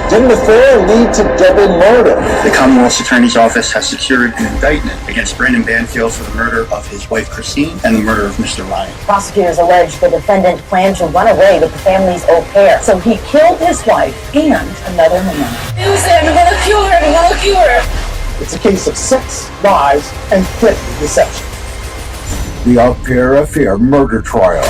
Didn't the affair lead to double murder? The Commonwealth's Attorney's Office has secured an indictment against Brendan Banfield for the murder of his wife Christine and the murder of Mr. Ryan. Prosecutors allege the defendant planned to run away with the family's au pair, so he killed his wife and another man. Use him, I'm gonna kill her, I'm gonna kill her. It's a case of sex, lies, and threatened deception. The au pair affair murder trial.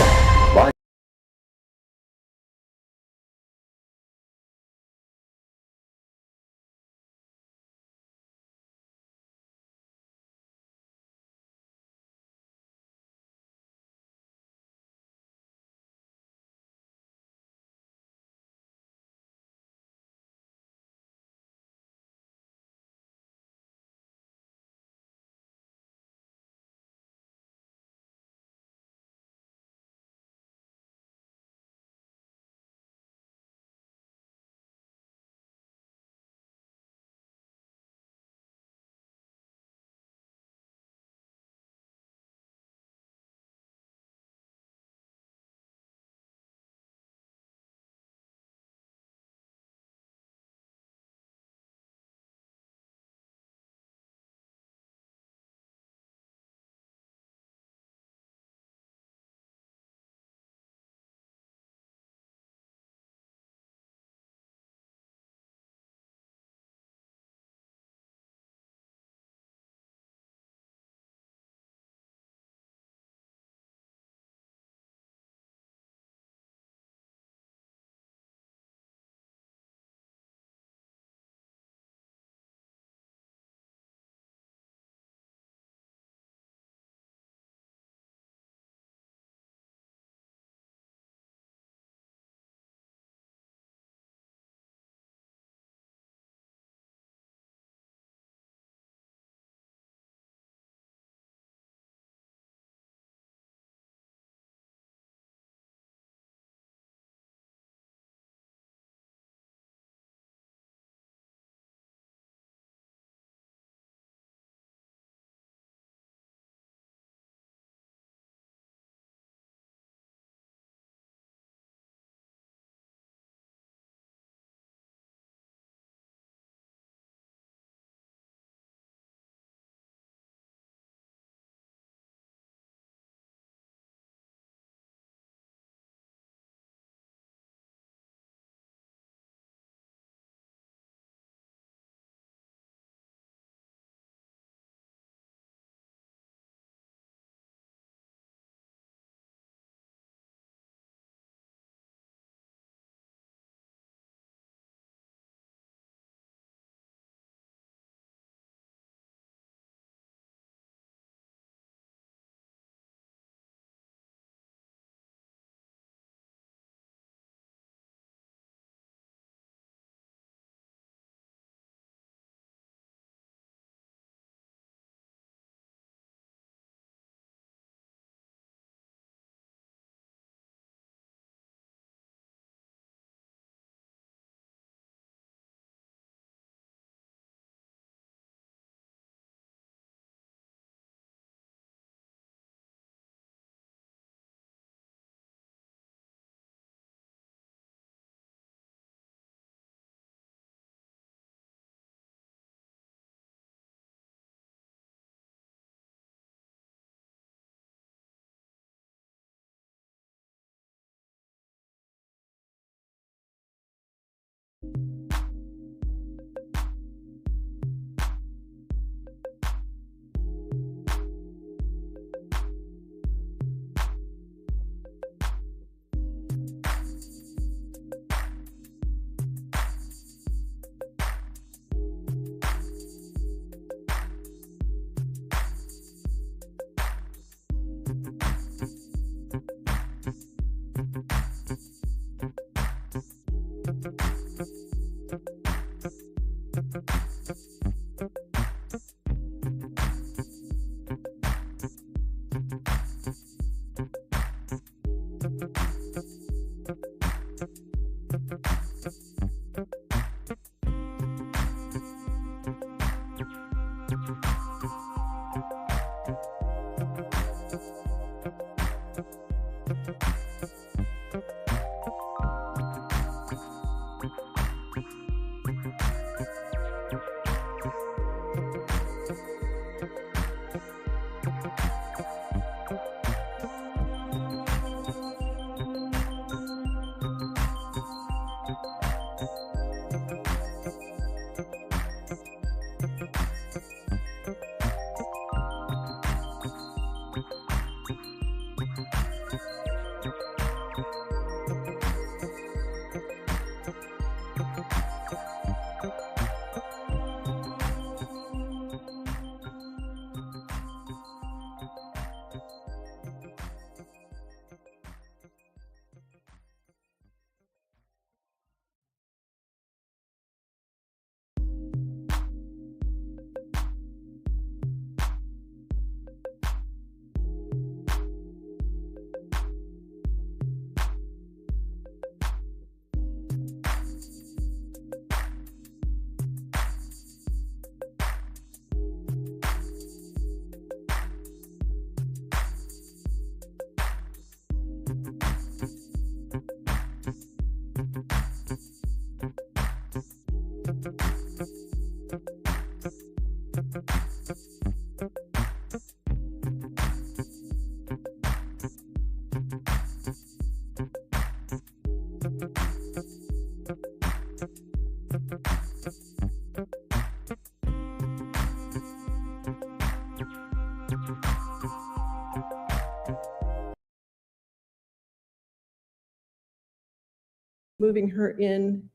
moving her in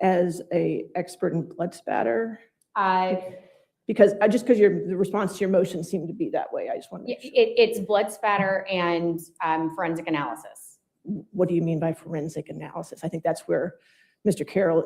as a expert in blood spatter? Because the response to your motion seemed to be that way. I just want to make sure. It's blood spatter and forensic analysis. What do you mean by forensic analysis? I think that's where Mr. Carroll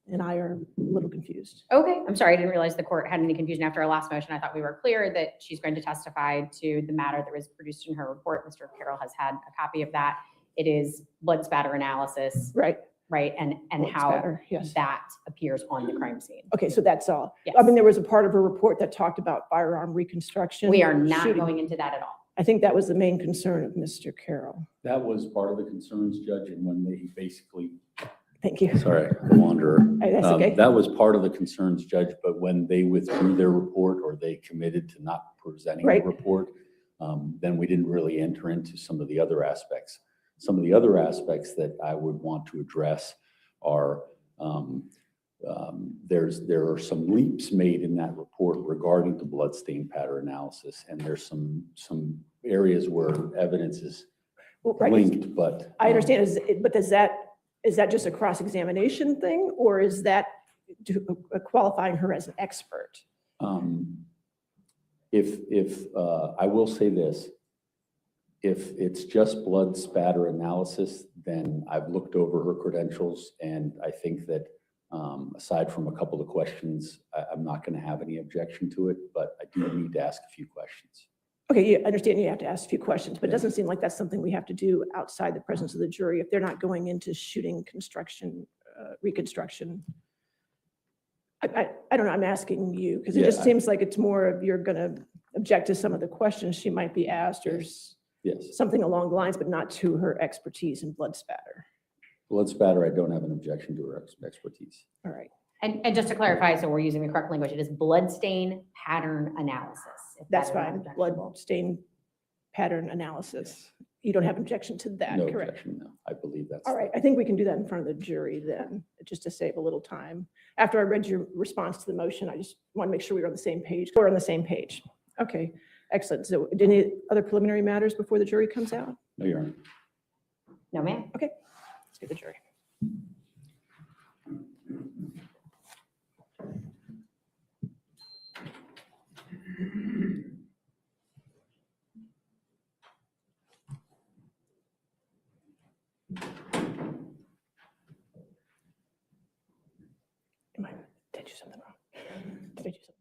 and I are a little confused. Okay, I'm sorry, I didn't realize the court had any confusion after our last motion. I thought we were clear that she's going to testify to the matter that was produced in her report. Mr. Carroll has had a copy of that. It is blood spatter analysis. Right. Right, and Blood how spatter, yes. that appears on the crime scene. Okay, so that's all. Yes. I mean, there was a part of her report that talked about firearm reconstruction. We are not shooting. going into that at all. I think that was the main concern of Mr. Carroll. That was part of the concerns, Judge, and when they basically, Thank you. sorry, the wanderer. That's okay. That was part of the concerns, Judge, but when they withdrew their report or they committed to not presenting Right. the report, then we didn't really enter into some of the other aspects. Some of the other aspects that I would want to address are there are some leaps made in that report regarding the bloodstain pattern analysis, and there's some areas where evidence is Right. linked, but I understand, but is that just a cross-examination thing, or is that qualifying her as an expert? If I will say this, if it's just blood spatter analysis, then I've looked over her credentials, and I think that aside from a couple of questions, I'm not going to have any objection to it, but I do need to ask a few questions. Okay, you understand you have to ask a few questions, but it doesn't seem like that's something we have to do outside the presence of the jury if they're not going into shooting construction, reconstruction. I don't know, I'm asking you, because it just seems like it's more of you're going to object to some of the questions she might be asked or Yes. something along the lines, but not to her expertise in blood spatter. Blood spatter, I don't have an objection to her expertise. All right. And just to clarify, so we're using the correct language, it is bloodstain pattern analysis. if That's that is fine. objectionable. Blood stain pattern analysis. You don't have objection to that, No correct? objection, no. I believe that's. All right, I think we can do that in front of the jury then, just to save a little time. After I read your response to the motion, I just want to make sure we're on the same page. We're on the same page. Okay, excellent. So any other preliminary matters before the jury comes out? No, Your Honor. No, ma'am. Okay, let's get the jury. Did I do something wrong? Did I do something?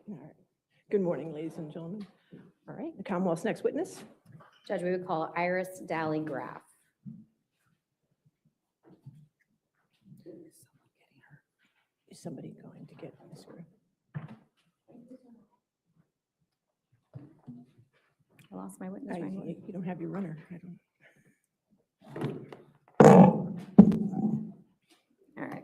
All right. Good morning, ladies and gentlemen. All right, the Commonwealth's next witness. Judge, we would call Iris Dally Graff. Is somebody going to get this group? I lost my witness right here. You don't have your runner. I don't. All right.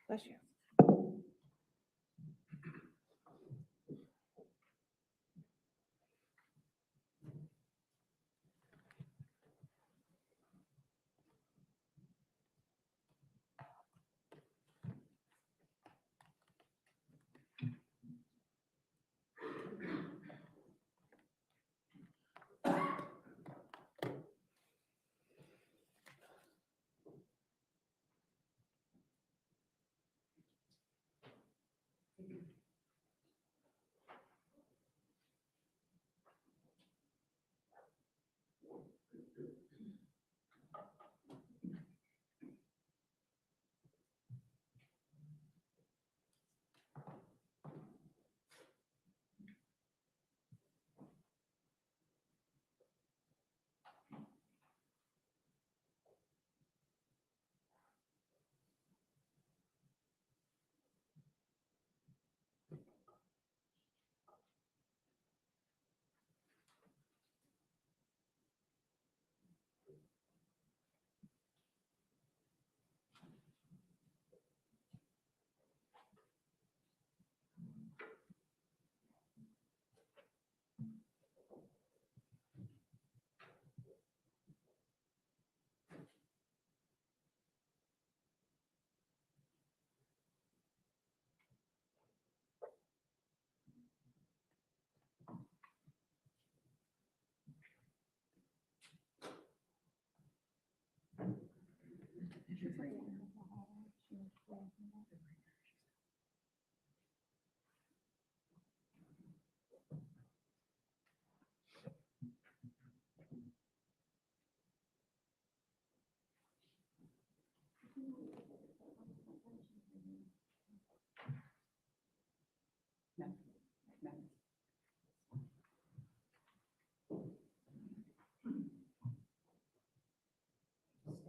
Bless you.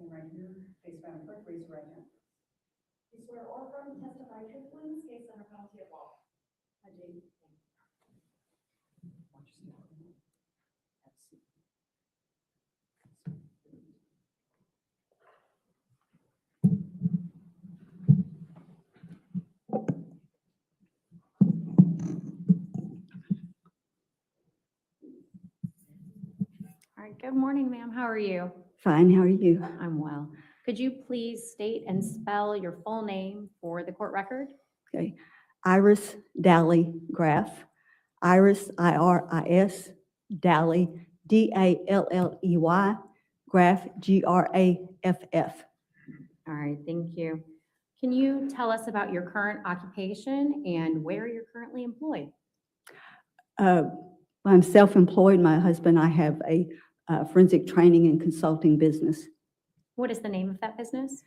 Stand right here, face down, quick, raise your right hand. You swear or affirm to testify truthfully in this case under penalty of law. I do. All right, good morning, ma'am. How are you? Fine, how are you? I'm well. Could you please state and spell your full name for the court record? Okay. Iris Dally Graff. Iris, I-R-I-S, Dally, D-A-L-L-E-Y, Graff, G-R-A-F-F. All right, thank you. Can you tell us about your current occupation and where you're currently employed? I'm self-employed. My husband and I have a forensic training and consulting business. What is the name of that business?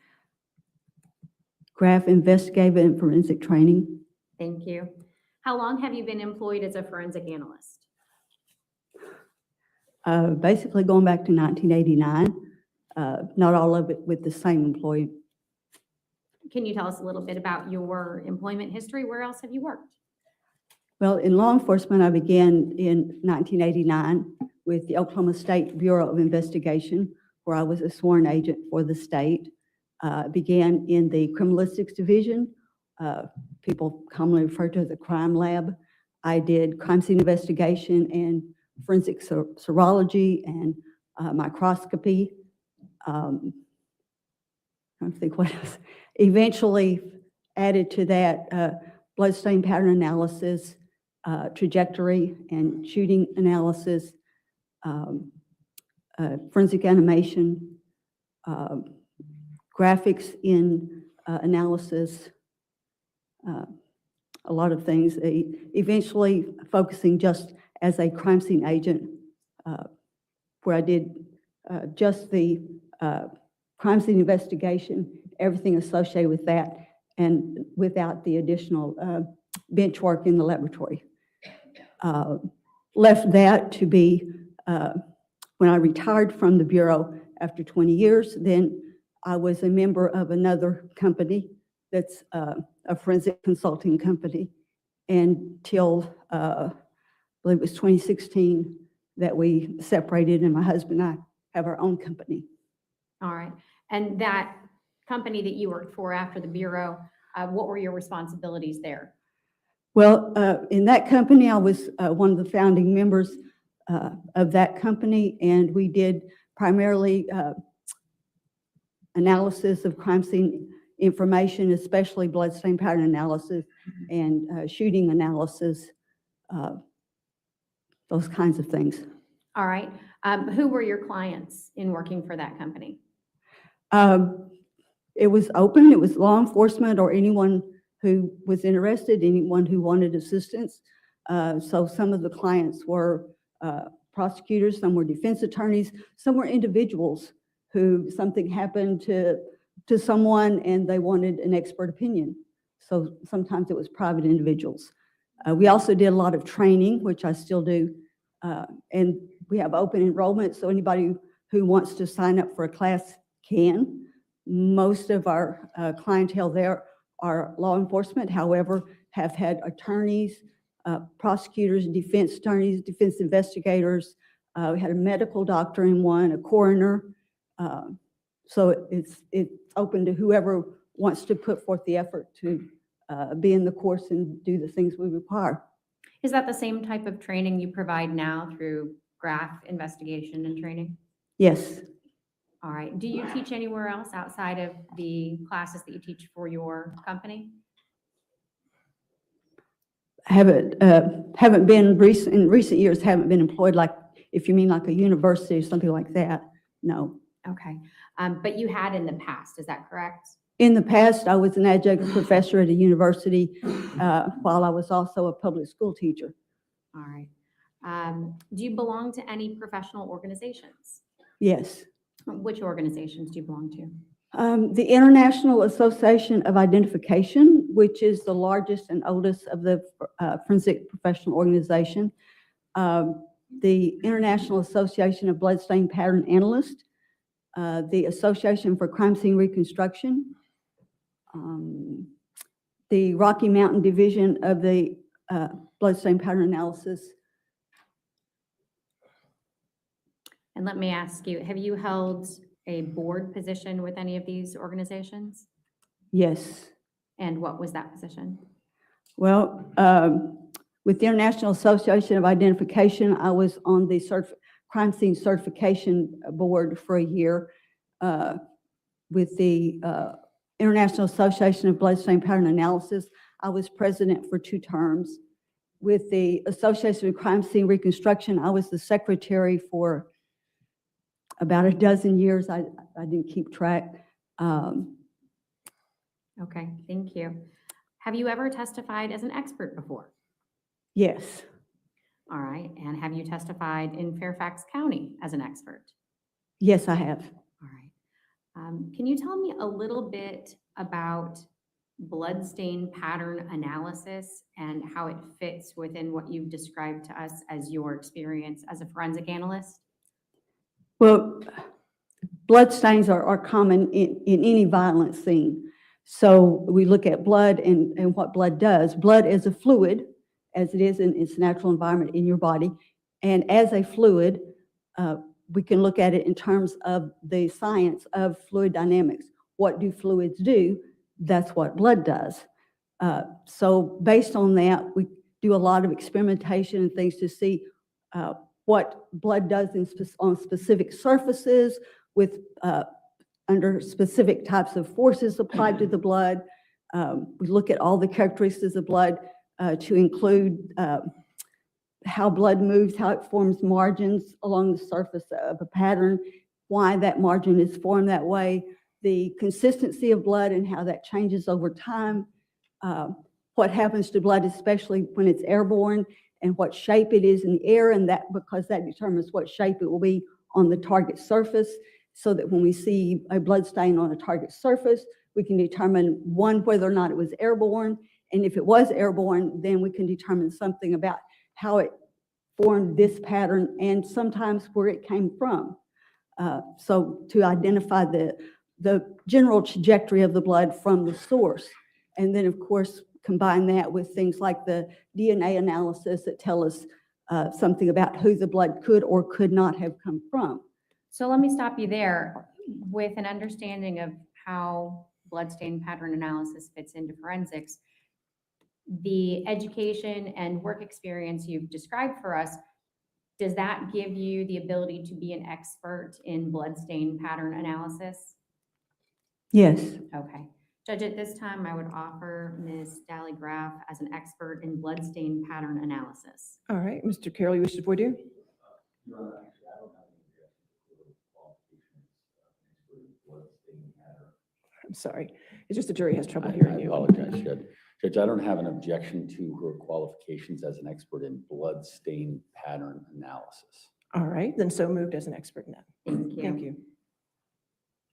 Graff Investigative and Forensic Training. Thank you. How long have you been employed as a forensic analyst? Basically going back to 1989, not all of it with the same employee. Can you tell us a little bit about your employment history? Where else have you worked? Well, in law enforcement, I began in 1989 with the Oklahoma State Bureau of Investigation, where I was a sworn agent for the state. Began in the criminalistics division. People commonly refer to as the crime lab. I did crime scene investigation and forensic serology and microscopy. I don't think what else. Eventually added to that bloodstain pattern analysis, trajectory and shooting analysis, forensic animation, graphics in analysis, a lot of things. Eventually focusing just as a crime scene agent, where I did just the crime scene investigation, everything associated with that, and without the additional bench work in the laboratory. Left that to be, when I retired from the Bureau after 20 years, then I was a member of another company that's a forensic consulting company until, I believe it was 2016 that we separated, and my husband and I have our own company. All right. And that company that you worked for after the Bureau, what were your responsibilities there? Well, in that company, I was one of the founding members of that company, and we did primarily analysis of crime scene information, especially bloodstain pattern analysis and shooting analysis, those kinds of things. All right. Who were your clients in working for that company? It was open. It was law enforcement or anyone who was interested, anyone who wanted assistance. So some of the clients were prosecutors, some were defense attorneys, some were individuals who something happened to someone and they wanted an expert opinion. So sometimes it was private individuals. We also did a lot of training, which I still do. And we have open enrollment, so anybody who wants to sign up for a class can. Most of our clientele there are law enforcement, however, have had attorneys, prosecutors, defense attorneys, defense investigators. We had a medical doctor in one, a coroner. So it's open to whoever wants to put forth the effort to be in the course and do the things we require. Is that the same type of training you provide now through Graff Investigation and Training? Yes. All right. Do you teach anywhere else outside of the classes that you teach for your company? Haven't been in recent years, haven't been employed, like, if you mean like a university or something like that, no. Okay. But you had in the past, is that correct? In the past, I was an adjunct professor at a university while I was also a public school teacher. All right. Do you belong to any professional organizations? Yes. Which organizations do you belong to? The International Association of Identification, which is the largest and oldest of the forensic professional organization. The International Association of Bloodstain Pattern Analysts, the Association for Crime Scene Reconstruction, the Rocky Mountain Division of the Bloodstain Pattern Analysis. And let me ask you, have you held a board position with any of these organizations? Yes. And what was that position? Well, with the International Association of Identification, I was on the Crime Scene Certification Board for a year. With the International Association of Bloodstain Pattern Analysis, I was president for 2 terms. With the Association of Crime Scene Reconstruction, I was the secretary for about a dozen years. I didn't keep track. Okay, thank you. Have you ever testified as an expert before? Yes. All right, and have you testified in Fairfax County as an expert? Yes, I have. All right. Can you tell me a little bit about bloodstain pattern analysis and how it fits within what you've described to us as your experience as a forensic analyst? Well, bloodstains are common in any violent scene. So we look at blood and what blood does. Blood is a fluid, as it is in its natural environment in your body. And as a fluid, we can look at it in terms of the science of fluid dynamics. What do fluids do? That's what blood does. So based on that, we do a lot of experimentation and things to see what blood does on specific surfaces with under specific types of forces applied to the blood. We look at all the characteristics of blood to include how blood moves, how it forms margins along the surface of a pattern, why that margin is formed that way, the consistency of blood and how that changes over time, what happens to blood, especially when it's airborne, and what shape it is in the air, and that because that determines what shape it will be on the target surface, so that when we see a blood stain on a target surface, we can determine, one, whether or not it was airborne, and if it was airborne, then we can determine something about how it formed this pattern and sometimes where it came from. So to identify the general trajectory of the blood from the source. And then, of course, combine that with things like the DNA analysis that tell us something about who the blood could or could not have come from. So let me stop you there. With an understanding of how bloodstain pattern analysis fits into forensics, the education and work experience you've described for us, does that give you the ability to be an expert in bloodstain pattern analysis? Yes. Okay. Judge, at this time, I would offer Ms. Daly-Graff as an expert in bloodstain pattern analysis. All right, Mr. Carroll, you wish to voir dire? I'm sorry. It's just the jury has trouble hearing you. I apologize, Judge. I don't have an objection to her qualifications as an expert in blood stain pattern analysis. All right, then so moved as an expert in that. Thank you. Thank you.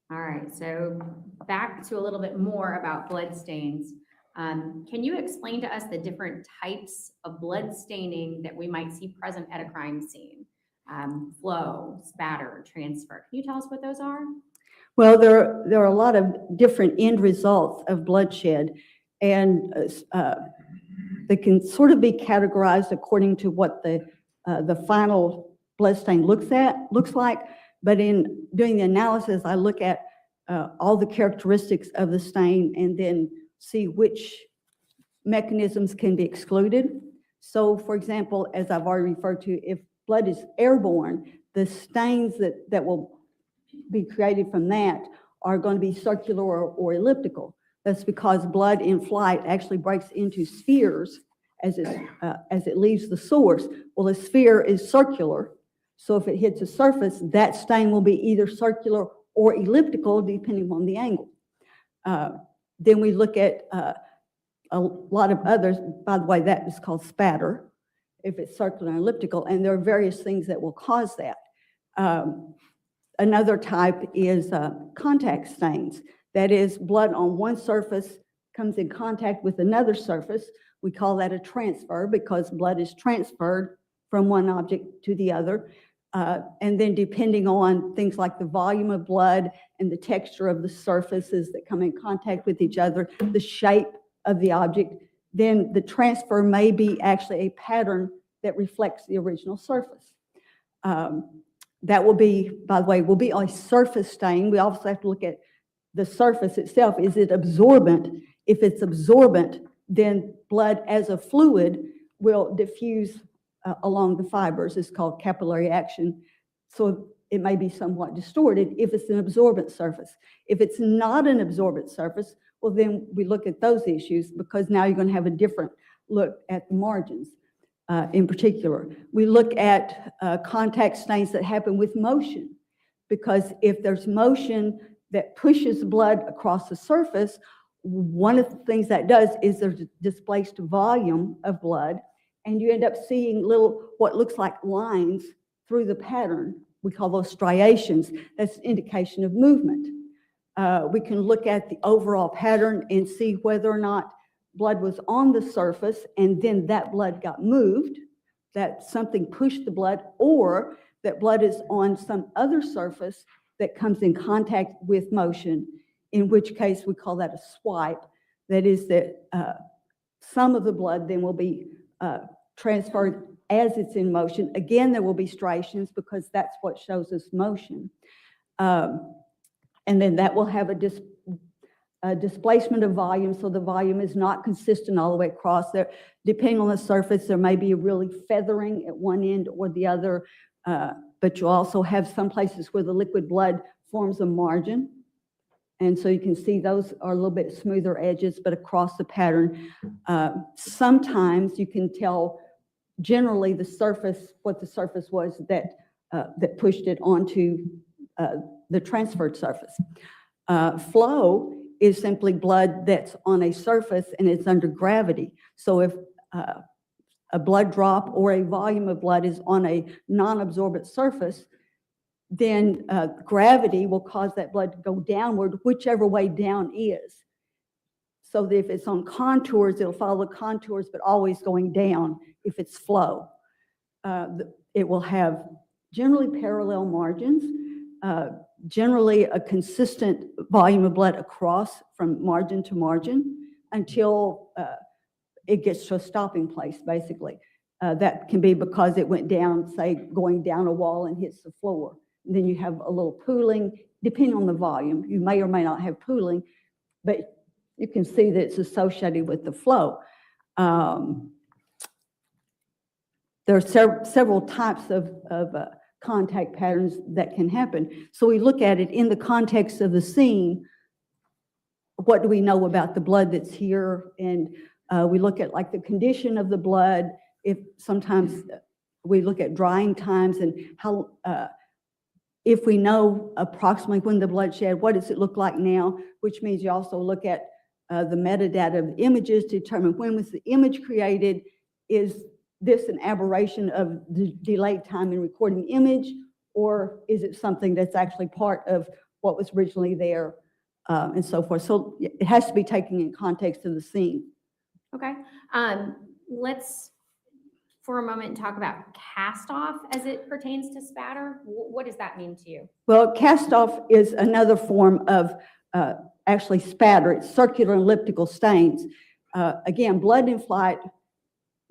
All right, so back to a little bit more about blood stains. Can you explain to us the different types of blood staining that we might see present at a crime scene? Flow, spatter, transfer. Can you tell us what those are? Well, there are a lot of different end results of bloodshed, and they can sort of be categorized according to what the final bloodstain looks like. But in doing the analysis, I look at all the characteristics of the stain and then see which mechanisms can be excluded. So, for example, as I've already referred to, if blood is airborne, the stains that will be created from that are going to be circular or elliptical. That's because blood in flight actually breaks into spheres as it leaves the source. Well, a sphere is circular, so if it hits a surface, that stain will be either circular or elliptical, depending on the angle. Then we look at a lot of others. By the way, that is called spatter, if it's circular and elliptical, and there are various things that will cause that. Another type is contact stains. That is, blood on one surface comes in contact with another surface. We call that a transfer because blood is transferred from one object to the other. And then depending on things like the volume of blood and the texture of the surfaces that come in contact with each other, the shape of the object, then the transfer may be actually a pattern that reflects the original surface. That will be, by the way, will be a surface stain. We also have to look at the surface itself. Is it absorbent? If it's absorbent, then blood as a fluid will diffuse along the fibers. It's called capillary action. So it may be somewhat distorted if it's an absorbent surface. If it's not an absorbent surface, well, then we look at those issues because now you're going to have a different look at the margins. In particular, we look at contact stains that happen with motion, because if there's motion that pushes blood across the surface, one of the things that does is there's a displaced volume of blood, and you end up seeing little, what looks like lines through the pattern. We call those striations. That's an indication of movement. We can look at the overall pattern and see whether or not blood was on the surface and then that blood got moved, that something pushed the blood, or that blood is on some other surface that comes in contact with motion, in which case we call that a swipe. That is that some of the blood then will be transferred as it's in motion. Again, there will be striations because that's what shows us motion. And then that will have a displacement of volume, so the volume is not consistent all the way across there. Depending on the surface, there may be a really feathering at one end or the other, but you also have some places where the liquid blood forms a margin. And so you can see those are a little bit smoother edges, but across the pattern, sometimes you can tell generally the surface, what the surface was that, that pushed it onto the transferred surface. Flow is simply blood that's on a surface and it's under gravity. So if a blood drop or a volume of blood is on a non-absorbent surface, then gravity will cause that blood to go downward, whichever way down is. So that if it's on contours, it'll follow the contours, but always going down if it's flow. It will have generally parallel margins, generally a consistent volume of blood across from margin to margin until it gets to a stopping place, basically. That can be because it went down, say, going down a wall and hits the floor. And then you have a little pooling, depending on the volume. You may or may not have pooling, but you can see that it's associated with the flow. There are several types of contact patterns that can happen. So we look at it in the context of the scene. What do we know about the blood that's here? And we look at like the condition of the blood. If sometimes we look at drying times and how, if we know approximately when the blood shed, what does it look like now? Which means you also look at the metadata of the images to determine when was the image created. Is this an aberration of the delayed time in recording the image, or is it something that's actually part of what was originally there, and so forth? So it has to be taken in context of the scene. Okay. Let's, for a moment, talk about cast off as it pertains to spatter. What does that mean to you? Well, cast off is another form of actually spatter. It's circular and elliptical stains. Again, blood in flight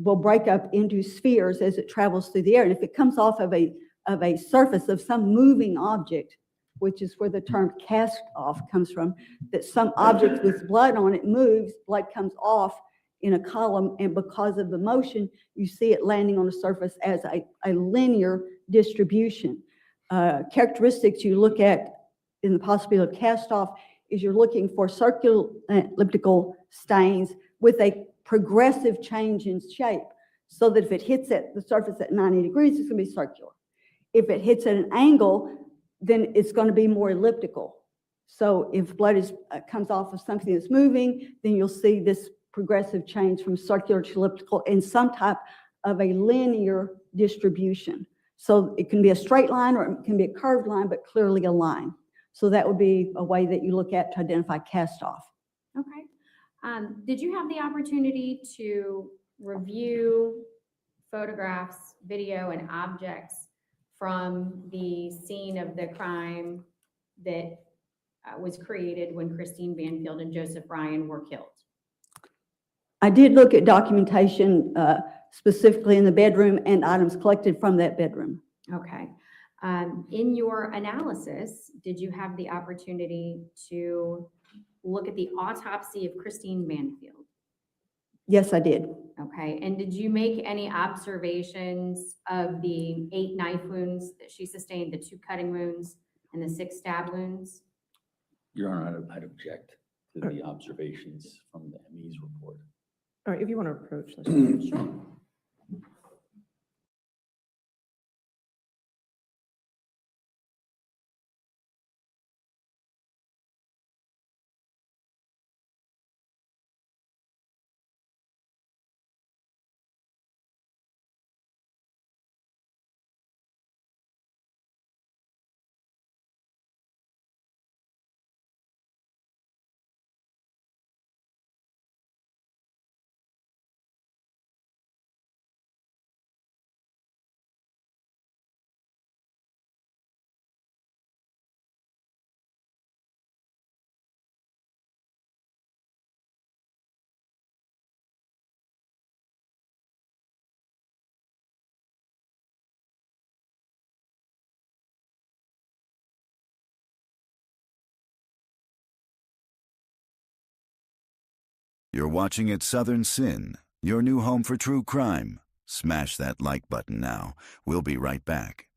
will break up into spheres as it travels through the air. And if it comes off of a surface of some moving object, which is where the term cast off comes from, that some object with blood on it moves, blood comes off in a column, and because of the motion, you see it landing on the surface as a linear distribution. Characteristics you look at in the possibility of cast off is you're looking for circular elliptical stains with a progressive change in shape, so that if it hits at the surface at 90 degrees, it's going to be circular. If it hits at an angle, then it's going to be more elliptical. So if blood comes off of something that's moving, then you'll see this progressive change from circular to elliptical in some type of a linear distribution. So it can be a straight line or it can be a curved line, but clearly a line. So that would be a way that you look at to identify cast off. Okay. Did you have the opportunity to review photographs, video, and objects from the scene of the crime that was created when Christine Banfield and Joseph Ryan were killed? I did look at documentation specifically in the bedroom and items collected from that bedroom. Okay. In your analysis, did you have the opportunity to look at the autopsy of Christine Banfield? Yes, I did. Okay. And did you make any observations of the 8 knife wounds that she sustained, the 2 cutting wounds, and the 6 stab wounds? Your Honor, I'd object to the observations from the ME's report. All right, if you want to approach, let's do it. Sure. You're watching at Southern Sin, your new home for true crime. Smash that like button now. We'll be right back.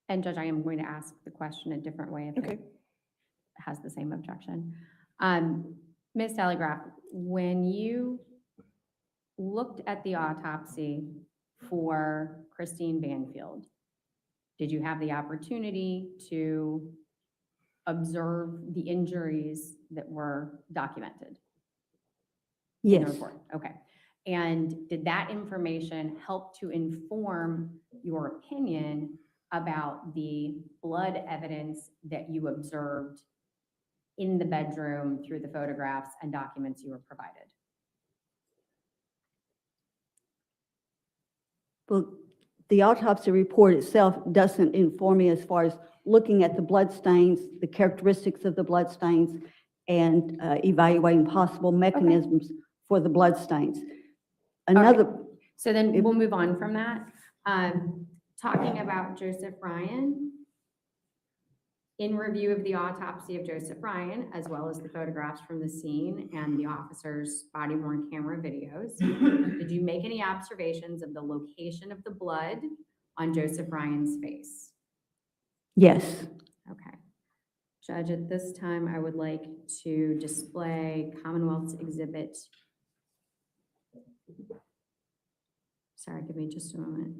And Judge, I am going to ask the question a different way if it has the same objection. Ms. Telegraph, when you looked at the autopsy for Christine Banfield, did you have the opportunity to observe the injuries that were documented? In the Yes. report? Okay. And did that information help to inform your opinion about the blood evidence that you observed in the bedroom through the photographs and documents you were provided? Well, the autopsy report itself doesn't inform me as far as looking at the blood stains, the characteristics of the blood stains, and evaluating possible mechanisms for the blood stains. Another. So then we'll move on from that. Talking about Joseph Ryan, in review of the autopsy of Joseph Ryan, as well as the photographs from the scene and the officer's body-worn camera videos, did you make any observations of the location of the blood on Joseph Ryan's face? Yes. Okay. Judge, at this time, I would like to display Commonwealth's exhibit. Sorry, give me just a moment.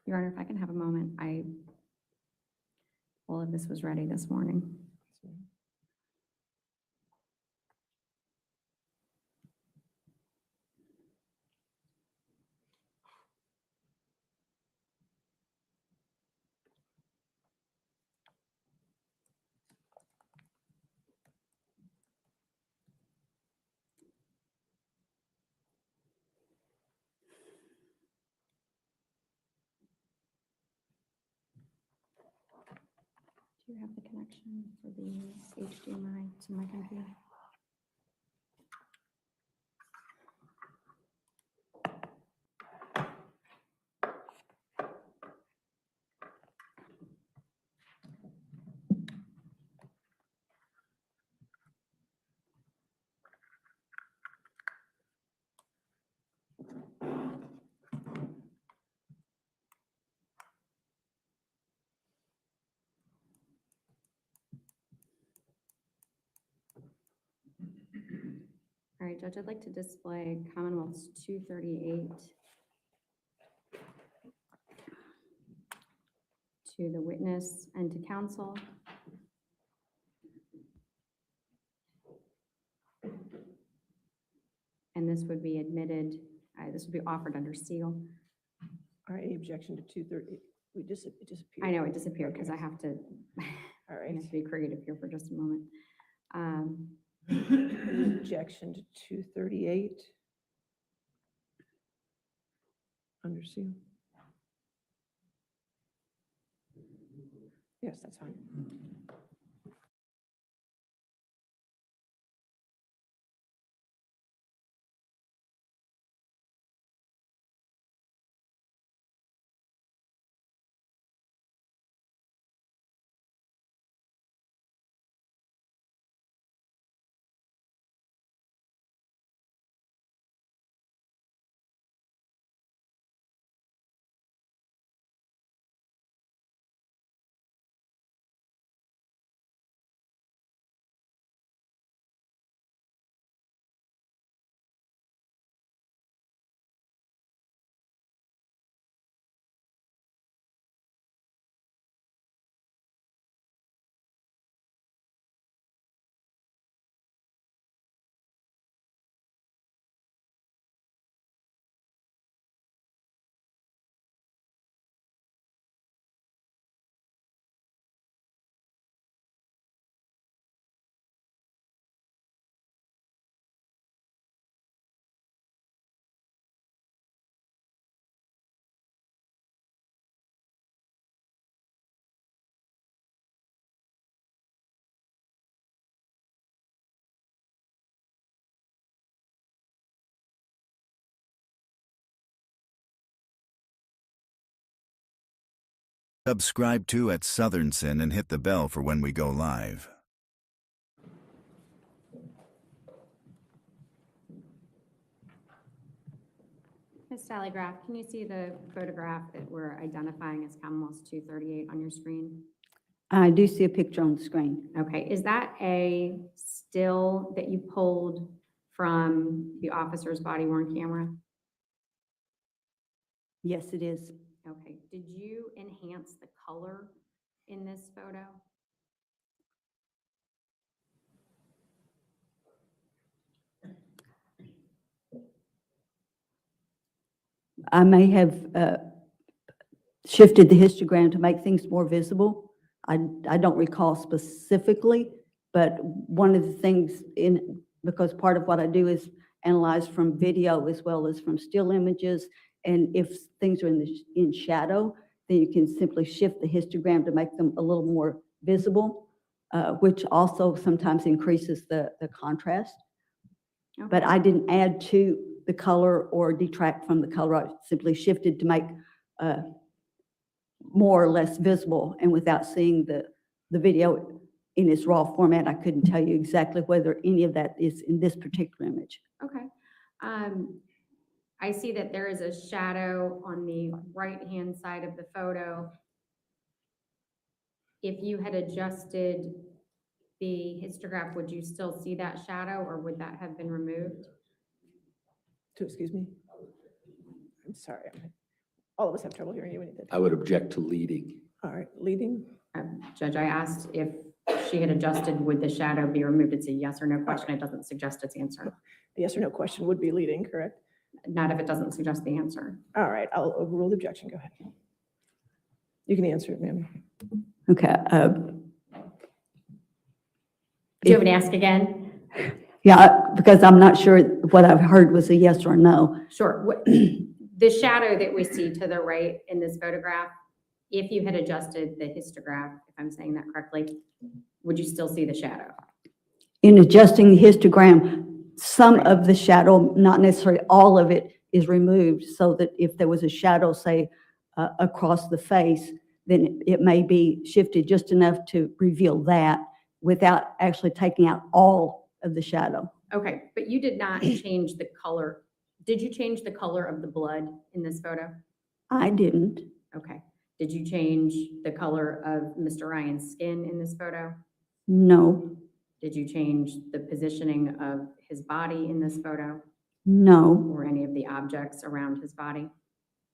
Your Honor, if I can have a moment, all of this was ready this morning. Do you have the connection for the HDMI to my computer? All right, Judge, I'd like to display Commonwealth's 238 to the witness and to counsel. And this would be admitted, this would be offered under seal. All right, any objection to 230? It disappeared. I know it disappeared because I have to, All I right. have to be creative here for just a moment. Any objection to 238? Under seal? Yes, that's fine. Subscribe to at Southernson and hit the bell for when we go live. Ms. Sallygraph, can you see the photograph that we're identifying as Commonwealth's 238 on your screen? I do see a picture on the screen. Okay, is that a still that you pulled from the officer's body-worn camera? Yes, it is. Okay, did you enhance the color in this photo? I may have shifted the histogram to make things more visible. I don't recall specifically, but one of the things because part of what I do is analyze from video as well as from still images, and if things are in shadow, then you can simply shift the histogram to make them a little more visible, which also sometimes increases the contrast. Okay. But I didn't add to the color or detract from the color. I simply shifted to make more or less visible, and without seeing the video in its raw format, I couldn't tell you exactly whether any of that is in this particular image. Okay. I see that there is a shadow on the right-hand side of the photo. If you had adjusted the histograph, would you still see that shadow, or would that have been removed? Excuse me? I'm sorry. All of us have trouble hearing you. We need I would object to leading. All right, leading. Judge, I asked if she had adjusted, would the shadow be removed? It's a yes or no question. It doesn't suggest its answer. The yes or no question would be leading, correct? Not if it doesn't suggest the answer. All right, I'll overrule the objection. Go ahead. You can answer it, ma'am. Okay. Do you have an ask again? Yeah, because I'm not sure what I've heard was a yes or no. Sure. The shadow that we see to the right in this photograph, if you had adjusted the histograph, if I'm saying that correctly, would you still see the shadow? In adjusting the histogram, some of the shadow, not necessarily all of it, is removed so that if there was a shadow, say, across the face, then it may be shifted just enough to reveal that without actually taking out all of the shadow. Okay, but you did not change the color. Did you change the color of the blood in this photo? I didn't. Okay. Did you change the color of Mr. Ryan's skin in this photo? No. Did you change the positioning of his body in this photo No. or any of the objects around his body?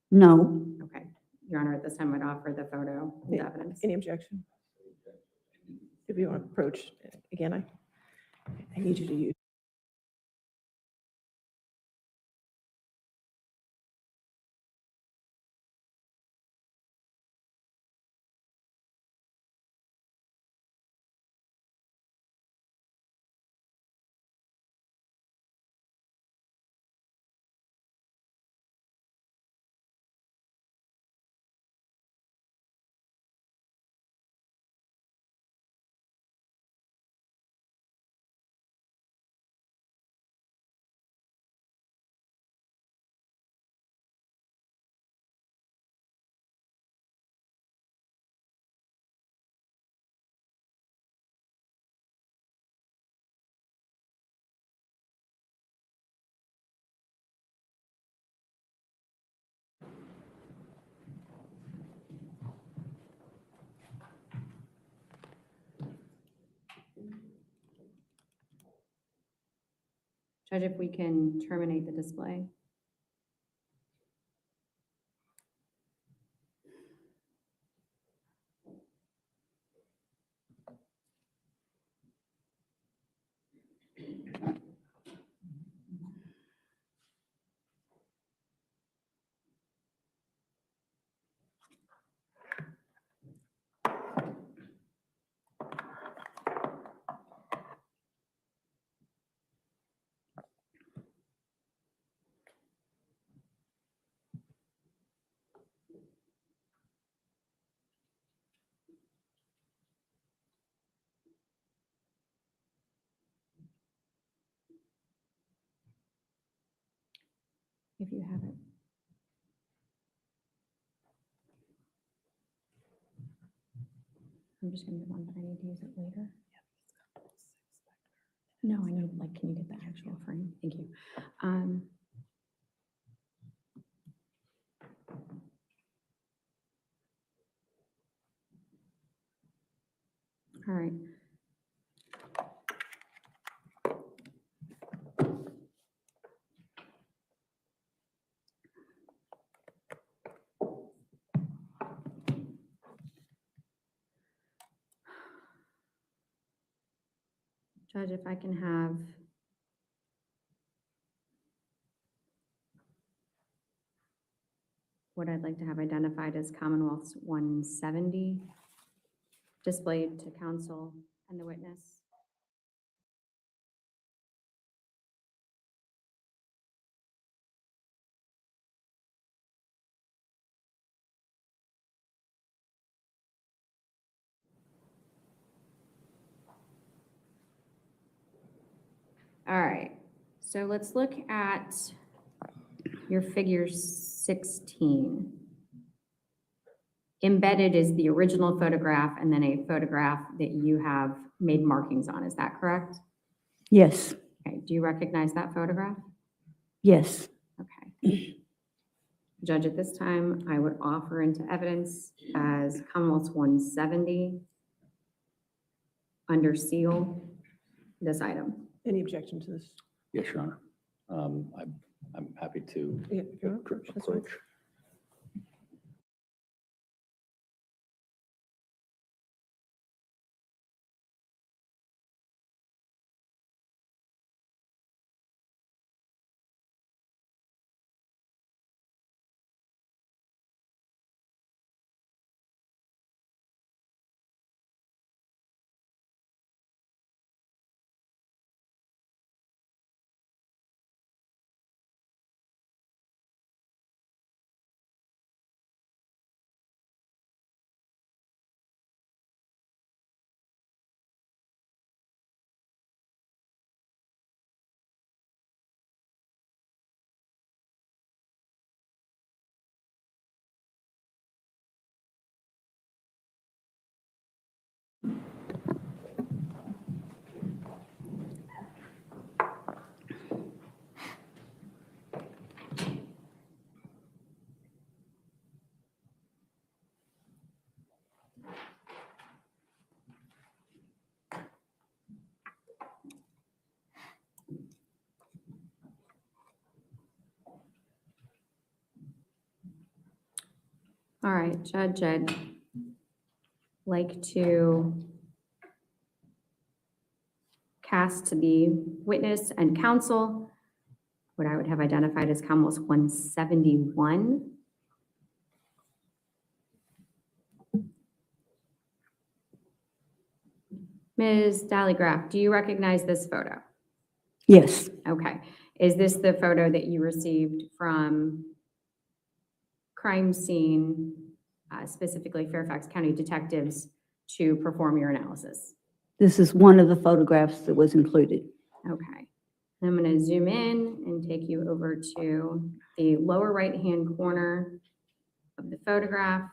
No. Okay. Your Honor, at this time, I'd offer the photo as evidence. Any objection? If you want to approach, again, I need you to use. Judge, if we can terminate the display. If you have it. I'm just going to move on, but I need to use it later. No, I know, like, can you get the actual frame? Thank you. All right. Judge, if I can have what I'd like to have identified as Commonwealth's 170 displayed to counsel and the witness. All right, so let's look at your figure 16. Embedded is the original photograph and then a photograph that you have made markings on. Is that correct? Yes. Okay, do you recognize that photograph? Yes. Okay. Judge, at this time, I would offer into evidence as Commonwealth's 170 under seal this item. Any objection to this? Yes, Your Honor. I'm happy to Yeah, if you want to approach, that's fine. approach. All right, Judge, I'd like to cast to the witness and counsel what I would have identified as Commonwealth 171. Ms. Dallygraf, do you recognize this photo? Yes, Okay. Is this the photo that you received from crime scene, specifically Fairfax County detectives, to perform your analysis? this is one of the photographs that was included. Okay. I'm going to zoom in and take you over to the lower right-hand corner of the photograph.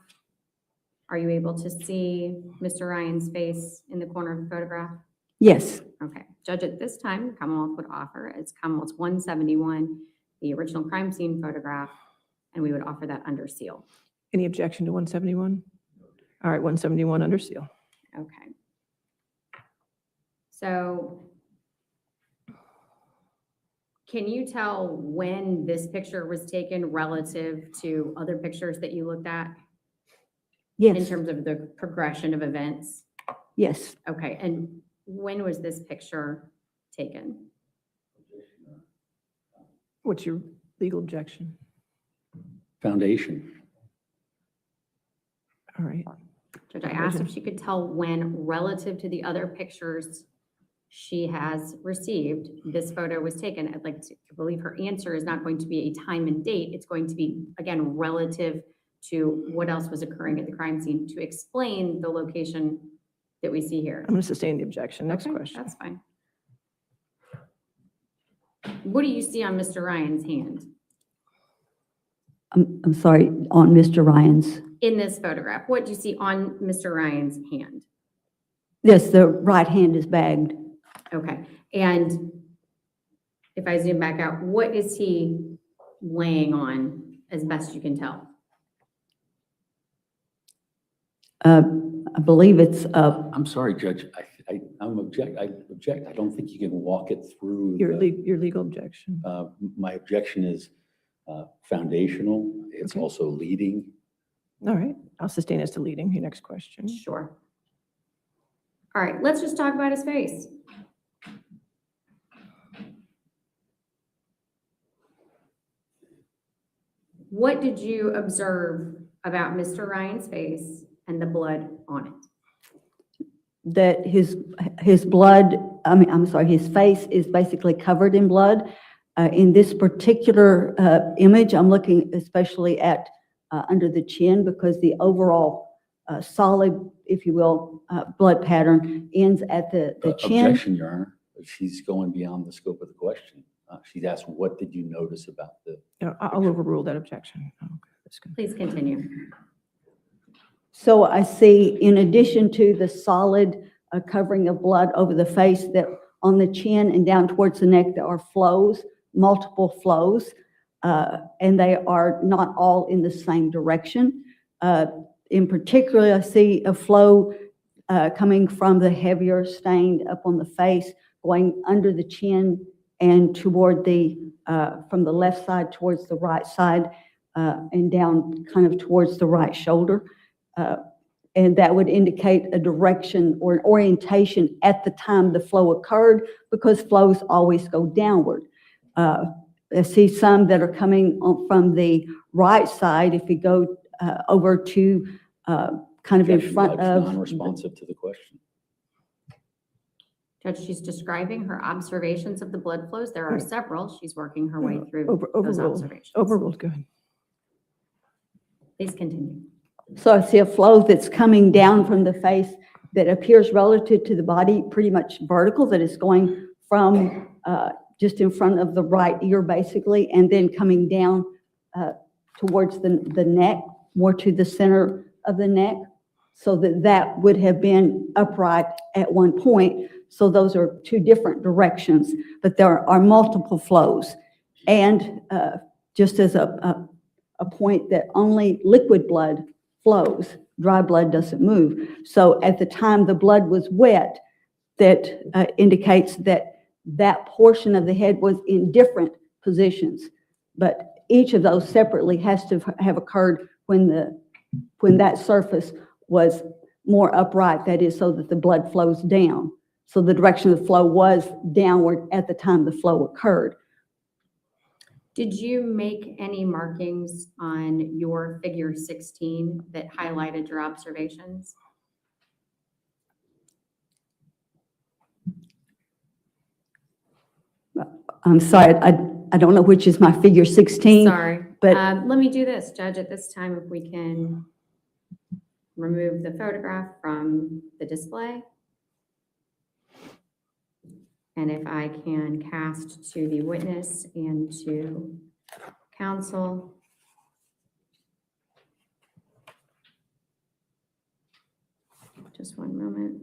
Are you able to see Mr. Ryan's face in the corner of the photograph? Yes, Okay. Judge, at this time, the Commonwealth would offer, it's Commonwealth 171, the original crime scene photograph, and we would offer that under seal. Any objection to 171? All right, 171 under seal. Okay. So can you tell when this picture was taken relative to other pictures that you looked at in yes, terms of the progression of events? yes. Okay, and when was this picture taken? What's your legal objection? Foundation. All right. Judge, I asked if she could tell when, relative to the other pictures she has received, this photo was taken. I'd like to believe her answer is not going to be a time and date. It's going to be, again, relative to what else was occurring at the crime scene to explain the location that we see here. I'm going to sustain the objection. Next Okay, question. that's fine. What do you see on Mr. Ryan's hand I'm sorry, on Mr. Ryan's. in this photograph? What do you see on Mr. Ryan's hand? Yes, the right hand is bagged. Okay, and if I zoom back out, what is he laying on as best you can tell? I believe it's, I'm sorry, Judge, I object. I don't think you can walk it through. Your legal objection. My objection is foundational. It's Okay. also leading. All right, I'll sustain as to leading. Your next question. Sure. All right, let's just talk about his face. What did you observe about Mr. Ryan's face and the blood on it? that his blood, I'm sorry, his face is basically covered in blood. In this particular image, I'm looking especially at under the chin because the overall solid, if you will, blood pattern ends at the chin. Objection, Your Honor. She's going beyond the scope of the question. She's asked, what did you notice about the? I'll overrule that objection. Oh, okay, that's good. Please continue. So I see, in addition to the solid covering of blood over the face, that on the chin and down towards the neck, there are flows, multiple flows, and they are not all in the same direction. In particular, I see a flow coming from the heavier stain up on the face, going under the chin and toward from the left side towards the right side, and down kind of towards the right shoulder. And that would indicate a direction or an orientation at the time the flow occurred, because flows always go downward. I see some that are coming from the right side. If you go over to kind of in front of. Non-responsive to the question. Judge, she's describing her observations of the blood flows. There are several. She's working her way through those Overruled. observations. Overruled, good. Please continue. So I see a flow that's coming down from the face that appears relative to the body, pretty much vertical, that is going from just in front of the right ear, basically, and then coming down towards the neck, more to the center of the neck. so that that would have been upright at one point. So those are two different directions, but there are multiple flows. And just as a point that only liquid blood flows, dry blood doesn't move. So at the time the blood was wet, that indicates that that portion of the head was in different positions. But each of those separately has to have occurred when that surface was more upright, that is, so that the blood flows down. So the direction of the flow was downward at the time the flow occurred. Did you make any markings on your figure 16 that highlighted your observations? I'm sorry, I don't know which is my figure 16. Sorry, but let me do this, Judge, at this time, if we can remove the photograph from the display. And if I can cast to the witness and to counsel. Just one moment.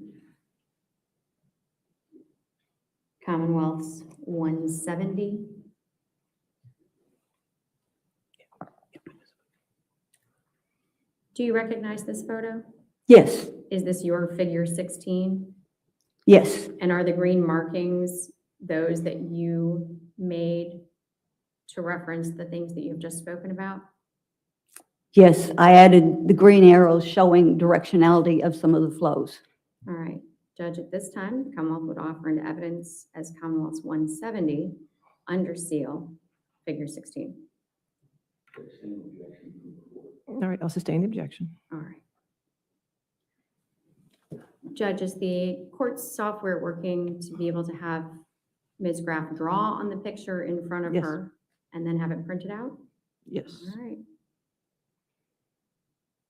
Commonwealth's 170. Do you recognize this photo? Yes. Is this your figure 16? Yes. And are the green markings those that you made to reference the things that you've just spoken about? Yes, I added the green arrows showing directionality of some of the flows. All right, Judge, at this time, the Commonwealth would offer into evidence as Commonwealth's 170 under seal, figure 16. All right, I'll sustain the objection. All right. Judge, is the court's software working to be able to have Ms. Graff draw on the picture in front of Yes. her and then have it printed out? Yes. All right.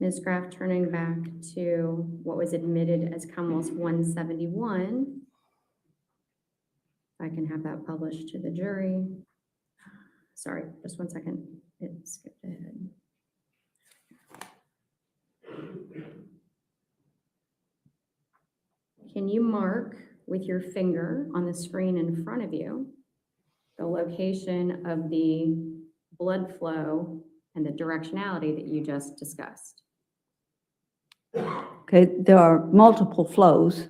Ms. Graff, turning back to what was admitted as Commonwealth's 171. If I can have that published to the jury. Sorry, just one second. It skipped ahead. Can you mark with your finger on the screen in front of you the location of the blood flow and the directionality that you just discussed? Okay, there are multiple flows.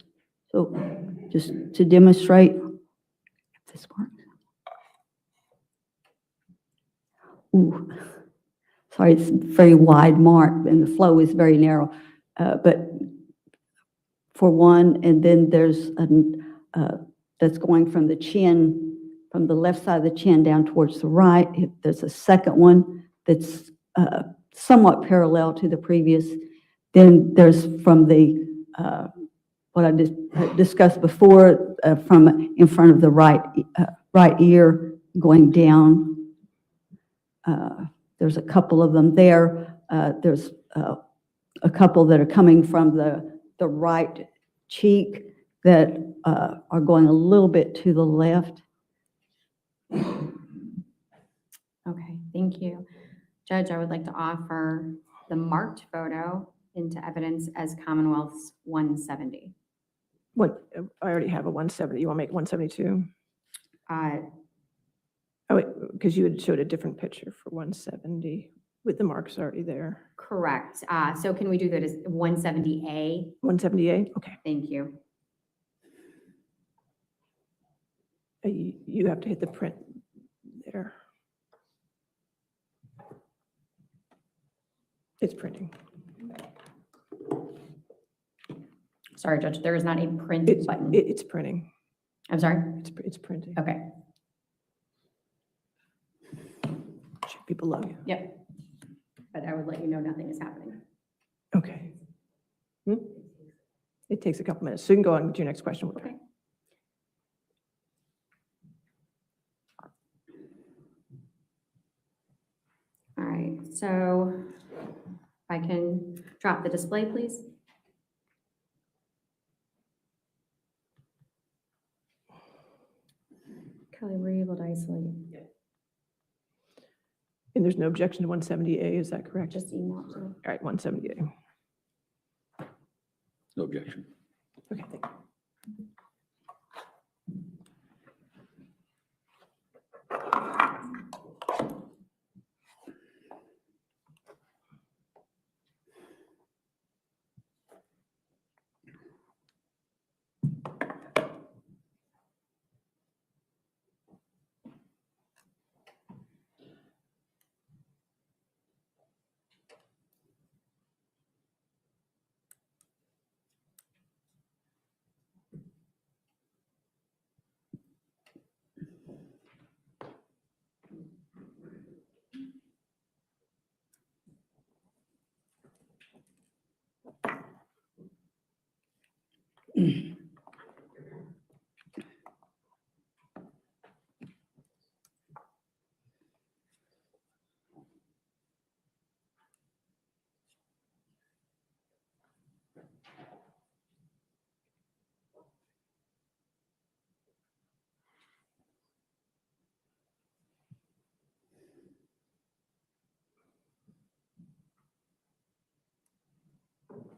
So just to demonstrate, if this works. Ooh, sorry, it's very wide mark and the flow is very narrow. But for one, and then there's that's going from the chin, from the left side of the chin down towards the right. There's a second one that's somewhat parallel to the previous. Then there's from the, what I discussed before, from in front of the right ear going down. There's a couple of them there. There's a couple that are coming from the right cheek that are going a little bit to the left. Okay, thank you. Judge, I would like to offer the marked photo into evidence as Commonwealth's 170. What, I already have a 170. You want to make 172? Oh, wait, because you had showed a different picture for 170 with the marks already there. Correct. So can we do that as 170A? 178? Okay. Thank you. You have to hit the print there. It's printing. Sorry, Judge, there is not a print button. It's printing. I'm sorry? It's printing. Okay. Should be below you. Yep. But I would let you know nothing is happening. Okay. It takes a couple minutes. So you can go on to your next question. Okay. All right, so if I can drop the display, please. Kelly, were you able to isolate? Yeah. And there's no objection to 170A, is that correct? Just email it to me. All right, 170A. No objection. Okay, thank you.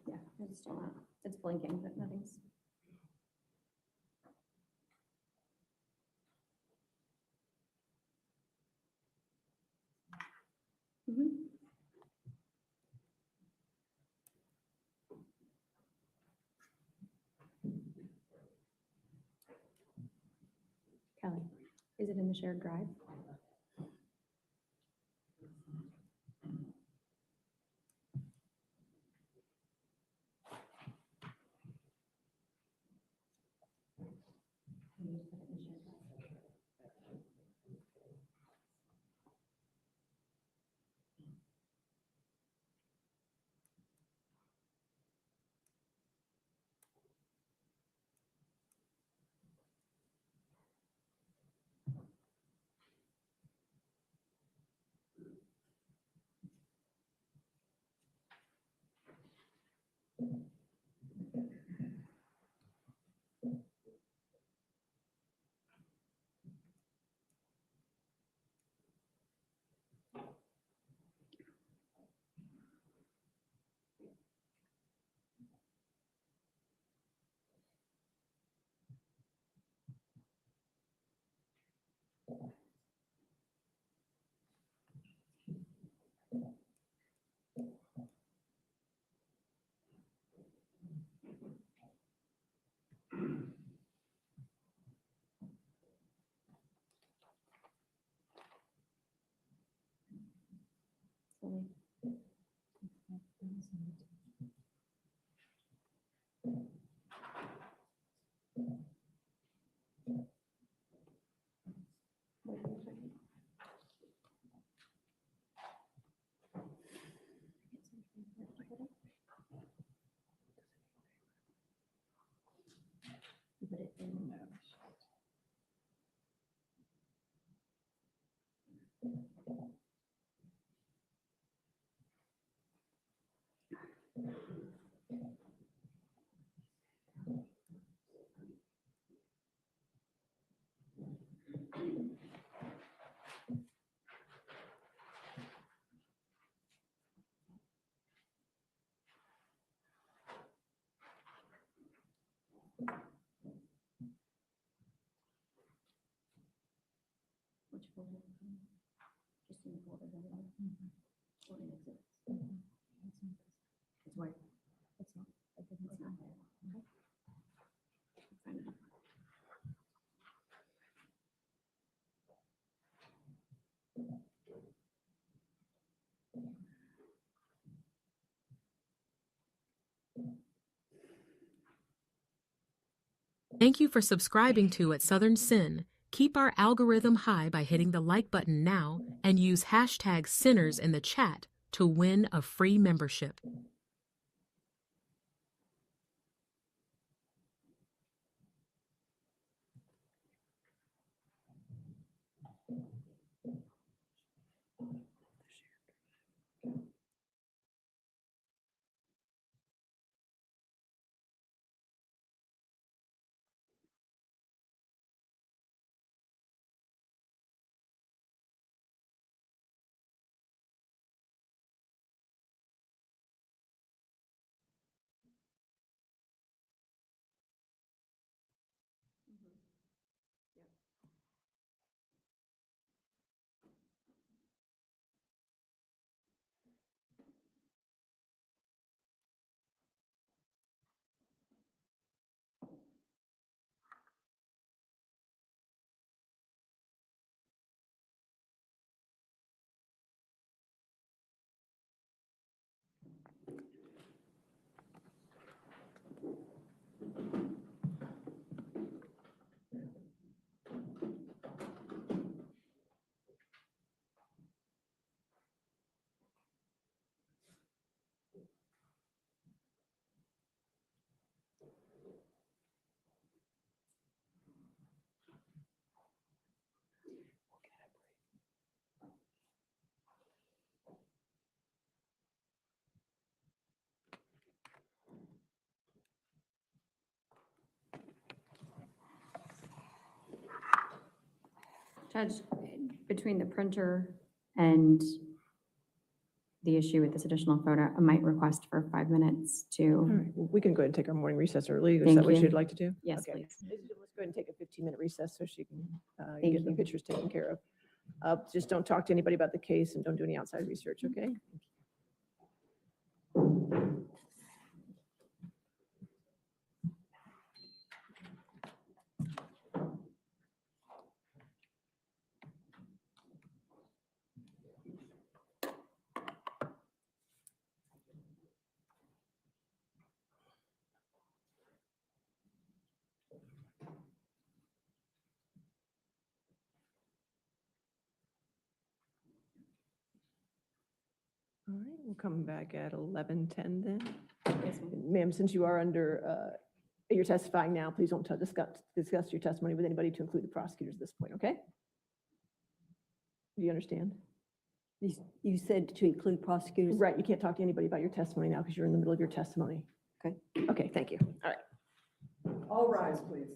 Yeah, it's still not, it's blinking, but nothing's. Mhm. Kelly, is it in the shared drive? Which folder? Just in the folder. Or in exhibits. It's where? It's not. It's not there. Okay. Find it. Thank you for subscribing to At Southern Sin. Keep our algorithm high by hitting the like button now and use hashtag Sinners in the chat to win a free membership. Judge, between the printer and the issue with this additional photo, I might request for 5 minutes All to, right, well, we can go ahead and take our morning recess early. Is Thank that what you. you'd like to do? Yes, Okay. please. Let's go ahead and take a 15-minute recess so she can Thank get the you. pictures taken care of. Just don't talk to anybody about the case and don't do any outside research, okay? All right, we'll come back at 11:10 then. Yes, ma'am. Ma'am, since you are you're testifying now, please don't discuss your testimony with anybody to include the prosecutors at this point, okay? Do you understand? You said to include prosecutors? Right, you can't talk to anybody about your testimony now because you're in the middle of your testimony. Okay. Okay, thank you. All right. All rise, please.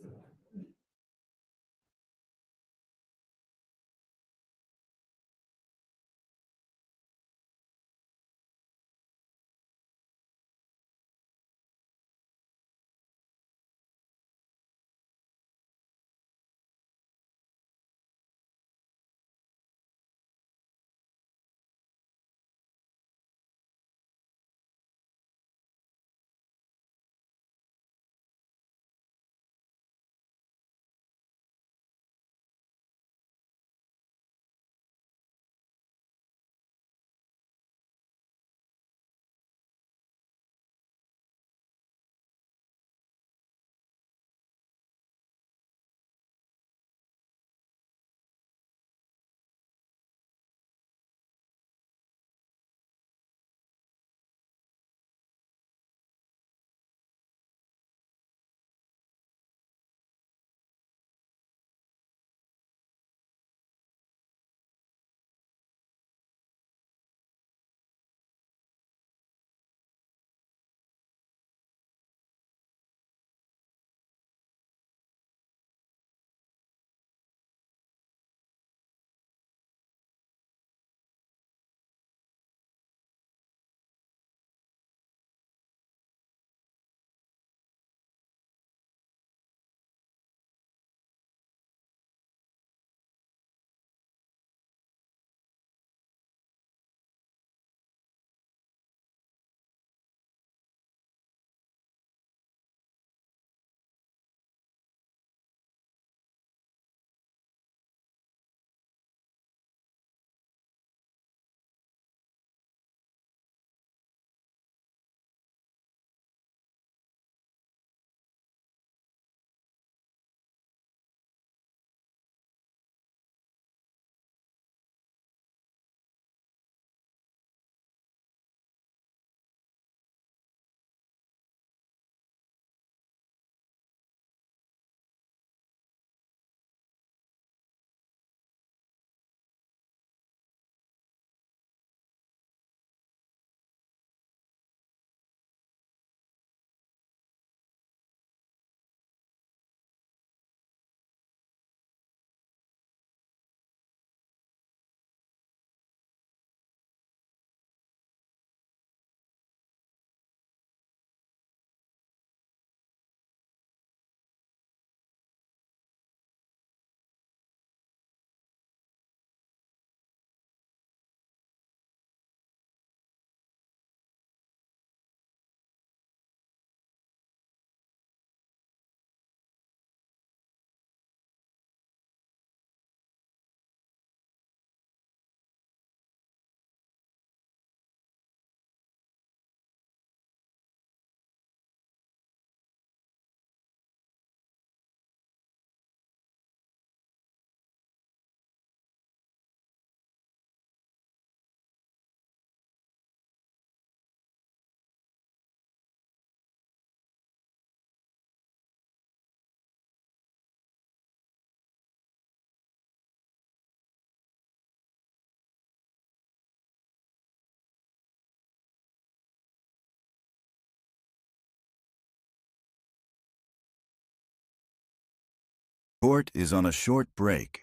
Court is on a short break.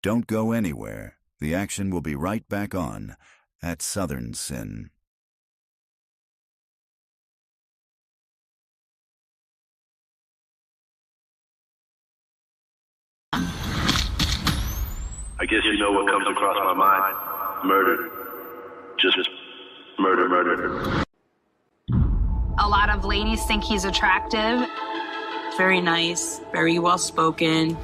Don't go anywhere. The action will be right back on at Southern Sin. I guess you know what comes across my mind. Murder. Just murder, murder. A lot of ladies think he's attractive. Very nice, very well spoken.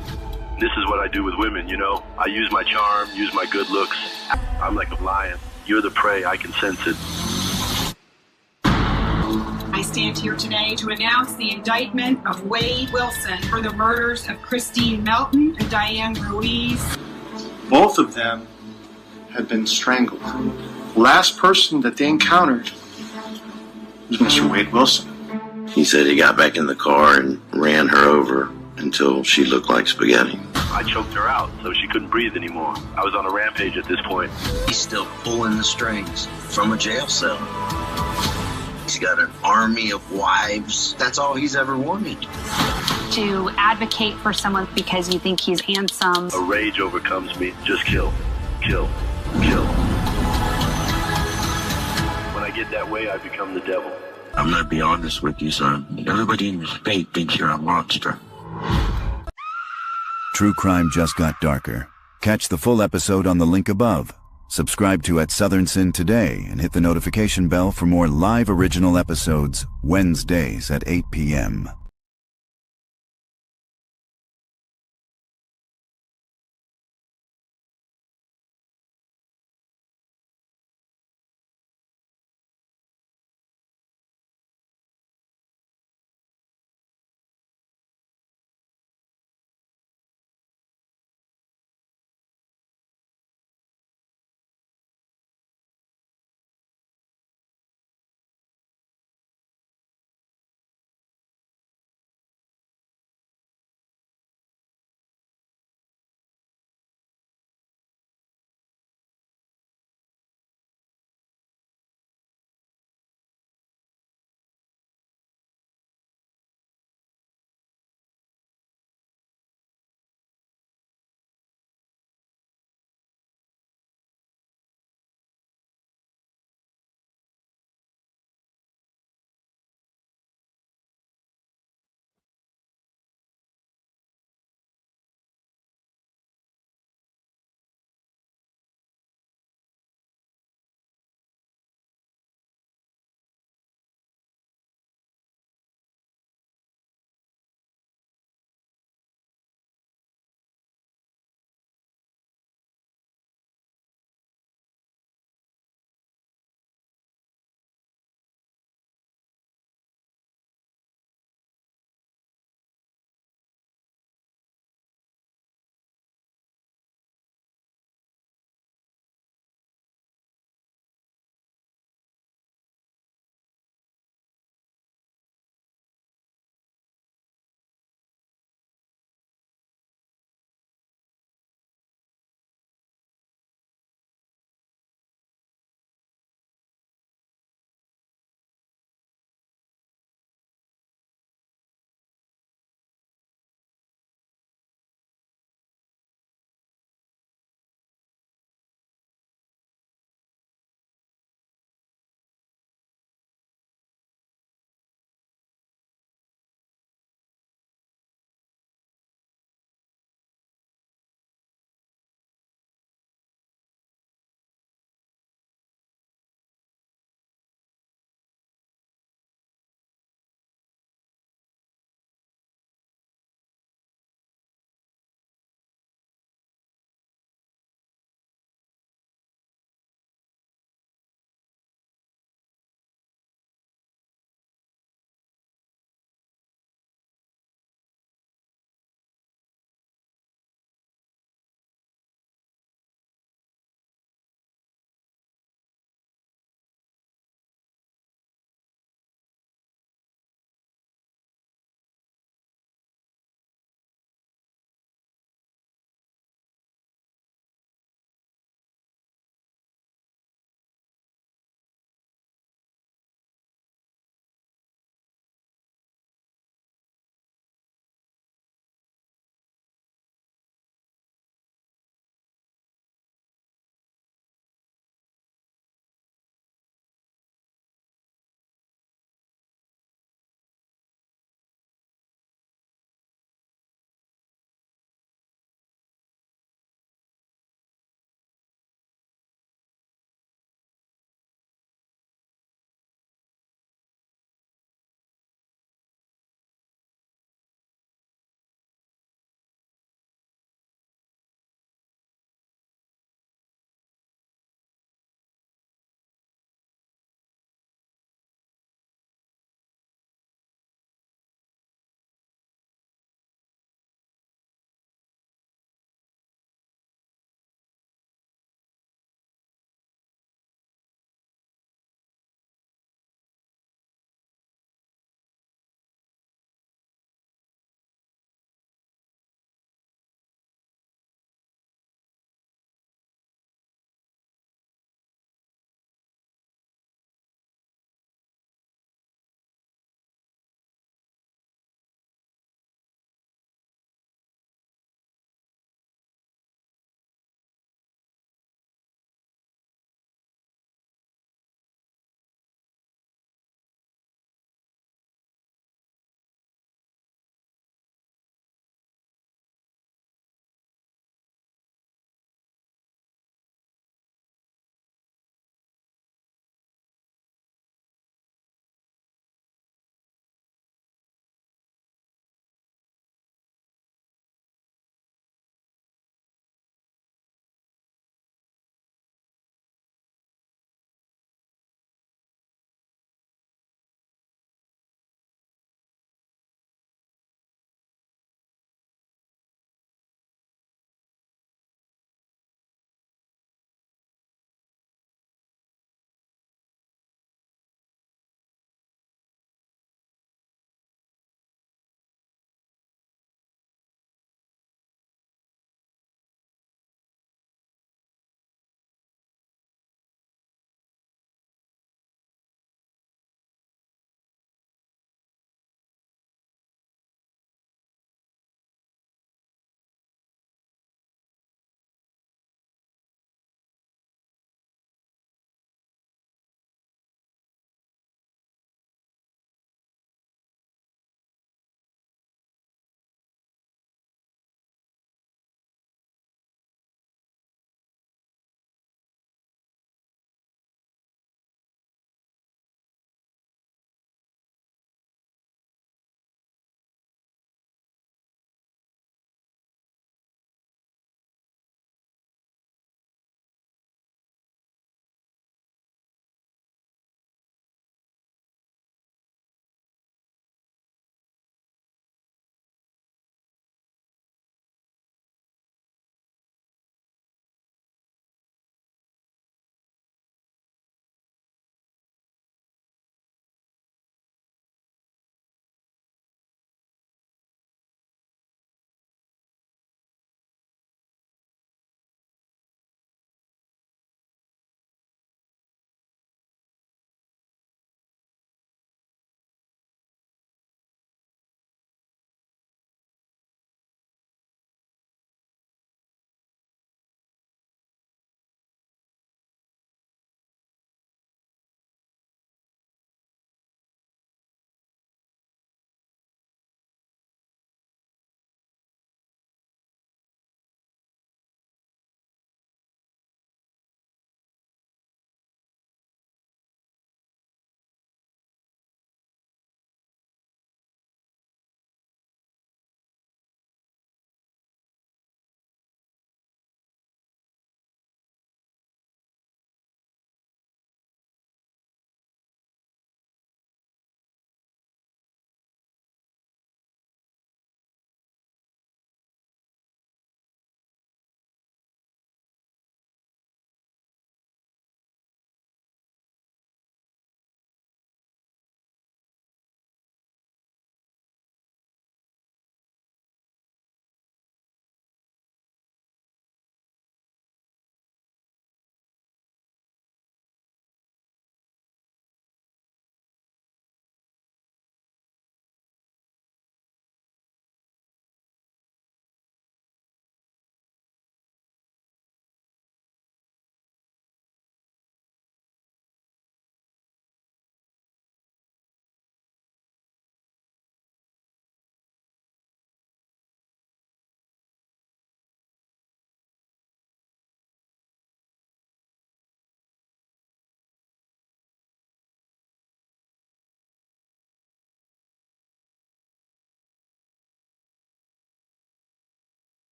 This is what I do with women, you know? I use my charm, use my good looks. I'm like a lion. You're the prey, I can sense it. I stand here today to announce the indictment of Wade Wilson for the murders of Christine Melton and Diane Ruiz. Both of them had been strangled. The last person that they encountered was Mr. Wade Wilson. He said he got back in the car and ran her over until she looked like spaghetti. I choked her out so she couldn't breathe anymore. I was on a rampage at this point. He's still pulling the strings from a jail cell. He's got an army of wives. That's all he's ever wanted. To advocate for someone because you think he's handsome. A rage overcomes me. Just kill, kill, kill. When I get that way, I become the devil. I'm gonna be honest with you, son. Everybody in your state thinks you're a monster. True crime just got darker. Catch the full episode on the link above. Subscribe to At Southern Sin today and hit the notification bell for more live original episodes Wednesdays at 8 p.m.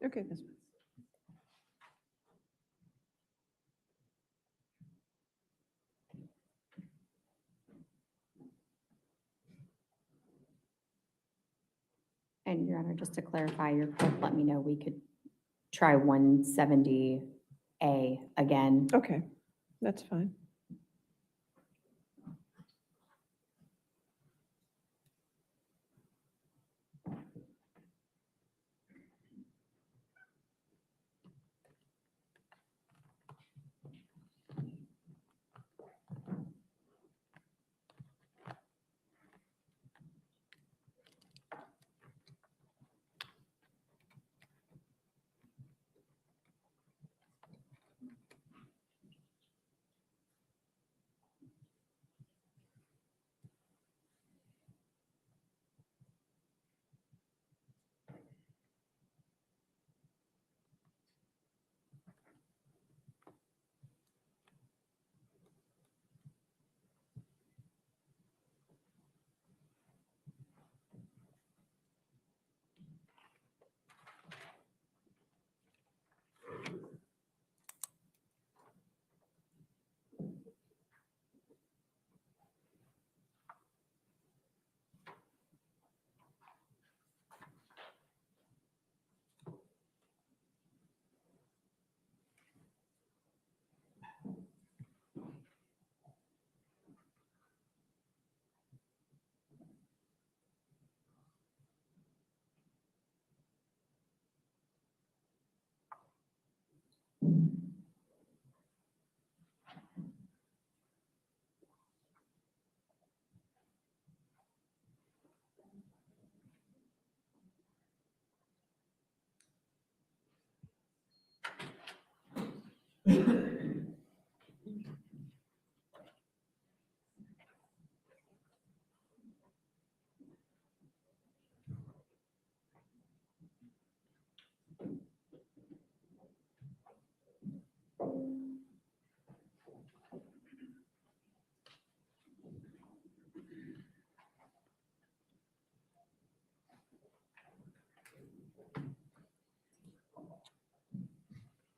Okay, that's fine. And Your Honor, just to clarify, your clerk let me know we could try 170A again. Okay, that's fine.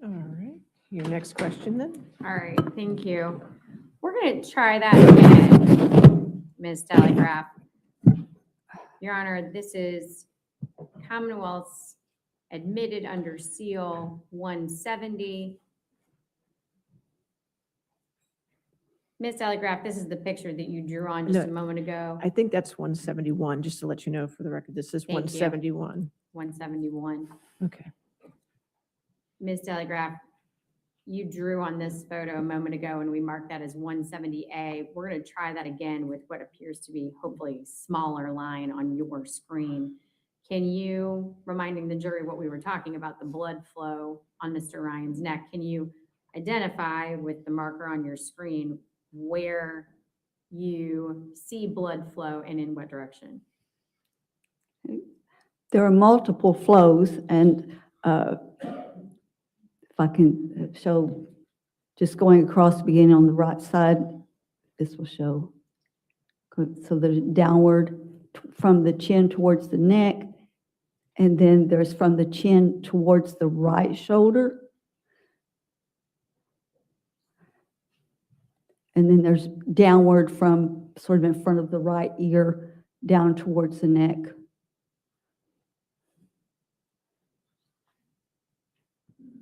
All right, your next question then? All right, thank you. We're going to try that again, Ms. Telegraph. Your Honor, this is Commonwealth's admitted under seal 170. Ms. Telegraph, this is the picture that you drew on just a moment ago. I think that's 171, just to let you know for the record. This is Thank you. 171. 171. Okay. Ms. Telegraph, you drew on this photo a moment ago and we marked that as 170A. We're going to try that again with what appears to be hopefully smaller line on your screen. Can you, reminding the jury what we were talking about, the blood flow on Mr. Ryan's neck, can you identify with the marker on your screen where you see blood flow and in what direction? There are multiple flows, and if I can show, just going across, beginning on the right side, this will show. So there's downward from the chin towards the neck, and then there's from the chin towards the right shoulder. And then there's downward from sort of in front of the right ear down towards the neck.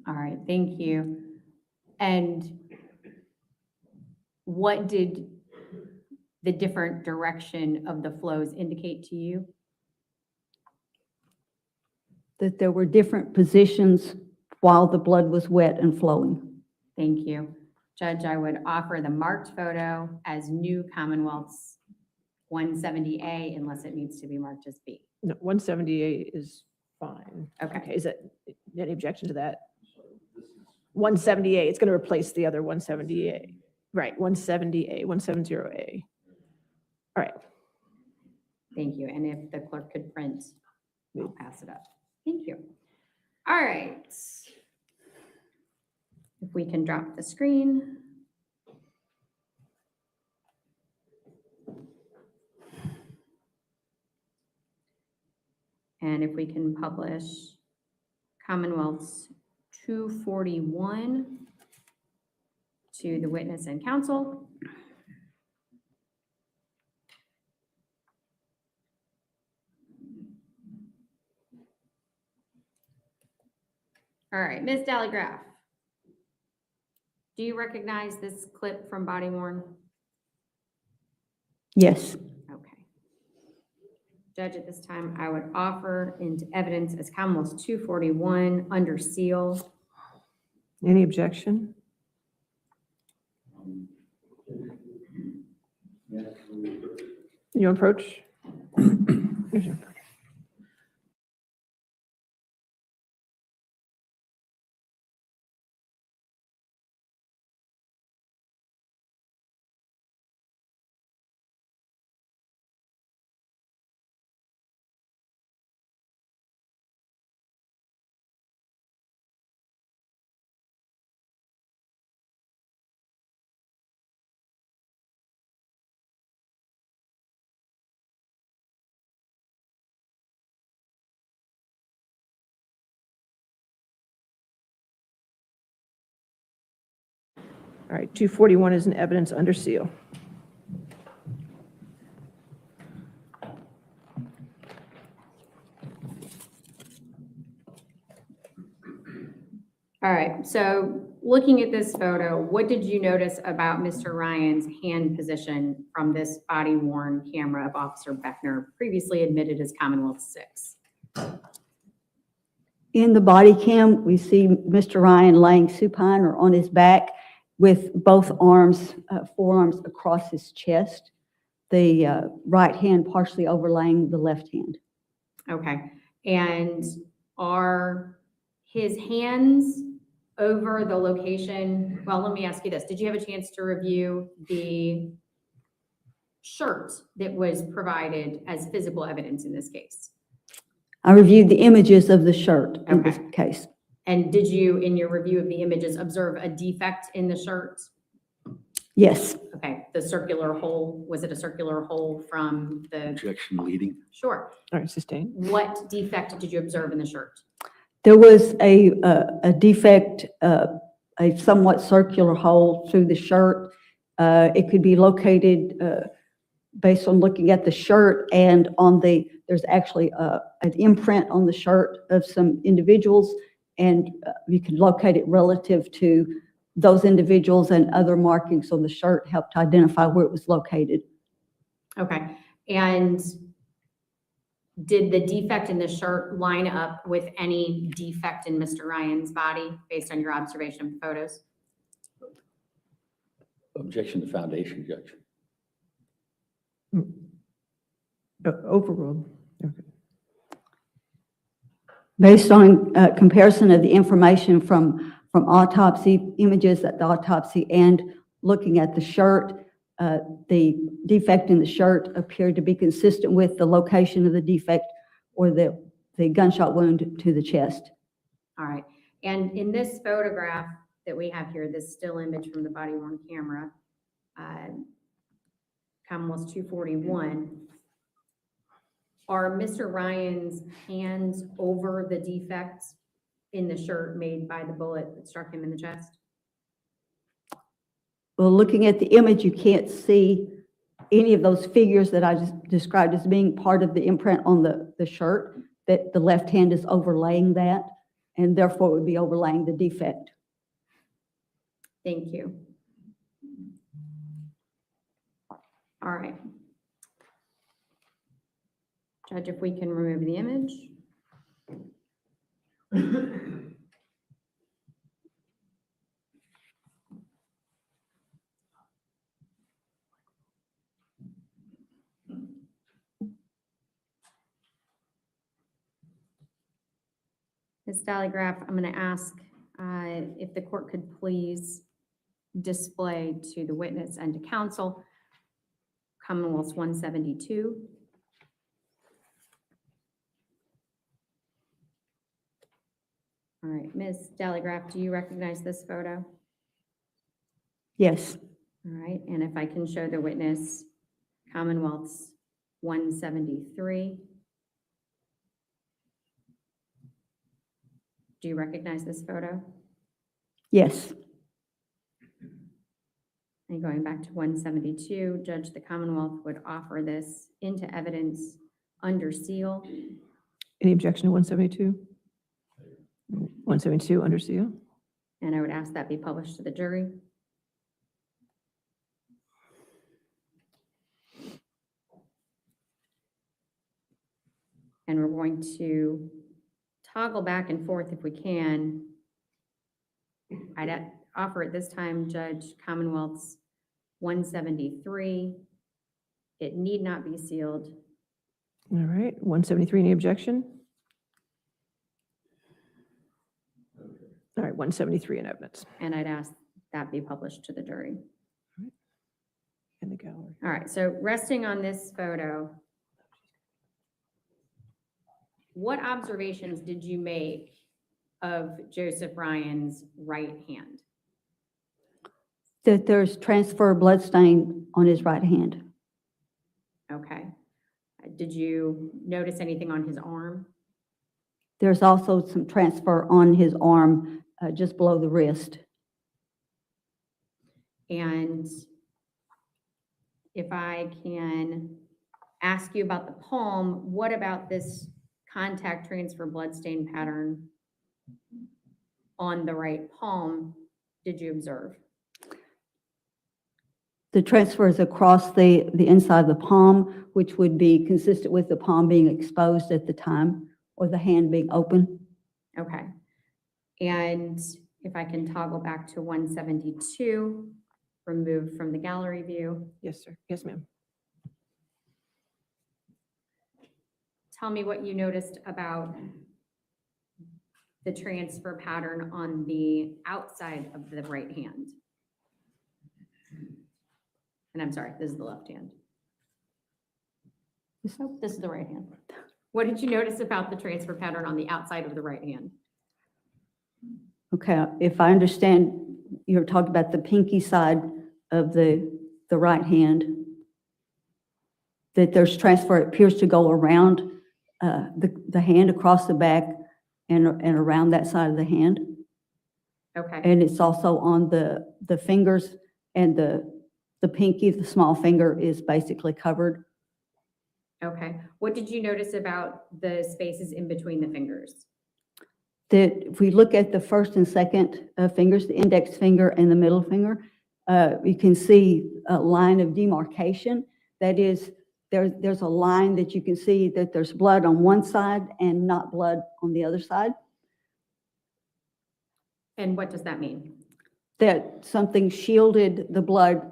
All right, thank you. And what did the different direction of the flows indicate to you? That there were different positions while the blood was wet and flowing. Thank you. Judge, I would offer the marked photo as new Commonwealth's 170A unless it needs to be marked as B. No, 178 is fine. Okay. Is that any objection to that? 178, it's going to replace the other 170A. Right, 170A, 170A. All right. Thank you. And if the clerk could print, I'll pass it up. Thank you. All right. If we can drop the screen. And if we can publish Commonwealth's 241 to the witness and counsel. All right, Ms. Dallygraph, do you recognize this clip from body worn? Yes. Okay. Judge, at this time, I would offer into evidence as Commonwealth's 241 under seal. Any objection? You approach? Here's your approach. All right, 241 is an evidence under seal. All right, so looking at this photo, what did you notice about Mr. Ryan's hand position from this body worn camera of Officer Beckner, previously admitted as Commonwealth 6? In the body cam, we see Mr. Ryan laying supine or on his back with both arms, forearms across his chest, the right hand partially overlaying the left hand. Okay, and are his hands over the location? Well, let me ask you this. Did you have a chance to review the shirt that was provided as physical evidence in this case? I reviewed the images of the shirt in this case. And did you, in your review of the images, observe a defect in the shirt? Yes. Okay, the circular hole, was it a circular hole from the? Objection leading. Sure. All right, sustained. What defect did you observe in the shirt? There was a defect, a somewhat circular hole through the shirt. It could be located based on looking at the shirt and on there's actually an imprint on the shirt of some individuals, and you can locate it relative to those individuals, and other markings on the shirt helped identify where it was located. Okay, and did the defect in the shirt line up with any defect in Mr. Ryan's body based on your observation of the photos? Objection to foundation, Judge. Overruled. Okay. Based on comparison of the information from autopsy images at the autopsy and looking at the shirt, the defect in the shirt appeared to be consistent with the location of the defect or the gunshot wound to the chest. All right, and in this photograph that we have here, this still image from the body worn camera, Commonwealth's 241, are Mr. Ryan's hands over the defects in the shirt made by the bullet that struck him in the chest? Well, looking at the image, you can't see any of those figures that I just described as being part of the imprint on the shirt, that the left hand is overlaying that, and therefore would be overlaying the defect. Thank you. All right. Judge, if we can remove the image. Ms. Dallygraph, I'm going to ask if the court could please display to the witness and to counsel Commonwealth's 172. All right, Ms. Dallygraph, do you recognize this photo? Yes. All right, and if I can show the witness Commonwealth's 173. Do you recognize this photo? Yes. And going back to 172, Judge, the Commonwealth would offer this into evidence under seal. Any objection to 172? 172 under seal? And I would ask that be published to the jury. And we're going to toggle back and forth if we can. I'd offer at this time, Judge, Commonwealth's 173. It need not be sealed. All right, 173, any objection? All right, 173 in evidence. And I'd ask that be published to the jury. In the gallery. All right, so resting on this photo, what observations did you make of Joseph Ryan's right hand? That there's transfer blood stain on his right hand. Okay. Did you notice anything on his arm? There's also some transfer on his arm, just below the wrist. And if I can ask you about the palm, what about this contact transfer bloodstain pattern on the right palm did you observe? The transfer is across the inside of the palm, which would be consistent with the palm being exposed at the time or the hand being open. Okay. And if I can toggle back to 172, removed from the gallery view. Yes, sir. Yes, ma'am. Tell me what you noticed about the transfer pattern on the outside of the right hand. And I'm sorry, this is the left hand. This is the right hand. What did you notice about the transfer pattern on the outside of the right hand? Okay, if I understand, you're talking about the pinky side of the right hand, that there's transfer, it appears to go around the hand across the back and around that side of the hand. Okay. And it's also on the fingers, and the pinky, the small finger, is basically covered. Okay. What did you notice about the spaces in between the fingers? That if we look at the first and second fingers, the index finger and the middle finger, you can see a line of demarcation. That is, there's a line that you can see that there's blood on one side and not blood on the other side. And what does that mean? That something shielded the blood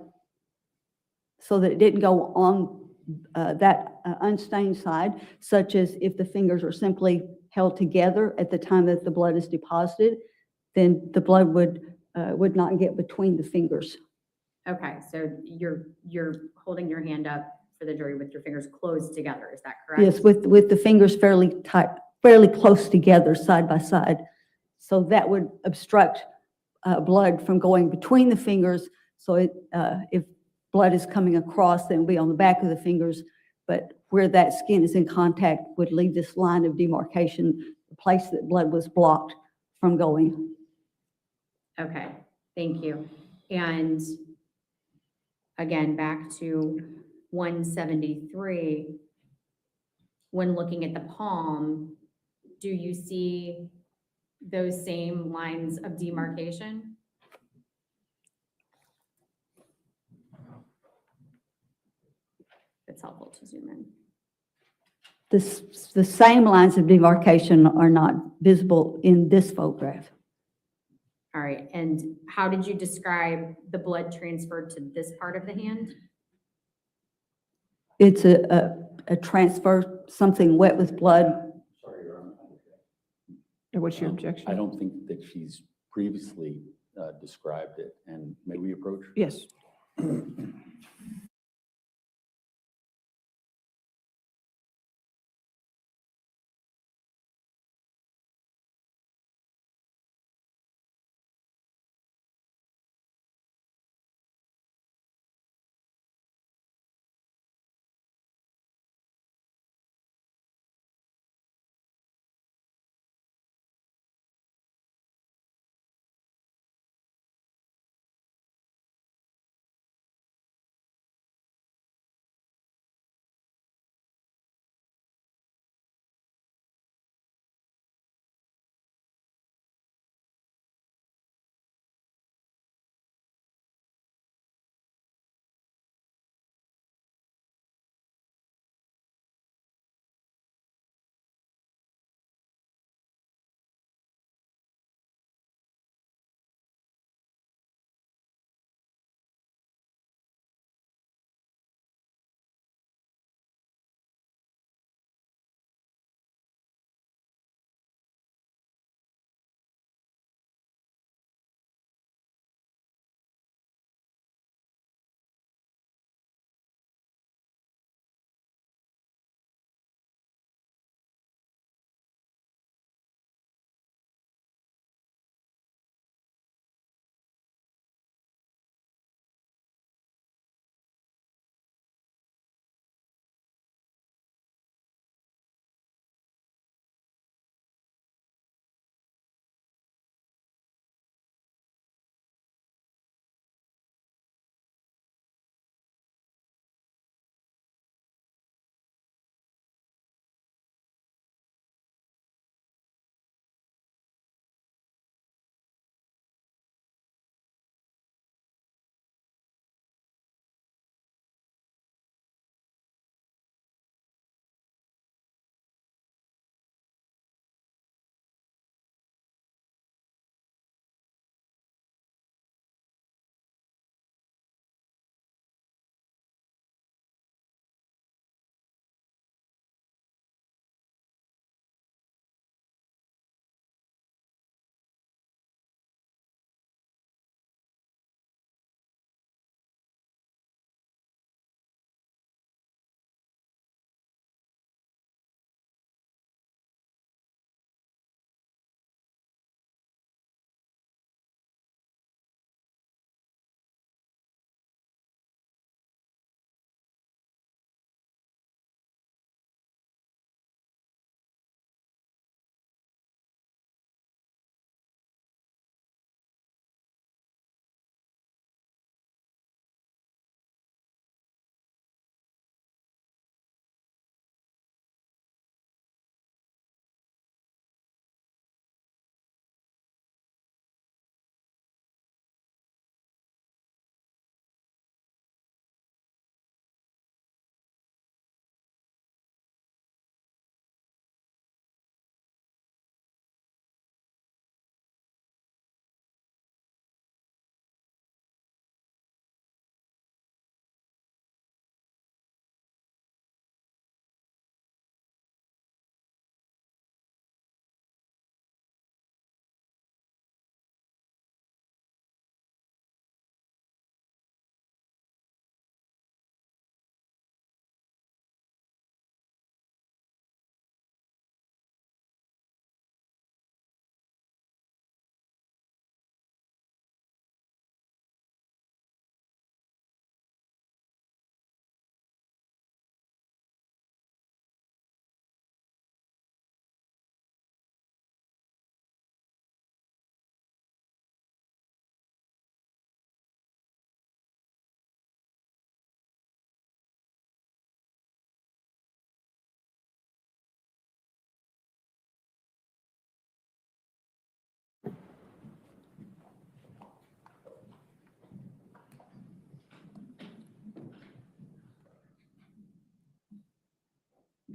so that it didn't go on that unstained side, such as if the fingers are simply held together at the time that the blood is deposited, then the blood would not get between the fingers. Okay, so you're holding your hand up for the jury with your fingers closed together, is that correct? Yes, with the fingers fairly tight, fairly close together, side by side. So that would obstruct blood from going between the fingers. So if blood is coming across, then it will be on the back of the fingers, but where that skin is in contact would leave this line of demarcation, the place that blood was blocked from going. Okay, thank you. And again, back to 173, when looking at the palm, do you see those same lines of demarcation? It's helpful to zoom in. The same lines of demarcation are not visible in this photograph. All right, and how did you describe the blood transfer to this part of the hand? It's a transfer, something wet with blood. Sorry, Your Honor. What's your objection? I don't think that she's previously described it, and may we approach? Yes.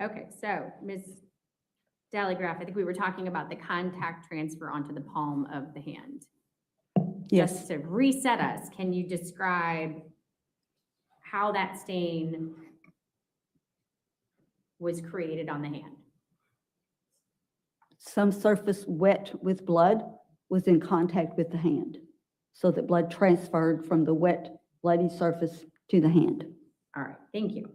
Okay, so Ms. Dallygraph, I think we were talking about the contact transfer onto the palm of the hand. Yes. Just to reset us, can you describe how that stain was created on the hand? Some surface wet with blood was in contact with the hand, so that blood transferred from the wet, bloody surface to the hand. All right, thank you.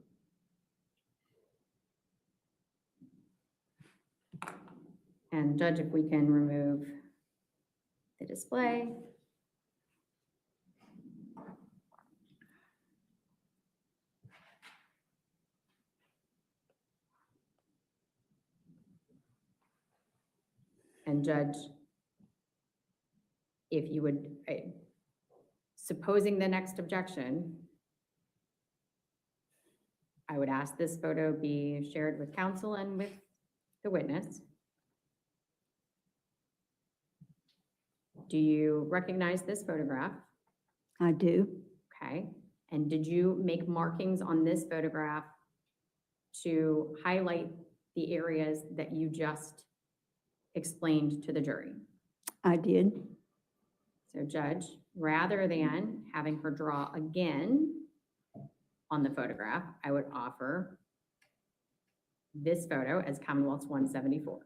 And Judge, if we can remove the display. And Judge, if you would, supposing the next objection, I would ask this photo be shared with counsel and with the witness. Do you recognize this photograph? I do. Okay. And did you make markings on this photograph to highlight the areas that you just explained to the jury? I did. So Judge, rather than having her draw again on the photograph, I would offer this photo as Commonwealth's 174.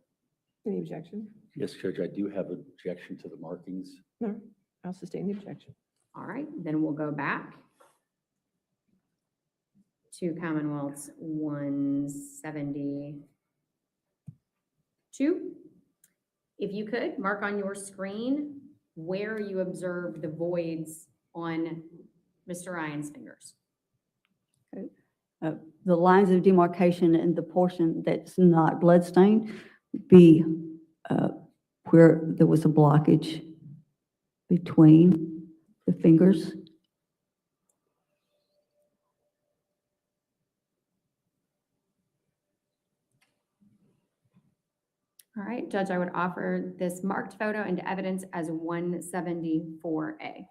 Any objection? Yes, Judge, I do have an objection to the markings. No, I'll sustain the objection. All right, then we'll go back to Commonwealth's 172. If you could, mark on your screen where you observed the voids on Mr. Ryan's fingers. Okay. The lines of demarcation and the portion that's not bloodstained be where there was a blockage between the fingers. All right, Judge, I would offer this marked photo into evidence as 174A.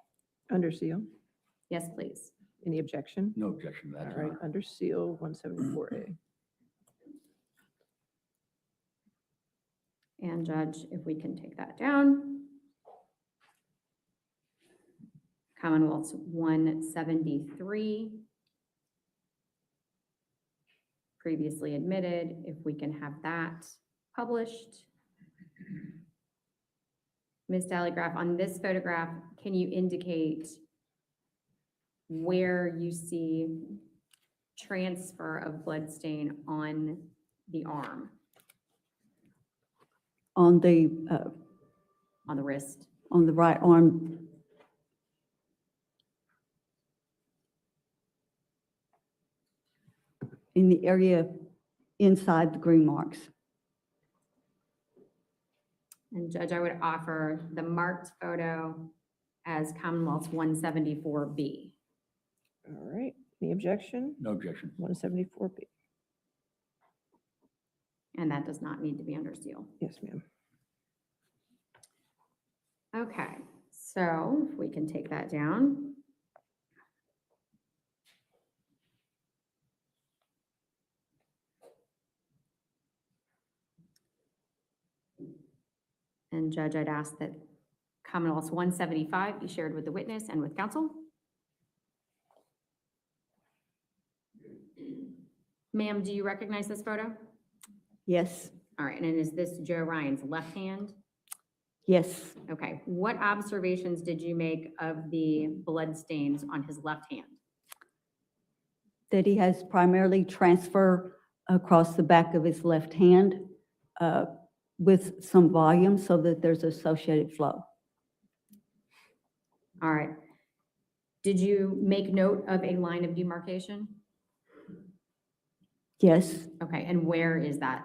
Under seal. Yes, please. Any objection? No objection to that, All Your right, Honor. under seal, 174A. And Judge, if we can take that down. Commonwealth's 173. Previously admitted, if we can have that published. Ms. Dallygraph, on this photograph, can you indicate where you see transfer of blood stain on the arm? On the wrist? On the right arm. In the area inside the green marks. And Judge, I would offer the marked photo as Commonwealth's 174B. All right, any objection? No objection. 174B. And that does not need to be under seal. Yes, ma'am. Okay, so if we can take that down. And Judge, I'd ask that Commonwealth's 175 be shared with the witness and with counsel. Ma'am, do you recognize this photo? Yes. All right, and is this Joe Ryan's left hand? Yes. Okay, what observations did you make of the blood stains on his left hand? That he has primarily transfer across the back of his left hand with some volume so that there's associated flow. All right. Did you make note of a line of demarcation? Yes. Okay, and where is that?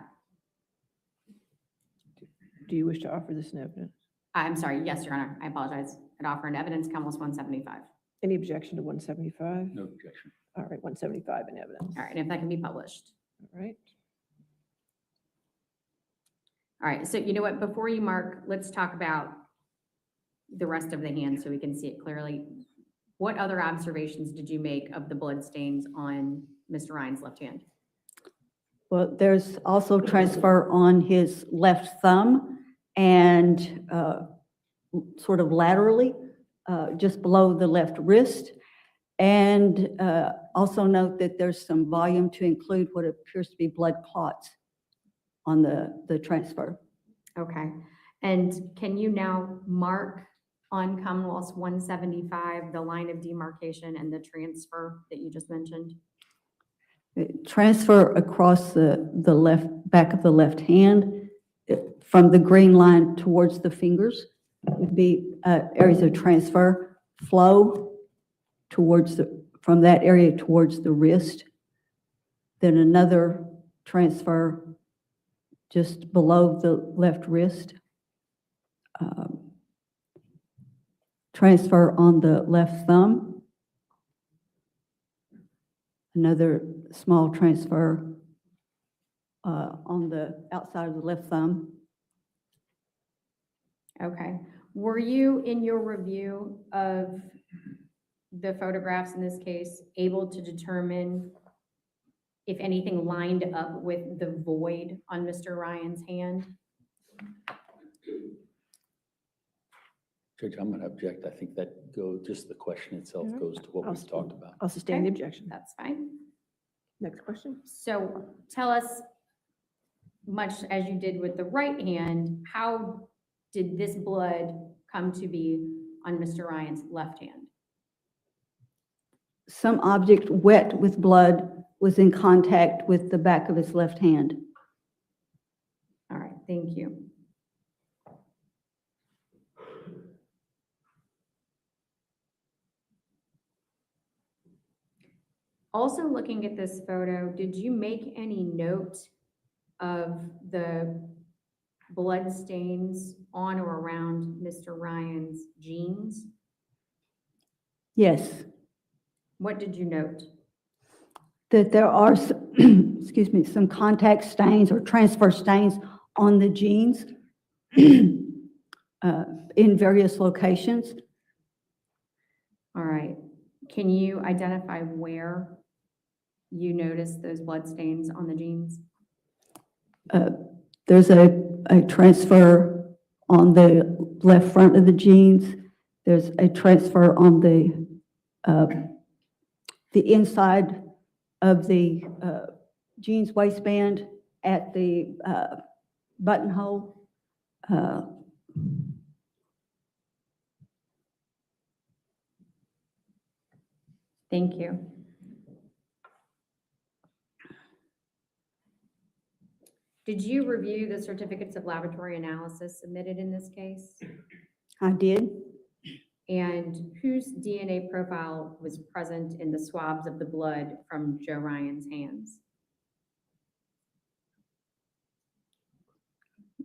Do you wish to offer this in evidence? I'm sorry, yes, Your Honor, I apologize. I'd offer an evidence, Commonwealth's 175. Any objection to 175? No objection. All right, 175 in evidence. All right, and if that can be published. All right. All right, so you know what, before you mark, let's talk about the rest of the hand so we can see it clearly. What other observations did you make of the blood stains on Mr. Ryan's left hand? Well, there's also transfer on his left thumb and sort of laterally, just below the left wrist. And also note that there's some volume to include what appears to be blood clots on the transfer. Okay. And can you now mark on Commonwealth's 175 the line of demarcation and the transfer that you just mentioned? Transfer across the left back of the left hand from the green line towards the fingers would be areas of transfer. Flow towards from that area towards the wrist. Then another transfer just below the left wrist. Transfer on the left thumb. Another small transfer on the outside of the left thumb. Okay. Were you, in your review of the photographs in this case, able to determine if anything lined up with the void on Mr. Ryan's hand? Judge, I'm going to object. I think that just the question itself goes to what we've talked about. I'll sustain the objection. That's fine. Next question. So tell us, much as you did with the right hand, how did this blood come to be on Mr. Ryan's left hand? Some object wet with blood was in contact with the back of his left hand. All right, thank you. Also looking at this photo, did you make any note of the blood stains on or around Mr. Ryan's jeans? Yes. What did you note? That there are, excuse me, some contact stains or transfer stains on the jeans in various locations. All right. Can you identify where you noticed those blood stains on the jeans? There's a transfer on the left front of the jeans. There's a transfer on the inside of the jeans waistband at the buttonhole. Thank you. Did you review the certificates of laboratory analysis submitted in this case? I did. And whose DNA profile was present in the swabs of the blood from Joe Ryan's hands?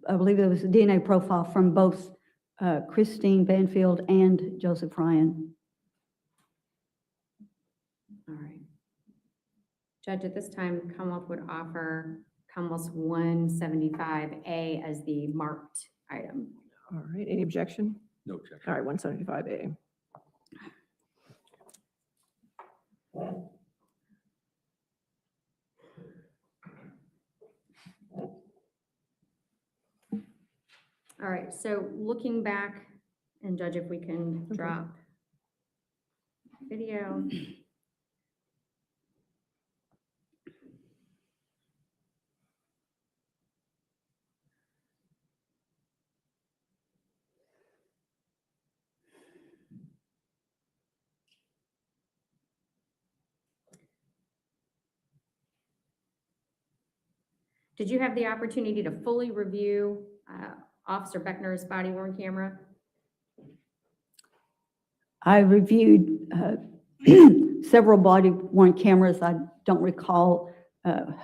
I believe there was a DNA profile from both Christine Banfield and Joseph Ryan. All right. Judge, at this time, Commonwealth would offer Commonwealth's 175A as the marked item. All right, any objection? No objection. All right, 175A. All right, so looking back, and Judge, if we can drop video. Did you have the opportunity to fully review Officer Beckner's body-worn camera? I reviewed several body-worn cameras. I don't recall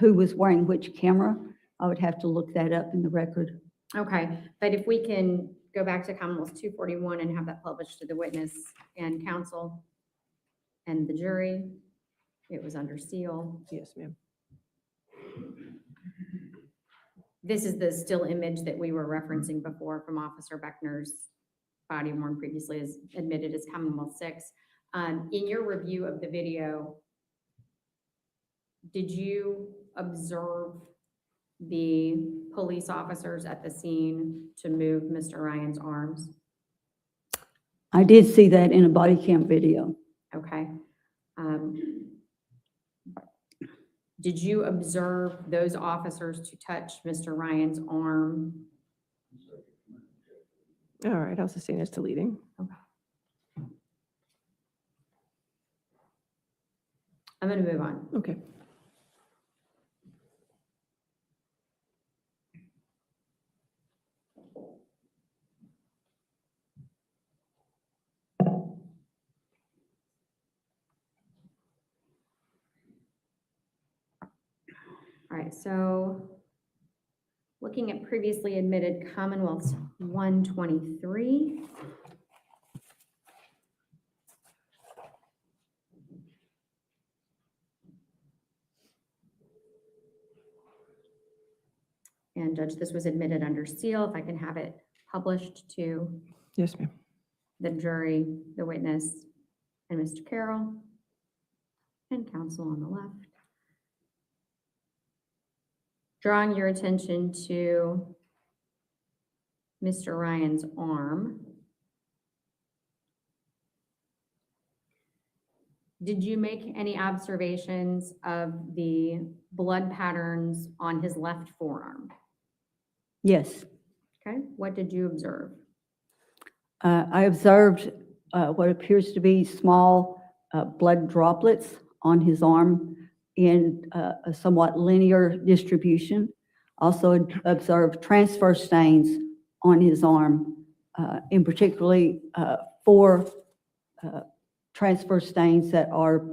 who was wearing which camera. I would have to look that up in the record. Okay, but if we can go back to Commonwealth 241 and have that published to the witness and counsel and the jury, it was under seal. Yes, ma'am. This is the still image that we were referencing before from Officer Beckner's body worn previously as admitted as Commonwealth 6. In your review of the video, did you observe the police officers at the scene to move Mr. Ryan's arms? I did see that in a body cam video. Okay. Did you observe those officers to touch Mr. Ryan's arm? All right, I'll sustain as to leading. Okay. I'm going to move on. Okay. All right, so looking at previously admitted Commonwealth's 123. And Judge, this was admitted under seal. If I can have it published to Yes, ma'am. the jury, the witness, and Mr. Carroll, and counsel on the left. Drawing your attention to Mr. Ryan's arm. Did you make any observations of the blood patterns on his left forearm? Yes. Okay, what did you observe? I observed what appears to be small blood droplets on his arm in a somewhat linear distribution. Also observed transfer stains on his arm, in particularly 4 transfer stains that are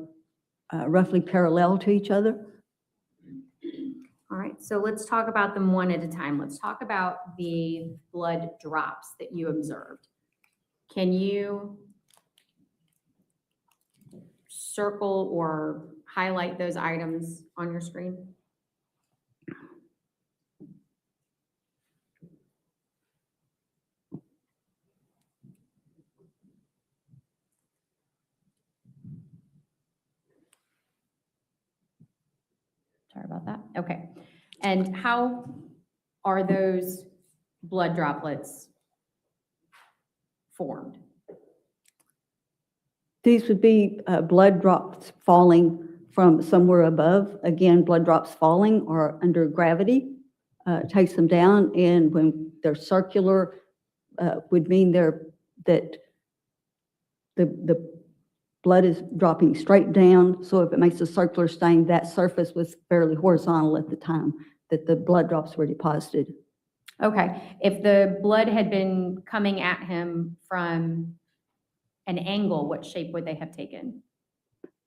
roughly parallel to each other. All right, so let's talk about them one at a time. Let's talk about the blood drops that you observed. Can you circle or highlight those items on your screen? Sorry about that. Okay. And how are those blood droplets formed? These would be blood drops falling from somewhere above. Again, blood drops falling or under gravity takes them down, and when they're circular, would mean that the blood is dropping straight down. So if it makes a circular stain, that surface was fairly horizontal at the time that the blood drops were deposited. Okay. If the blood had been coming at him from an angle, what shape would they have taken?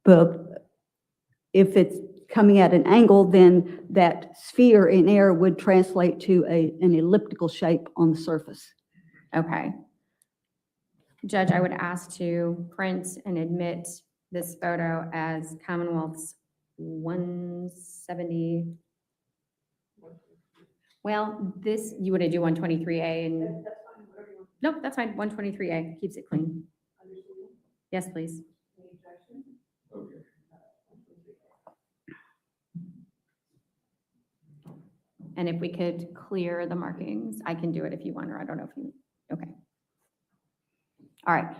But if it's coming at an angle, then that sphere in air would translate to an elliptical shape on the surface. Okay. Judge, I would ask to print and admit this photo as Commonwealth's 170. Well, this, you want to do 123A and, nope, that's fine, 123A, keeps it clean. Yes, please. And if we could clear the markings, I can do it if you want, or I don't know if you, okay. All right.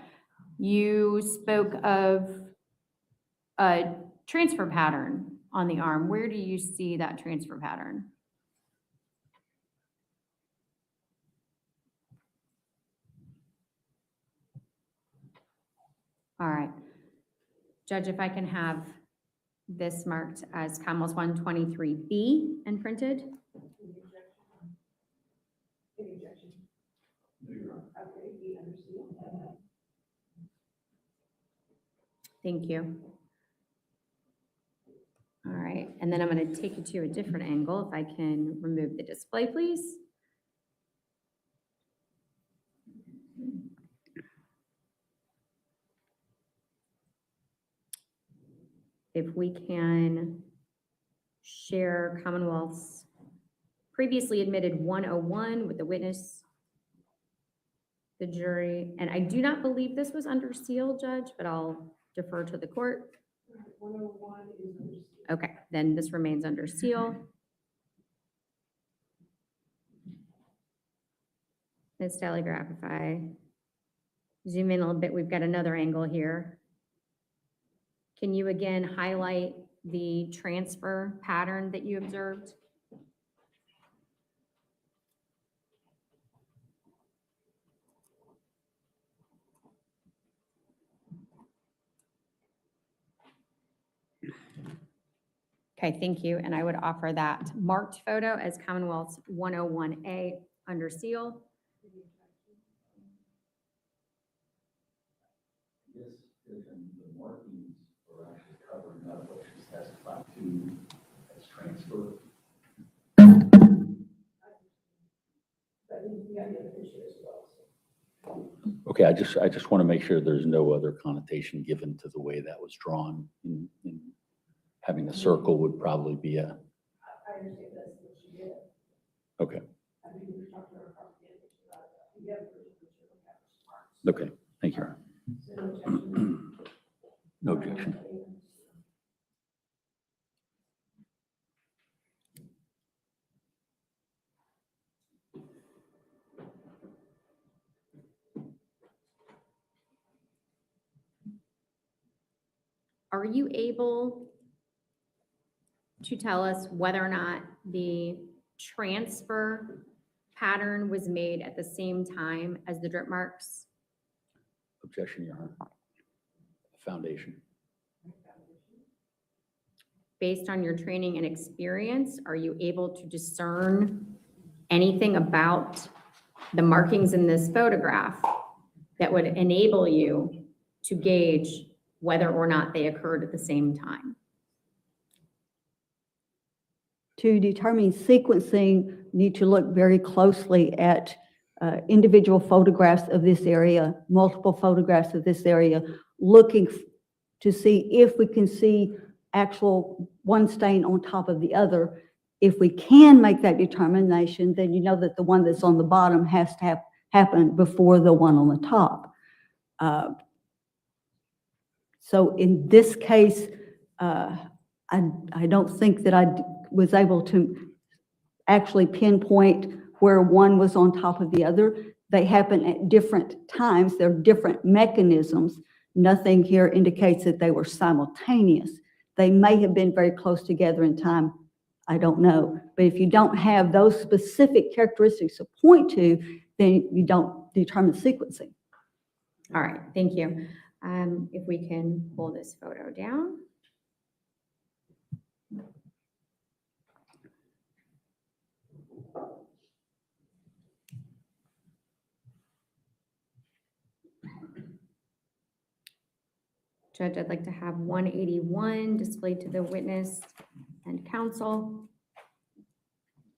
You spoke of a transfer pattern on the arm. Where do you see that transfer pattern? All right. Judge, if I can have this marked as Commonwealth 123B and printed. Thank you. All right, and then I'm going to take you to a different angle. If I can remove the display, please. If we can share Commonwealth's previously admitted 101 with the witness, the jury, and I do not believe this was under seal, Judge, but I'll defer to the court. 101 is under seal. Okay, then this remains under seal. Ms. Telegraph, if I zoom in a little bit, we've got another angle here. Can you again highlight the transfer pattern that you observed? Okay, thank you. And I would offer that marked photo as Commonwealth's 101A under seal. Yes, the markings are actually covering up what she's testified to as transfer. Okay, I just want to make sure there's no other connotation given to the way that was drawn. In having a circle would probably be a. I understand that's what she did. Okay. I think we talked to her about the Okay, thank you. No objection. Are you able to tell us whether or not the transfer pattern was made at the same time as the drip marks? Objection, Your Honor. Foundation. Based on your training and experience, are you able to discern anything about the markings in this photograph that would enable you to gauge whether or not they occurred at the same time? To determine sequencing, need to look very closely at individual photographs of this area, multiple photographs of this area, looking to see if we can see actual one stain on top of the other. If we can make that determination, then you know that the one that's on the bottom has to have happened before the one on the top. So in this case, I don't think that I was able to actually pinpoint where one was on top of the other. They happen at different times. They're different mechanisms. Nothing here indicates that they were simultaneous. They may have been very close together in time. I don't know. But if you don't have those specific characteristics to point to, then you don't determine sequencing. All right, thank you. If we can pull this photo down. Judge, I'd like to have 181 displayed to the witness and counsel.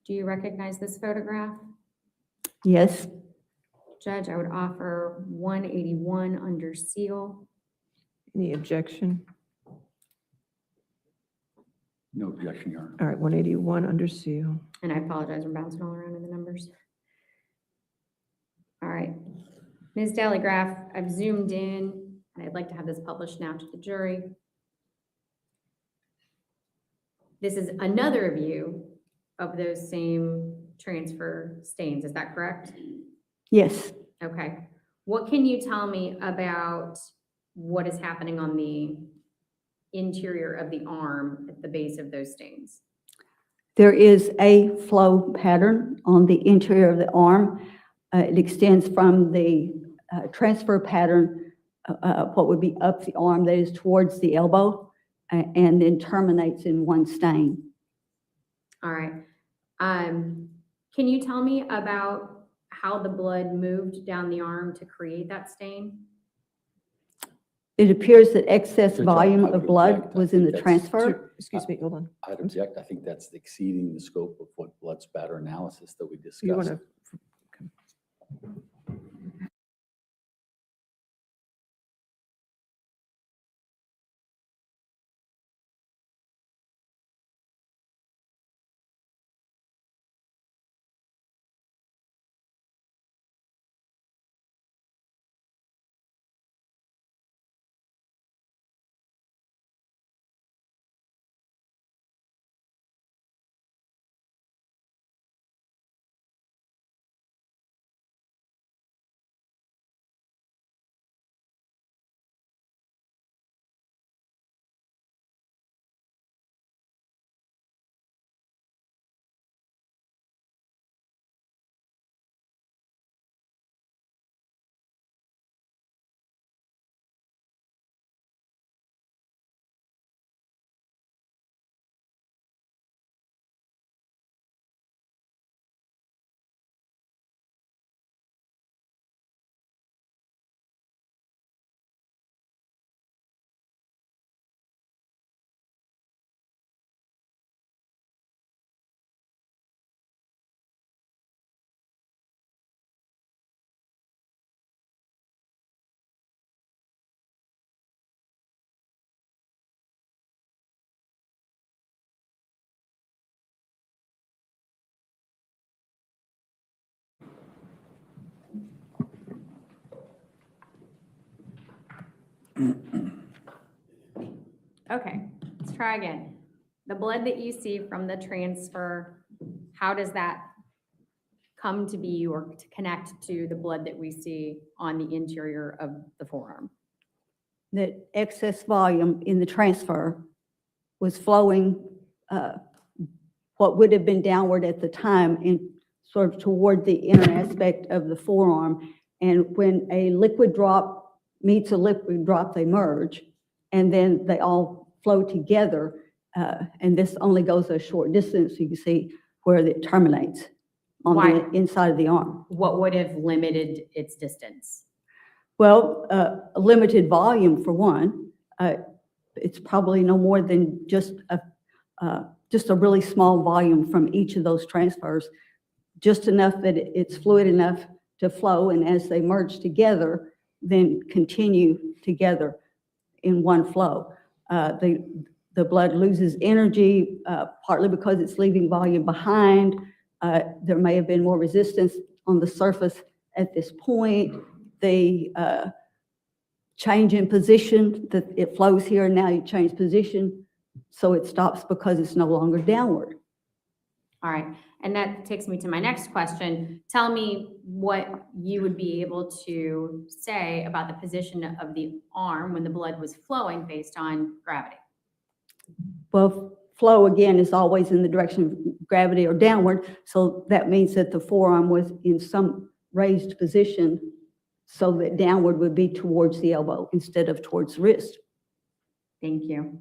Do you recognize this photograph? Yes. Judge, I would offer 181 under seal. Any objection? No objection, Your Honor. All right, 181 under seal. And I apologize, we're bouncing all around in the numbers. All right. Ms. Telegraph, I've zoomed in, and I'd like to have this published now to the jury. This is another view of those same transfer stains, is that correct? Yes. Okay. What can you tell me about what is happening on the interior of the arm at the base of those stains? There is a flow pattern on the interior of the arm. It extends from the transfer pattern, what would be up the arm, that is towards the elbow, and then terminates in one stain. All right. Can you tell me about how the blood moved down the arm to create that stain? It appears that excess volume of blood was in the transfer. Excuse me, hold on. I'd object. I think that's exceeding the scope of what blood spatter analysis that we discussed. You want to Okay, let's try again. The blood that you see from the transfer, how does that come to be or to connect to the blood that we see on the interior of the forearm? That excess volume in the transfer was flowing what would have been downward at the time in sort of toward the inner aspect of the forearm. And when a liquid drop meets a liquid drop, they merge, and then they all flow together. And this only goes a short distance, so you can see where it terminates on the inside of the arm. What would have limited its distance? Well, a limited volume for one. It's probably no more than just a really small volume from each of those transfers, just enough that it's fluid enough to flow, and as they merge together, then continue together in one flow. The blood loses energy, partly because it's leaving volume behind. There may have been more resistance on the surface at this point. The change in position, that it flows here and now you change position, so it stops because it's no longer downward. All right, and that takes me to my next question. Tell me what you would be able to say about the position of the arm when the blood was flowing based on gravity. Well, flow again is always in the direction of gravity or downward, so that means that the forearm was in some raised position so that downward would be towards the elbow instead of towards the wrist. Thank you.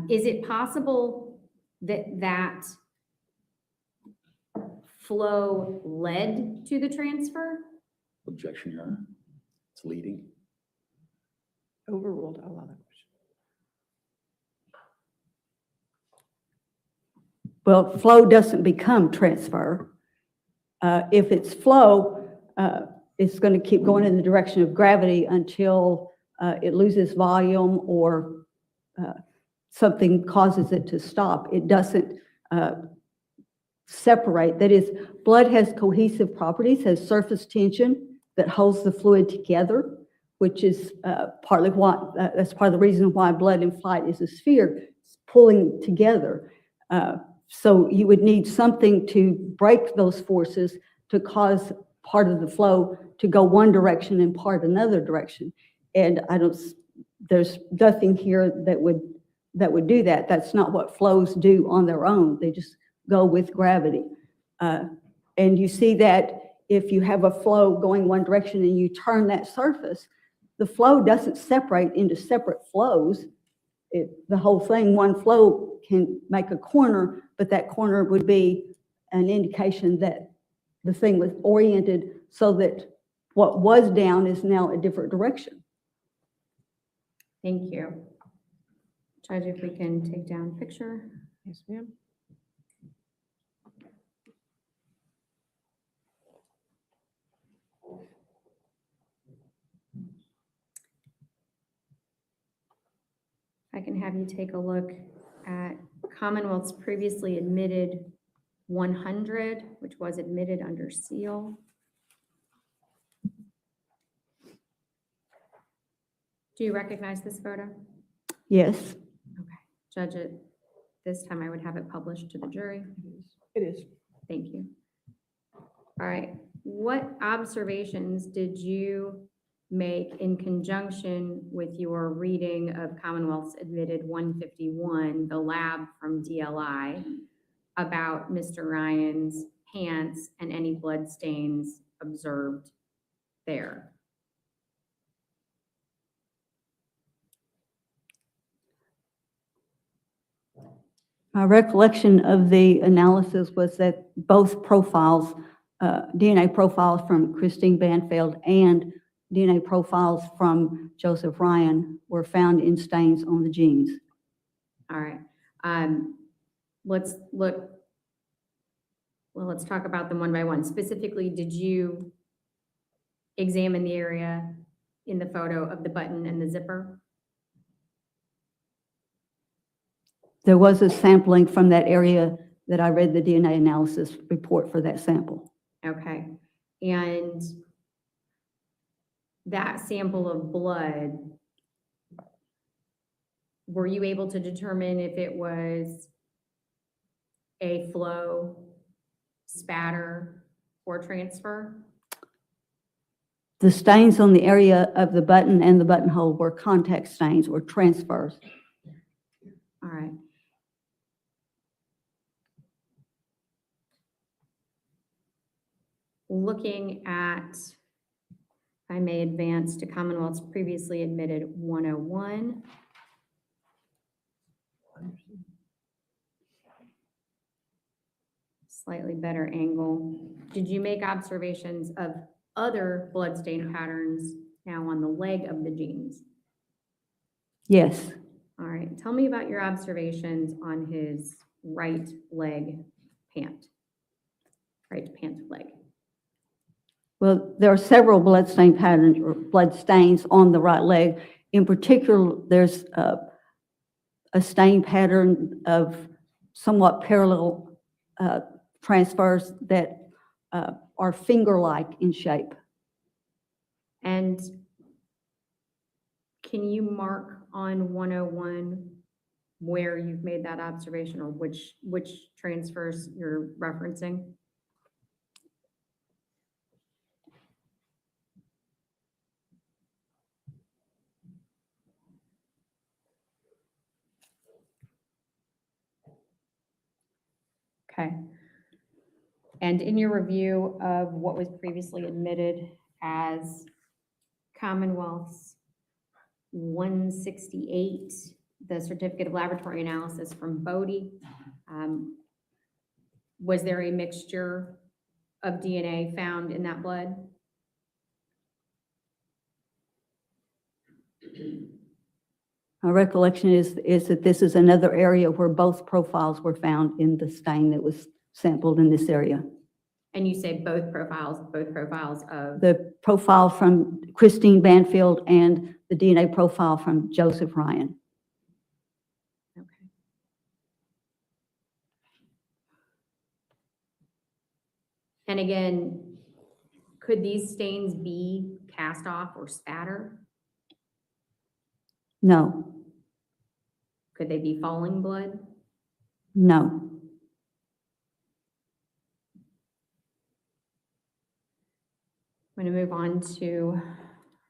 Is it possible that that flow led to the transfer? Objection, Your Honor. It's leading. Overruled. I'll allow that question. Well, flow doesn't become transfer. If it's flow, it's going to keep going in the direction of gravity until it loses volume or something causes it to stop. It doesn't separate. That is, blood has cohesive properties, has surface tension that holds the fluid together, which is partly why, that's part of the reason why blood in flight is a sphere. It's pulling together. So you would need something to break those forces to cause part of the flow to go one direction and part another direction. And there's nothing here that would do that. That's not what flows do on their own. They just go with gravity. And you see that if you have a flow going one direction and you turn that surface, the flow doesn't separate into separate flows. The whole thing, one flow can make a corner, but that corner would be an indication that the thing was oriented so that what was down is now a different direction. Thank you. Judge, if we can take down a picture. Yes, ma'am. I can have you take a look at Commonwealth's previously admitted 100, which was admitted under seal. Do you recognize this photo? Yes. Okay. Judge, it this time I would have it published to the jury. It is. Thank you. All right. What observations did you make in conjunction with your reading of Commonwealth's admitted 151, the lab from DLI, about Mr. Ryan's pants and any blood stains observed there? My recollection of the analysis was that both profiles, DNA profiles from Christine Banfield and DNA profiles from Joseph Ryan, were found in stains on the jeans. All right. Let's talk about them one by one. Specifically, did you examine the area in the photo of the button and the zipper? There was a sampling from that area that I read the DNA analysis report for that sample. Okay. And that sample of blood, were you able to determine if it was a flow, spatter, or transfer? The stains on the area of the button and the buttonhole were contact stains or transfers. All right. Looking at, if I may advance to Commonwealth's previously admitted 101. Slightly better angle. Did you make observations of other bloodstain patterns now on the leg of the jeans? Yes. All right, tell me about your observations on his right leg pant, right pant leg. Well, there are several bloodstain patterns or blood stains on the right leg. In particular, there's a stain pattern of somewhat parallel transfers that are finger-like in shape. And can you mark on 101 where you've made that observation or which transfers you're referencing? Okay. And in your review of what was previously admitted as Commonwealth's 168, the certificate of laboratory analysis from Bodie, was there a mixture of DNA found in that blood? My recollection is that this is another area where both profiles were found in the stain that was sampled in this area. And you say both profiles of? The profile from Christine Banfield and the DNA profile from Joseph Ryan. Okay. And again, could these stains be cast off or spatter? No. Could they be falling blood? No. I'm going to move on to.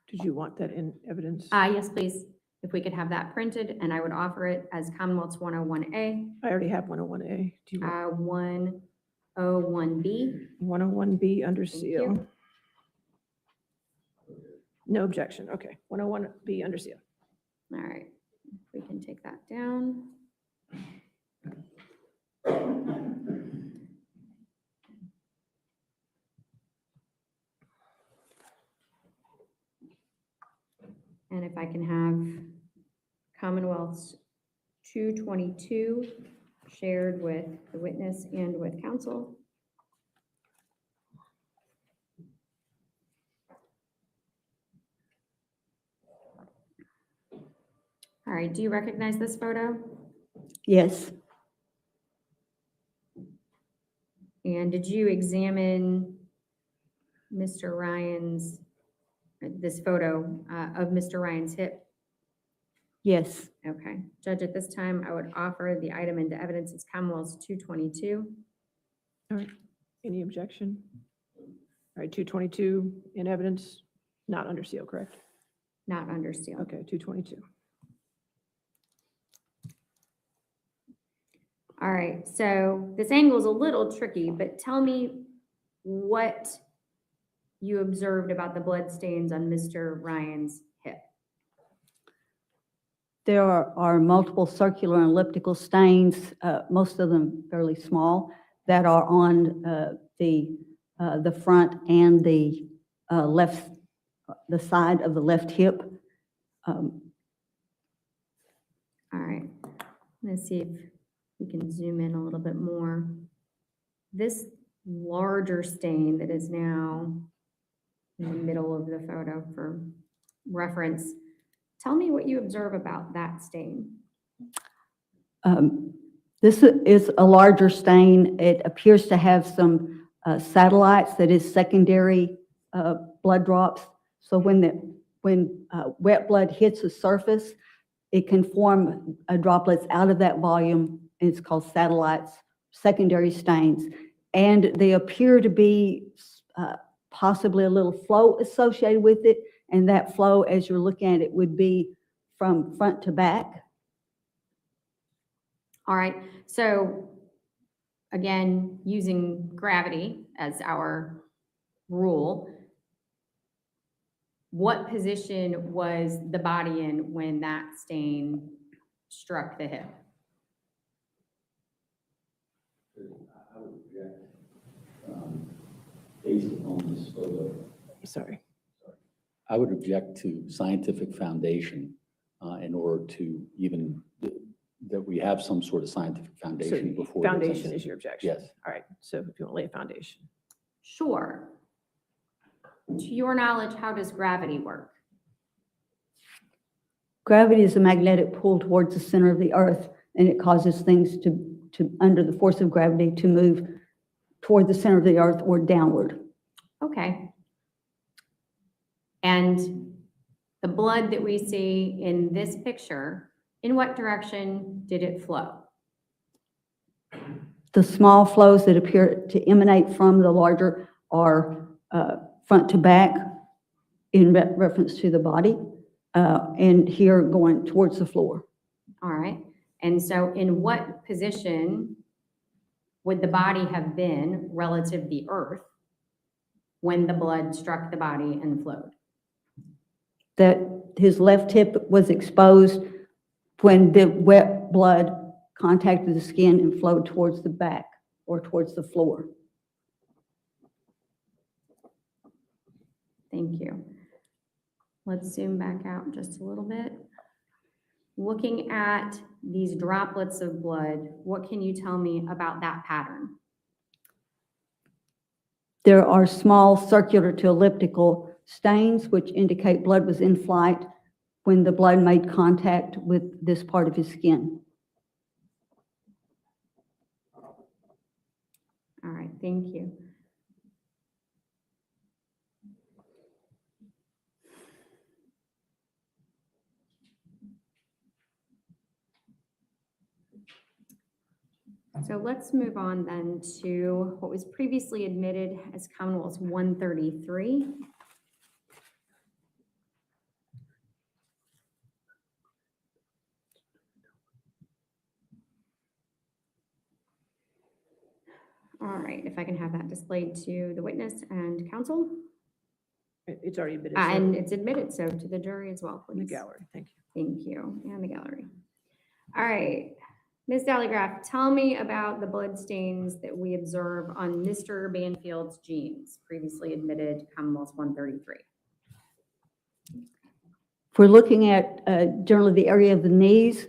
Did you want that in evidence? Yes, please. If we could have that printed, and I would offer it as Commonwealth's 101A. I already have 101A. Do you want 101B? 101B under seal. you. No objection. Okay. 101B under seal. All right, we can take that down. And if I can have Commonwealth's 222 shared with the witness and with counsel. All right, do you recognize this photo? Yes. And did you examine Mr. Ryan's, this photo of Mr. Ryan's hip? Yes. Okay. Judge, at this time, I would offer the item into evidence as Commonwealth's 222. All right. Any objection? All right, 222 in evidence, not under seal, correct? Not under seal. Okay, 222. All right, so this angle is a little tricky, but tell me what you observed about the blood stains on Mr. Ryan's hip. There are multiple circular and elliptical stains, most of them fairly small, that are on the front and the the side of the left hip. All right, let's see if we can zoom in a little bit more. This larger stain that is now in the middle of the photo for reference, tell me what you observe about that stain. This is a larger stain. It appears to have some satellites, that is secondary blood drops. So when wet blood hits the surface, it can form droplets out of that volume, and it's called satellites, secondary stains. And they appear to be possibly a little flow associated with it, and that flow, as you're looking at it, would be from front to back. All right, so again, using gravity as our rule, what position was the body in when that stain struck the hip? I would object, based on this photo. Sorry. I would object to scientific foundation in order to even, that we have some sort of scientific foundation So before. foundation is your objection? Yes. All right, so if you want to lay a foundation. Sure. To your knowledge, how does gravity work? Gravity is a magnetic pull towards the center of the earth, and it causes things to under the force of gravity, to move toward the center of the earth or downward. Okay. And the blood that we see in this picture, in what direction did it flow? The small flows that appear to emanate from the larger are front to back in reference to the body, and here going towards the floor. All right. And so in what position would the body have been relative to the earth when the blood struck the body and flowed? That his left hip was exposed when the wet blood contacted the skin and flowed towards the back or towards the floor. Thank you. Let's zoom back out just a little bit. Looking at these droplets of blood, what can you tell me about that pattern? There are small circular to elliptical stains which indicate blood was in flight when the blood made contact with this part of his skin. All right, thank you. So let's move on then to what was previously admitted as Commonwealth 133. All right, if I can have that displayed to the witness and counsel. It's already admitted. And it's admitted, so to the jury as well, please. In the gallery, thank you. Thank you, and the gallery. All right, Ms. Dallegraf, tell me about the blood stains that we observe on Mr. Banfield's jeans, previously admitted Commonwealth 133. If we're looking at generally the area of the knees,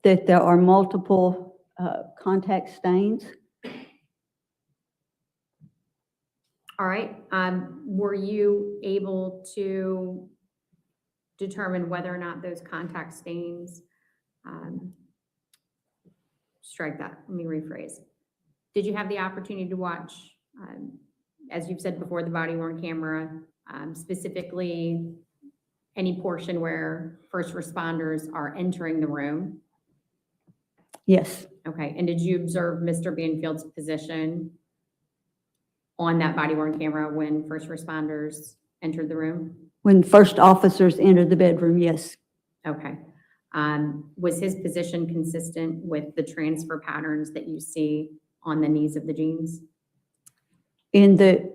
that there are multiple contact stains. All right, were you able to determine whether or not those contact stains, strike that, let me rephrase. Did you have the opportunity to watch, as you've said before, the body-worn camera, specifically any portion where first responders are entering the room? Yes. Okay, and did you observe Mr. Banfield's position on that body-worn camera when first responders entered the room? When first officers entered the bedroom, yes. Okay. Was his position consistent with the transfer patterns that you see on the knees of the jeans? In the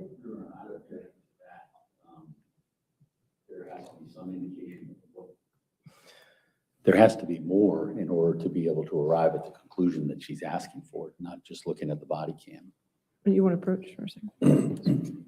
There has to be more in order to be able to arrive at the conclusion that she's asking for, not just looking at the body cam. You want to approach for a second?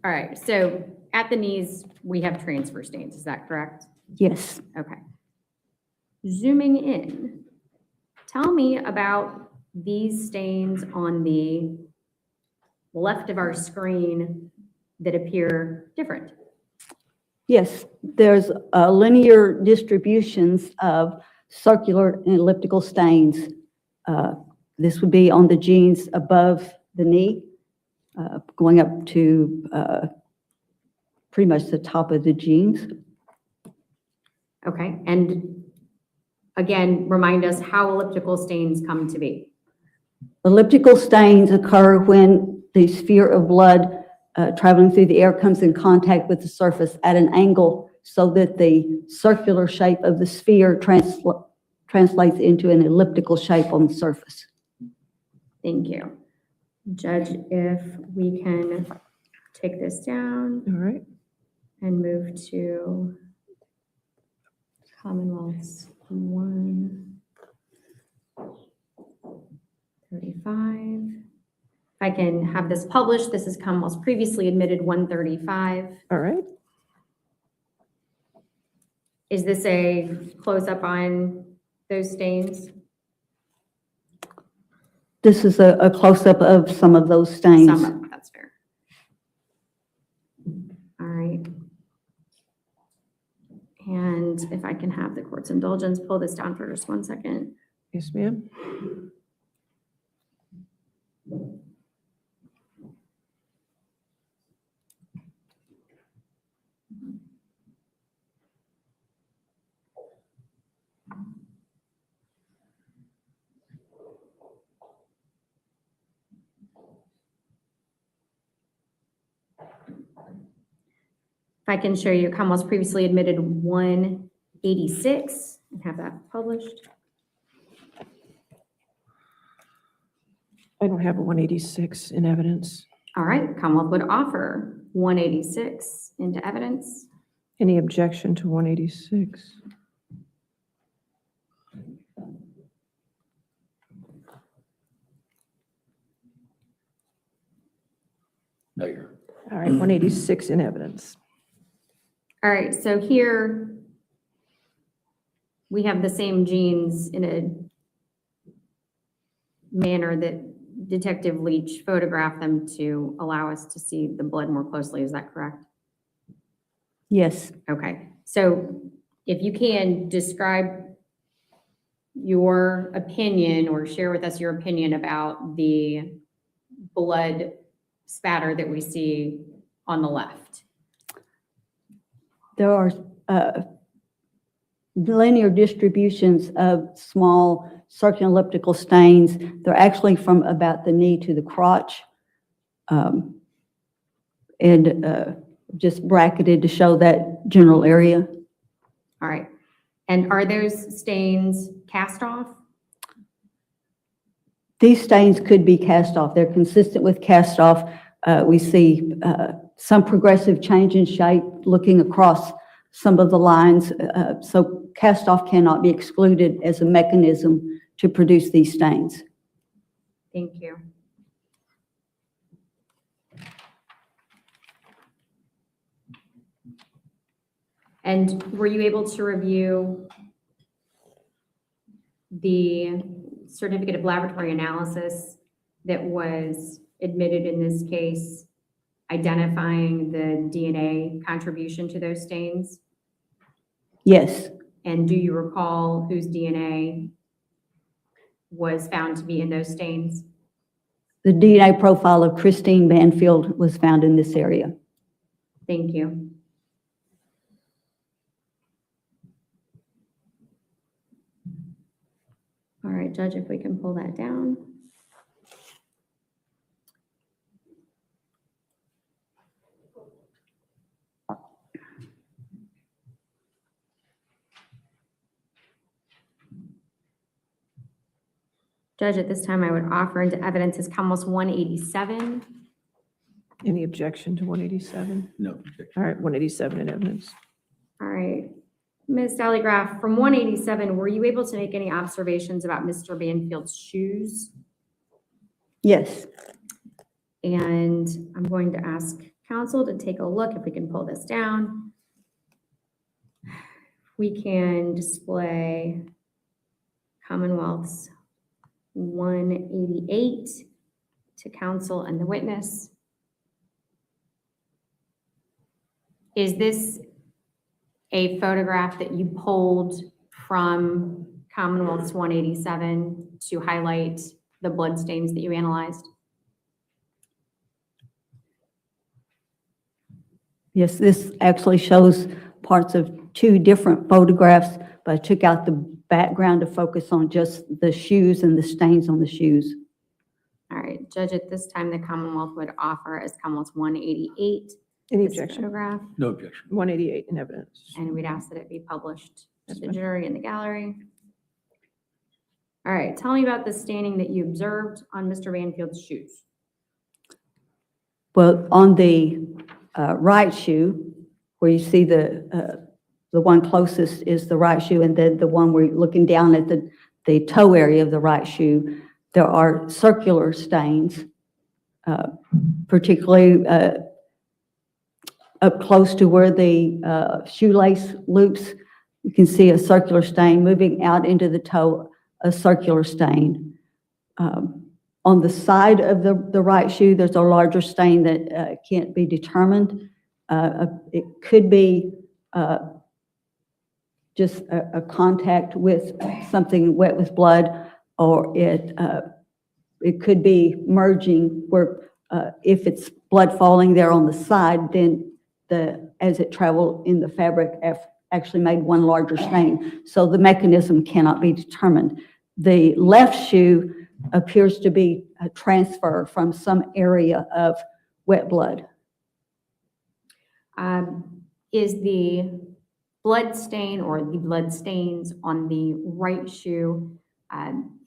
All right, so at the knees, we have transfer stains, is that correct? Yes. Okay. Zooming in, tell me about these stains on the left of our screen that appear different. Yes, there's linear distributions of circular and elliptical stains. This would be on the jeans above the knee, going up to pretty much the top of the jeans. Okay, and again, remind us how elliptical stains come to be. Elliptical stains occur when the sphere of blood traveling through the air comes in contact with the surface at an angle so that the circular shape of the sphere translates into an elliptical shape on the surface. Thank you. Judge, if we can take this down. All right. And move to Commonwealth's 135. If I can have this published, this is Commonwealth's previously admitted 135. All right. Is this a close-up on those stains? This is a close-up of some of those stains. Some of, that's fair. All right. And if I can have the court's indulgence, pull this down for just 1 second. Yes, ma'am. If I can show you Commonwealth's previously admitted 186 and have that published. I don't have a 186 in evidence. All right, Commonwealth would offer 186 into evidence. Any objection to 186? No, you're. All right, 186 in evidence. All right, so here we have the same genes in a manner that Detective Leach photographed them to allow us to see the blood more closely. Is that correct? Yes. Okay, so if you can describe your opinion or share with us your opinion about the blood spatter that we see on the left. There are linear distributions of small circular elliptical stains. They're actually from about the knee to the crotch, and just bracketed to show that general area. All right. And are those stains cast off? These stains could be cast off. They're consistent with cast off. We see some progressive change in shape looking across some of the lines. So cast off cannot be excluded as a mechanism to produce these stains. Thank you. And were you able to review the certificate of laboratory analysis that was admitted in this case, identifying the DNA contribution to those stains? Yes. And do you recall whose DNA was found to be in those stains? The DNA profile of Christine Banfield was found in this area. Thank you. All right, Judge, if we can pull that down. Judge, at this time, I would offer into evidence is Commonwealth's 187. Any objection to 187? No objection. All right, 187 in evidence. All right. Ms. Dallygraph, from 187, were you able to make any observations about Mr. Banfield's shoes? Yes. And I'm going to ask council to take a look, if we can pull this down. We can display Commonwealth's 188 to counsel and the witness. Is this a photograph that you pulled from Commonwealth's 187 to highlight the blood stains that you analyzed? Yes, this actually shows parts of two different photographs, but I took out the background to focus on just the shoes and the stains on the shoes. All right, Judge, at this time, the Commonwealth would offer as Commonwealth's 188. Any this objection? photograph, No objection. 188 in evidence. and we'd ask that it be published to That's the fine. jury in the gallery. All right, tell me about the staining that you observed on Mr. Banfield's shoes. Well, on the right shoe, where you see the one closest is the right shoe, and then the one where you're looking down at the toe area of the right shoe, there are circular stains, particularly up close to where the shoelace loops. You can see a circular stain moving out into the toe, a circular stain. On the side of the right shoe, there's a larger stain that can't be determined. It could be just a contact with something wet with blood, or it could be merging where if it's blood falling there on the side, then as it traveled in the fabric actually made one larger stain. So the mechanism cannot be determined. The left shoe appears to be a transfer from some area of wet blood. Is the blood stain or the blood stains on the right shoe,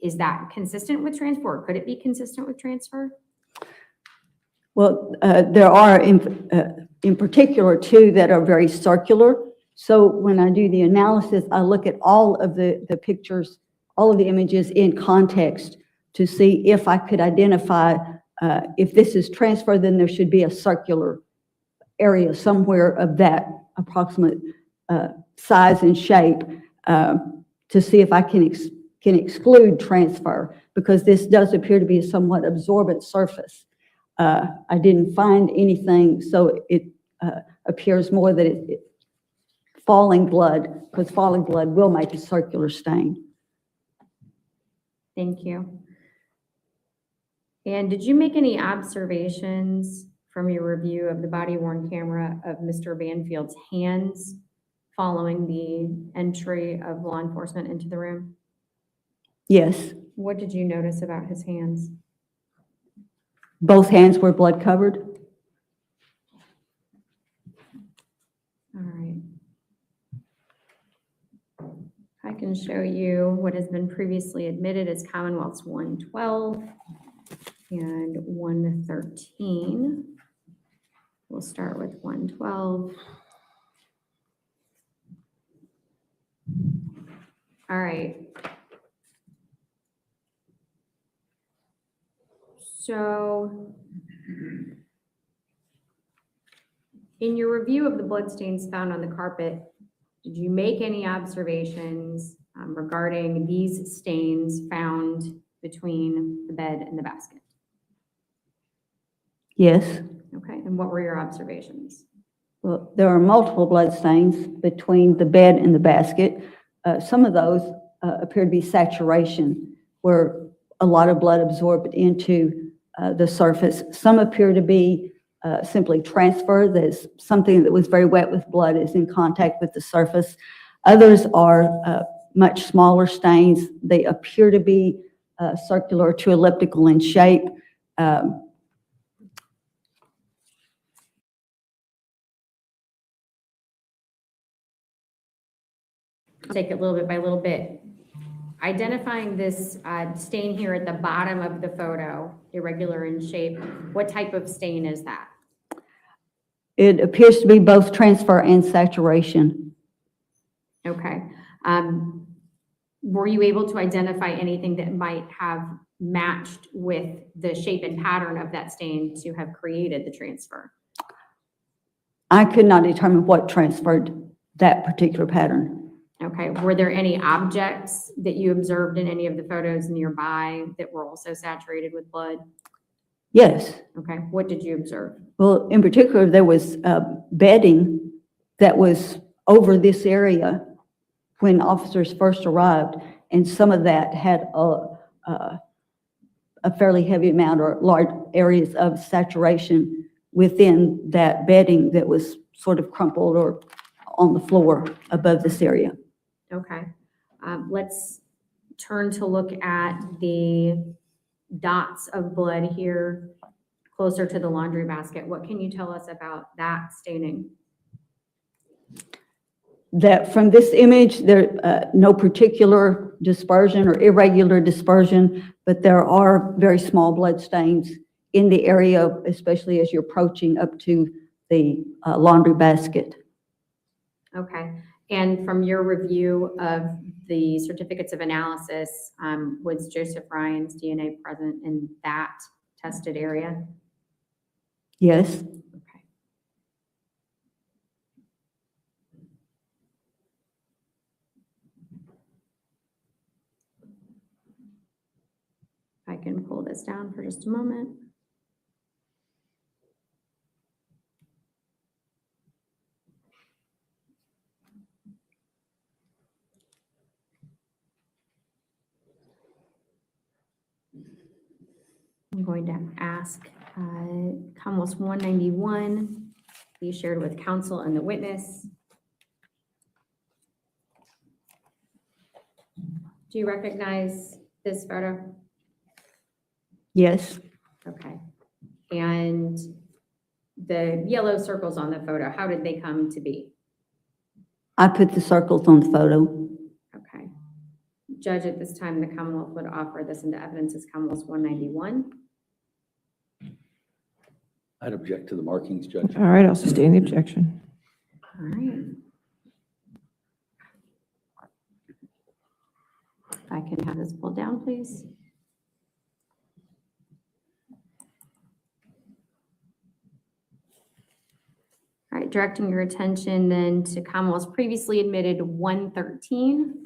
is that consistent with transfer, or could it be consistent with transfer? Well, there are in particular two that are very circular. So when I do the analysis, I look at all of the pictures, all of the images in context to see if I could identify if this is transfer, then there should be a circular area somewhere of that approximate size and shape to see if I can exclude transfer, because this does appear to be a somewhat absorbent surface. I didn't find anything, so it appears more that it falling blood, because falling blood will make a circular stain. Thank you. And did you make any observations from your review of the body-worn camera of Mr. Banfield's hands following the entry of law enforcement into the room? Yes. What did you notice about his hands? Both hands were blood covered. All right. I can show you what has been previously admitted as Commonwealth's 112 and 113. We'll start with 112. All right. So in your review of the bloodstains found on the carpet, did you make any observations regarding these stains found between the bed and the basket? Yes. Okay, and what were your observations? Well, there are multiple blood stains between the bed and the basket. Some of those appear to be saturation, where a lot of blood absorbed into the surface. Some appear to be simply transfer. There's something that was very wet with blood is in contact with the surface. Others are much smaller stains. They appear to be circular to elliptical in shape. Take it little bit by little bit. Identifying this stain here at the bottom of the photo, irregular in shape, what type of stain is that? It appears to be both transfer and saturation. Okay. Were you able to identify anything that might have matched with the shape and pattern of that stain to have created the transfer? I could not determine what transferred that particular pattern. Okay, were there any objects that you observed in any of the photos nearby that were also saturated with blood? Yes. Okay, what did you observe? Well, in particular, there was bedding that was over this area when officers first arrived, and some of that had a fairly heavy amount or large areas of saturation within that bedding that was sort of crumpled or on the floor above this area. Okay, let's turn to look at the dots of blood here closer to the laundry basket. What can you tell us about that staining? That from this image, there no particular dispersion or irregular dispersion, but there are very small blood stains in the area, especially as you're approaching up to the laundry basket. Okay, and from your review of the certificates of analysis, was Joseph Ryan's DNA present in that tested area? Yes. Okay. I can pull this down for just a moment. I'm going to ask Commonwealth 191 be shared with counsel and the witness. Do you recognize this photo? Yes. Okay. And the yellow circles on the photo, how did they come to be? I put the circles on the photo. Okay. Judge, at this time, the Commonwealth would offer this into evidence as Commonwealth 191. I'd object to the markings, Judge. All right, I'll sustain the objection. All right. If I can have this pulled down, please. All right, directing your attention then to Commonwealth's previously admitted 113.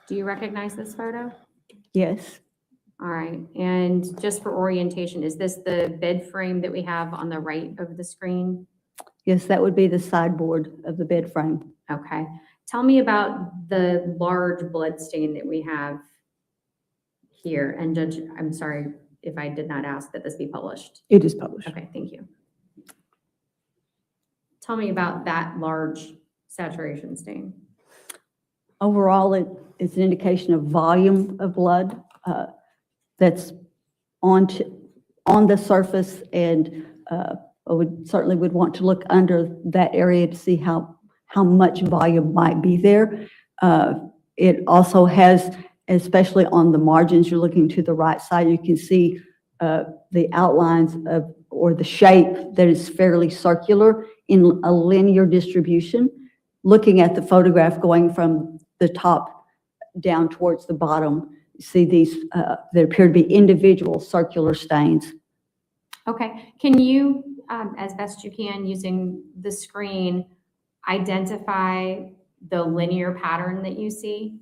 Do you recognize this photo? Yes. All right, and just for orientation, is this the bed frame that we have on the right of the screen? Yes, that would be the sideboard of the bed frame. Okay. Tell me about the large blood stain that we have here. And Judge, I'm sorry if I did not ask that this be published. It is published. Okay, thank you. Tell me about that large saturation stain. Overall, it's an indication of volume of blood that's on the surface, and I certainly would want to look under that area to see how much volume might be there. It also has, especially on the margins, you're looking to the right side, you can see the outlines of, or the shape that is fairly circular in a linear distribution. Looking at the photograph going from the top down towards the bottom, you see these that appear to be individual circular stains. Okay, can you, as best you can, using the screen, identify the linear pattern that you see?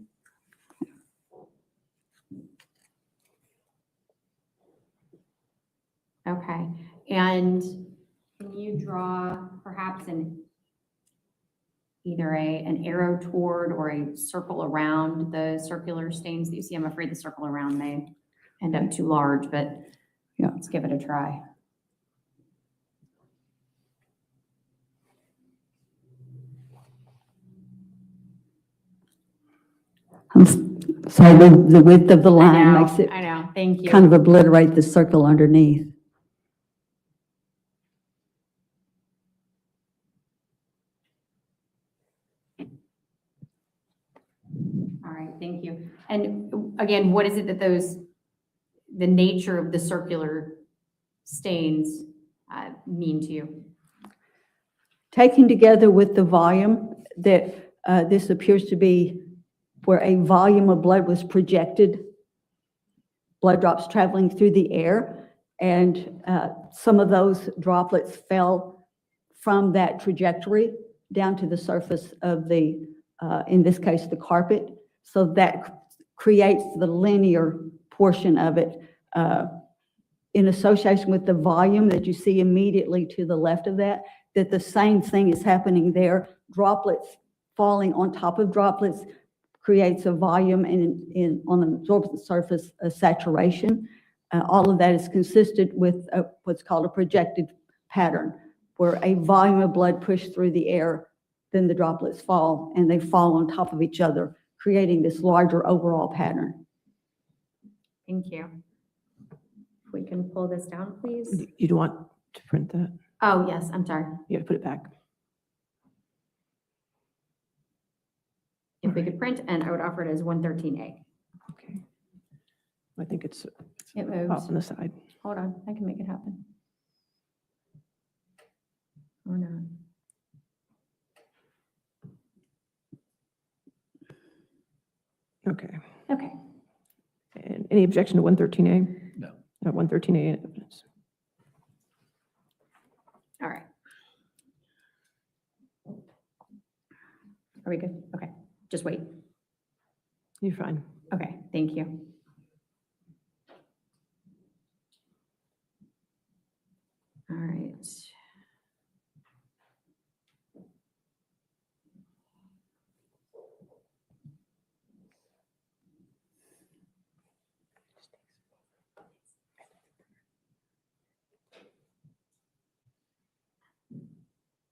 Okay, and can you draw perhaps either an arrow toward or a circle around the circular stains that you see? I'm afraid the circle around may end up too large, but yeah, let's give it a try. So the width of the line makes it I know, thank you. kind of obliterate the circle underneath. All right, thank you. And again, what is it that the nature of the circular stains mean to you? Taken together with the volume, that this appears to be where a volume of blood was projected, blood drops traveling through the air, And some of those droplets fell from that trajectory down to the surface of the, in this case, the carpet. So that creates the linear portion of it in association with the volume that you see immediately to the left of that, that the same thing is happening there. Droplets falling on top of droplets creates a volume and on the absorbent surface, a saturation. All of that is consistent with what's called a projected pattern, where a volume of blood pushed through the air, then the droplets fall, and they fall on top of each other, creating this larger overall pattern. Thank you. If we can pull this down, please. You don't want to print that? Oh, yes, I'm sorry. You have to put it back. If we could print, and I would offer it as 113A. Okay. I think it's It moves. off on the side. Hold on, I can make it happen. Or not. Okay. Okay. And any objection to 113A? No. 113A evidence. All right. Are we good? Okay, just wait. You're fine. Okay, thank you. All right.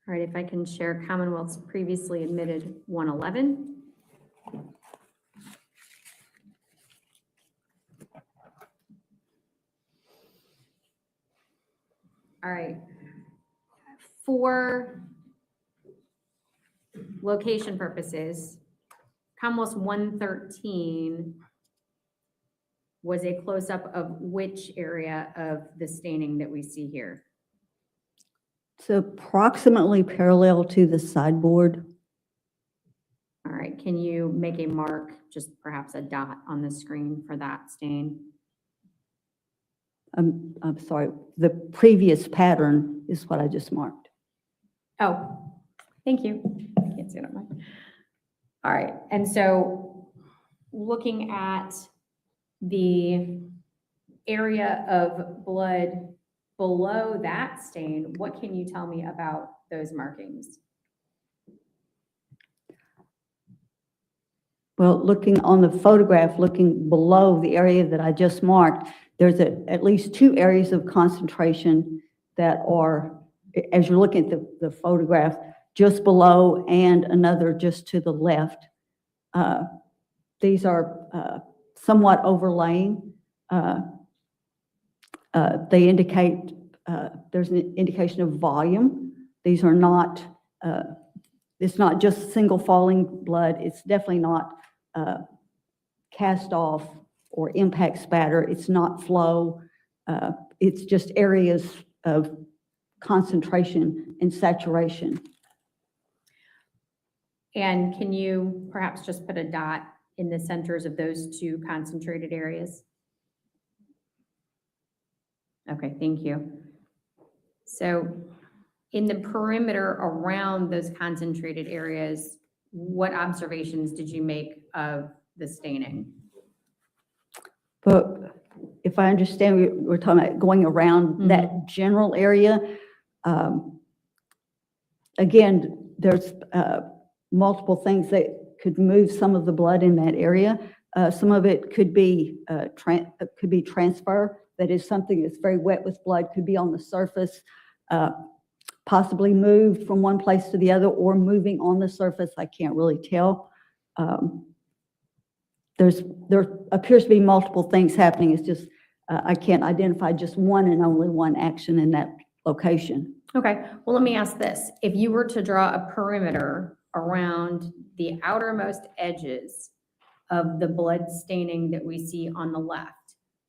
All right, if I can share Commonwealth's previously admitted 111. All right. For location purposes, Commonwealth's 113 was a close-up of which area of the staining that we see here? It's approximately parallel to the sideboard. All right, can you make a mark, just perhaps a dot on the screen for that stain? I'm sorry, the previous pattern is what I just marked. Oh, thank you. I can't see it on mine. All right, and so looking at the area of blood below that stain, what can you tell me about those markings? Well, looking on the photograph, looking below the area that I just marked, there's at least two areas of concentration that are, as you're looking at the photograph, just below and another just to the left. These are somewhat overlaying. They indicate, there's an indication of volume. These are not, it's not just single falling blood. It's definitely not cast off or impact spatter. It's not flow. It's just areas of concentration and saturation. And can you perhaps just put a dot in the centers of those two concentrated areas? Okay, thank you. So in the perimeter around those concentrated areas, what observations did you make of the staining? But if I understand, we're talking about going around that general area. Again, there's multiple things that could move some of the blood in that area. Some of it could be transfer. That is something that's very wet with blood, could be on the surface, possibly moved from one place to the other or moving on the surface. I can't really tell. There appears to be multiple things happening. It's just, I can't identify just one and only one action in that location. Okay, well, let me ask this. If you were to draw a perimeter around the outermost edges of the blood staining that we see on the left,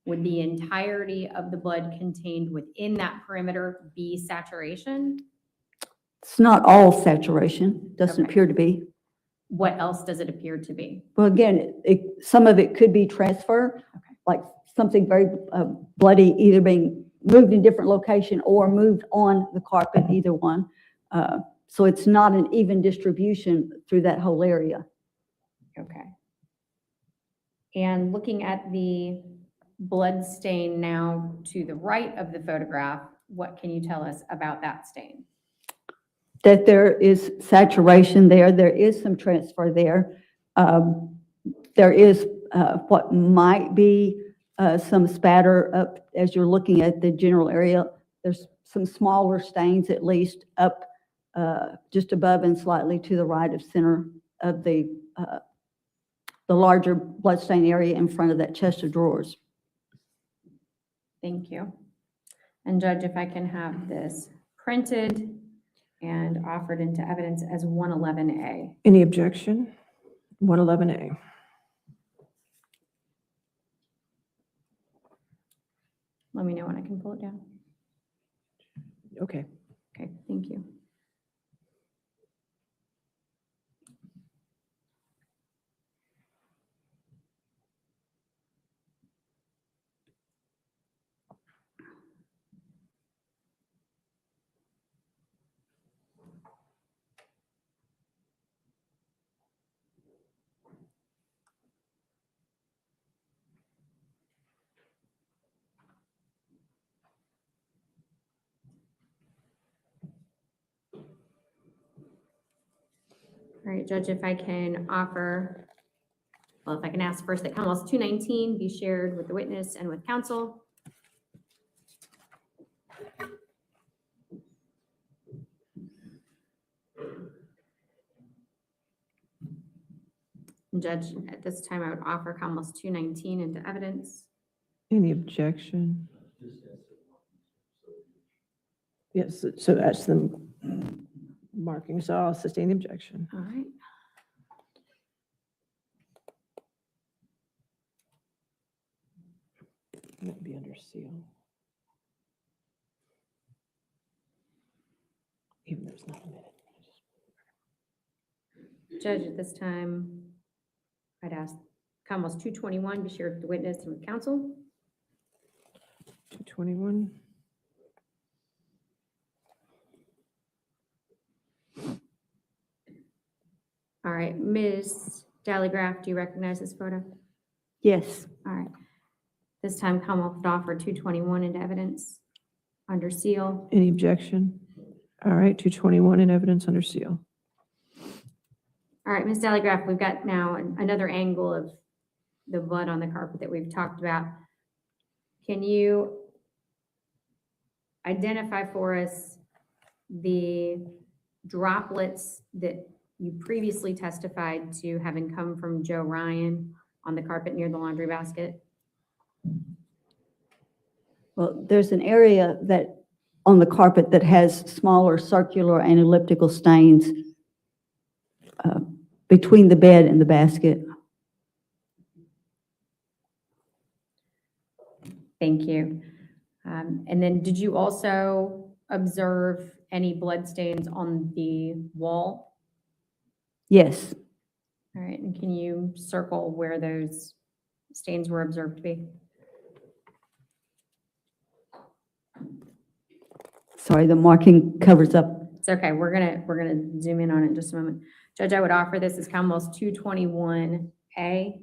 would the entirety of the blood contained within that perimeter be saturation? It's not all saturation, doesn't appear to be. What else does it appear to be? Well, again, some of it could be transfer, like something very bloody either being moved in different location or moved on the carpet, either one. So it's not an even distribution through that whole area. Okay. And looking at the blood stain now to the right of the photograph, what can you tell us about that stain? That there is saturation there. There is some transfer there. There is what might be some spatter up as you're looking at the general area. There's some smaller stains, at least up just above and slightly to the right of center of the larger bloodstain area in front of that chest of drawers. Thank you. And Judge, if I can have this printed and offered into evidence as 111A. Any objection? 111A. Let me know when I can pull it down. Okay. Okay, thank you. All right, Judge, if I can offer, well, if I can ask first that Commonwealth 219 be shared with the witness and with counsel. And Judge, at this time, I would offer Commonwealth 219 into evidence. Any objection? Yes, so that's the marking, so I'll sustain the objection. All right. Might be under seal. Even though it's not admitted. Judge, at this time, I'd ask Commonwealth 221 be shared with the witness and with counsel. 221. All right, Ms. Dallygraph, do you recognize this photo? Yes. All right. This time, Commonwealth would offer 221 into evidence under seal. Any objection? All right, 221 in evidence under seal. All right, Ms. Dallygraph, we've got now another angle of the blood on the carpet that we've talked about. Can you identify for us the droplets that you previously testified to having come from Joe Ryan on the carpet near the laundry basket? Well, there's an area that on the carpet that has smaller circular and elliptical stains between the bed and the basket. Thank you. And then did you also observe any blood stains on the wall? Yes. All right, and can you circle where those stains were observed to be? Sorry, the marking covers up. It's okay, we're gonna zoom in on it in just a moment. Judge, I would offer this as Commonwealth's 221A.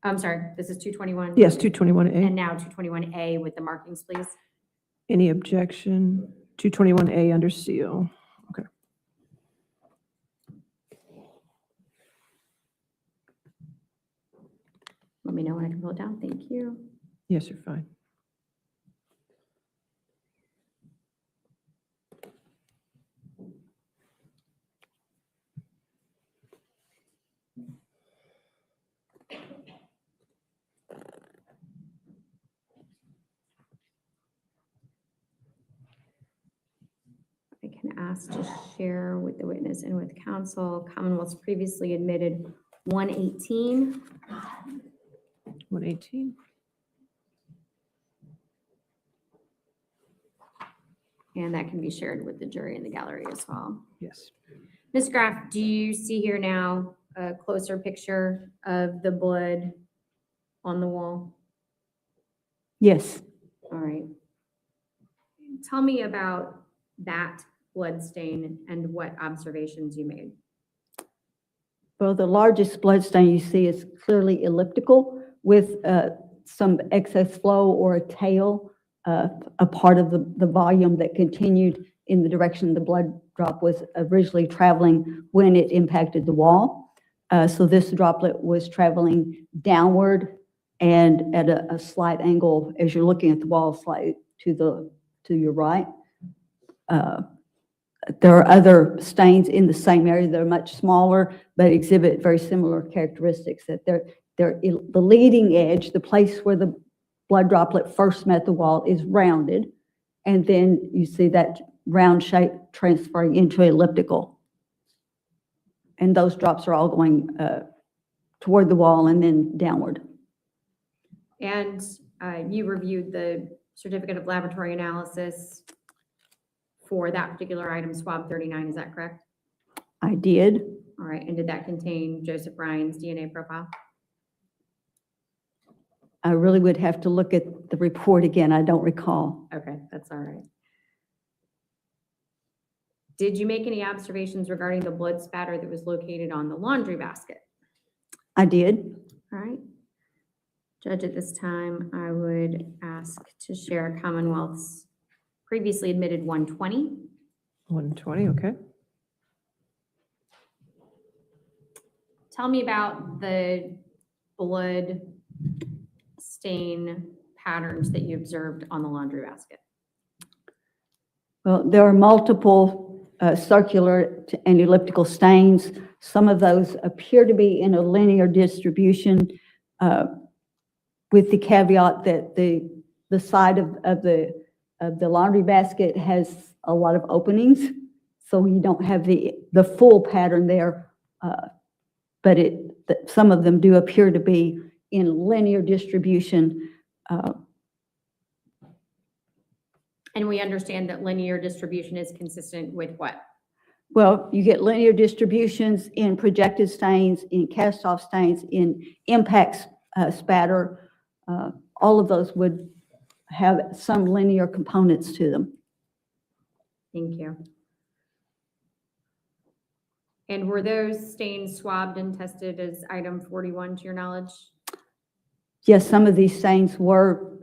I'm sorry, this is 221? Yes, 221A. And now 221A with the markings, please. Any objection? 221A under seal. Okay. Let me know when I can pull it down. Thank you. Yes, you're fine. I can ask to share with the witness and with counsel. Commonwealth's previously admitted 118. 118. And that can be shared with the jury in the gallery as well. Yes. Ms. Graff, do you see here now a closer picture of the blood on the wall? Yes. All right. tell me about that blood stain and what observations you made. Well, the largest blood stain you see is clearly elliptical with some excess flow or a tail, a part of the volume that continued in the direction the blood drop was originally traveling when it impacted the wall. So this droplet was traveling downward and at a slight angle as you're looking at the wall, slightly to your right. There are other stains in the same area that are much smaller, but exhibit very similar characteristics. That they're the leading edge, the place where the blood droplet first met the wall, is rounded, and then you see that round shape transferring into elliptical. And those drops are all going toward the wall and then downward. And you reviewed the certificate of laboratory analysis for that particular item, swab 39, is that correct? I did. All right, and did that contain Joseph Ryan's DNA profile? I really would have to look at the report again. I don't recall. Okay, that's all right. Did you make any observations regarding the blood spatter that was located on the laundry basket? I did. All right. Judge, at this time, I would ask to share Commonwealth's previously admitted 120. 120, okay. Tell me about the blood stain patterns that you observed on the laundry basket. Well, there are multiple circular and elliptical stains. Some of those appear to be in a linear distribution, with the caveat that the side of the laundry basket has a lot of openings, so you don't have the full pattern there. But some of them do appear to be in linear distribution. And we understand that linear distribution is consistent with what? Well, you get linear distributions in projected stains, in cast-off stains, in impact spatter. All of those would have some linear components to them. Thank you. And were those stains swabbed and tested as item 41 to your knowledge? Yes, some of these stains were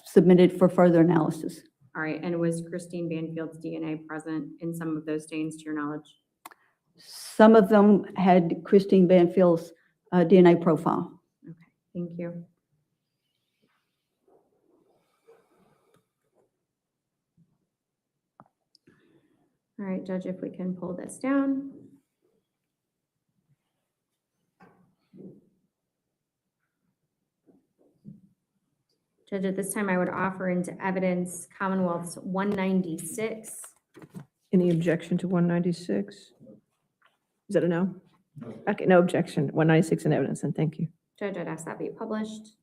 submitted for further analysis. All right, and was Christine Banfield's DNA present in some of those stains to your knowledge? Some of them had Christine Banfield's DNA profile. Okay, thank you. All right, Judge, if we can pull this down. Judge, at this time, I would offer into evidence Commonwealth's 196. Any objection to 196? Is that a no? Okay, no objection. 196 in evidence, and thank you. Judge, I'd ask that be published.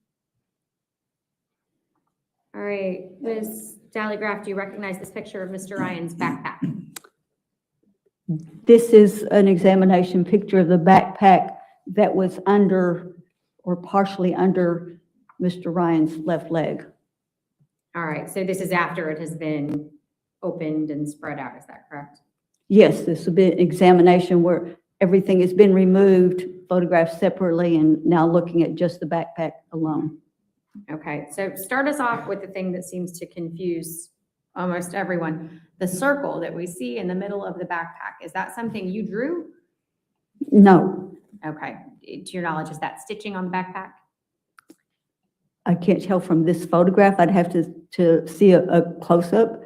All right, Ms. Dallygraf, do you recognize this picture of Mr. Ryan's backpack? This is an examination picture of the backpack that was under or partially under Mr. Ryan's left leg. All right, so this is after it has been opened and spread out, is that correct? Yes, this will be an examination where everything has been removed, photographed separately, and now looking at just the backpack alone. Okay, so start us off with the thing that seems to confuse almost everyone. The circle that we see in the middle of the backpack, is that something you drew? No. Okay, to your knowledge, is that stitching on the backpack? I can't tell from this photograph. I'd have to see a close-up.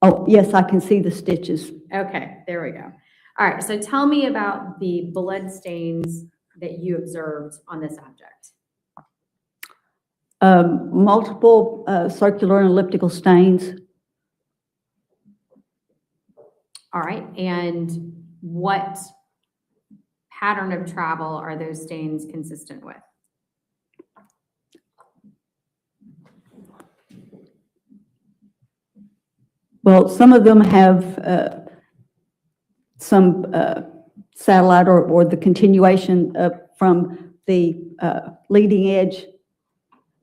Oh, yes, I can see the stitches. Okay, there we go. All right, so tell me about the blood stains that you observed on this object. Multiple circular and elliptical stains. All right, and what pattern of travel are those stains consistent with? Well, some of them have some satellite or the continuation from the leading edge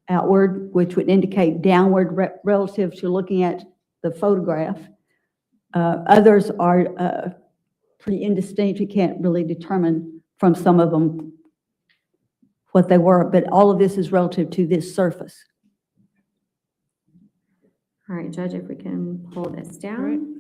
outward, which would indicate downward relative to looking at the photograph. Others are pretty indistinct. You can't really determine from some of them what they were, but all of this is relative to this surface. All right, Judge, if we can pull this down.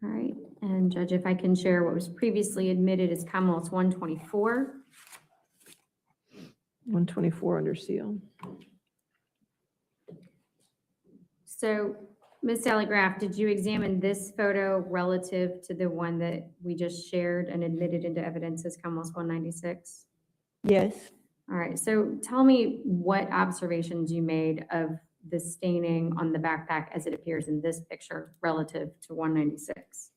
All right, and Judge, if I can share what was previously admitted as Commonwealth's 124. 124 under seal. So, Ms. Telegraph, did you examine this photo relative to the one that we just shared and admitted into evidence as Commonwealth's 196? Yes. All right, so tell me what observations you made of the staining on the backpack as it appears in this picture relative to 196.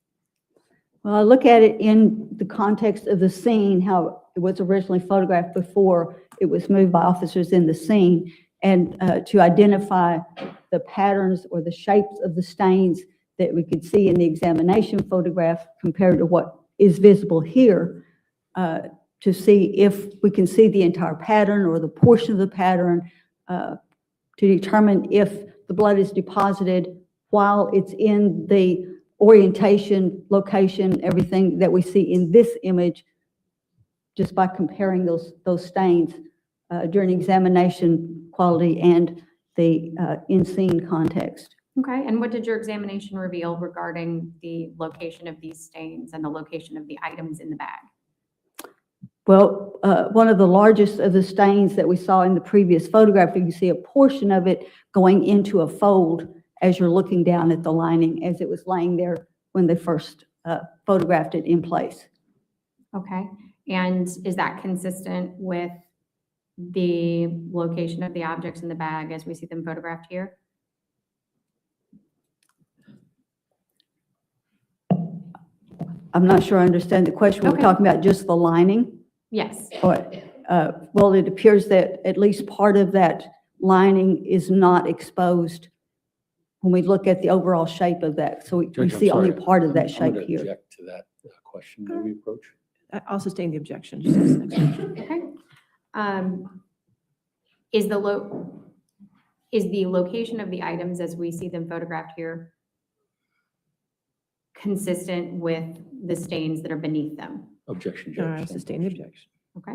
Well, I look at it in the context of the scene, how it was originally photographed before it was moved by officers in the scene, and to identify the patterns or the shapes of the stains that we could see in the examination photograph compared to what is visible here, to see if we can see the entire pattern or the portion of the pattern, to determine if the blood is deposited while it's in the orientation, location, everything that we see in this image, just by comparing those stains during examination quality and the in-scene context. Okay, and what did your examination reveal regarding the location of these stains and the location of the items in the bag? Well, one of the largest of the stains that we saw in the previous photograph, you can see a portion of it going into a fold as you're looking down at the lining as it was laying there when they first photographed it in place. Okay, and is that consistent with the location of the objects in the bag as we see them photographed here? I'm not sure I understand the question. We're talking about just the lining? Yes. Well, it appears that at least part of that lining is not exposed when we look at the overall shape of that. So we Judge, see only sorry. part of that I'm shape gonna here. object to that question that we approach. I'll sustain the objection. Just ask the next question. Okay. Is the location of the items as we see them photographed here consistent with the stains that are beneath them? Objection, All Judge. right, sustain the objection. Okay.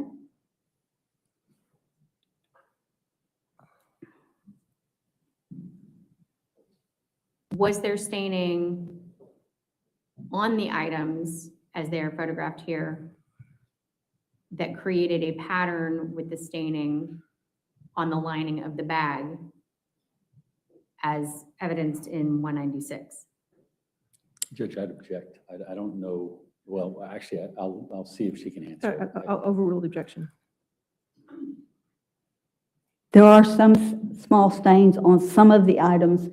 Was there staining on the items as they are photographed here that created a pattern with the staining on the lining of the bag as evidenced in 196? Judge, I'd object. I don't know. Well, actually, I'll see if she can answer. I'll overrule the objection. There are some small stains on some of the items.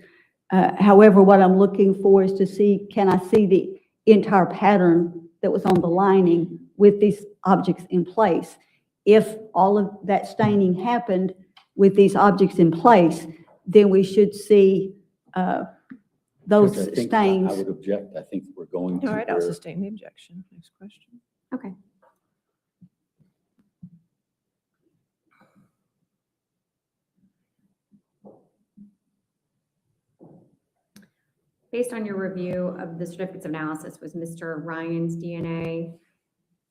However, what I'm looking for is to see, can I see the entire pattern that was on the lining with these objects in place? If all of that staining happened with these objects in place, then we should see those Judge, I think stains. I would object. I think we're going to. All right, I'll sustain the objection. Next question. Okay. Based on your review of the certificates of analysis, was Mr. Ryan's DNA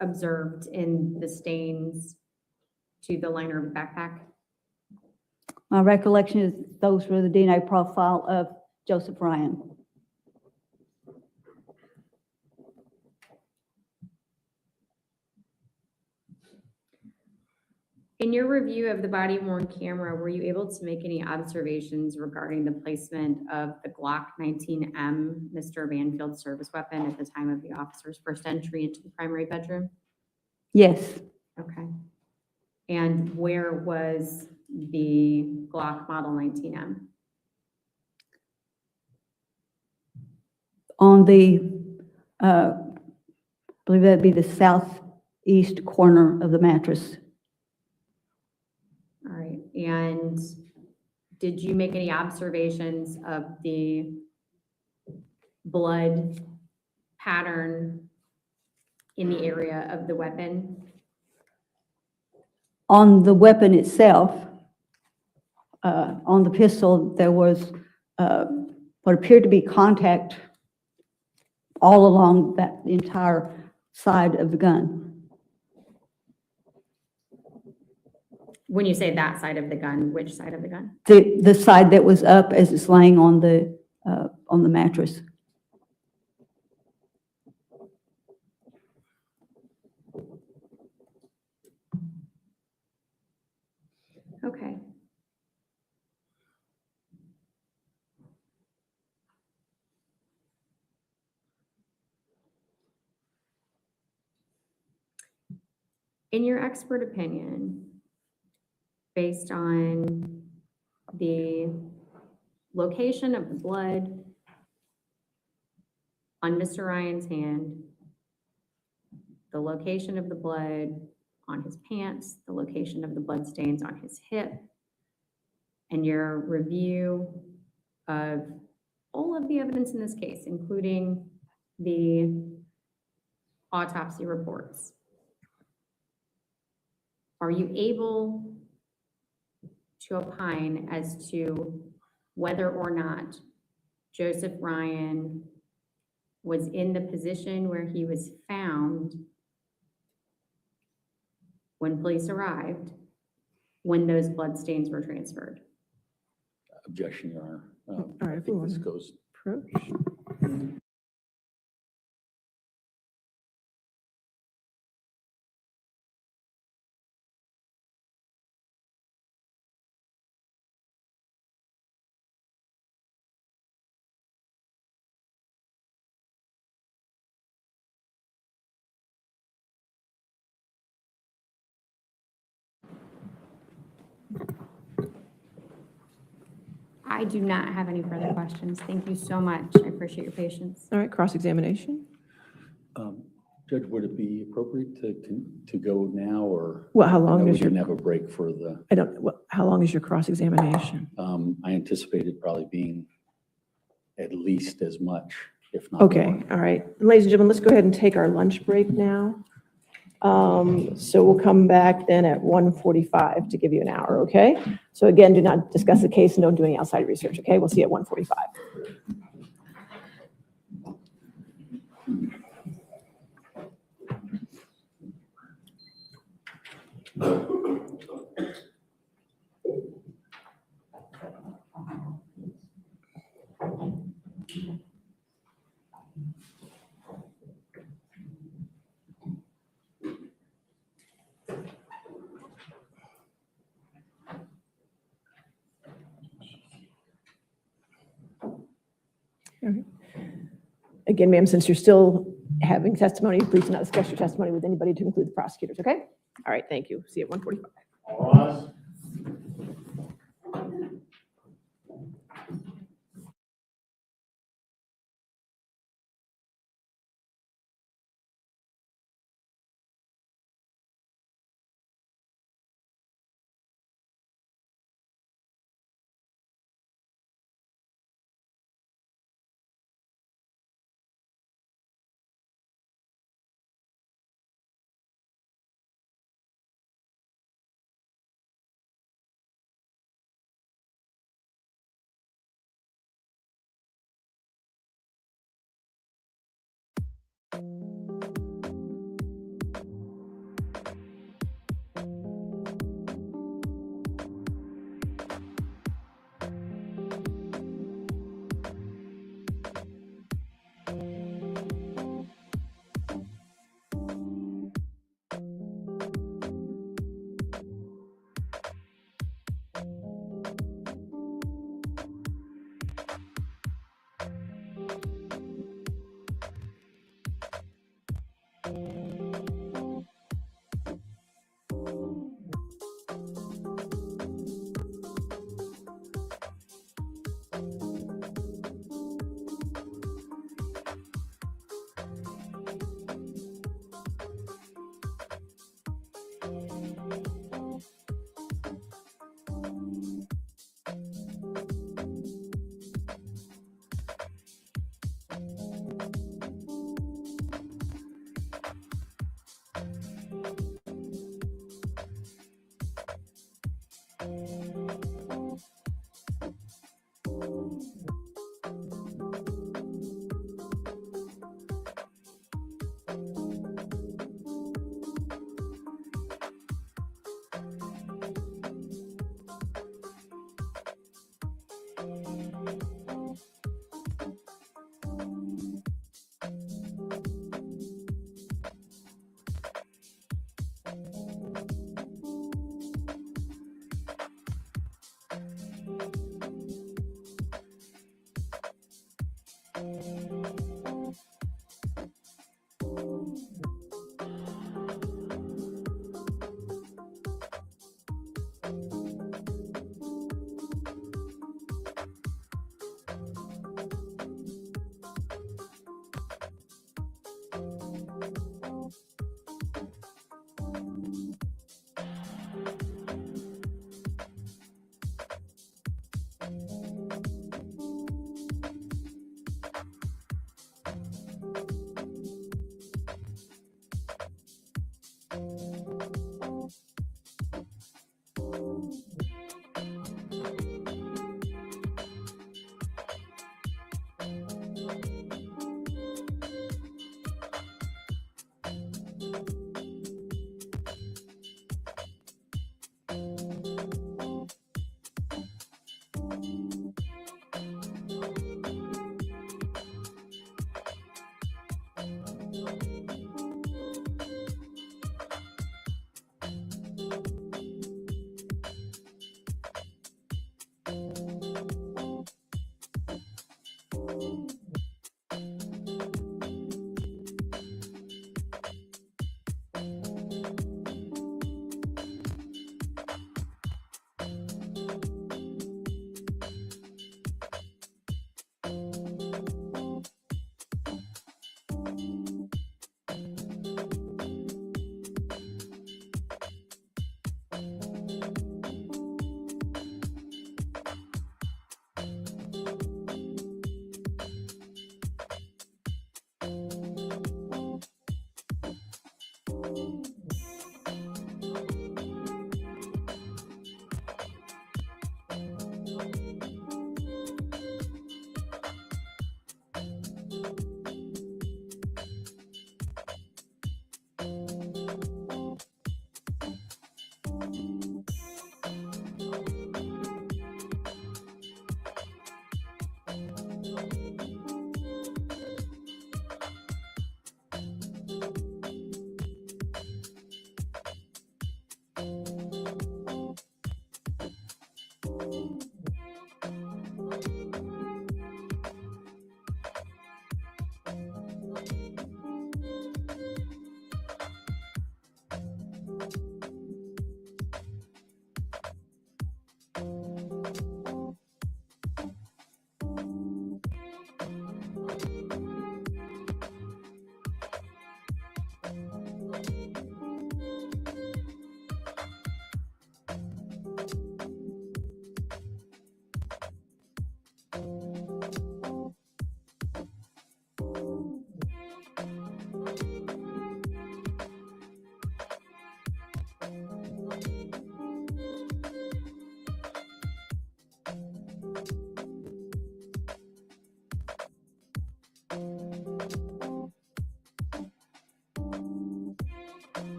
observed in the stains to the liner of the backpack? My recollection is those were the DNA profile of Joseph Ryan. In your review of the body-worn camera, were you able to make any observations regarding the placement of the Glock 19M, Mr. Banfield's service weapon, at the time of the officer's first entry into the primary bedroom? Yes. Okay. And where was the Glock model 19M? On the, I believe that'd be the east corner of the mattress. All right, and did you make any observations of the blood pattern in the area of the weapon? On the weapon itself, on the pistol, there was what appeared to be contact all along that entire side of the gun. When you say that side of the gun, which side of the gun? The side that was up as it's laying on the mattress. Okay. In your expert opinion, based on the location of the blood on Mr. Ryan's hand, the location of the blood on his pants, the location of the blood stains on his hip, and your review of all of the evidence in this case, including the autopsy reports, are you able to opine as to whether or not Joseph Ryan was in the position where he was found when police arrived, when those blood stains were transferred? Objection, Your Honor. All right, I think this goes. Approach. I do not have any further questions. Thank you so much. I appreciate your patience. All right, cross-examination. Judge, would it be appropriate to go now, or? Well, how long I know is we your? didn't have a break for the. I don't. Well, how long is your cross-examination? I anticipated probably being at least as much, if not Okay. more. All right, ladies and gentlemen, let's go ahead and take our lunch break now. So we'll come back then at 1:45 to give you an hour. Okay. So again, do not discuss the case and don't do any outside research. Okay. We'll see you at 1:45. Again, ma'am, since you're still having testimony, please do not discuss your testimony with anybody to include the prosecutors, okay? All right, thank you. See you at 1:45. All right.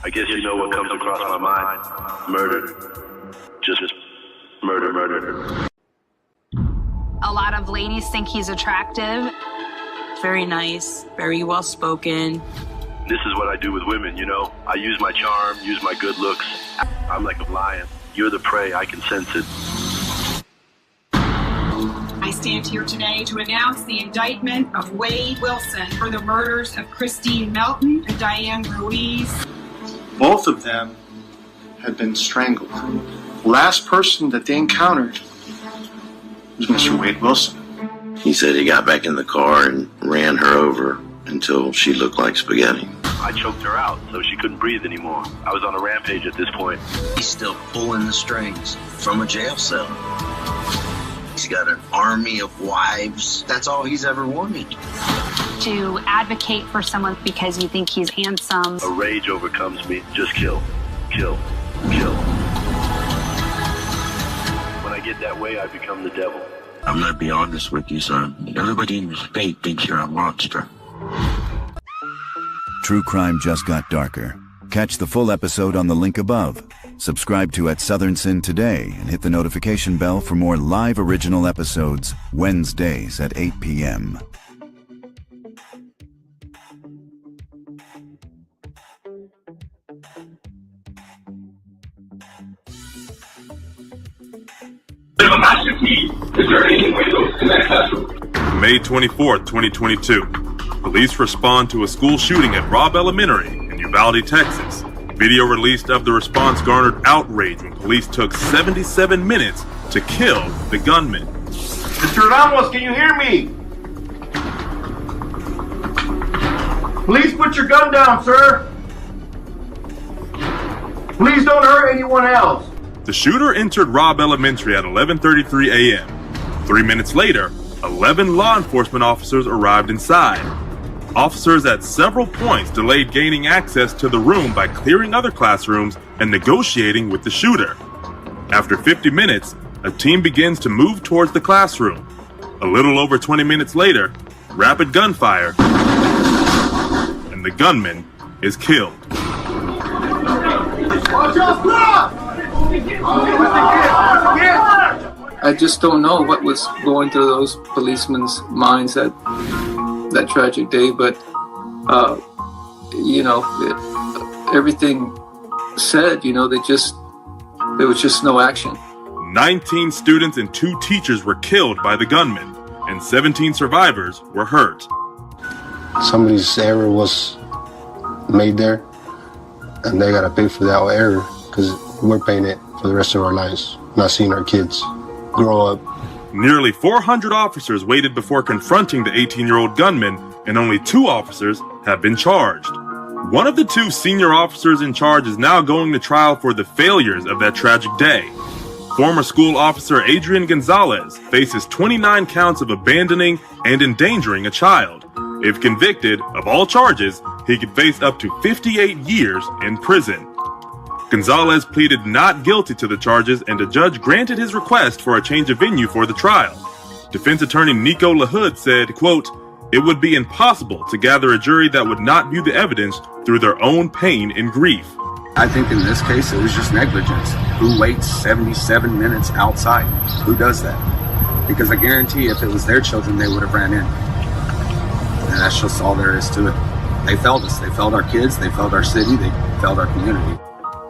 I guess you know what comes across my mind. Murder. Just murder, murder. A lot of ladies think he's attractive. Very nice, very well spoken. This is what I do with women, you know. I use my charm, use my good looks. I'm like a lion. You're the prey, I can sense it. I stand here today to announce the indictment of Wade Wilson for the murders of Christine Melton and Diane Ruiz. Both of them had been strangled. The last person that they encountered was Mr. Wade Wilson. He said he got back in the car and ran her over until she looked like spaghetti. I choked her out so she couldn't breathe anymore. I was on a rampage at this point. He's still pulling the strings from a jail cell. He's got an army of wives. That's all he's ever wanted. To advocate for someone because you think he's handsome. A rage overcomes me. Just kill, kill, kill. When I get that way, I become the devil. I'm gonna be honest with you, son. Everybody in the state thinks you're a monster. True crime just got darker. Catch the full episode on the link above. Subscribe to At Southern Sin today and hit the notification bell for more live original episodes Wednesdays at 8 p.m. May 24th, 2022. Police respond to a school shooting at Robb Elementary in Uvalde, Texas. Video released of the response garnered outrage when police took 77 minutes to kill the gunman. Mr. Ramos, can you hear me? Please put your gun down, sir. Please don't hurt anyone else. The shooter entered Robb Elementary at 11:33 a.m. 3 minutes later, 11 law enforcement officers arrived inside. Officers at several points delayed gaining access to the room by clearing other classrooms and negotiating with the shooter. After 50 minutes, a team begins to move towards the classroom. A little over 20 minutes later, rapid gunfire, and the gunman is killed. I just don't know what was going through those policemen's minds that tragic day, but everything said, there was just no action. 19 students and 2 teachers were killed by the gunman, and 17 survivors were hurt. Somebody's error was made there, and they gotta pay for that error because we're paying it for the rest of our lives, not seeing our kids grow up. Nearly 400 officers waited before confronting the 18-year-old gunman, and only 2 officers have been charged. One of the 2 senior officers in charge is now going to trial for the failures of that tragic day. Former school officer Adrian Gonzalez faces 29 counts of abandoning and endangering a child. If convicted of all charges, he could face up to 58 years in prison. Gonzalez pleaded not guilty to the charges, and a judge granted his request for a change of venue for the trial. Defense attorney Nico LaHood said, quote, "It would be impossible to gather a jury that would not view the evidence through their own pain and grief." I think in this case, it was just negligence. Who waits 77 minutes outside? Who does that? Because I guarantee if it was their children, they would have ran in. And that's just all there is to it. They failed us. They failed our kids. They failed our city. They failed our community.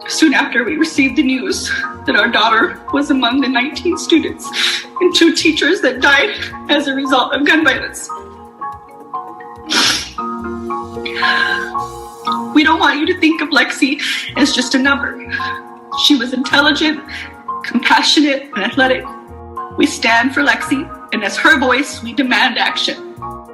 Soon after we received the news that our daughter was among the 19 students and 2 teachers that died as a result of gun violence. We don't want you to think of Lexi as just a number. She was intelligent, compassionate, and athletic. We stand for Lexi, and as her voice, we demand action.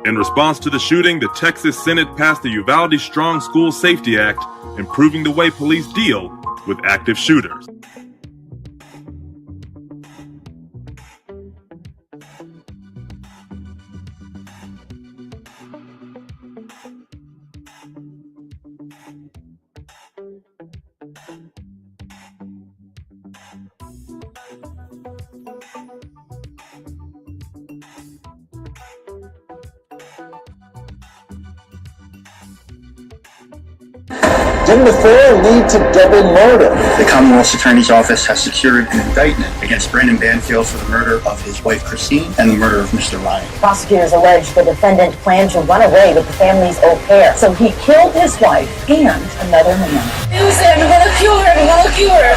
In response to the shooting, the Texas Senate passed the Uvalde Strong School Safety Act, improving the way police deal with active shooters. Didn't the affair lead to double murder? The Commonwealth's Attorney's Office has secured an indictment against Brendan Banfield for the murder of his wife Christine and the murder of Mr. Ryan. Prosecutors allege the defendant planned to run away with the family's au pair, so he killed his wife and another man. Use him, I'm gonna kill her, I'm gonna kill her.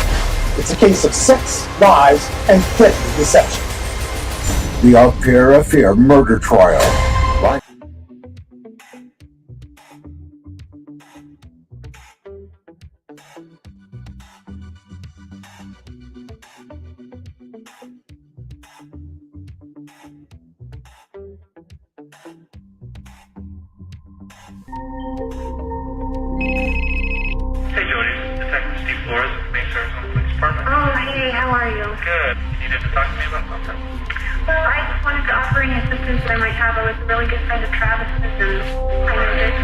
It's a case of sex, lies, and threatened deception. The au pair affair murder trial. Hey Jody, Detective Steve Flores with Main Service on the Police Department. Oh, hey, how are you? Good. You need to talk to me about something? Well, I just wanted to offer any assistance that I might have. I was a really good friend of Travis's, and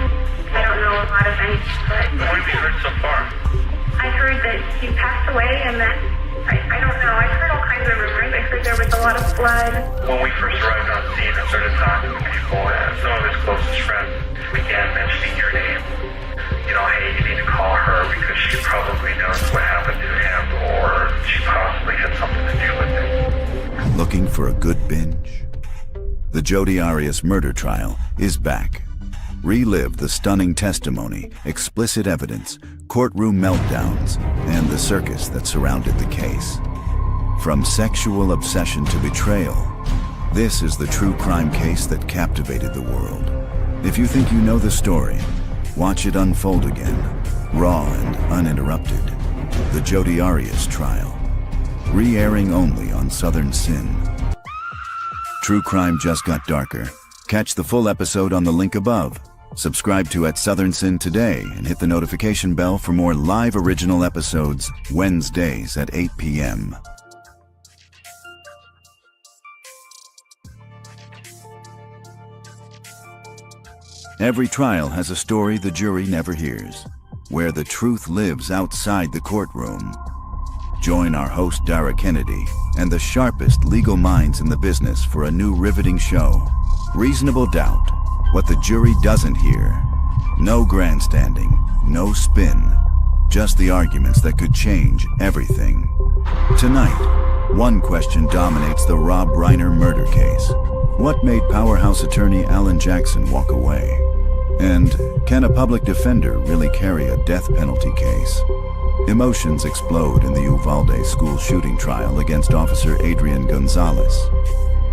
I don't know a lot of anything, but... What have you heard so far? I heard that he passed away, and that... I don't know. I heard all kinds of rumors. I heard there was a lot of blood. When we first arrived on scene and started talking to people and some of his closest friends began mentioning your name. You know, hey, you need to call her because she probably knows what happened to him, or she possibly had something to do with it. Looking for a good binge? The Jodi Arias murder trial is back. Relive the stunning testimony, explicit evidence, courtroom meltdowns, and the circus that surrounded the case. From sexual obsession to betrayal, this is the true crime case that captivated the world. If you think you know the story, watch it unfold again, raw and uninterrupted. The Jodi Arias trial, re-airing only on Southern Sin. True crime just got darker. Catch the full episode on the link above. Subscribe to Southern Sin today and hit the notification bell for more live original episodes Wednesdays at 8 p.m. Every trial has a story the jury never hears, where the truth lives outside the courtroom. Join our host Dara Kennedy and the sharpest legal minds in the business for a new riveting show, Reasonable Doubt, What the Jury Doesn't Hear. No grandstanding, no spin, just the arguments that could change everything. Tonight, one question dominates the Rob Reiner murder case. What made powerhouse attorney Alan Jackson walk away? And can a public defender really carry a death penalty case? Emotions explode in the Uvalde school shooting trial against Officer Adrian Gonzalez.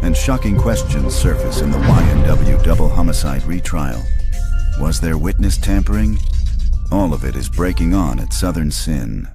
And shocking questions surface in the Y&W double homicide retrial. Was there witness tampering? All of it is breaking on at Southern Sin.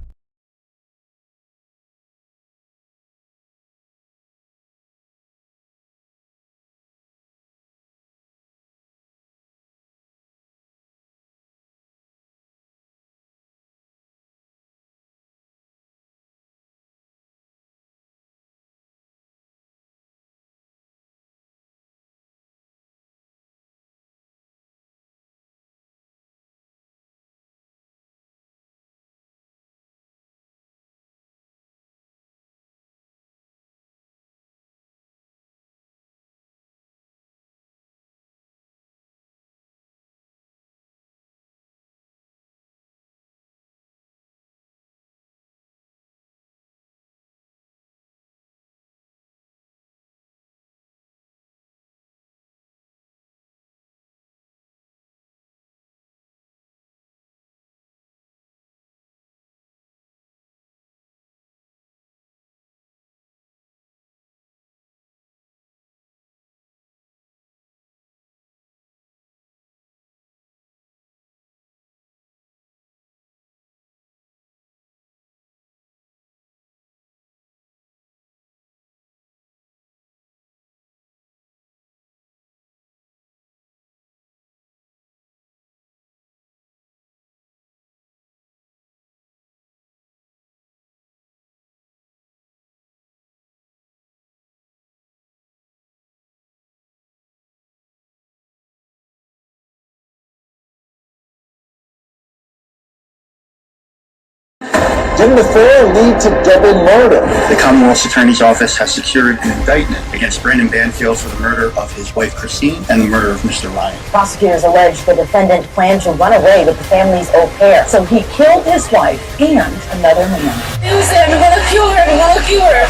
Didn't the affair lead to double murder? The Commonwealth's Attorney's Office has secured an indictment against Brendan Banfield for the murder of his wife Christine and the murder of Mr. Ryan. Prosecutors allege the defendant planned to run away with the family's au pair, so he killed his wife and another man. Use him, I'm gonna kill her, I'm gonna kill her.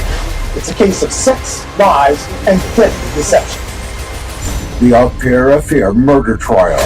It's a case of sex, lies, and deadly deception. The au pair affair murder trial.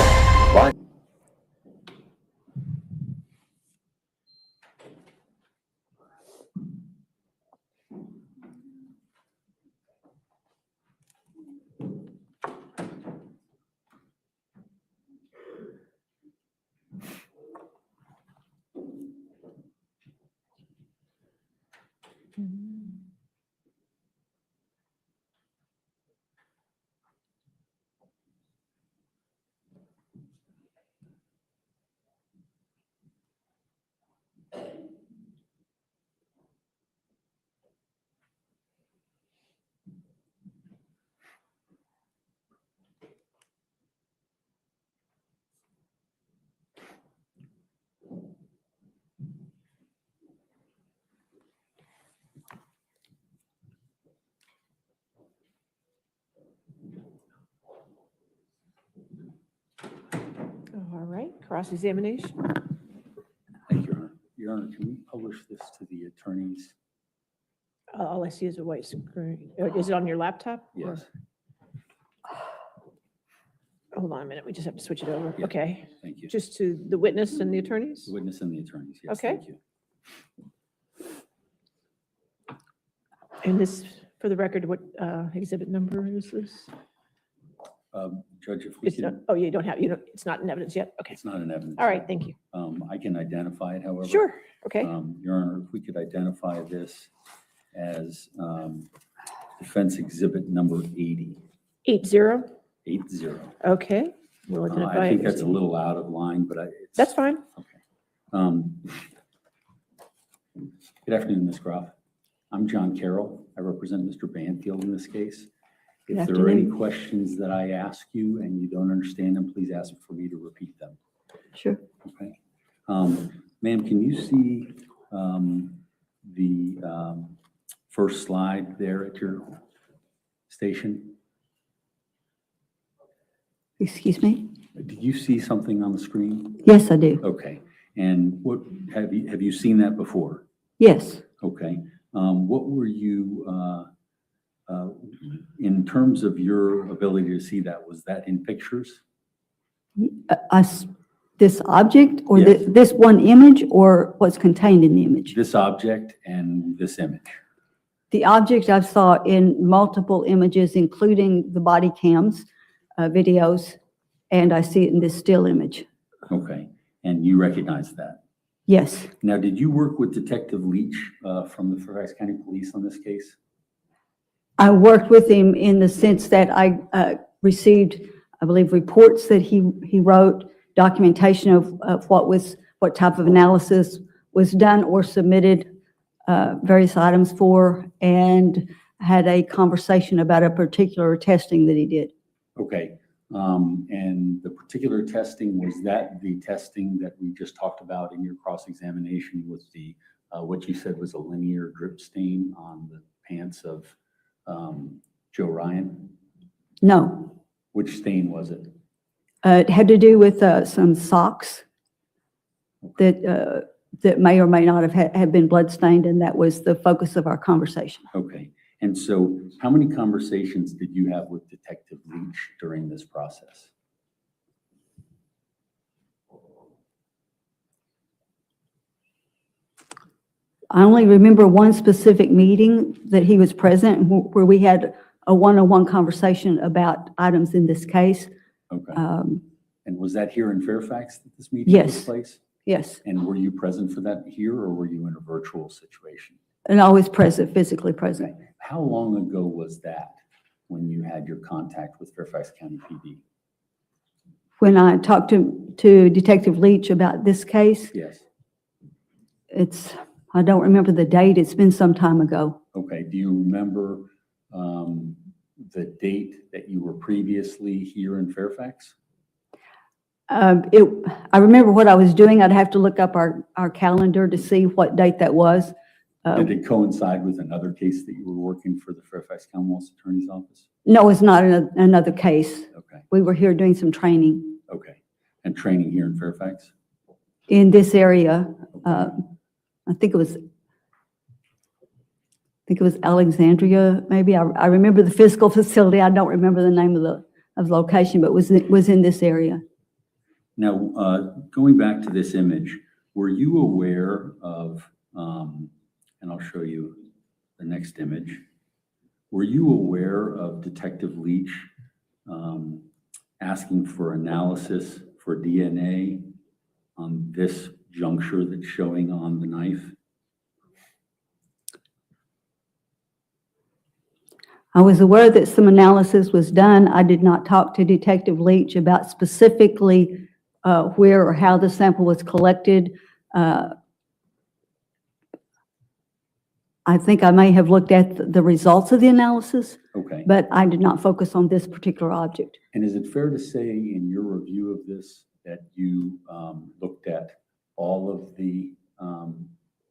All right, cross-examination. Thank you, Your Honor. Your Honor, can we publish this to the attorneys? All I see is a white screen. Is it on your laptop? Yes. Hold on a minute, we just have to switch it over. Yeah. Okay. Thank you. Just to the witness and the attorneys? The witness and the attorneys, yes. Okay. Thank you. And this, for the record, what exhibit number is this? Judge, if we It's not, can, oh, you don't, it's not in evidence yet? Okay. it's not an evidence. All right, thank you. I can identify it, however. Sure, okay. Your Honor, if we could identify this as defense exhibit number 80. 80? 80. Okay. We'll identify I think it. that's a little out of line, but it's. That's fine. Good afternoon, Ms. Groff. I'm John Carroll. I represent Mr. Banfield in this case. Good If there are any afternoon. questions that I ask you and you don't understand them, please ask for me to repeat them. Sure. Okay. Ma'am, can you see the first slide there at your station? Excuse me? Did you see something on the screen? Yes, I do. Okay. And what have you seen that before? Yes. Okay. What were you in terms of your ability to see that? Was that in pictures? This object or Yes. this one image or what's contained in the image? This object and this image. The object I saw in multiple images, including the body cams, videos, and I see it in this still image. Okay, and you recognize that? Yes. Now, did you work with Detective Leach from the Fairfax County Police on this case? I worked with him in the sense that I received, I believe, reports that he wrote, documentation of what type of analysis was done or submitted various items for, and had a conversation about a particular testing that he did. Okay, and the particular testing, was that the testing that we just talked about in your cross-examination with the, what you said was a linear drip stain on the pants of Joe Ryan? No. Which stain was it? It had to do with some socks that may or may not have been bloodstained, and that was the focus of our conversation. Okay, and so how many conversations did you have with Detective Leach during this process? I only remember one specific meeting that he was present where we had a one-on-one conversation about items in this case. Okay. And was that here in Fairfax that this meeting Yes. took place? Yes. And were you present for that here, or were you in a virtual situation? And always present, physically present. Okay. How long ago was that when you had your contact with Fairfax County PD? When I talked to Detective Leach about this case, Yes. I don't remember the date. It's been some time ago. Okay. Do you remember the date that you were previously here in Fairfax? I remember what I was doing. I'd have to look up our calendar to see what date that was. Did it coincide with another case that you were working for the Fairfax Commonwealth Attorney's Office? No, it's not another case. Okay. We were here doing some training. Okay. And training here in Fairfax? In this area. I think it was Alexandria, maybe. I remember the physical facility. I don't remember the name of the location, but it was in this area. Now, going back to this image, were you aware of, and I'll show you the next image, were you aware of Detective Leach asking for analysis for DNA on this juncture that's showing on the knife? I was aware that some analysis was done. I did not talk to Detective Leach about specifically where or how the sample was collected. I think I may have looked at the results of the analysis, Okay. but I did not focus on this particular object. And is it fair to say in your review of this that you looked at all of the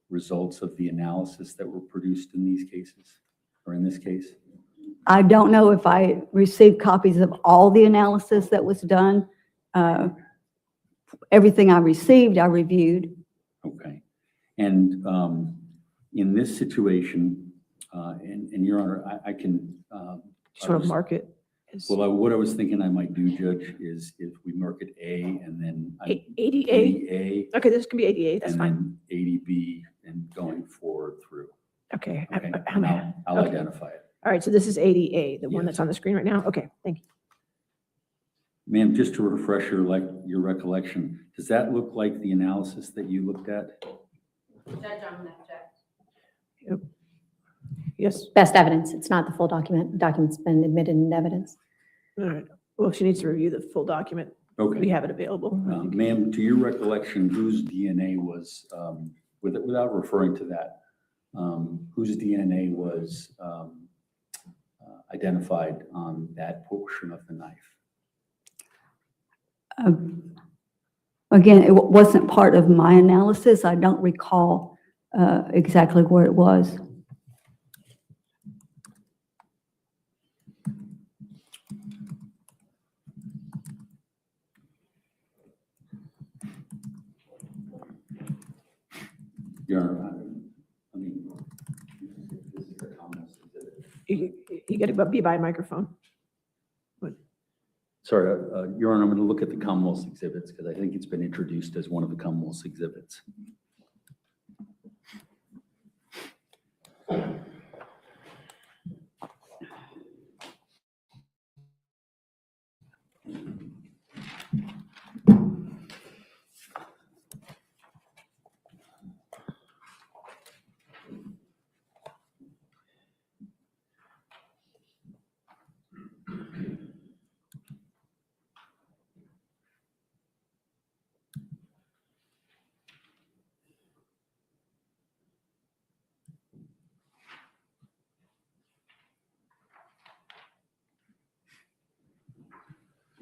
results of the analysis that were produced in these cases, or in this case? I don't know if I received copies of all the analysis that was done. Everything I received, I reviewed. Okay. And in this situation, and Your Honor, I can Sort of mark it. Well, what I was thinking I might do, Judge, is if we mark it A and then 80A? Okay, this can be 80A, that's and fine. then 80B and going forward through. Okay. Okay, I'm and I'll okay. identify it. All right, so this is 80A, the one Yes. that's on the screen right now? Okay, thank you. Ma'am, just to refresh your recollection, does that look like the analysis that you looked at? Yes. Best evidence. It's not the full document. The document's been admitted in evidence. All right. Well, she needs to review the full document. Okay. We have it available. Ma'am, to your recollection, whose DNA was, without referring to that, whose DNA was identified on that portion of the knife? Again, it wasn't part of my analysis. I don't recall exactly where it was. You got to be by microphone. Sorry, Your Honor, I'm going to look at the Commonwealth's exhibits because I think it's been introduced as one of the Commonwealth's exhibits.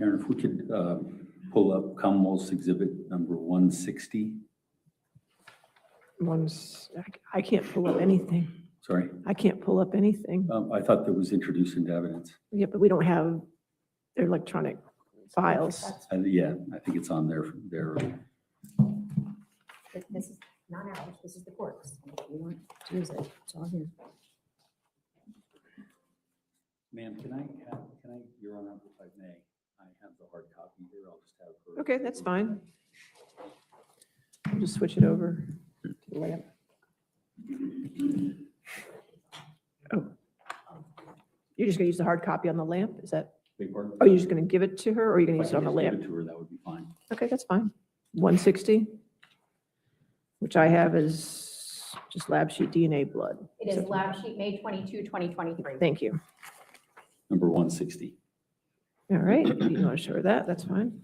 Aaron, if we could pull up Commonwealth's exhibit number 160. I can't pull up anything. Sorry? I can't pull up anything. I thought that was introduced into evidence. Yeah, but we don't have their electronic files. Yeah, I think it's on their. This is not ours, this is the court's. If you want to use it, it's all here. Ma'am, can I, Your Honor, if I may, I have the hard copy here. I'll just have her. Okay, that's fine. I'll just switch it over to the lamp. Oh. You're just gonna use the hard copy on the lamp? Is that? Big pardon? Oh, you're just gonna give it to her, or are you gonna use it on the lamp? Give it to her, that would be fine. Okay, that's fine. 160, which I have is just lab sheet DNA blood. It is lab sheet May 22, 2023. Thank you. Number 160. All right, if you want to show her that, that's fine.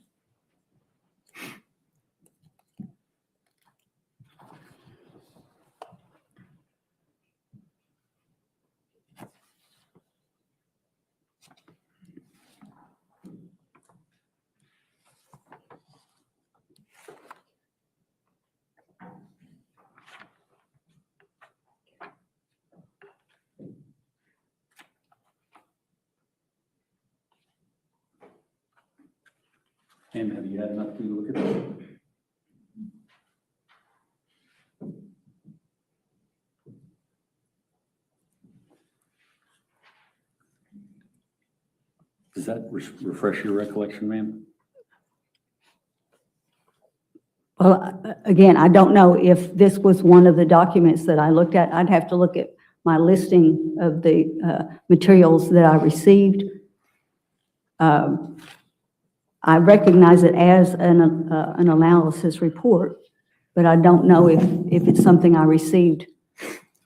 Ma'am, have you had enough to look at that? Does that refresh your recollection, ma'am? Well, again, I don't know if this was one of the documents that I looked at. I'd have to look at my listing of the materials that I received. I recognize it as an analysis report, but I don't know if it's something I received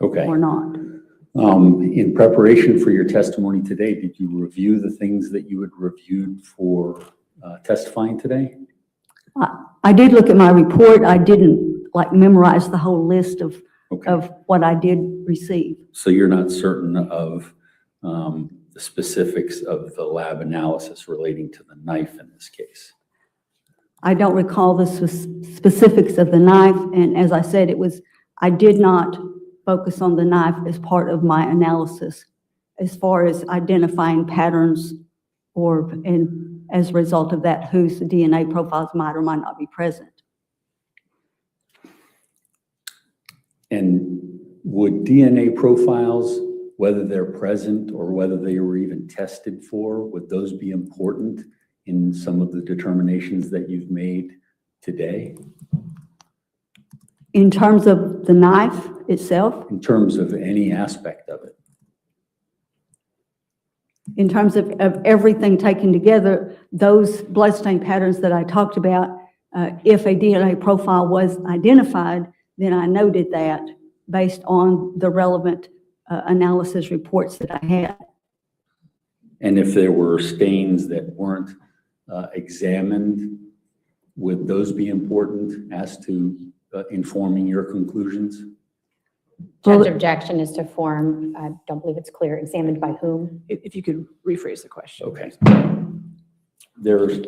or not. In preparation for your testimony today, did you review the things that you had reviewed for testifying today? I did look at my report. I didn't memorize the whole list of what I did receive. So you're not certain of the specifics of the lab analysis relating to the knife in this case? I don't recall the specifics of the knife, and as I said, I did not focus on the knife as part of my analysis as far as identifying patterns and as a result of that, whose DNA profiles might or might not be present. And would DNA profiles, whether they're present or whether they were even tested for, would those be important in some of the determinations that you've made today? In terms of the knife itself? In terms of any aspect of it? In terms of everything taken together, those bloodstain patterns that I talked about, if a DNA profile was identified, then I noted that based on the relevant analysis reports that I had. And if there were stains that weren't examined, would those be important as to informing your conclusions? Judge objection is to form, I don't believe it's clear, examined by whom? If you could rephrase the question. Okay. There's,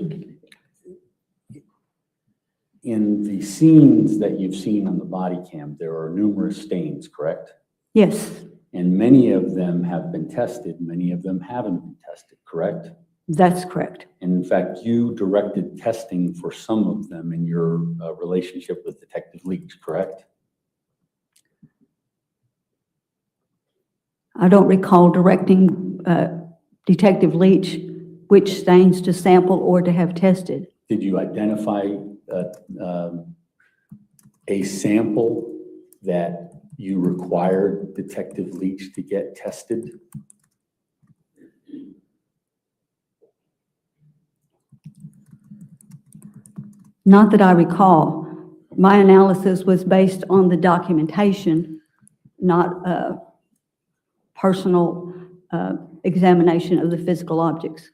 in the scenes that you've seen on the body cam, there are numerous stains, correct? Yes. And many of them have been tested, many of them haven't been tested, correct? That's correct. And in fact, you directed testing for some of them in your relationship with Detective Leach, correct? I don't recall directing Detective Leach which stains to sample or to have tested. Did you identify a sample that you required Detective Leach to get tested? Not that I recall. My analysis was based on the documentation, not a personal examination of the physical objects.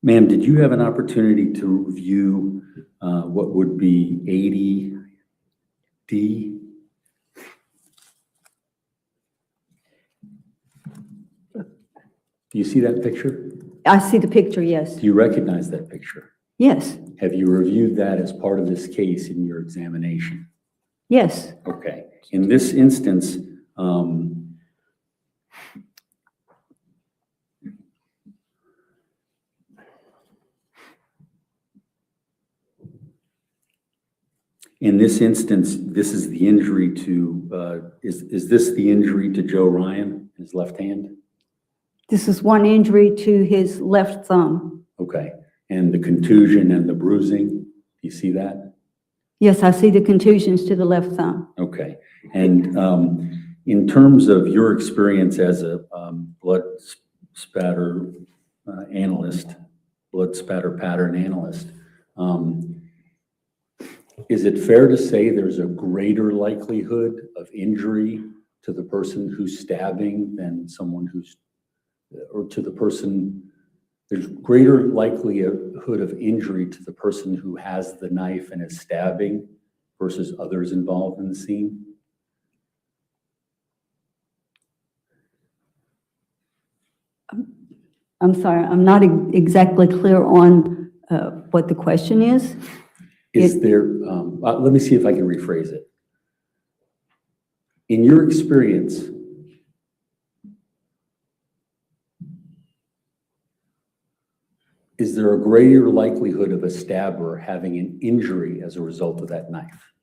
Ma'am, did you have an opportunity to review what would be 80D? Do you see that picture? I see the picture, yes. Do you recognize that picture? Yes. Have you reviewed that as part of this case in your examination? Yes. Okay. In this instance, this is the injury to, is this the injury to Joe Ryan, his left hand? This is one injury to his left thumb. Okay. And the contusion and the bruising, do you see that? Yes, I see the contusions to the left thumb. Okay. And in terms of your experience as a blood spatter analyst, blood spatter pattern analyst, is it fair to say there's a greater likelihood of injury to the person who's stabbing than someone who's, or to the person, there's greater likelihood of injury to the person who has the knife and is stabbing versus others involved in the scene? I'm sorry, I'm not exactly clear on what the question is. Is there, let me see if I can rephrase it. In your experience, is there a greater likelihood of a stabber having an injury as a result of that knife?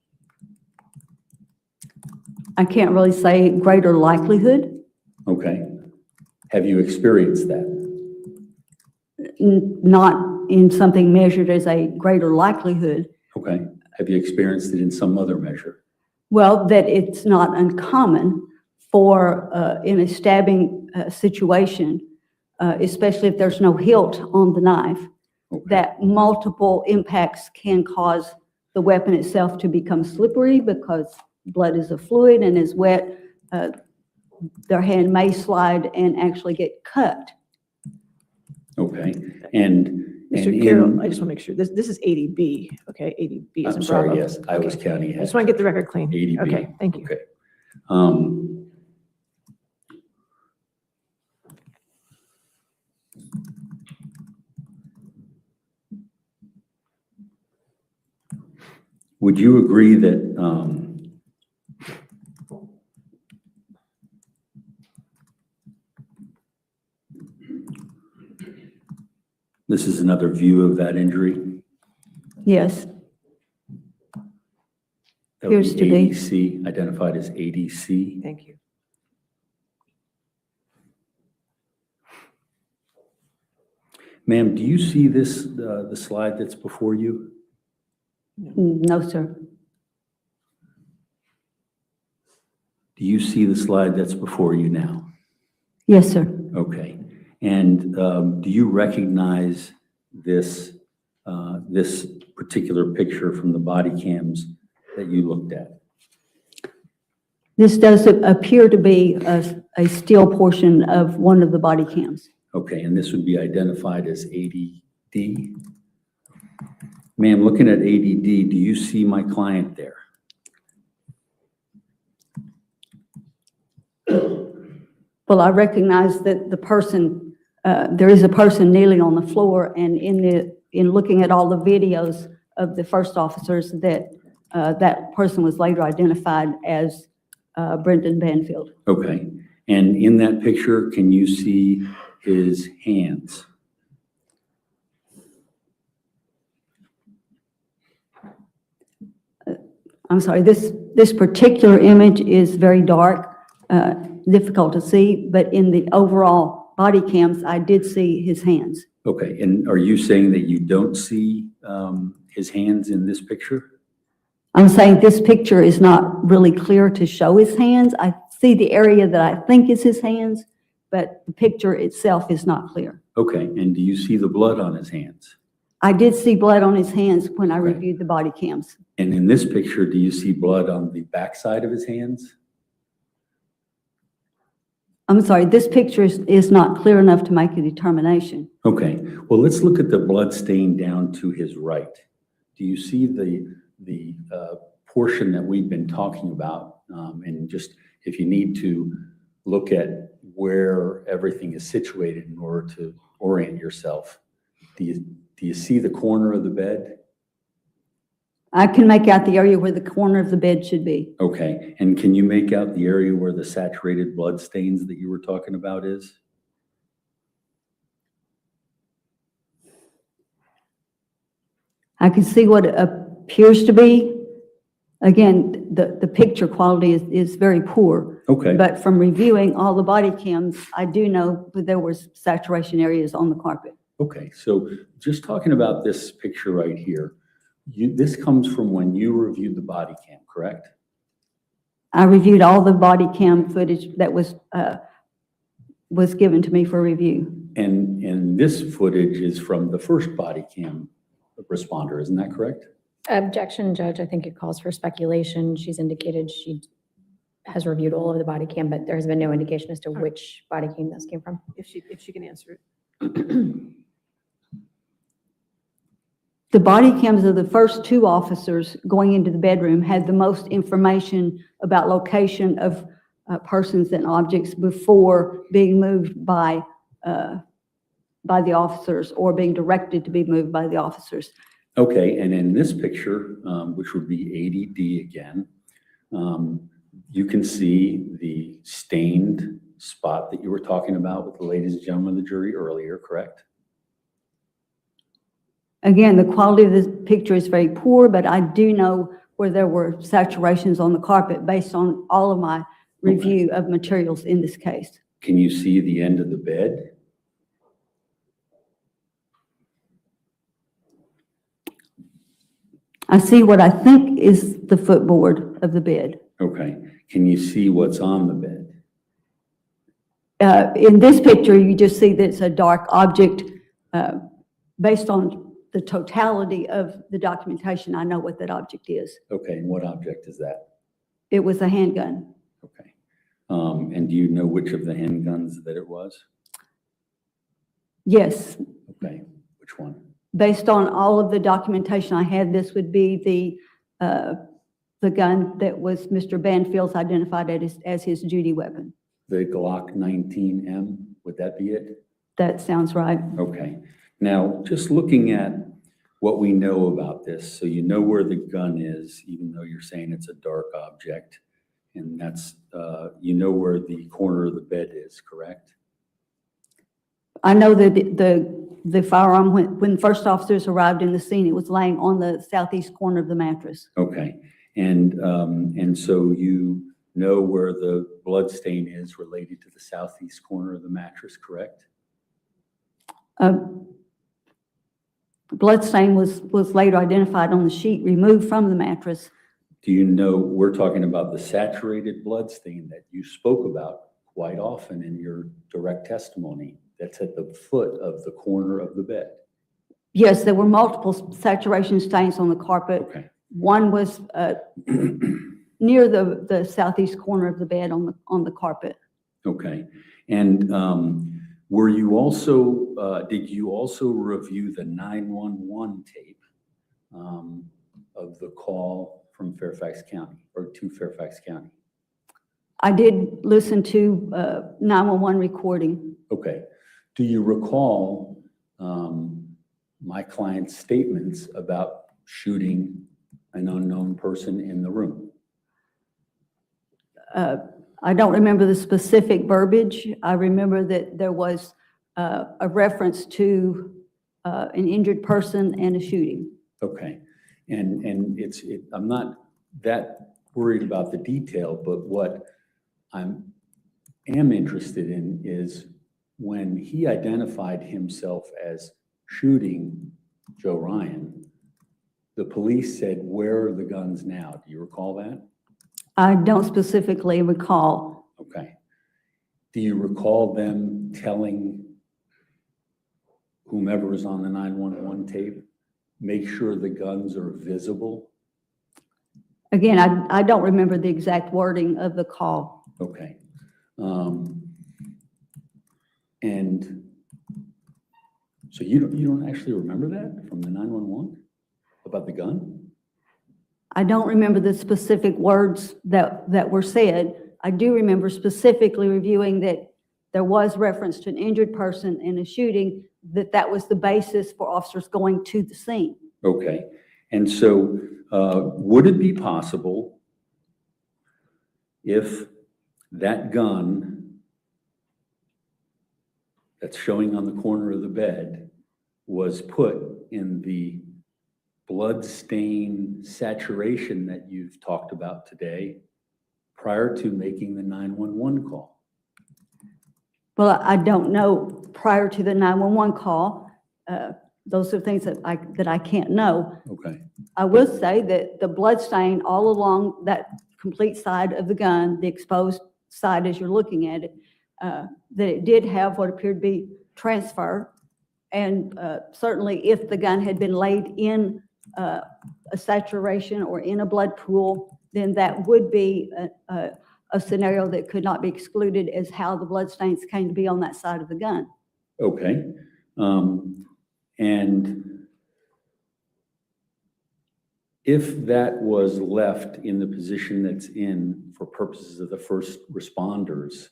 I can't really say greater likelihood. Okay. Have you experienced that? Not in something measured as a greater likelihood. Okay. Have you experienced it in some other measure? Well, that it's not uncommon for, in a stabbing situation, especially if there's no hilt on the knife, that multiple impacts can cause the weapon itself to become slippery because blood is a fluid and is wet. Their hand may slide and actually get cut. Okay. And Mr. Carroll, I just want to make sure, this is 80B, okay? 80B is in Bravo. I'm sorry, yes, I was counting ahead. I just want to get the record clean. 80B. Okay, thank you. Okay. Would you agree that this is another view of that injury? Yes. That would Appears to be. ADC, identified as ADC. Thank you. Ma'am, do you see this, the slide that's before you? No, sir. Do you see the slide that's before you now? Yes, sir. Okay. And do you recognize this, this particular picture from the body cams that you looked at? This does appear to be a still portion of one of the body cams. Okay, and this would be identified as ADD? Ma'am, looking at ADD, do you see my client there? Well, I recognize that the person, there is a person kneeling on the floor, and in looking at all the videos of the first officers, that that person was later identified as Brendan Banfield. Okay, and in that picture, can you see his hands? I'm sorry, this particular image is very dark, difficult to see, but in the overall body cams, I did see his hands. Okay, and are you saying that you don't see his hands in this picture? I'm saying this picture is not really clear to show his hands. I see the area that I think is his hands, but the picture itself is not clear. Okay, and do you see the blood on his hands? I did see blood on his hands when I reviewed the body cams. And in this picture, do you see blood on the backside of his hands? I'm sorry, this picture is not clear enough to make a determination. Okay, well, let's look at the blood stain down to his right. Do you see the portion that we've been talking about? And just if you need to look at where everything is situated in order to orient yourself, do you see the corner of the bed? I can make out the area where the corner of the bed should be. Okay, and can you make out the area where the saturated blood stains that you were talking about is? I can see what appears to be. Again, the picture quality is very poor. Okay. But from reviewing all the body cams, I do know that there was saturation areas on the carpet. Okay, so just talking about this picture right here, this comes from when you reviewed the body cam, correct? I reviewed all the body cam footage that was given to me for review. And this footage is from the first body cam responder, isn't that correct? Objection, Judge. I think it calls for speculation. She's indicated she has reviewed all of the body cam, but there has been no indication as to which body cam this came from. If she can answer it. The body cams of the first two officers going into the bedroom had the most information about location of persons and objects before being moved by the officers or being directed to be moved by the officers. Okay, and in this picture, which would be 80D again, you can see the stained spot that you were talking about with the ladies and gentlemen of the jury earlier, correct? Again, the quality of this picture is very poor, but I do know where there were saturations on the carpet based on all of my review of materials in this case. Can you see the end of the bed? I see what I think is the footboard of the bed. Okay. Can you see what's on the bed? In this picture, you just see that it's a dark object. Based on the totality of the documentation, I know what that object is. Okay, and what object is that? It was a handgun. Okay. And do you know which of the handguns that it was? Yes. Okay, which one? Based on all of the documentation I had, this would be the gun that was Mr. Banfield's identified as his duty weapon. The Glock 19M, would that be it? That sounds right. Okay. Now, just looking at what we know about this, so you know where the gun is, even though you're saying it's a dark object, and that's, you know where the corner of the bed is, correct? I know that the firearm, when first officers arrived in the scene, it was laying on the southeast corner of the mattress. Okay. And so you know where the blood stain is related to the southeast corner of the mattress, correct? Blood stain was later identified on the sheet removed from the mattress. Do you know, we're talking about the saturated blood stain that you spoke about quite often in your direct testimony that's at the foot of the corner of the bed. Yes, there were multiple saturation stains on the carpet. Okay. One was near the southeast corner of the bed on the carpet. Okay. And were you also, did you also review the 911 tape of the call from Fairfax County or to Fairfax County? I did listen to 911 recording. Okay. Do you recall my client's statements about shooting an unknown person in the room? I don't remember the specific verbiage. I remember that there was a reference to an injured person and a shooting. Okay. And I'm not that worried about the detail, but what I am interested in is when he identified himself as shooting Joe Ryan, the police said, "Where are the guns now?" Do you recall that? I don't specifically recall. Okay. Do you recall them telling whomever is on the 911 tape, make sure the guns are visible? Again, I don't remember the exact wording of the call. Okay. And so you don't actually remember that from the 911 about the gun? I don't remember the specific words that were said. I do remember specifically reviewing that there was reference to an injured person in a shooting, that was the basis for officers going to the scene. Okay. And so would it be possible if that gun that's showing on the corner of the bed was put in the blood stain saturation that you've talked about today prior to making the 911 call? Well, I don't know prior to the 911 call. Those are things that I can't know. Okay. I will say that the blood stain all along that complete side of the gun, the exposed side as you're looking at it, that it did have what appeared to be transfer. And certainly if the gun had been laid in a saturation or in a blood pool, then that would be a scenario that could not be excluded as how the blood stains came to be on that side of the gun. Okay. And if that was left in the position that's in for purposes of the first responders,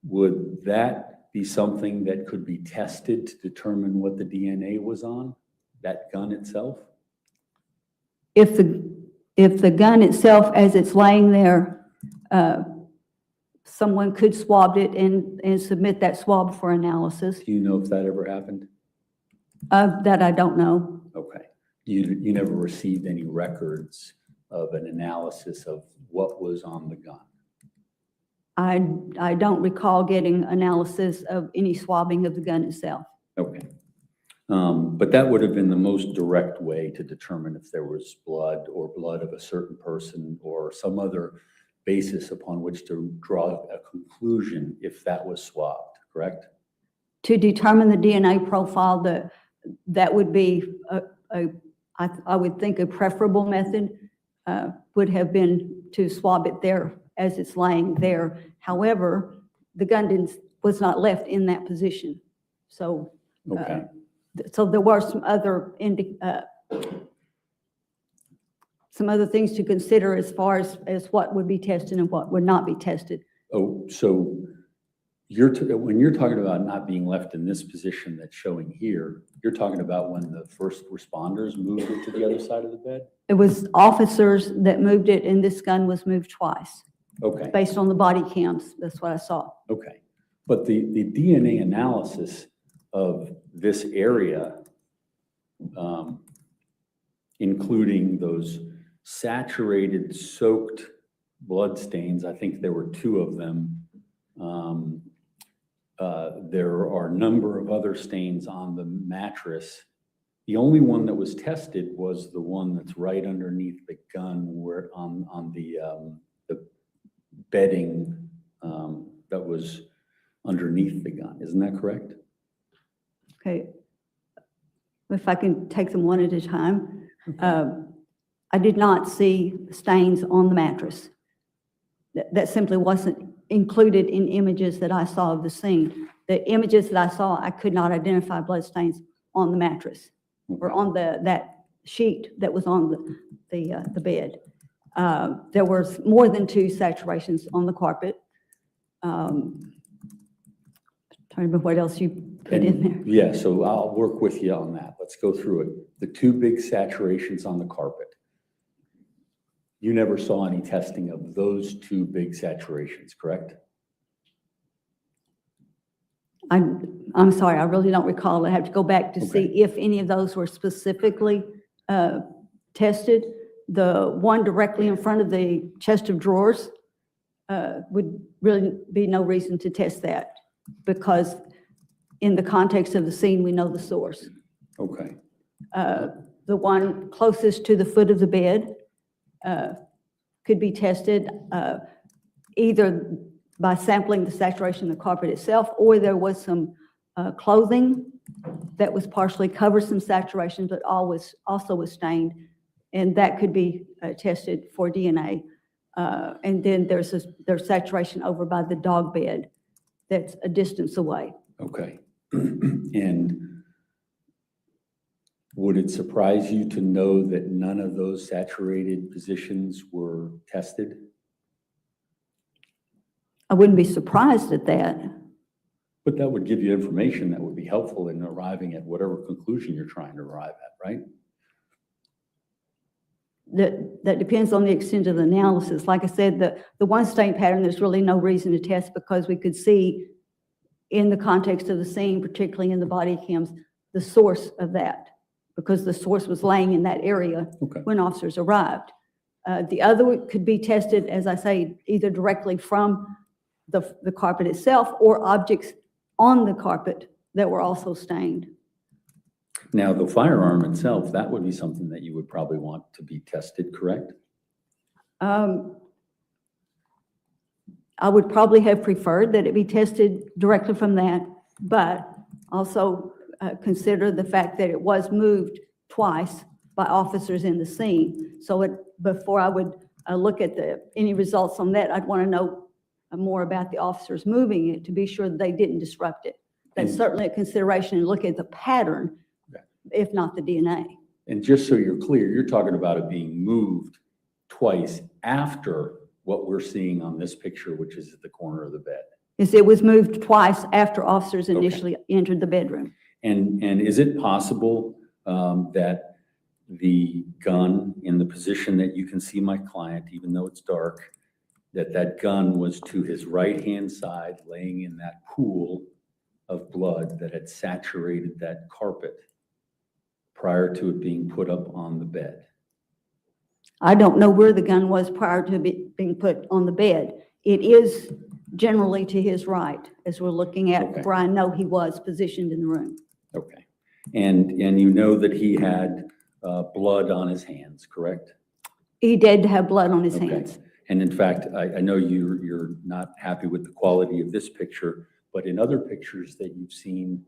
would that be something that could be tested to determine what the DNA was on that gun itself? If the gun itself, as it's laying there, someone could swab it and submit that swab for analysis. Do you know if that ever happened? That I don't know. Okay. You never received any records of an analysis of what was on the gun? I don't recall getting analysis of any swabbing of the gun itself. Okay. But that would have been the most direct way to determine if there was blood or blood of a certain person or some other basis upon which to draw a conclusion if that was swabbed, correct? To determine the DNA profile, that would be, I would think a preferable method would have been to swab it there as it's laying there. However, the gun was not left in that position. So, okay. So there were some other things to consider as far as what would be tested and what would not be tested. Oh, so when you're talking about not being left in this position that's showing here, you're talking about when the first responders moved it to the other side of the bed? It was officers that moved it, and this gun was moved twice. Okay. Based on the body cams, that's what I saw. Okay. But the DNA analysis of this area, including those saturated, soaked blood stains, I think there were 2 of them. There are a number of other stains on the mattress. The only one that was tested was the one that's right underneath the gun, where on the bedding that was underneath the gun. Isn't that correct? Okay. If I can take them one at a time. I did not see stains on the mattress. That simply wasn't included in images that I saw of the scene. The images that I saw, I could not identify blood stains on the mattress or on that sheet that was on the bed. There was more than 2 saturations on the carpet. Trying to remember what else you put in there. Yeah, so I'll work with you on that. Let's go through it. The 2 big saturations on the carpet. You never saw any testing of those 2 big saturations, correct? I'm sorry, I really don't recall. I have to go back to see if any of those were specifically tested. The one directly in front of the chest of drawers would really be no reason to test that, because in the context of the scene, we know the source. Okay. The one closest to the foot of the bed could be tested either by sampling the saturation of the carpet itself, or there was some clothing that was partially covered some saturation, but also was stained, and that could be tested for DNA. And then there's saturation over by the dog bed that's a distance away. Okay. And would it surprise you to know that none of those saturated positions were tested? I wouldn't be surprised at that. But that would give you information that would be helpful in arriving at whatever conclusion you're trying to arrive at, right? That depends on the extent of the analysis. Like I said, the one stain pattern, there's really no reason to test because we could see in the context of the scene, particularly in the body cams, the source of that, because the source was laying in that area when officers arrived. The other could be tested, as I say, either directly from the carpet itself or objects on the carpet that were also stained. Now, the firearm itself, that would be something that you would probably want to be tested, correct? I would probably have preferred that it be tested directly from that, but also consider the fact that it was moved twice by officers in the scene. So before I would look at any results on that, I'd want to know more about the officers moving it to be sure that they didn't disrupt it. That's certainly a consideration and look at the pattern, if not the DNA. And just so you're clear, you're talking about it being moved twice after what we're seeing on this picture, which is at the corner of the bed. Yes, it was moved twice after officers initially entered the bedroom. And is it possible that the gun in the position that you can see my client, even though it's dark, that gun was to his right-hand side, laying in that pool of blood that had saturated that carpet prior to it being put up on the bed? I don't know where the gun was prior to being put on the bed. It is generally to his right, as we're looking at where I know he was positioned in the room. Okay. And you know that he had blood on his hands, correct? He did have blood on his hands. And in fact, I know you're not happy with the quality of this picture, but in other pictures that you've seen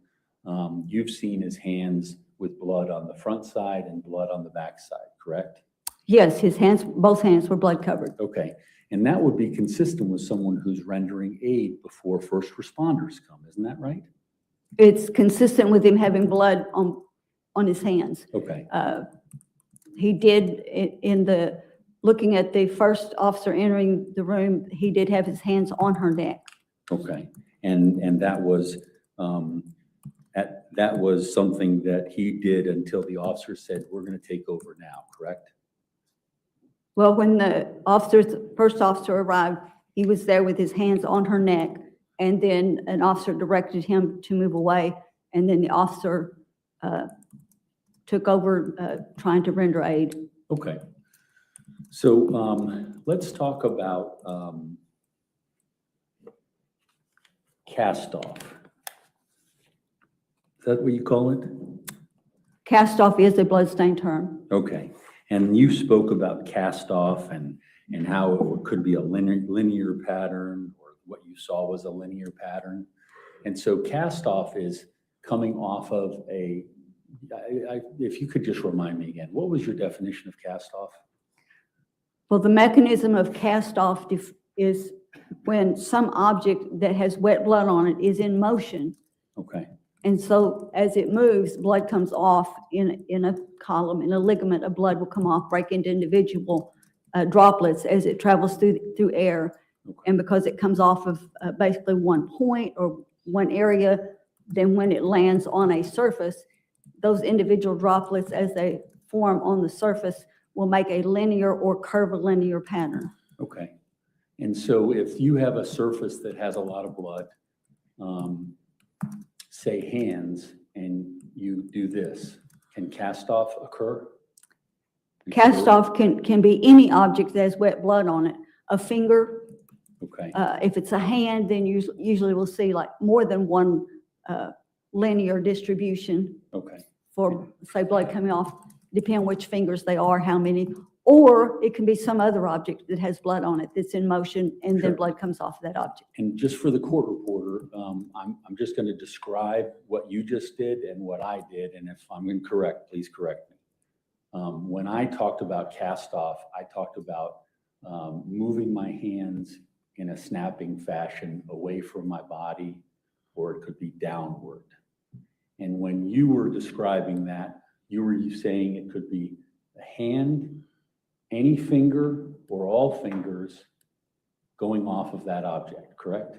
his hands with blood on the front side and blood on the back side, correct? Yes, his hands, both hands were blood covered. Okay. And that would be consistent with someone who's rendering aid before first responders come, isn't that right? It's consistent with him having blood on his hands. Okay. He did, looking at the first officer entering the room, he did have his hands on her neck. Okay. And that was something that he did until the officer said, "We're going to take over now," correct? Well, when the first officer arrived, he was there with his hands on her neck, and then an officer directed him to move away, and then the officer took over trying to render aid. Okay. So let's talk about cast off. Is that what you call it? Cast off is a bloodstained term. Okay. And you spoke about cast off and how it could be a linear pattern, or what you saw was a linear pattern. And so cast off is coming off of if you could just remind me again, what was your definition of cast off? Well, the mechanism of cast off is when some object that has wet blood on it is in motion. Okay. And so as it moves, blood comes off in a column, in a ligament of blood will come off, break into individual droplets as it travels through air. Okay. And because it comes off of basically one point or one area, then when it lands on a surface, those individual droplets, as they form on the surface, will make a linear or curvilinear pattern. Okay. And so if you have a surface that has a lot of blood, say hands, and you do this, can cast off occur? Cast off can be any object that has wet blood on it. A finger. Okay. If it's a hand, then usually we'll see like more than one linear distribution. Okay. For say blood coming off. depending on which fingers they are, how many, or it can be some other object that has blood on it that's in motion, and then blood comes off of that object. And just for the court reporter, I'm just going to describe what you just did and what I did, and if I'm incorrect, please correct me. When I talked about cast off, I talked about moving my hands in a snapping fashion away from my body, or it could be downward. And when you were describing that, you were saying it could be a hand, any finger, or all fingers going off of that object, correct?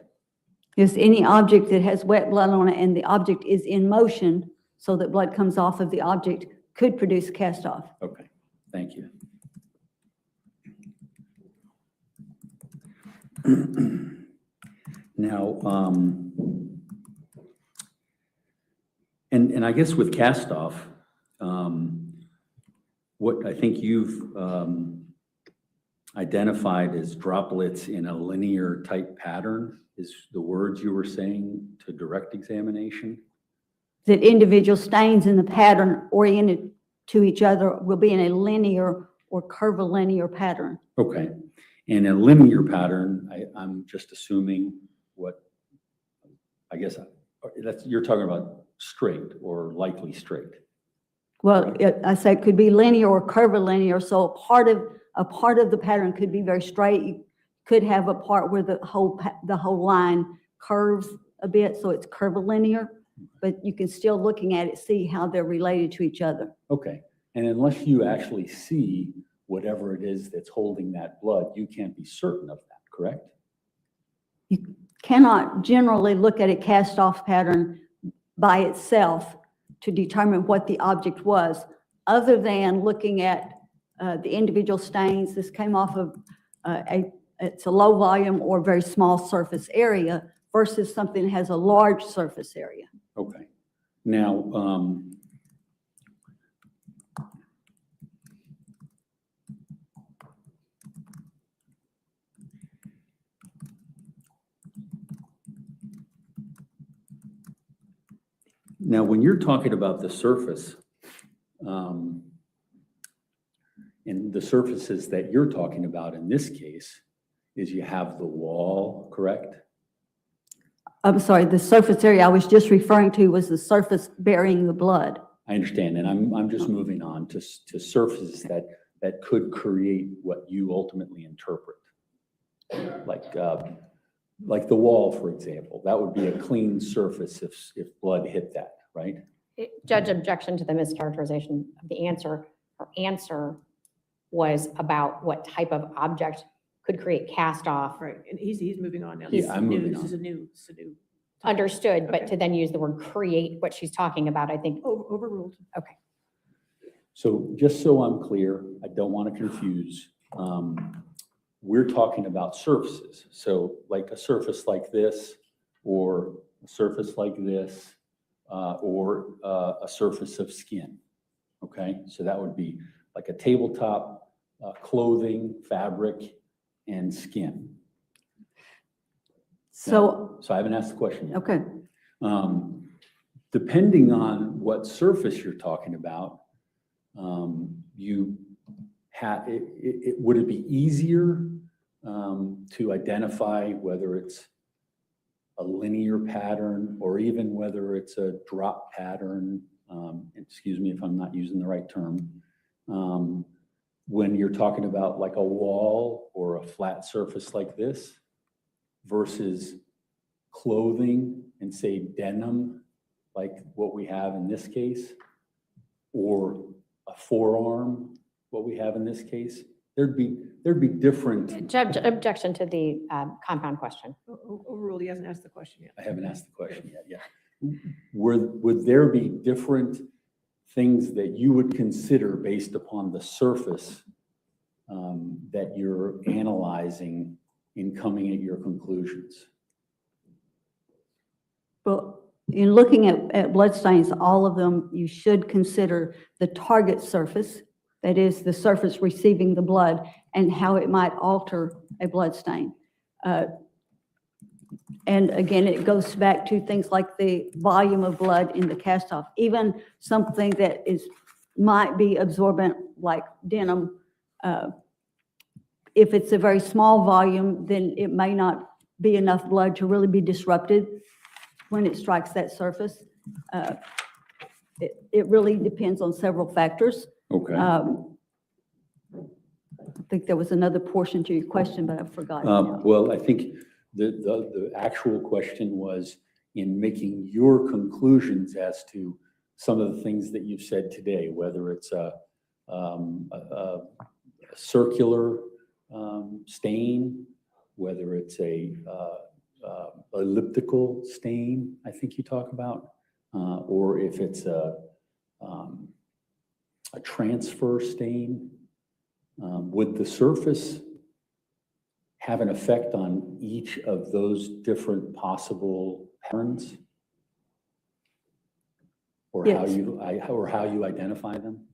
Yes, any object that has wet blood on it and the object is in motion so that blood comes off of the object could produce cast off. Okay, thank you. Now, and I guess with cast off, what I think you've identified as droplets in a linear type pattern is the words you were saying to direct examination. That individual stains in the pattern oriented to each other will be in a linear or curvilinear pattern. Okay, in a linear pattern, I'm just assuming what, I guess that's, you're talking about straight or likely straight. Well, I say it could be linear or curvilinear. So a part of the pattern could be very straight. You could have a part where the whole line curves a bit, so it's curvilinear. But you can still, looking at it, see how they're related to each other. Okay, and unless you actually see whatever it is that's holding that blood, you can't be certain of that, correct? You cannot generally look at a cast-off pattern by itself to determine what the object was, other than looking at the individual stains. This came off of it's a low volume or very small surface area versus something that has a large surface area. Okay. Now, when you're talking about the surface, and the surfaces that you're talking about in this case is you have the wall, correct? I'm sorry, the surface area I was just referring to was the surface bearing the blood. I understand, and I'm just moving on to surfaces that could create what you ultimately interpret. Like the wall, for example, that would be a clean surface if blood hit that, right? Judge, objection to the mischaracterization of the answer. Her answer was about what type of object could create cast off. Right, and he's moving on now. Yeah, I'm moving on. This is a new. Understood, Okay. but to then use the word create, what she's talking about, I think. Overruled. Okay. So just so I'm clear, I don't want to confuse. We're talking about surfaces. So like a surface like this, or a surface like this, or a surface of skin. Okay, so that would be like a tabletop, clothing, fabric, and skin. So I haven't asked the question yet. Okay. Depending on what surface you're talking about, would it be easier to identify whether it's a linear pattern or even whether it's a drop pattern? Excuse me if I'm not using the right term. When you're talking about like a wall or a flat surface like this versus clothing and say denim, like what we have in this case, or a forearm, what we have in this case, there'd be different. Judge, objection to the compound question. Overruled, he hasn't asked the question yet. I haven't asked the question yet, yeah. Would there be different things that you would consider based upon the surface that you're analyzing in coming at your conclusions? Well, in looking at bloodstains, all of them, you should consider the target surface, that is the surface receiving the blood, and how it might alter a bloodstain. And again, it goes back to things like the volume of blood in the cast-off. Even something that is might be absorbent like denim. If it's a very small volume, then it may not be enough blood to really be disrupted when it strikes that surface. It really depends on several factors. Okay. I think there was another portion to your question, but I've forgotten now. Well, I think the actual question was in making your conclusions as to some of the things that you've said today, whether it's a circular stain, whether it's a elliptical stain, I think you talk about, or if it's a transfer stain. Would the surface have an effect on each of those different possible patterns? Or Yes. how you identify them?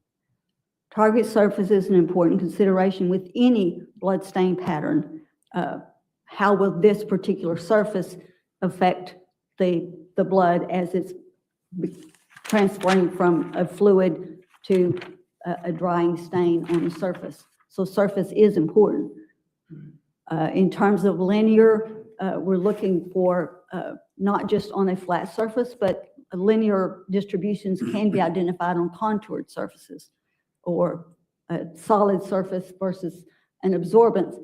Target surface is an important consideration with any bloodstain pattern. How will this particular surface affect the blood as it's transferring from a fluid to a drying stain on the surface? So surface is important. In terms of linear, we're looking for not just on a flat surface, but linear distributions can be identified on contoured surfaces, or a solid surface versus an absorbent.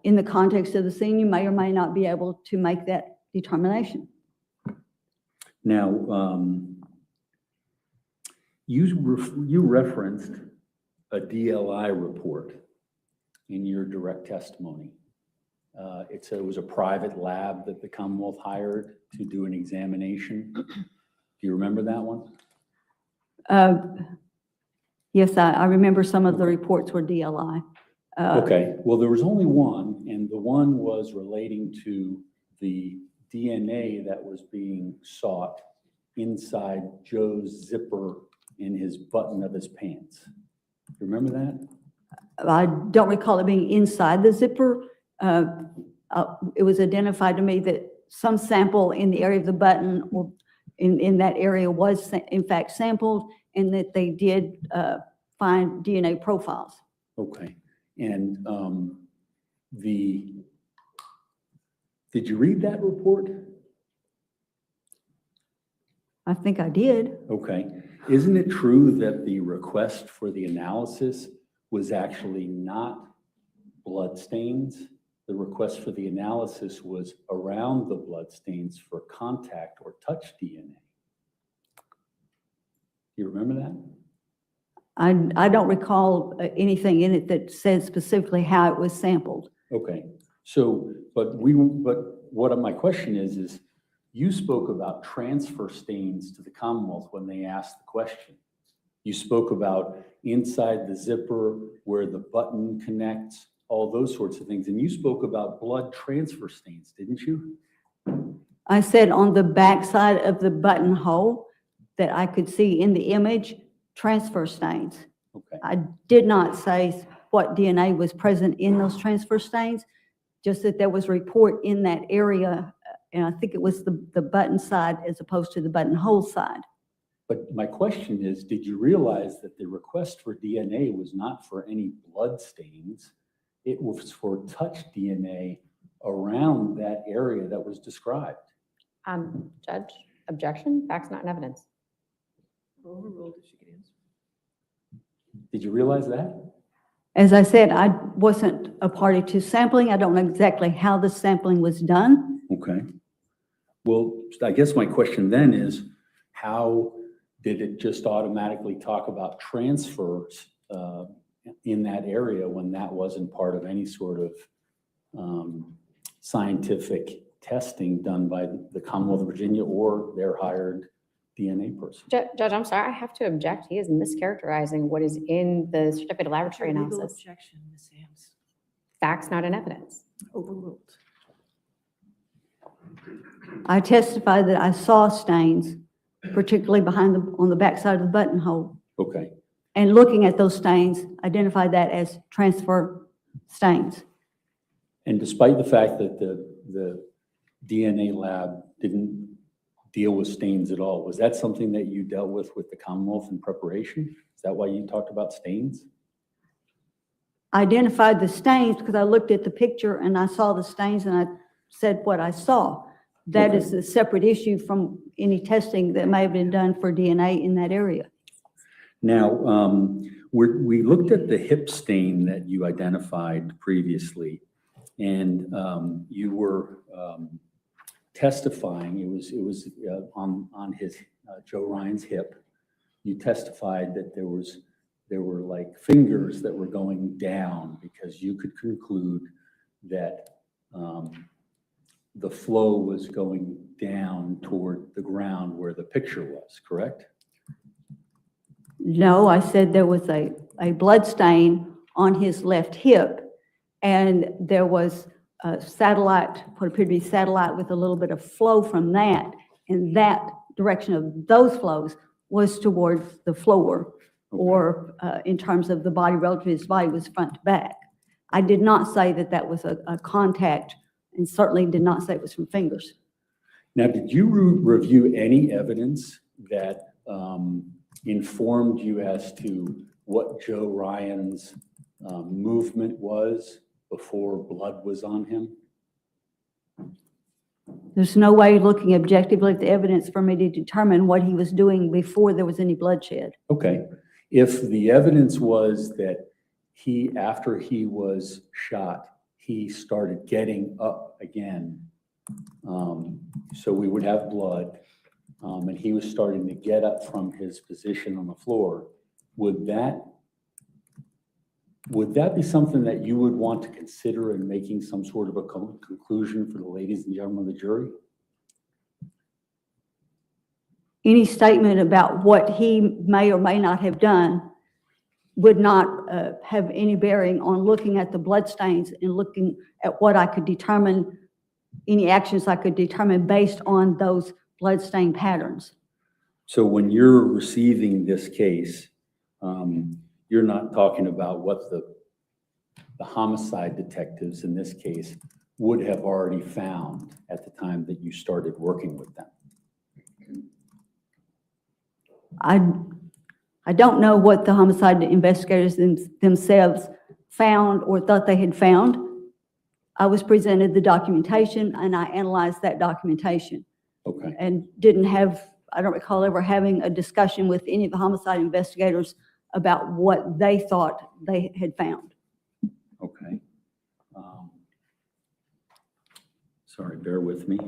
In the context of the scene, you may or may not be able to make that determination. Now, you referenced a DLI report in your direct testimony. It said it was a private lab that the Commonwealth hired to do an examination. Do you remember that one? Yes, I remember some of the reports were DLI. Okay, well, there was only one, and the one was relating to the DNA that was being sought inside Joe's zipper in his button of his pants. You remember that? I don't recall it being inside the zipper. It was identified to me that some sample in the area of the button or in that area was in fact sampled, and that they did find DNA profiles. Okay, and did you read that report? I think I did. Okay, isn't it true that the request for the analysis was actually not blood stains? The request for the analysis was around the blood stains for contact or touch DNA. You remember that? I don't recall anything in it that says specifically how it was sampled. Okay, so, but what my question is you spoke about transfer stains to the Commonwealth when they asked the question. You spoke about inside the zipper where the button connects, all those sorts of things. And you spoke about blood transfer stains, didn't you? I said on the back side of the buttonhole that I could see in the image transfer stains. Okay. I did not say what DNA was present in those transfer stains, just that there was a report in that area, and I think it was the button side as opposed to the buttonhole side. But my question is, did you realize that the request for DNA was not for any blood stains? It was for touch DNA around that area that was described. Judge, objection, facts not in evidence. Overruled if she could answer. Did you realize that? As I said, I wasn't a party to sampling. I don't know exactly how the sampling was done. Okay. Well, I guess my question then is, how did it just automatically talk about transfers in that area when that wasn't part of any sort of scientific testing done by the Commonwealth of Virginia or their hired DNA person? Judge, I'm sorry, I have to object. He is mischaracterizing what is in the certificate of laboratory analysis. Objection, Ms. Ames. Facts not in evidence. Overruled. I testified that I saw stains, particularly on the backside of the buttonhole. Okay. And looking at those stains, identified that as transfer stains. And despite the fact that the DNA lab didn't deal with stains at all, was that something that you dealt with the Commonwealth in preparation? that why you talked about stains? I identified the stains because I looked at the picture and I saw the stains and I said what I saw. That is a separate issue from any testing that may have been done for DNA in that area. Now, we looked at the hip stain that you identified previously, and you were testifying. It was on his Joe Ryan's hip. You testified that there were like fingers that were going down because you could conclude that the flow was going down toward the ground where the picture was, correct? No, I said there was a blood stain on his left hip, and there was a satellite, what appeared to be satellite with a little bit of flow from that, and that direction of those flows was towards the floor, or in terms of the body relative to his body was front to back. I did not say that that was a contact, and certainly did not say it was from fingers. Now, did you review any evidence that informed you as to what Joe Ryan's movement was before blood was on him? There's no way looking objectively at the evidence for me to determine what he was doing before there was any bloodshed. Okay. If the evidence was that after he was shot, he started getting up again, so we would have blood, and he was starting to get up from his position on the floor, would that be something that you would want to consider in making some sort of a conclusion for the ladies and gentlemen of the jury? Any statement about what he may or may not have done would not have any bearing on looking at the bloodstains and looking at what I could determine, any actions I could determine based on those bloodstain patterns. So when you're receiving this case, you're not talking about what the homicide detectives in this case would have already found at the time that you started working with them. I don't know what the homicide investigators themselves found or thought they had found. I was presented the documentation and I analyzed that documentation. Okay. And I don't recall ever having a discussion with any of the homicide investigators about what they thought they had found. Okay. Sorry, bear with me.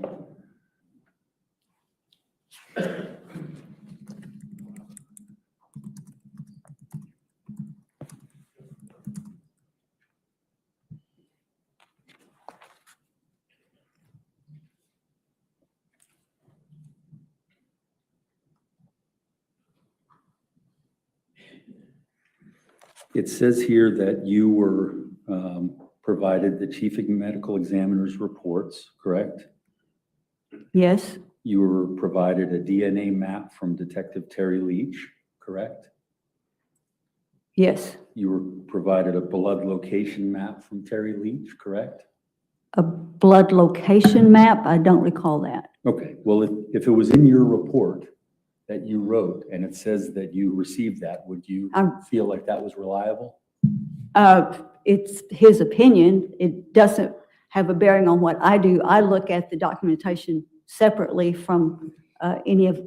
It says here that you were provided the chief medical examiner's reports, correct? Yes. You were provided a DNA map from Detective Terry Leach, correct? Yes. You were provided a blood location map from Terry Leach, correct? A blood location map? I don't recall that. Okay. Well, if it was in your report that you wrote and it says that you received that, would you feel like that was reliable? It's his opinion. It doesn't have a bearing on what I do. I look at the documentation separately from any of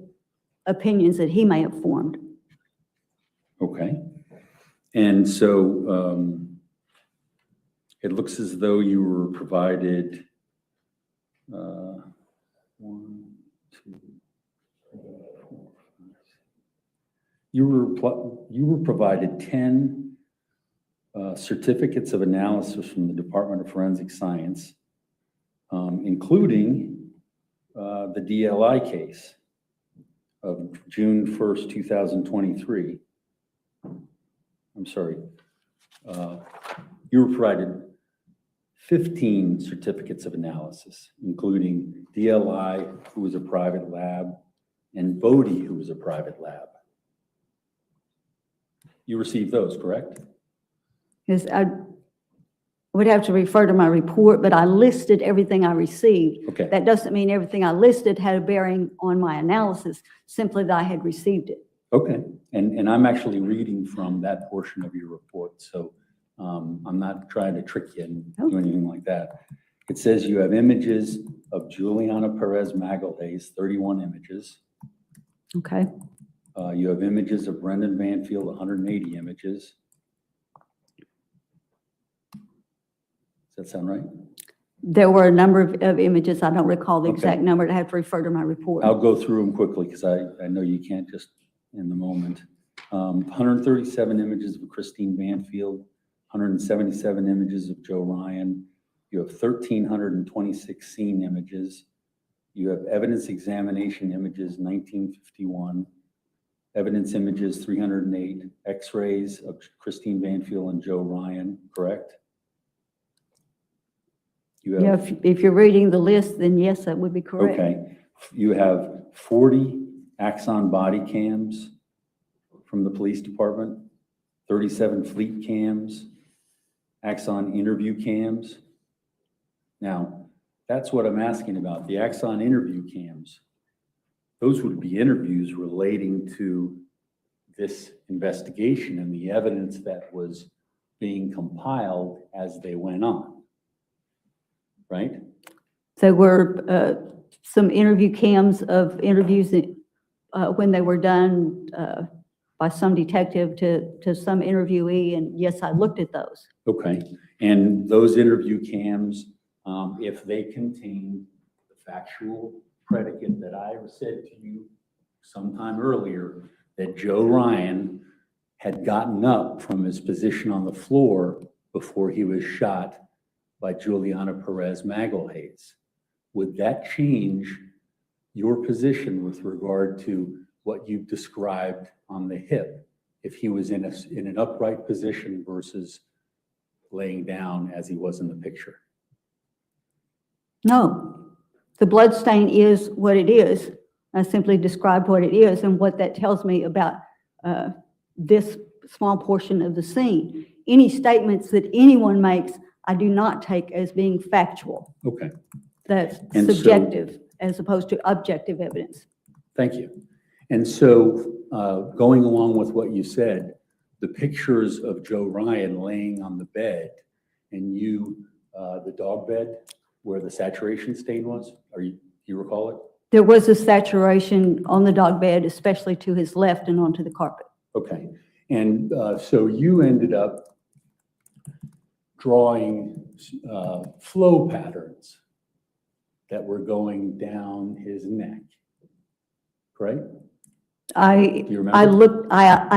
opinions that he may have formed. Okay. And so it looks as though you were provided 1, 2, 3, 4, 5. You were provided 10 certificates of analysis from the Department of Forensic Science, including the DLI case of June 1st, 2023. I'm sorry. You were provided 15 certificates of analysis, including DLI, who was a private lab, and Bodie, who was a private lab. You received those, correct? Yes, I would have to refer to my report, but I listed everything I received. Okay. That doesn't mean everything I listed had a bearing on my analysis, simply that I had received it. Okay. And I'm actually reading from that portion of your report, so I'm not trying to trick you and do anything like that. It says you have images of Juliana Perez Magalhaes, 31 images. Okay. You have images of Brendan Banfield, 180 images. Does that sound right? There were a number of images. I don't recall the exact number. I have to refer to my report. I'll go through them quickly because I know you can't just in the moment. 137 images of Christine Banfield, 177 images of Joe Ryan. You have 1,326 scene images. You have evidence examination images, 1951. Evidence images, 308. X-rays of Christine Banfield and Joe Ryan, correct? You have, yeah, if you're reading the list, then yes, that would be correct. okay. You have 40 Axon body cams from the police department, 37 fleet cams, Axon interview cams. Now, that's what I'm asking about. The Axon interview cams, those would be interviews relating to this investigation and the evidence that was being compiled as they went on, right? There were some interview cams of interviews that, when they were done by some detective to some interviewee, and yes, I looked at those. Okay, and those interview cams, if they contain the factual predicate that I said to you sometime earlier, that Joe Ryan had gotten up from his position on the floor before he was shot by Juliana Perez Magalhaes, would that change your position with regard to what you've described on the hip, if he was in an upright position versus laying down as he was in the picture? No, the blood stain is what it is. I simply described what it is and what that tells me about this small portion of the scene. Any statements that anyone makes, I do not take as being factual. Okay. That's And subjective as opposed to objective evidence. Thank you. And so going along with what you said, the pictures of Joe Ryan laying on the bed and you, the dog bed where the saturation stain was, you recall it? There was a saturation on the dog bed, especially to his left and onto the carpet. Okay. And so you ended up drawing flow patterns that were going down his neck, correct? I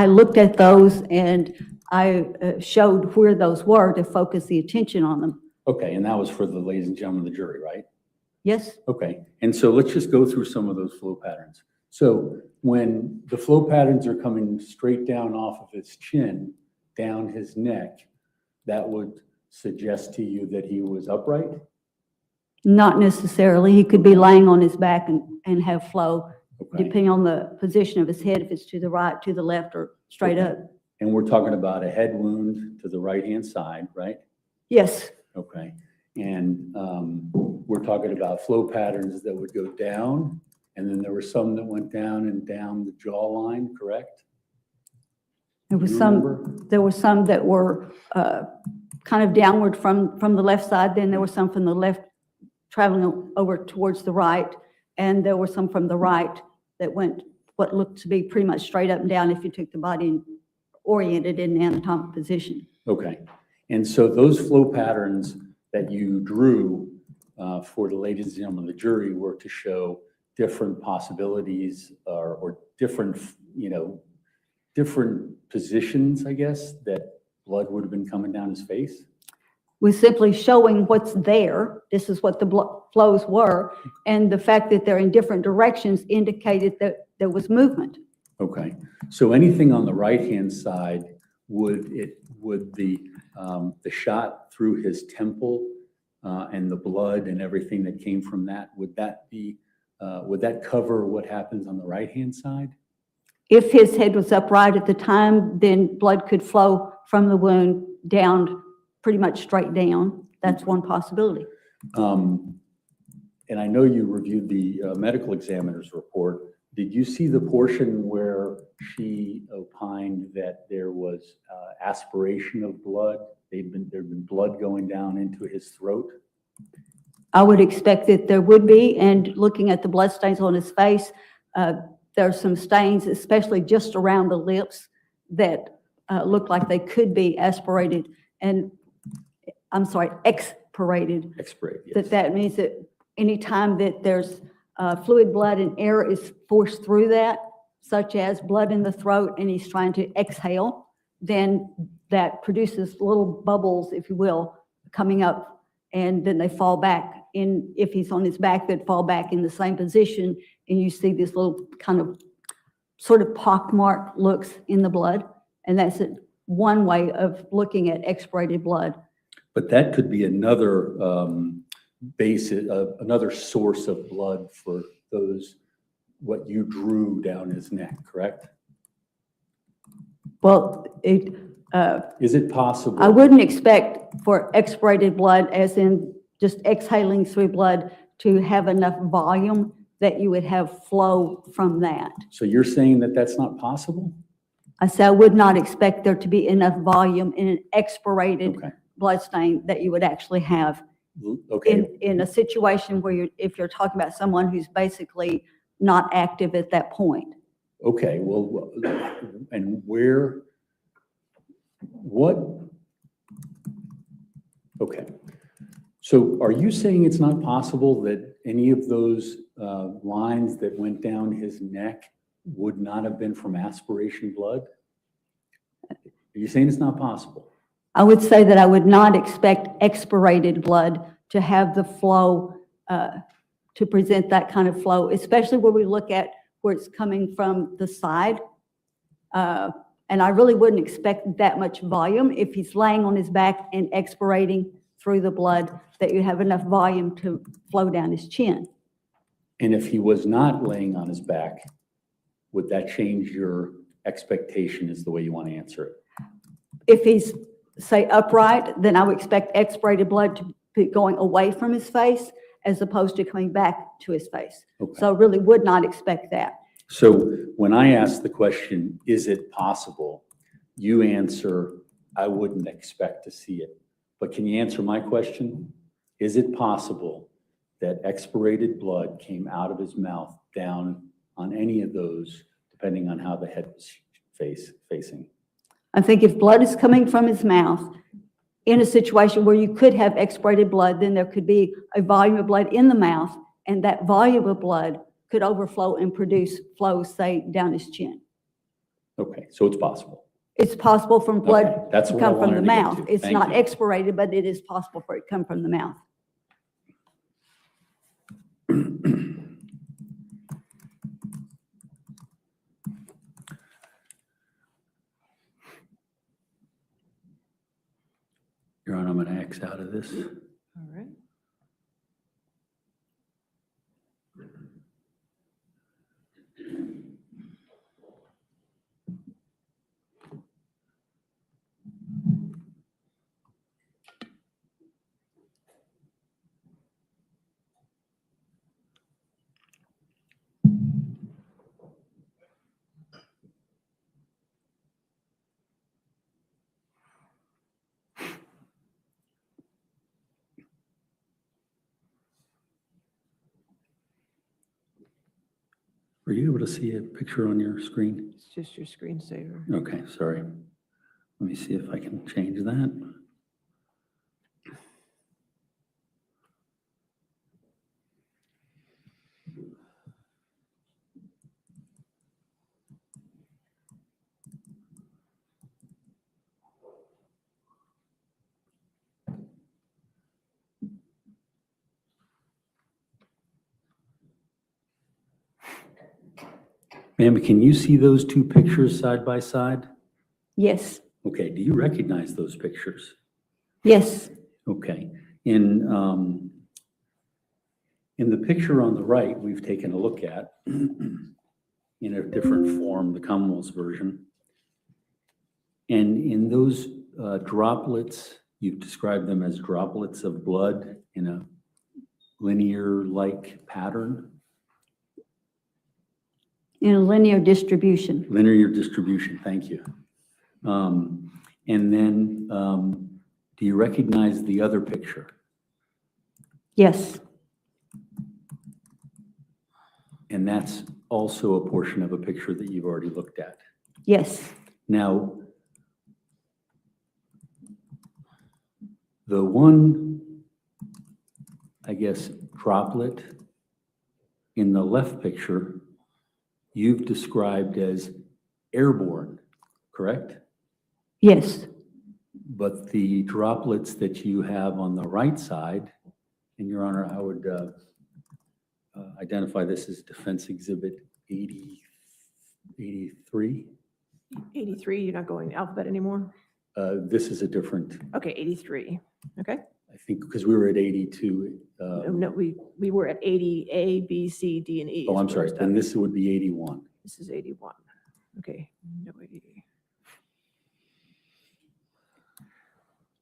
looked at those and I showed where those were to focus the attention on them. Okay, and that was for the ladies and gentlemen of the jury, right? Yes. Okay, and so let's just go through some of those flow patterns. So when the flow patterns are coming straight down off of his chin, down his neck, that would suggest to you that he was upright? Not necessarily. He could be laying on his back and have flow, depending on the position of his head, if it's to the right, to the left, or straight up. And we're talking about a head wound to the right-hand side, right? Yes. Okay, and we're talking about flow patterns that would go down, and then there were some that went down and down the jawline, correct? There was some that were kind of downward from the left side. Then there were some from the left traveling over towards the right, and there were some from the right that went what looked to be pretty much straight up and down if you took the body and oriented in an anatomic position. Okay, and so those flow patterns that you drew for the ladies and gentlemen of the jury were to show different possibilities or different, different positions, I guess, that blood would have been coming down his face? Was simply showing what's there. This is what the blood flows were, and the fact that they're in different directions indicated that there was movement. Okay, so anything on the right-hand side, would the shot through his temple and the blood and everything that came from that, would that cover what happens on the right-hand side? If his head was upright at the time, then blood could flow from the wound down, pretty much straight down. That's one possibility. And I know you reviewed the medical examiner's report. Did you see the portion where she opined that there was aspiration of blood? There'd been blood going down into his throat? I would expect that there would be, and looking at the blood stains on his face, there's some stains, especially just around the lips, that look like they could be aspirated, and I'm sorry, expirated. Expirated, yes. That means that anytime that there's fluid, blood, and air is forced through that, such as blood in the throat, and he's trying to exhale, then that produces little bubbles, if you will, coming up, and then they fall back in. If he's on his back, they'd fall back in the same position, and you see this little kind of sort of pockmark looks in the blood, and that's one way of looking at expirated blood. But that could be another another source of blood for what you drew down his neck, correct? Well, is it possible? I wouldn't expect for expirated blood, as in just exhaling through blood, to have enough volume that you would have flow from that. So you're saying that that's not possible? I said I would not expect there to be enough volume in an expirated blood stain that you would actually have in a situation where if you're talking about someone who's basically not active at that point. Okay, well, and okay. So are you saying it's not possible that any of those lines that went down his neck would not have been from aspiration blood? Are you saying it's not possible? I would say that I would not expect expirated blood to have the flow, to present that kind of flow, especially where we look at where it's coming from the side. And I really wouldn't expect that much volume if he's laying on his back and expirating through the blood, that you have enough volume to flow down his chin. And if he was not laying on his back, would that change your expectation is the way you want to answer it? If he's, say, upright, then I would expect expirated blood to be going away from his face as opposed to coming back to his face. Okay. So I really would not expect that. So when I ask the question, is it possible? You answer, I wouldn't expect to see it. But can you answer my question? Is it possible that expirated blood came out of his mouth down on any of those, depending on how the head was facing? I think if blood is coming from his mouth in a situation where you could have expirated blood, then there could be a volume of blood in the mouth, and that volume of blood could overflow and produce flow, say, down his chin. Okay, so it's possible. It's possible from blood That's to what I come from wanted the to get mouth. to. It's Thank not you. expirated, but it is possible for it to come from the mouth. Your Honor, I'm going to X out of this. All right. Were you able to see a picture on your screen? It's just your screensaver. Okay, sorry. Let me see if I can change that. Ma'am, can you see those two pictures side by side? Yes. Okay, do you recognize those pictures? Yes. Okay. In the picture on the right, we've taken a look at in a different form, the Commonwealth's version. And in those droplets, you've described them as droplets of blood in a linear-like pattern. In a linear distribution. Linear distribution, thank you. And then, do you recognize the other picture? Yes. And that's also a portion of a picture that you've already looked at. Yes. Now, the one, I guess, droplet in the left picture, you've described as airborne, correct? Yes. But the droplets that you have on the right side, and Your Honor, I would identify this as Defense Exhibit 83. 83, you're not going alphabet anymore? This is a different, Okay, 83, okay. I think, because we were at 82. No, we were at 80, A, B, C, D, and E. Oh, I'm is sorry, where then we're this would be 81. stuck. This is 81, okay. No 80.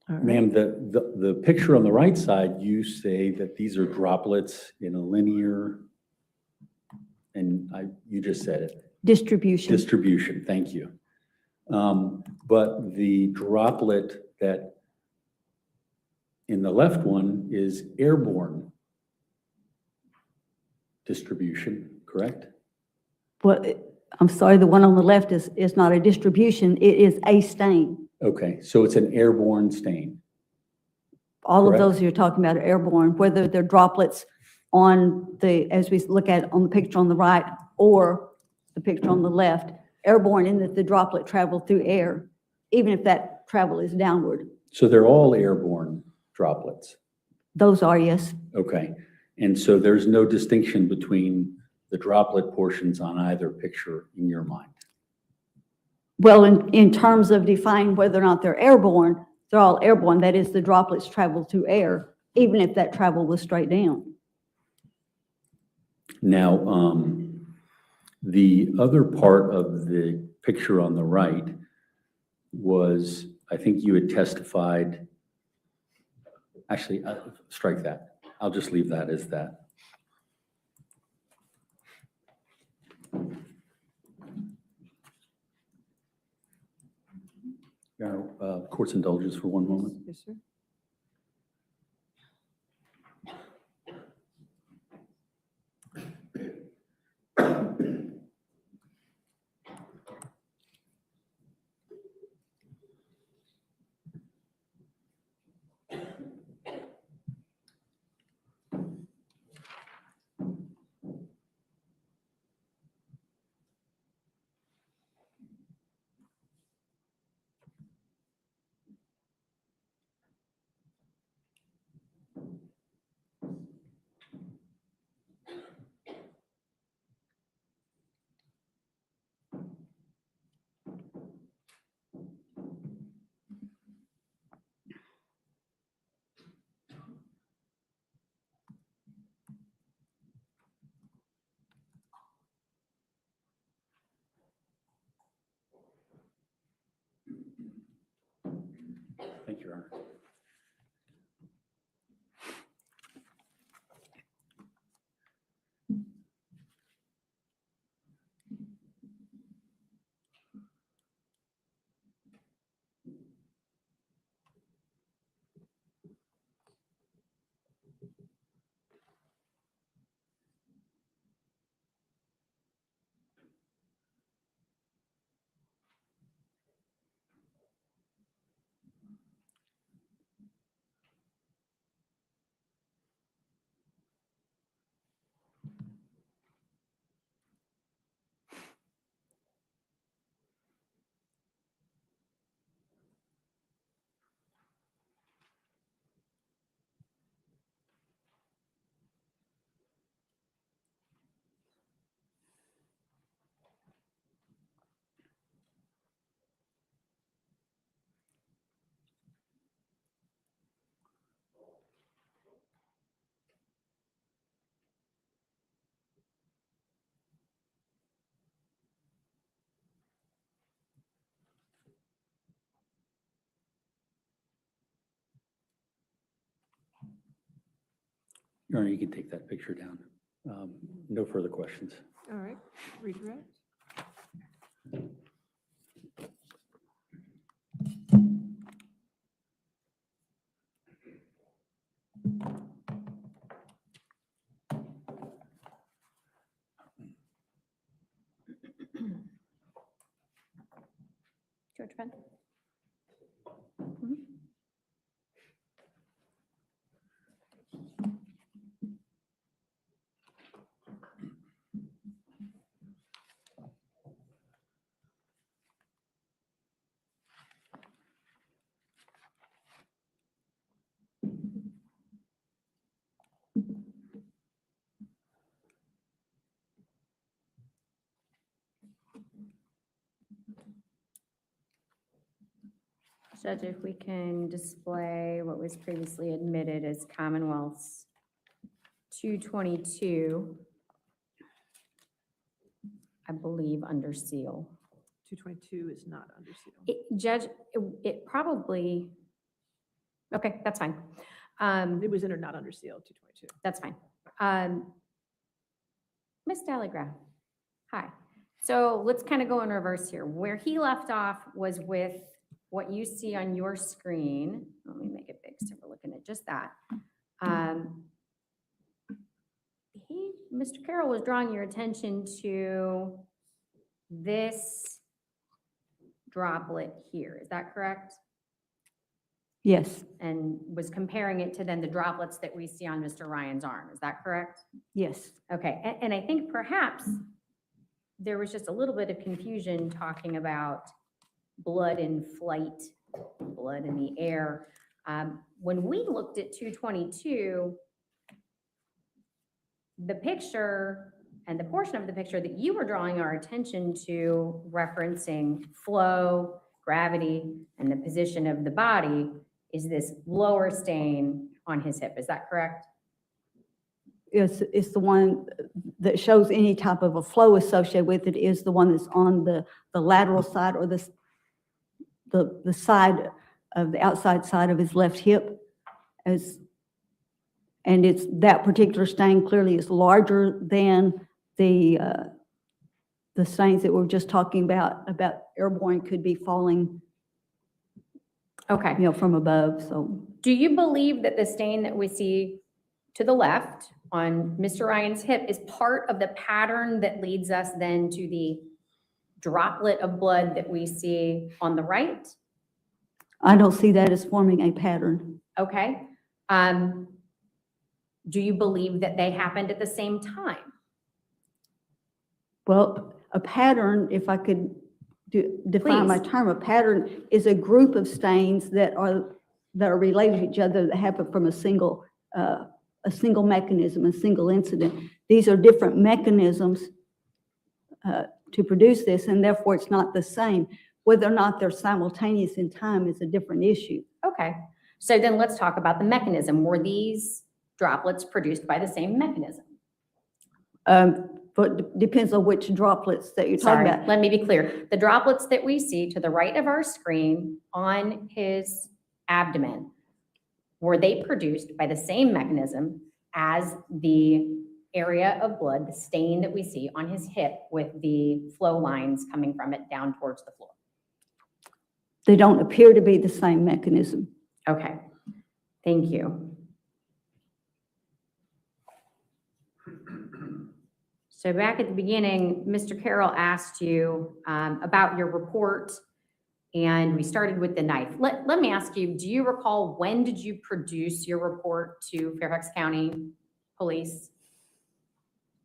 All right. Ma'am, the picture on the right side, you say that these are droplets in a linear, and you just said it. Distribution. Distribution, thank you. But the droplet that in the left one is airborne distribution, correct? Well, I'm sorry, the one on the left is not a distribution, it is a stain. Okay, so it's an airborne stain. All Correct. of those you're talking about are airborne, whether they're droplets on the, as we look at on the picture on the right or the picture on the left, airborne in that the droplet traveled through air, even if that travel is downward. So they're all airborne droplets. Those are, yes. Okay, and so there's no distinction between the droplet portions on either picture in your mind? Well, in terms of defining whether or not they're airborne, they're all airborne. That is, the droplets travel through air, even if that travel was straight down. Now, the other part of the picture on the right was, I think you had testified, actually, strike that. I'll just leave that as that. Now, court's indulgence for one moment. Yes, sir. Thank you, Your Honor. Your Honor, you can take that picture down. No further questions. All right, redirect. George Penn. Judge, if we can display what was previously admitted as Commonwealth's 222, I believe under seal. 222 is not under seal. Judge, it probably, okay, that's fine. It was in or not under seal, 222. That's fine. Ms. Dalligraf, hi. So let's kind of go in reverse here. Where he left off was with what you see on your screen. Let me make it big so we're looking at just that. Mr. Carroll was drawing your attention to this droplet here. Is that correct? Yes, And was comparing it to then the droplets that we see on Mr. Ryan's arm. Is that correct? yes. Okay, and I think perhaps there was just a little bit of confusion talking about blood in flight, blood in the air. When we looked at 222, the picture and the portion of the picture that you were drawing our attention to, referencing flow, gravity, and the position of the body, is this lower stain on his hip. Is that correct? It's the one that shows any type of a flow associated with it is the one that's on the lateral side or the side of the outside side of his left hip. And it's that particular stain clearly is larger than the stains that we were just talking about airborne could be falling, Okay. From above. So Do you believe that the stain that we see to the left on Mr. Ryan's hip is part of the pattern that leads us then to the droplet of blood that we see on the right? I don't see that as forming a pattern. Okay. Do you believe that they happened at the same time? Well, a pattern, if I could define my Please. term, a pattern is a group of stains that are related to each other that happen from a single mechanism, a single incident. These are different mechanisms to produce this, and therefore it's not the same. Whether or not they're simultaneous in time is a different issue. Okay. So then let's talk about the mechanism. Were these droplets produced by the same mechanism? But depends on which droplets that you're talking Sorry, about. let me be clear. The droplets that we see to the right of our screen on his abdomen, were they produced by the same mechanism as the area of blood, the stain that we see on his hip with the flow lines coming from it down towards the floor? They don't appear to be the same mechanism. Okay, thank you. So back at the beginning, Mr. Carroll asked you about your report, and we started with the knife. Let me ask you, do you recall when did you produce your report to Fairfax County Police?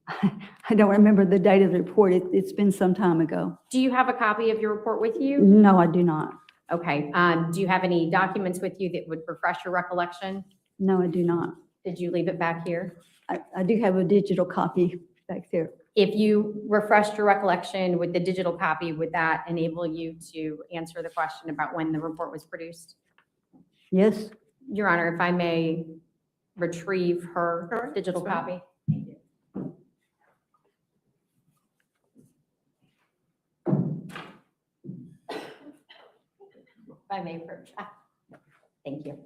I don't remember the date of the report. It's been some time ago. Do you have a copy of your report with you? No, I do not. Okay. Do you have any documents with you that would refresh your recollection? No, I do not. Did you leave it back here? I do have a digital copy back there. If you refreshed your recollection with the digital copy, would that enable you to answer the question about when the report was produced? Yes. Your Honor, if I may retrieve her digital that's fine. copy. Thank you. If I may approach. Thank you.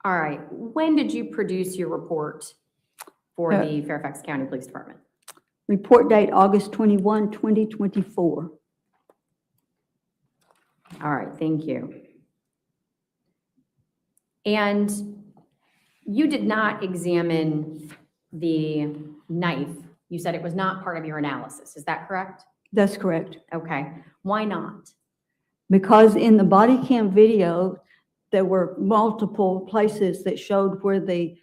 All right. When did you produce your report for the Fairfax County Police Department? Report date August 21, 2024. All right, thank you. And you did not examine the knife. You said it was not part of your analysis. Is that correct? That's correct. Okay. Why not? Because in the body cam video, there were multiple places that showed where the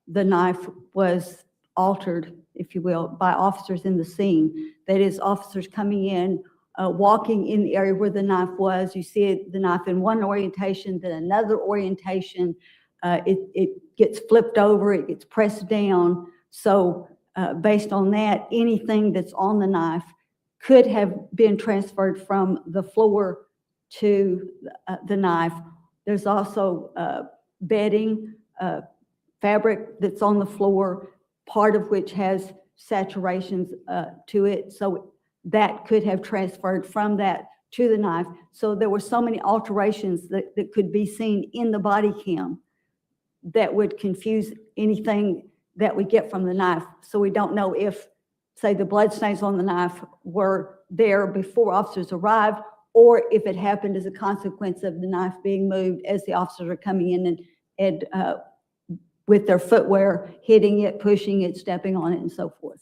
knife was altered, if you will, by officers in the scene. That is, officers coming in, walking in the area where the knife was. You see the knife in one orientation, then another orientation. It gets flipped over, it gets pressed down. So based on that, anything that's on the knife could have been transferred from the floor to the knife. There's also bedding, fabric that's on the floor, part of which has saturations to it. So that could have transferred from that to the knife. So there were so many alterations that could be seen in the body cam that would confuse anything that we get from the knife. So we don't know if, say, the bloodstains on the knife were there before officers arrived, or if it happened as a consequence of the knife being moved as the officers are coming in and with their footwear, hitting it, pushing it, stepping on it, and so forth.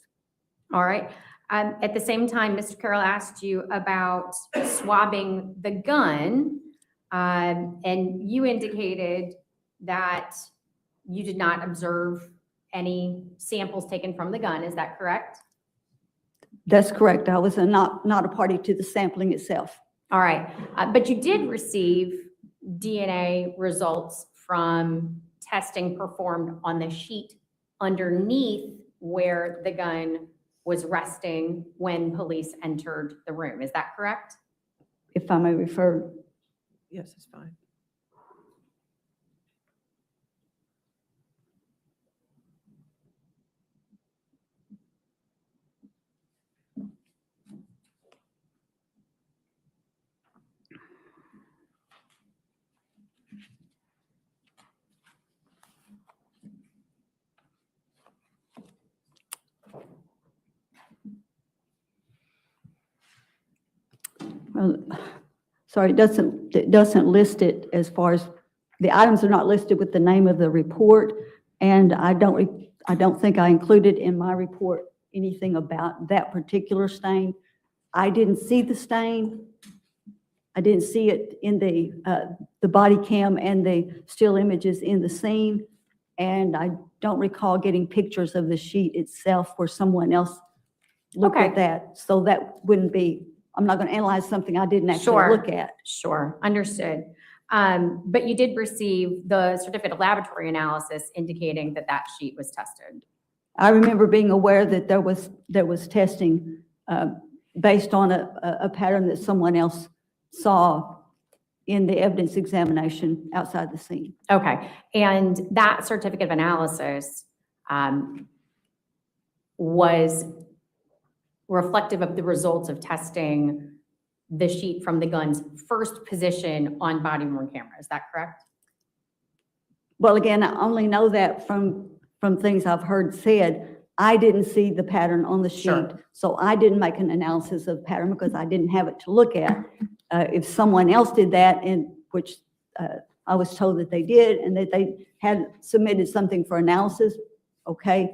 All right. At the same time, Mr. Carroll asked you about swabbing the gun, and you indicated that you did not observe any samples taken from the gun. Is that correct? That's correct. I was not a party to the sampling itself. All right. But you did receive DNA results from testing performed on the sheet underneath where the gun was resting when police entered the room. Is that correct? If I may refer. Yes, it's fine. Well, sorry, it doesn't list it as far as the items are not listed with the name of the report, and I don't think I included in my report anything about that particular stain. I didn't see the stain. I didn't see it in the body cam and the still images in the scene, and I don't recall getting pictures of the sheet itself where someone else looked at that. So that wouldn't be. I'm not going to analyze something I didn't actually look at. Sure, understood. But you did receive the certificate of laboratory analysis indicating that that sheet was tested. I remember being aware that there was testing based on a pattern that someone else saw in the evidence examination outside the scene. Okay, and that certificate of analysis was reflective of the results of testing the sheet from the gun's first position on body-worn camera. Is that correct? Well, again, I only know that from things I've heard said. I didn't see the pattern on the sheet, so I didn't make an analysis of pattern because I didn't have it to look at. If someone else did that, and which I was told that they did, and that they had submitted something for analysis, okay.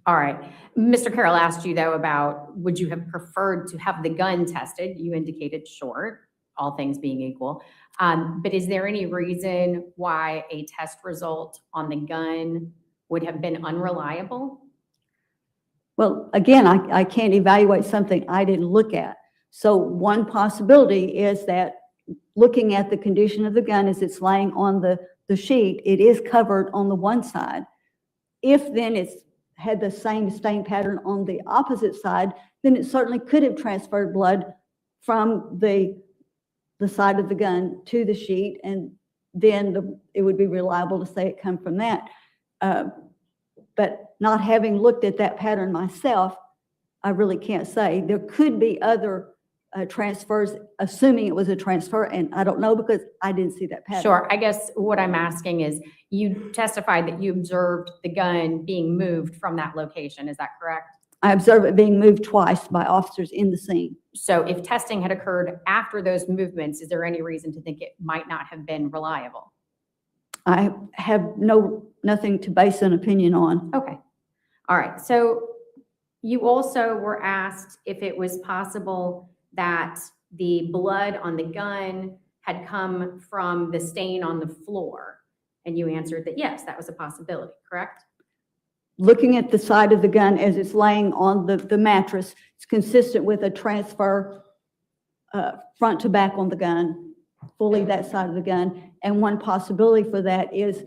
All right. Mr. Carroll asked you, though, about would you have preferred to have the gun tested? You indicated sure, all things being equal. But is there any reason why a test result on the gun would have been unreliable? Well, again, I can't evaluate something I didn't look at. So one possibility is that looking at the condition of the gun as it's laying on the sheet, it is covered on the one side. If then it's had the same stain pattern on the opposite side, then it certainly could have transferred blood from the side of the gun to the sheet, and then it would be reliable to say it come from that. But not having looked at that pattern myself, I really can't say. There could be other transfers, assuming it was a transfer, and I don't know because I didn't see that pattern. Sure. I guess what I'm asking is, you testified that you observed the gun being moved from that location. Is that correct? I observed it being moved twice by officers in the scene. So if testing had occurred after those movements, is there any reason to think it might not have been reliable? I have nothing to base an opinion on. Okay. All right. So you also were asked if it was possible that the blood on the gun had come from the stain on the floor. And you answered that yes, that was a possibility, correct? Looking at the side of the gun as it's laying on the mattress, it's consistent with a transfer front to back on the gun, fully that side of the gun. And one possibility for that is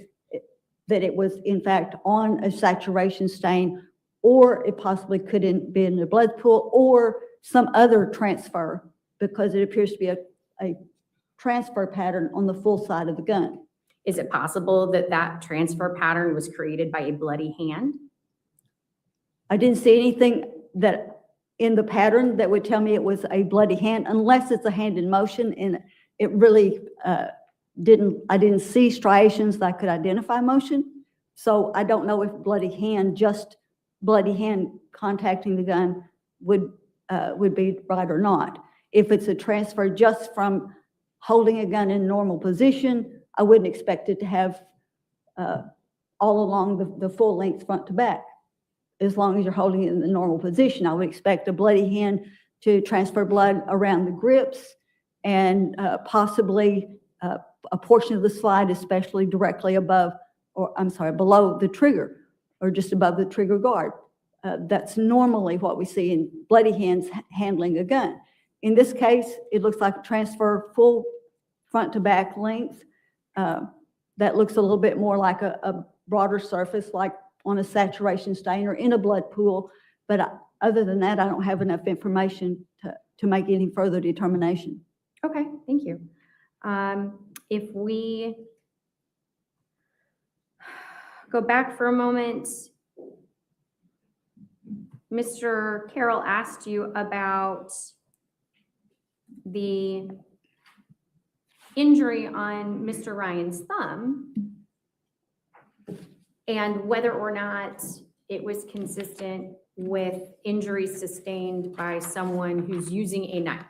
that it was in fact on a saturation stain, or it possibly could have been a blood pool or some other transfer, because it appears to be a transfer pattern on the full side of the gun. Is it possible that that transfer pattern was created by a bloody hand? I didn't see anything that in the pattern that would tell me it was a bloody hand, unless it's a hand in motion, and it really I didn't see striations that I could identify motion. So I don't know if just bloody hand contacting the gun would be right or not. If it's a transfer just from holding a gun in normal position, I wouldn't expect it to have all along the full length front to back. As long as you're holding it in the normal position, I would expect a bloody hand to transfer blood around the grips and possibly a portion of the slide, especially directly above, or I'm sorry, below the trigger or just above the trigger guard. That's normally what we see in bloody hands handling a gun. In this case, it looks like a transfer full front to back length. That looks a little bit more like a broader surface, like on a saturation stain or in a blood pool. But other than that, I don't have enough information to make any further determination. Okay, thank you. If we go back for a moment, Mr. Carroll asked you about the injury on Mr. Ryan's thumb and whether or not it was consistent with injuries sustained by someone who's using a knife.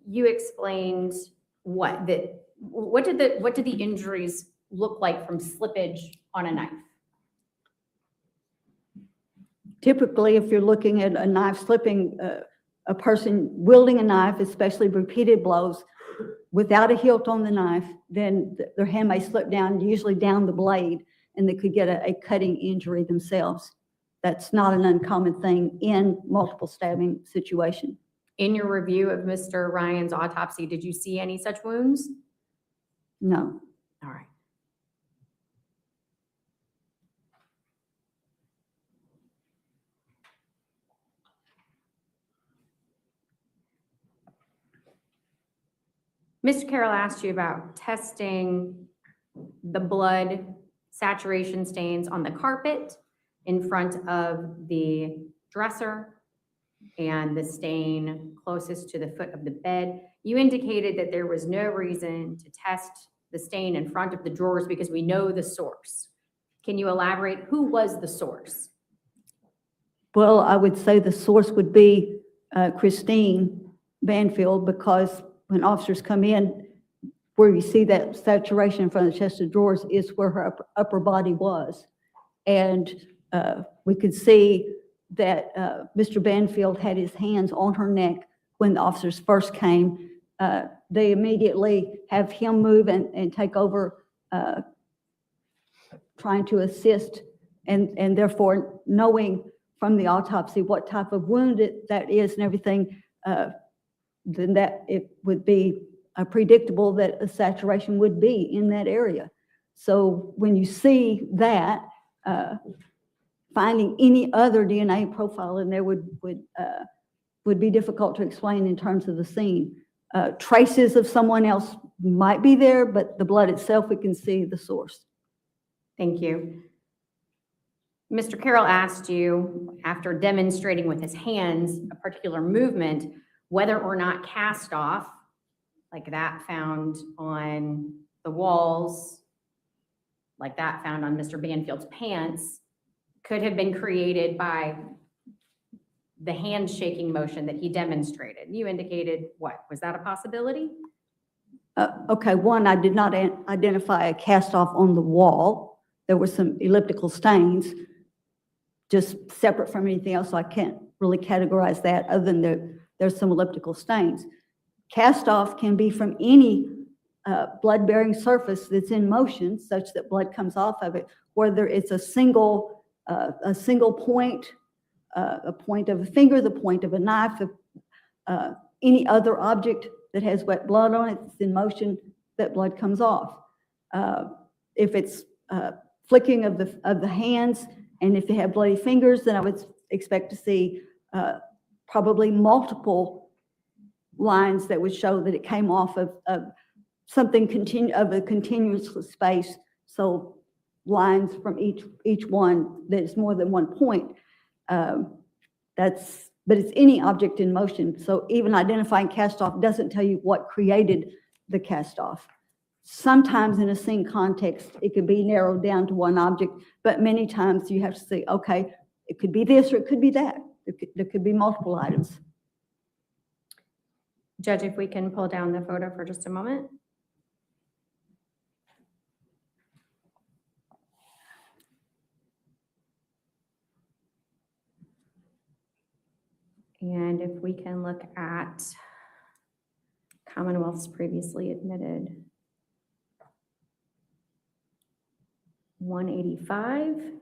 You explained what did the injuries look like from slippage on a knife? Typically, if you're looking at a knife slipping, a person wielding a knife, especially repeated blows, without a hilt on the knife, then their hand may slip down, usually down the blade, and they could get a cutting injury themselves. That's not an uncommon thing in multiple stabbing situation. In your review of Mr. Ryan's autopsy, did you see any such wounds? No. All right. Mr. Carroll asked you about testing the blood saturation stains on the carpet in front of the dresser and the stain closest to the foot of the bed. You indicated that there was no reason to test the stain in front of the drawers because we know the source. Can you elaborate? Who was the source? Well, I would say the source would be Christine Banfield, because when officers come in, where you see that saturation in front of the chest of drawers is where her upper body was. And we could see that Mr. Banfield had his hands on her neck when the officers first came. They immediately have him move and take over trying to assist, and therefore knowing from the autopsy what type of wound that is and everything, then that it would be predictable that a saturation would be in that area. So when you see that, finding any other DNA profile in there would be difficult to explain in terms of the scene. Traces of someone else might be there, but the blood itself, we can see the source. Thank you. Mr. Carroll asked you, after demonstrating with his hands a particular movement, whether or not cast off, like that found on the walls, like that found on Mr. Banfield's pants, could have been created by the handshaking motion that he demonstrated. You indicated what? Was that a possibility? Okay, one, I did not identify a cast off on the wall. There were some elliptical stains, just separate from anything else, so I can't really categorize that other than there's some elliptical stains. Cast off can be from any blood-bearing surface that's in motion such that blood comes off of it, whether it's a single point, a point of a finger, the point of a knife, any other object that has wet blood on it, it's in motion, that blood comes off. If it's flicking of the hands, and if they have bloody fingers, then I would expect to see probably multiple lines that would show that it came off of something of a continuous space. So lines from each one that's more than one point. But it's any object in motion. So even identifying cast off doesn't tell you what created the cast off. Sometimes in a scene context, it could be narrowed down to one object, but many times you have to say, okay, it could be this or it could be that. There could be multiple items. Judge, if we can pull down the photo for just a moment. And if we can look at Commonwealth's previously admitted 185.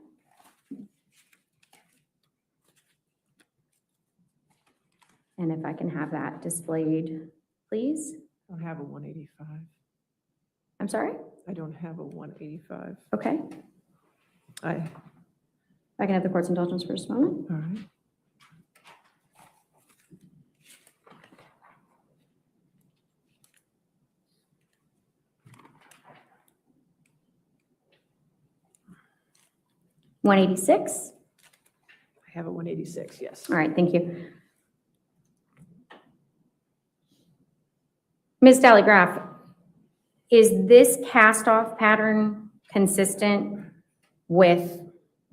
And if I can have that displayed, please. I don't have a 185. I'm sorry? I don't have a 185. Okay. I can have the court's indulgence for just a moment. All right. $186. I have a 186, yes. All right, thank you. Ms. Dallygraph, is this cast-off pattern consistent with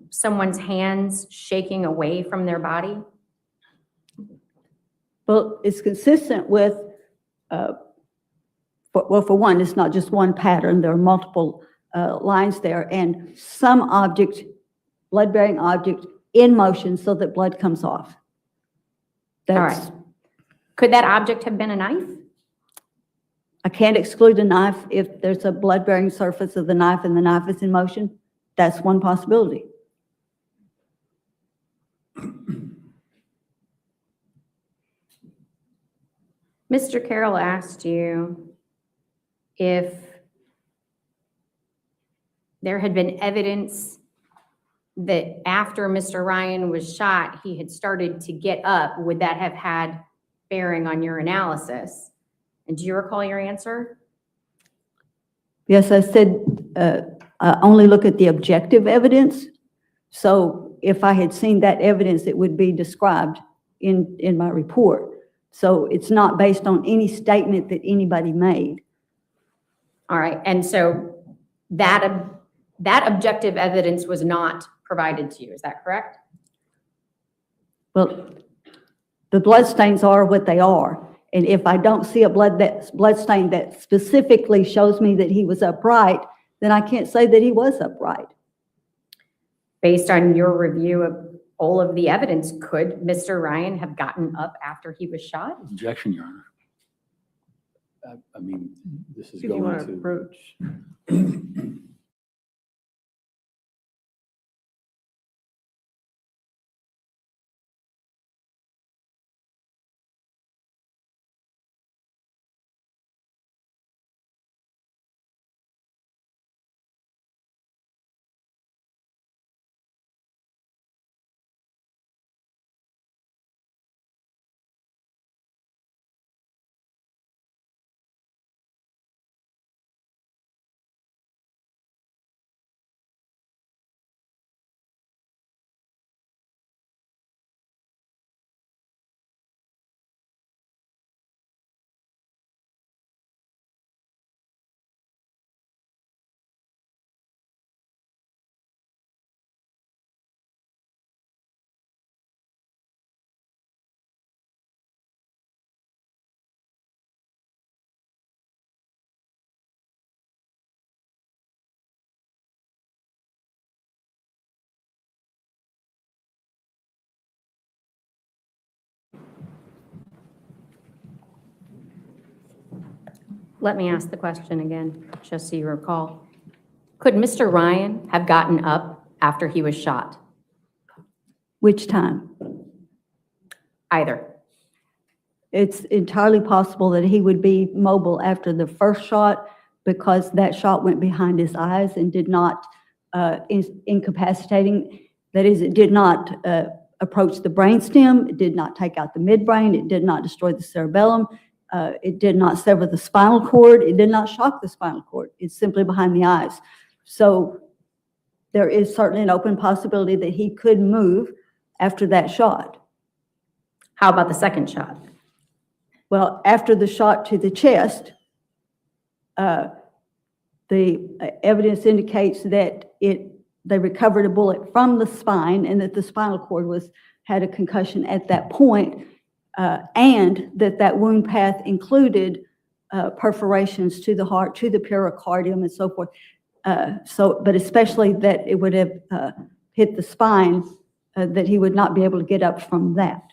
someone's hands shaking away from their body? Well, it's consistent with, for one, it's not just one pattern. There are multiple lines there, and some object, blood-bearing object, in motion so that blood comes off. All right. Could that object have been a knife? I can't exclude a knife if there's a blood-bearing surface of the knife and the knife is in motion. That's one possibility. Mr. Carroll asked you if there had been evidence that after Mr. Ryan was shot, he had started to get up. Would that have had bearing on your analysis? And do you recall your answer? Yes, I said I only look at the objective evidence. So if I had seen that evidence, it would be described in my report. So it's not based on any statement that anybody made. All right, and so that objective evidence was not provided to you, is that correct? Well, the bloodstains are what they are. And if I don't see a bloodstain that specifically shows me that he was upright, then I can't say that he was upright. Based on your review of all of the evidence, could Mr. Ryan have gotten up after he was shot? Objection, Your Honor. I mean, this is If you want to approach. Let me ask the question again, just so you recall. Could Mr. Ryan have gotten up after he was shot? Which time? Either. It's entirely possible that he would be mobile after the first shot because that shot went behind his eyes and did not incapacitating. That is, it did not approach the brainstem. It did not take out the midbrain. It did not destroy the cerebellum. It did not sever the spinal cord. It did not shock the spinal cord. It's simply behind the eyes. So there is certainly an open possibility that he could move after that shot. How about the second shot? Well, after the shot to the chest, the evidence indicates that they recovered a bullet from the spine and that the spinal cord had a concussion at that point, and that wound path included perforations to the heart, to the pericardium, and so forth. But especially that it would have hit the spine, that he would not be able to get up from that.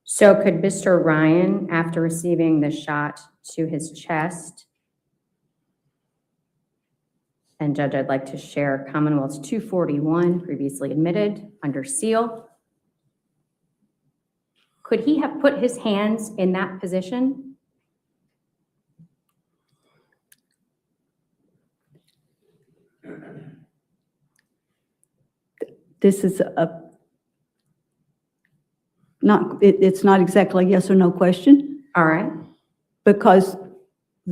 So could Mr. Ryan, after receiving the shot to his chest, and Judge, I'd like to share Commonwealth's 241, previously admitted, under seal. Could he have put his hands in that position? This is it's not exactly a yes or no question. All right. Because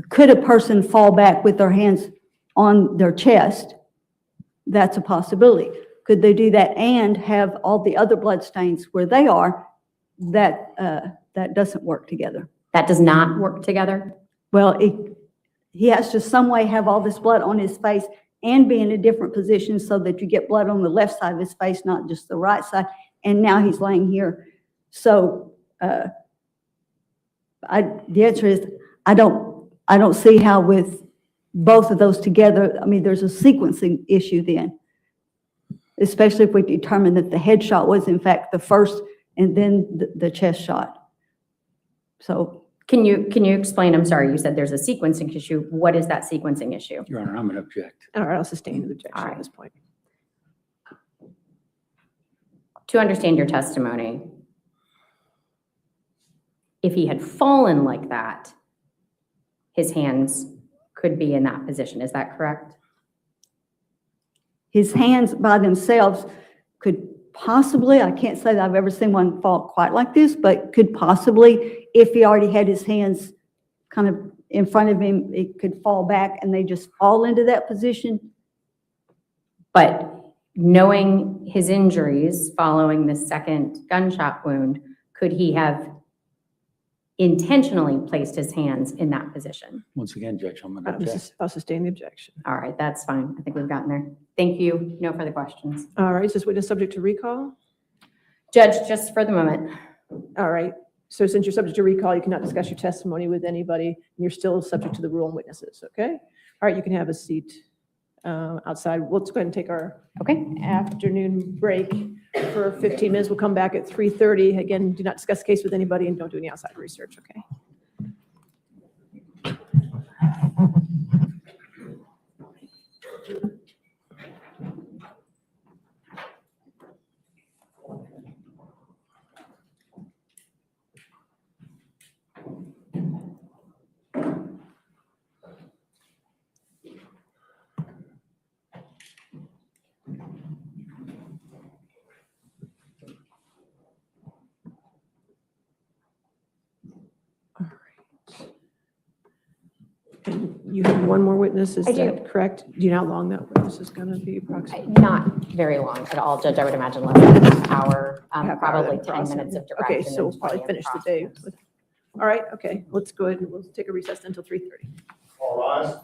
could a person fall back with their hands on their chest? That's a possibility. Could they do that and have all the other blood stains where they are? That doesn't work together. That does not work together? Well, he has to some way have all this blood on his face and be in a different position so that you get blood on the left side of his face, not just the right side. And now he's laying here. So the answer is I don't see how with both of those together. I mean, there's a sequencing issue then, especially if we determine that the head shot was in fact the first and then the chest shot. So can you explain? I'm sorry, you said there's a sequencing issue. What is that sequencing issue? Your Honor, I'm going to object. All right, I'll sustain the objection at this point. To understand your testimony, if he had fallen like that, his hands could be in that position. Is that correct? His hands by themselves could possibly, I can't say that I've ever seen one fall quite like this, but could possibly, if he already had his hands kind of in front of him, it could fall back and they just fall into that position. But knowing his injuries following the second gunshot wound, could he have intentionally placed his hands in that position? Once again, Judge, I'm going to object. I'll sustain the objection. All right, that's fine. I think we've gotten there. Thank you. No further questions. All right, is this witness subject to recall? Judge, just for the moment. All right, so since you're subject to recall, you cannot discuss your testimony with anybody, and you're still subject to the rule on witnesses, okay? All right, you can have a seat outside. Let's go ahead and take our afternoon break for 15 minutes. We'll come back at 3:30. Again, do not discuss the case with anybody and don't do any outside research, okay? And you have one more witness, is I do. that correct? Do you know how long that witness is going to be approximately? Not very long at all, Judge. I would imagine less than an hour, probably 10 minutes of direct. Okay, and so then we'll probably 20 of finish the cross. day. All right, okay, let's go ahead and we'll take a recess until 3:30. All rise.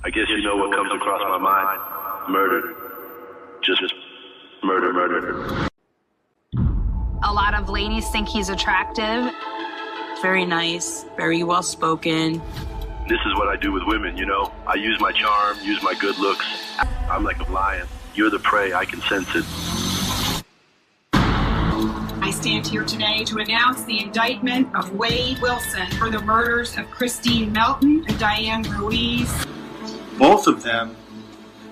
I guess you know what comes across my mind. Murder. Just murder, murder. A lot of ladies think he's attractive. Very nice, very well spoken. This is what I do with women, you know? I use my charm, use my good looks. I'm like a lion. You're the prey, I can sense it. I stand here today to announce the indictment of Wade Wilson for the murders of Christine Melton and Diane Ruiz. Both of them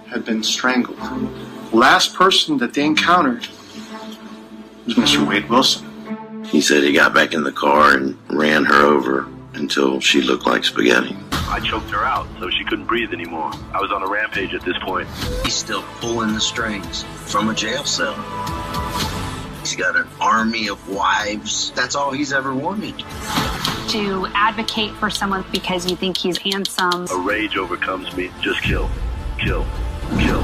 had been strangled. The last person that they encountered was Mr. Wade Wilson. He said he got back in the car and ran her over until she looked like spaghetti. I choked her out so she couldn't breathe anymore. I was on a rampage at this point. He's still pulling the strings from a jail cell. He's got an army of wives. That's all he's ever wanted. To advocate for someone because you think he's handsome. A rage overcomes me. Just kill, kill, kill.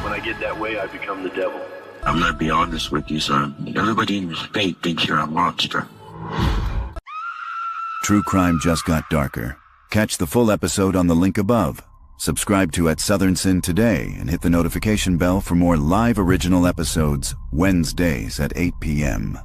When I get that way, I become the devil. I'm gonna be honest with you, son. Everybody in the state thinks you're a monster. True crime just got darker. Catch the full episode on the link above. Subscribe to At Southern Sin today and hit the notification bell for more live original episodes Wednesdays at 8 p.m.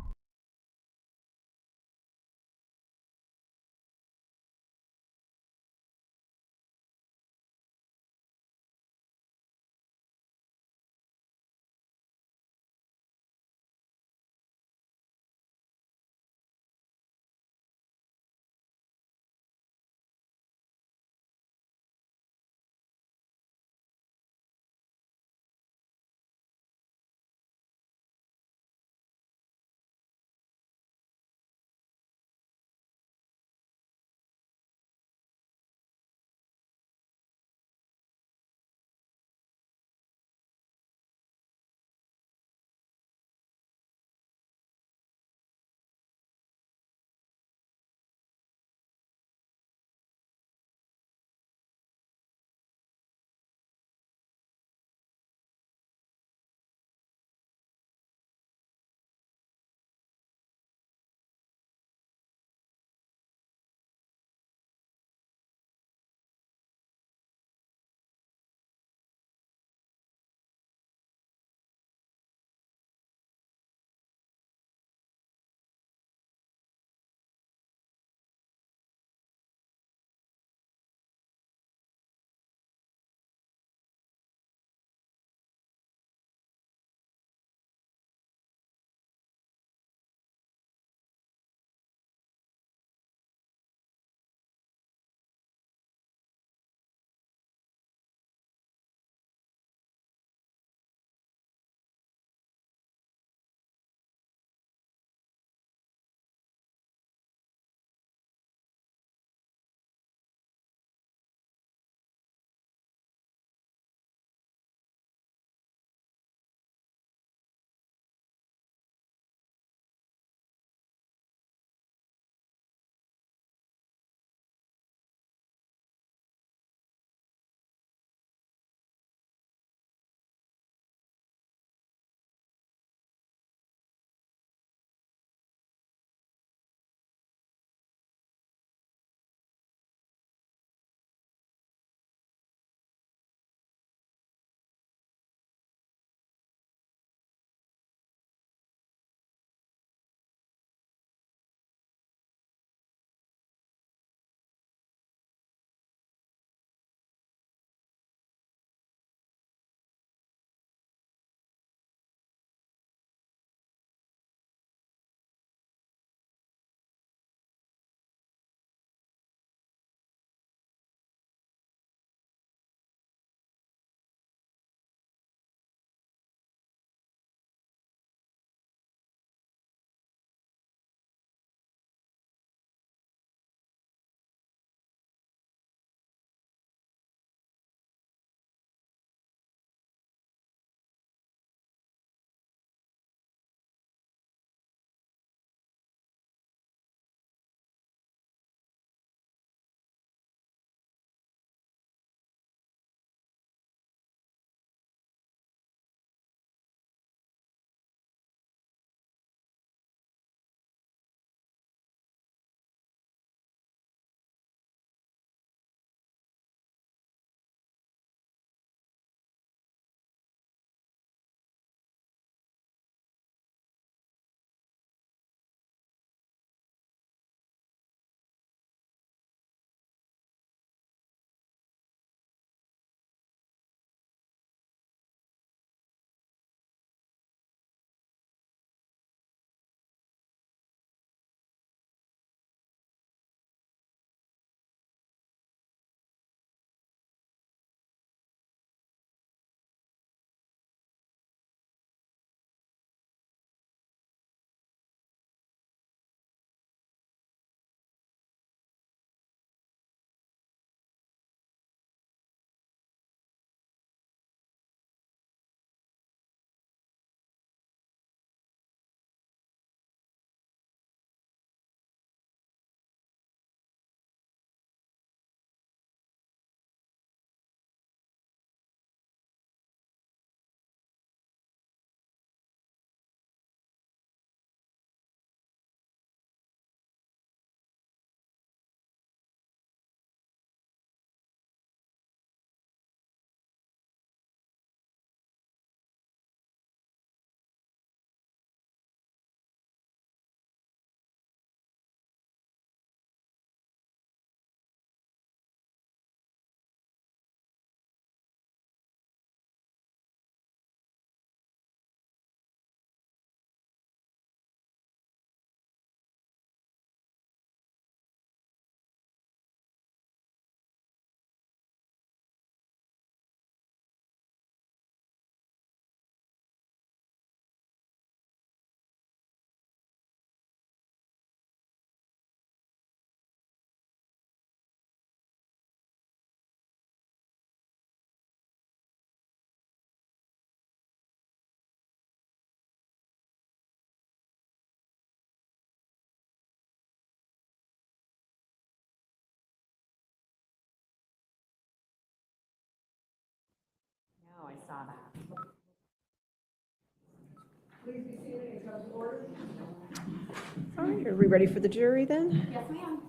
All right, are we ready for the jury then? Yes, ma'am.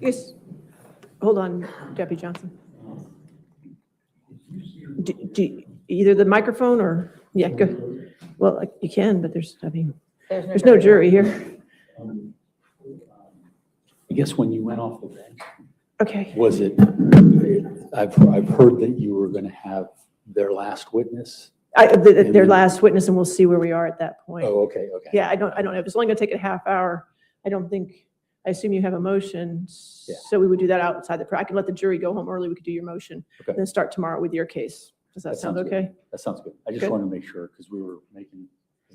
Yes. Hold on, Deputy Johnson. Either the microphone or, yeah, go. Well, you can, but there's no jury here. I guess when you went off the bench, Okay. was it, I've heard that you were going to have their last witness? Their last witness, and we'll see where we are at that point. Oh, okay. Yeah, I don't know. If it's only going to take a half hour, I assume you have a motion. Yeah. So we would do that outside I can let the jury go home early. We could do your motion. Okay. And then start tomorrow with your case. Does that sound sounds okay? good. That sounds good. I just Good. wanted to make sure because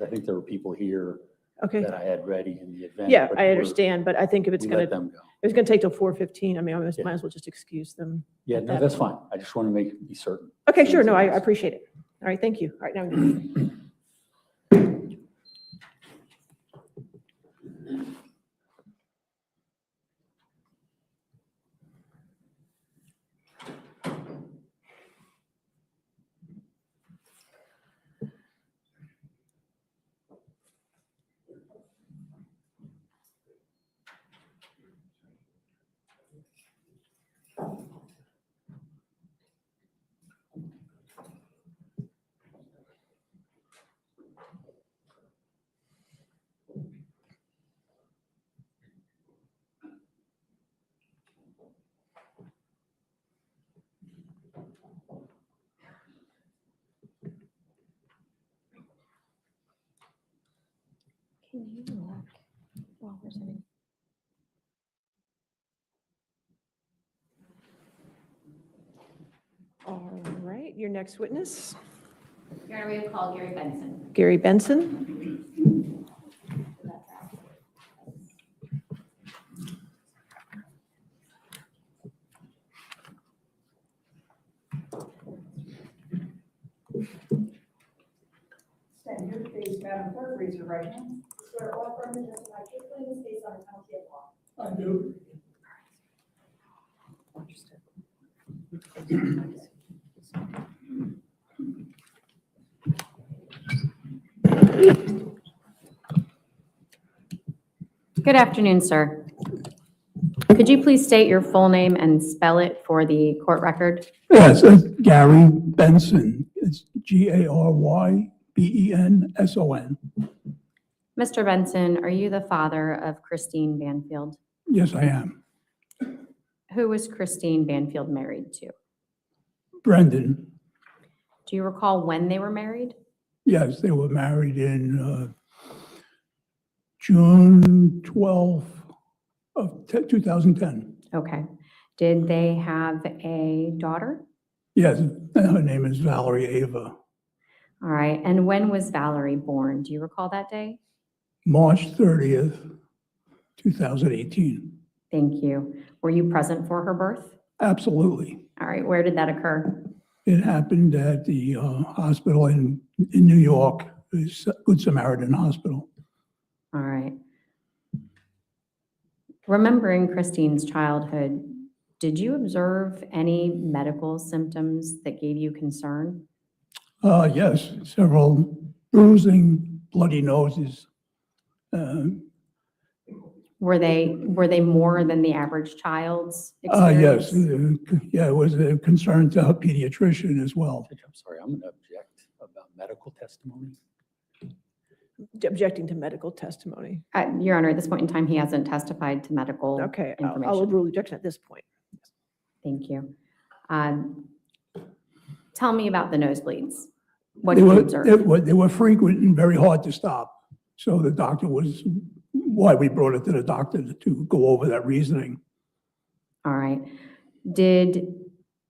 I think there were people here Okay. that I had ready in the event. Yeah, but I understand, but I think if it's we going let to, them go. if it's going to take till 4:15, I mean, might as well just excuse them. Yeah, at no, that that's point. fine. I just want to be certain. Okay, sure. No, I appreciate it. All right, thank you. All right, now. Can you look while we're sitting? All right, your next witness, Your Honor, we have called Gary Benson. Gary Benson. Stand your face, Madam Clerk, raise your right hand. Swear all affirmative testimony truthfully in this case under penalty of law. I do. Good afternoon, sir. Could you please state your full name and spell it for the court record? Yes, Gary Benson. It's GaryBenson. Mr. Benson, are you the father of Christine Banfield? Yes, I am. Who was Christine Banfield married to? Brendan. Do you recall when they were married? Yes, they were married in June 12th of 2010. Okay. Did they have a daughter? Yes, her name is Valerie Ava. All right. And when was Valerie born? Do you recall that day? March 30th, 2018. Thank you. Were you present for her birth? Absolutely. All right. Where did that occur? It happened at the hospital in New York, the Good Samaritan Hospital. All right. Remembering Christine's childhood, did you observe any medical symptoms that gave you concern? Yes, several bruising, bloody noses. Were they more than the average child's Yes, experience? yeah, it was a concern to a pediatrician as well. I'm sorry, I'm going to object about medical testimony. Objecting to medical testimony. Your Honor, at this point in time, he hasn't testified to medical Okay, information. I'll rule objection at this point. Thank you. Tell me about the nosebleeds. What They did you were, observe? they were frequent and very hard to stop. So the doctor was, why we brought it to the doctor to go over that reasoning. All right. Did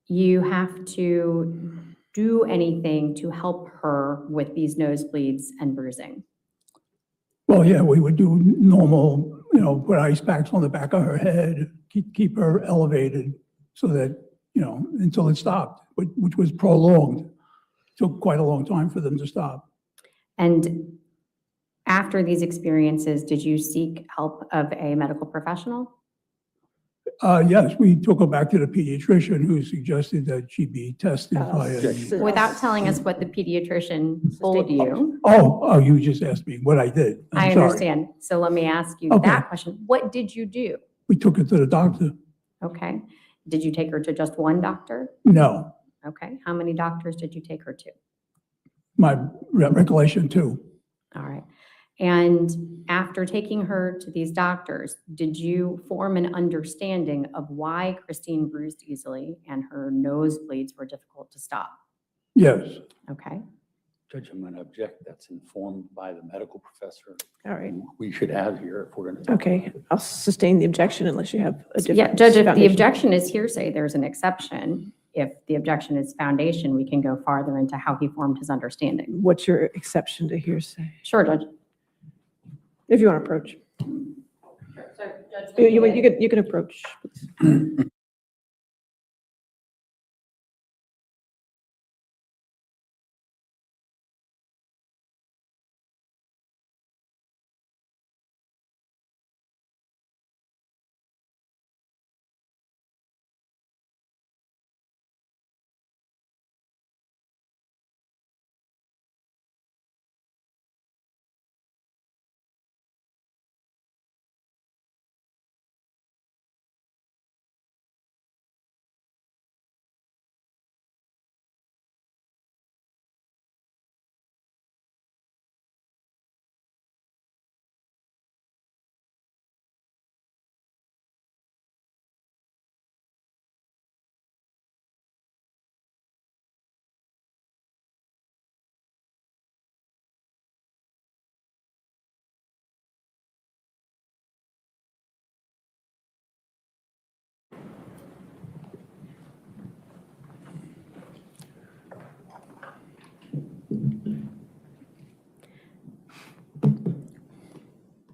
you have to do anything to help her with these nosebleeds and bruising? Well, yeah, we would do normal, put ice packs on the back of her head, keep her elevated so that, until it stopped, which was prolonged. Took quite a long time for them to stop. And after these experiences, did you seek help of a medical professional? Yes, we took her back to the pediatrician who suggested that she be tested via. Without telling us what the pediatrician told you. Oh, you just asked me what I did. I I'm sorry. understand. So let me ask you Okay. that question. What did you do? We took her to the doctor. Okay. Did you take her to just one doctor? No, Okay. How many doctors did you take her to? my recollection too. All right. And after taking her to these doctors, did you form an understanding of why Christine bruised easily and her nosebleeds were difficult to stop? Yes. Okay. Judge, I'm going to object. That's informed by the medical professor. All right. We should have here if we're going to. Okay, I'll sustain the objection unless you have a different. Yeah, Judge, if the foundation. objection is hearsay, there's an exception. If the objection is foundation, we can go farther into how he formed his understanding. What's your exception to hearsay? Sure, Judge. If you want to approach. You can approach. please.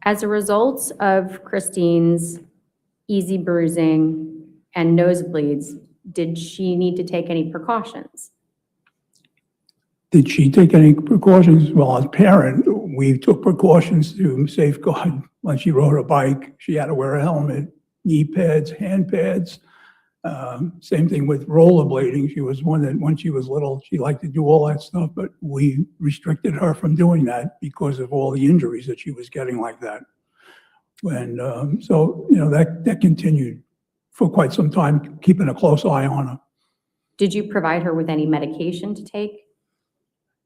As a result of Christine's easy bruising and nosebleeds, did she need to take any precautions? Did she take any precautions? Well, as a parent, we took precautions to safeguard. When she rode her bike, she had to wear a helmet, knee pads, hand pads. Same thing with rollerblading. She was one that when she was little, she liked to do all that stuff, but we restricted her from doing that because of all the injuries that she was getting like that. And so, that continued for quite some time, keeping a close eye on her. Did you provide her with any medication to take?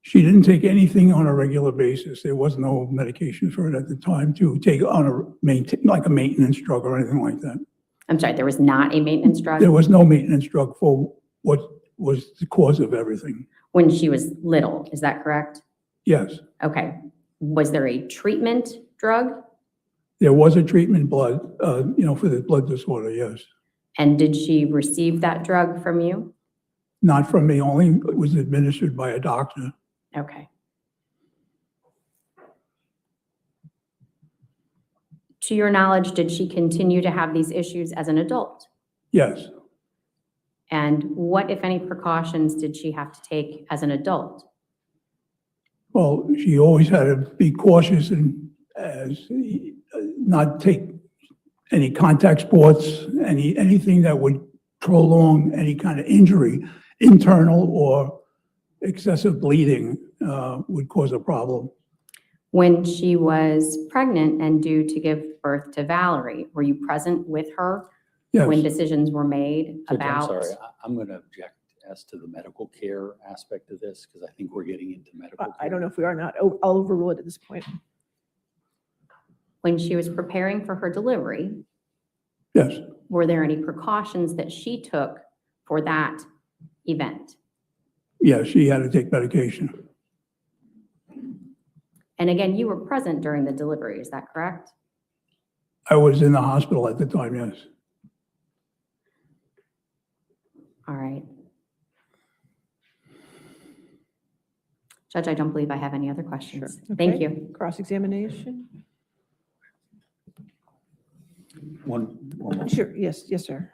She didn't take anything on a regular basis. There was no medication for it at the time to take on like a maintenance drug or anything like that. I'm sorry, there was not a maintenance drug? There was no maintenance drug for what was the cause of everything. When she was little, is that correct? Yes, Okay. Was there a treatment drug? there was a treatment for the blood disorder, yes. And did she receive that drug from you? Not from me, only it was administered by a doctor. Okay. To your knowledge, did she continue to have these issues as an adult? Yes, And what, if any, precautions did she have to take as an adult? well, she always had to be cautious and not take any contact sports, anything that would prolong any kind of injury, internal or excessive bleeding would cause a problem. When she was pregnant and due to give birth to Valerie, were you present with her Yes. when decisions were made Judge, about? I'm sorry, I'm going to object as to the medical care aspect of this, because I think we're getting into medical care. I don't know if we are or not. I'll overrule it at this point. When she was preparing for her delivery, Yes, were there any precautions that she took for that event? yes, she had to take medication. And again, you were present during the delivery, is that correct? I was in the hospital at the time, yes. All right. Judge, I don't believe I have any other questions. Thank Okay. you. Cross-examination? One moment. Sure, yes, sir.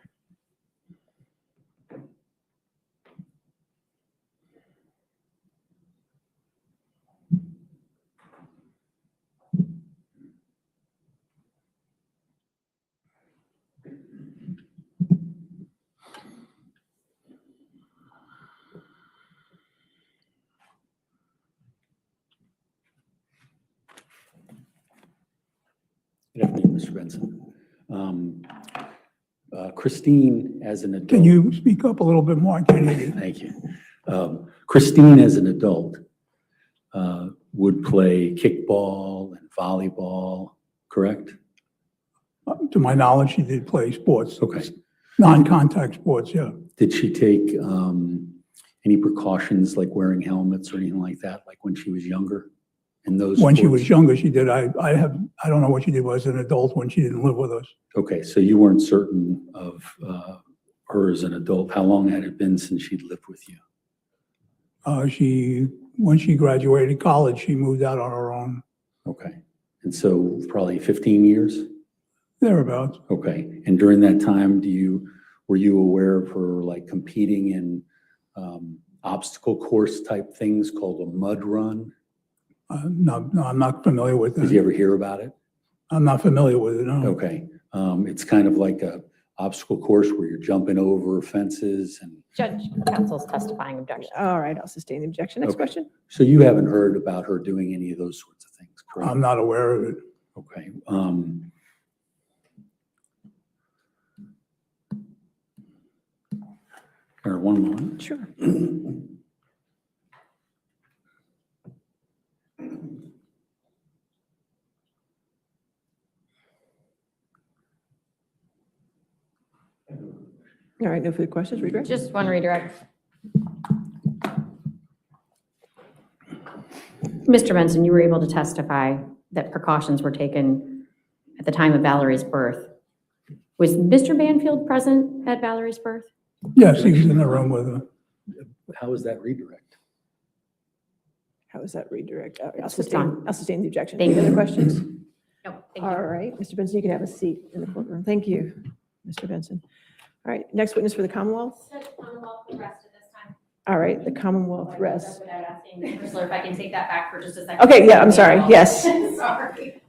Mr. Benson. Christine, as an adult. Can you speak up a little bit more? I can't hear you. Thank you. Christine, as an adult, would play kickball and volleyball, correct? To my knowledge, she did play sports. Okay. Non-contact sports, yeah. Did she take any precautions like wearing helmets or anything like that, like when she was younger? And those When she sports? was younger, she did. I don't know what she did as an adult when she didn't live with us. Okay, so you weren't certain of her as an adult. How long had it been since she'd lived with you? When she graduated college, she moved out on her own. Okay, and so probably 15 years? Thereabouts. Okay, and during that time, were you aware of her like competing in obstacle course type things called a mud run? No, I'm not familiar with Did it. you ever hear about it? I'm not familiar with it, no. Okay, it's kind of like a obstacle course where you're jumping over fences and. Judge, counsel's testifying objection. All right, I'll sustain the objection. Next Okay. question. So you haven't heard about her doing any of those sorts of things, correct? I'm not aware of it. Okay. Or one moment. Sure. All right, no further questions, redirect? Just one redirect. Mr. Benson, you were able to testify that precautions were taken at the time of Valerie's birth. Was Mr. Banfield present at Valerie's birth? Yes, he was in the room with her. How is that redirect? How is that redirect? I'll It's sustain the objection. Thank Any other you. questions? No, thank you. All right, Mr. Benson, you can have a seat in the courtroom. Thank you, Mr. Benson. All right, next witness for the Commonwealth. All right, the Commonwealth rests. Without asking Mr. Chrysler if I can take that back for just a second. Okay, yeah, I'm sorry, yes. Sorry.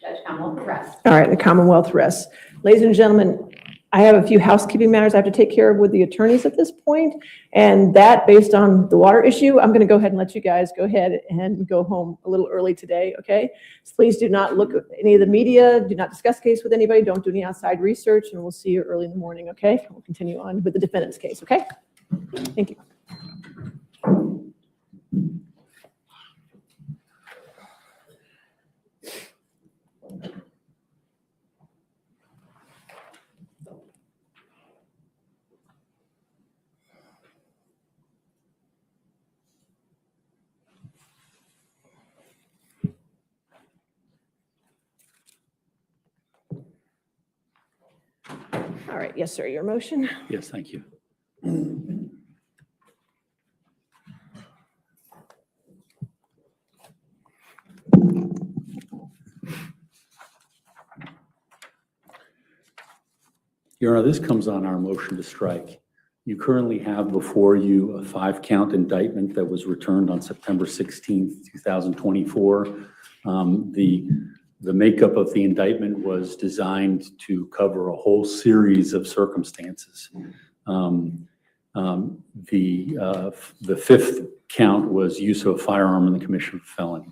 Judge Commonwealth rests. All right, the Commonwealth rests. Ladies and gentlemen, I have a few housekeeping matters I have to take care of with the attorneys at this point, and that, based on the water issue, I'm going to go ahead and let you guys go ahead and go home a little early today, okay? So please do not look at any of the media, do not discuss the case with anybody, don't do any outside research, and we'll see you early in the morning, okay? We'll continue on with the defendant's case, okay? Thank you. All right, yes, sir, your motion. Yes, thank you. Your Honor, this comes on our motion to strike. You currently have before you a 5-count indictment that was returned on September 16th, 2024. The makeup of the indictment was designed to cover a whole series of circumstances. The 5th count was use of a firearm in the commission of a felony.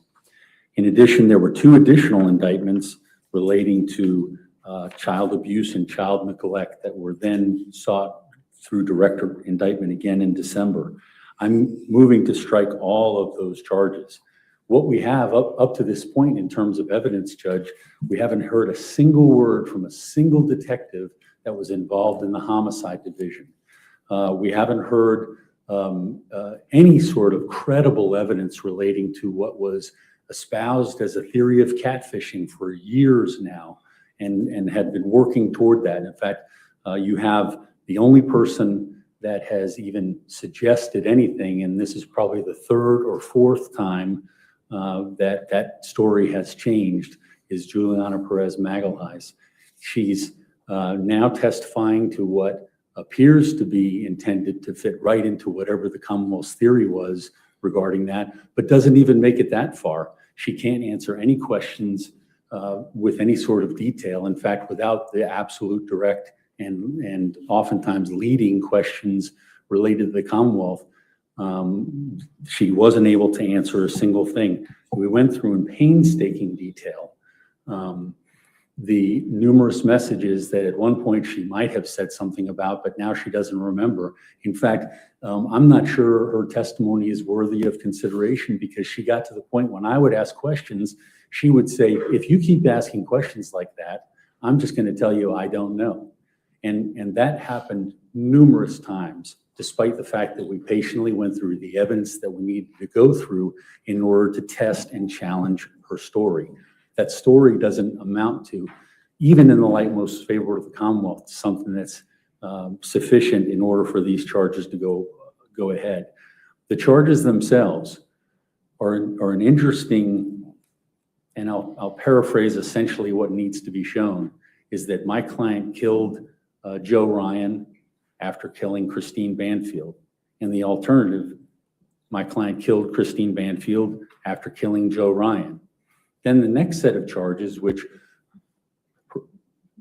In addition, there were 2 additional indictments relating to child abuse and child neglect that were then sought through direct indictment again in December. I'm moving to strike all of those charges. What we have up to this point in terms of evidence, Judge, we haven't heard a single word from a single detective that was involved in the homicide division. We haven't heard any sort of credible evidence relating to what was espoused as a theory of catfishing for years now and had been working toward that. In fact, you have the only person that has even suggested anything, and this is probably the 3rd or 4th time that story has changed, is Juliana Perez Magalhaes. She's now testifying to what appears to be intended to fit right into whatever the Commonwealth's theory was regarding that, but doesn't even make it that far. She can't answer any questions with any sort of detail. In fact, without the absolute direct and oftentimes leading questions related to the Commonwealth, she wasn't able to answer a single thing. We went through in painstaking detail the numerous messages that at one point she might have said something about, but now she doesn't remember. In fact, I'm not sure her testimony is worthy of consideration, because she got to the point when I would ask questions, she would say, if you keep asking questions like that, I'm just going to tell you I don't know. And that happened numerous times, despite the fact that we patiently went through the evidence that we needed to go through in order to test and challenge her story. That story doesn't amount to, even in the light most favorable to the Commonwealth, something that's sufficient in order for these charges to go ahead. The charges themselves are an interesting, and I'll paraphrase essentially what needs to be shown, is that my client killed Joe Ryan after killing Christine Banfield. And the alternative, my client killed Christine Banfield after killing Joe Ryan. Then the next set of charges, which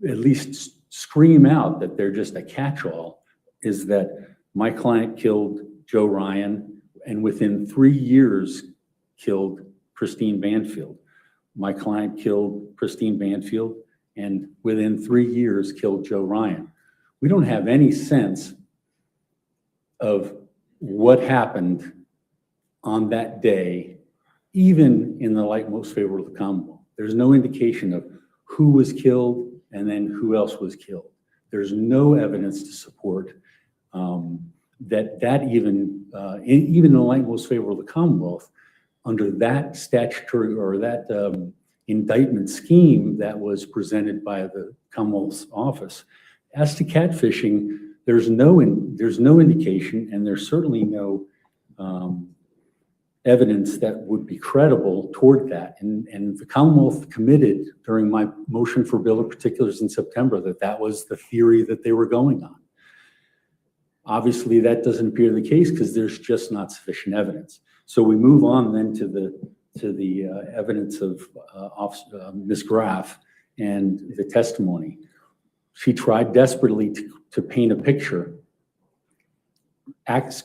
at least scream out that they're just a catch-all, is that my client killed Joe Ryan and within 3 years killed Christine Banfield. My client killed Christine Banfield and within 3 years killed Joe Ryan. We don't have any sense of what happened on that day, even in the light most favorable to the Commonwealth. There's no indication of who was killed and then who else was killed. There's no evidence to support that even in the light most favorable to the Commonwealth, under that statutory or that indictment scheme that was presented by the Commonwealth's office. As to catfishing, there's no indication, and there's certainly no evidence that would be credible toward that. And the Commonwealth committed during my motion for bill of particulars in September that was the theory that they were going on. Obviously, that doesn't appear the case because there's just not sufficient evidence. So we move on then to the evidence of Ms. Graff and the testimony. She tried desperately to paint a picture.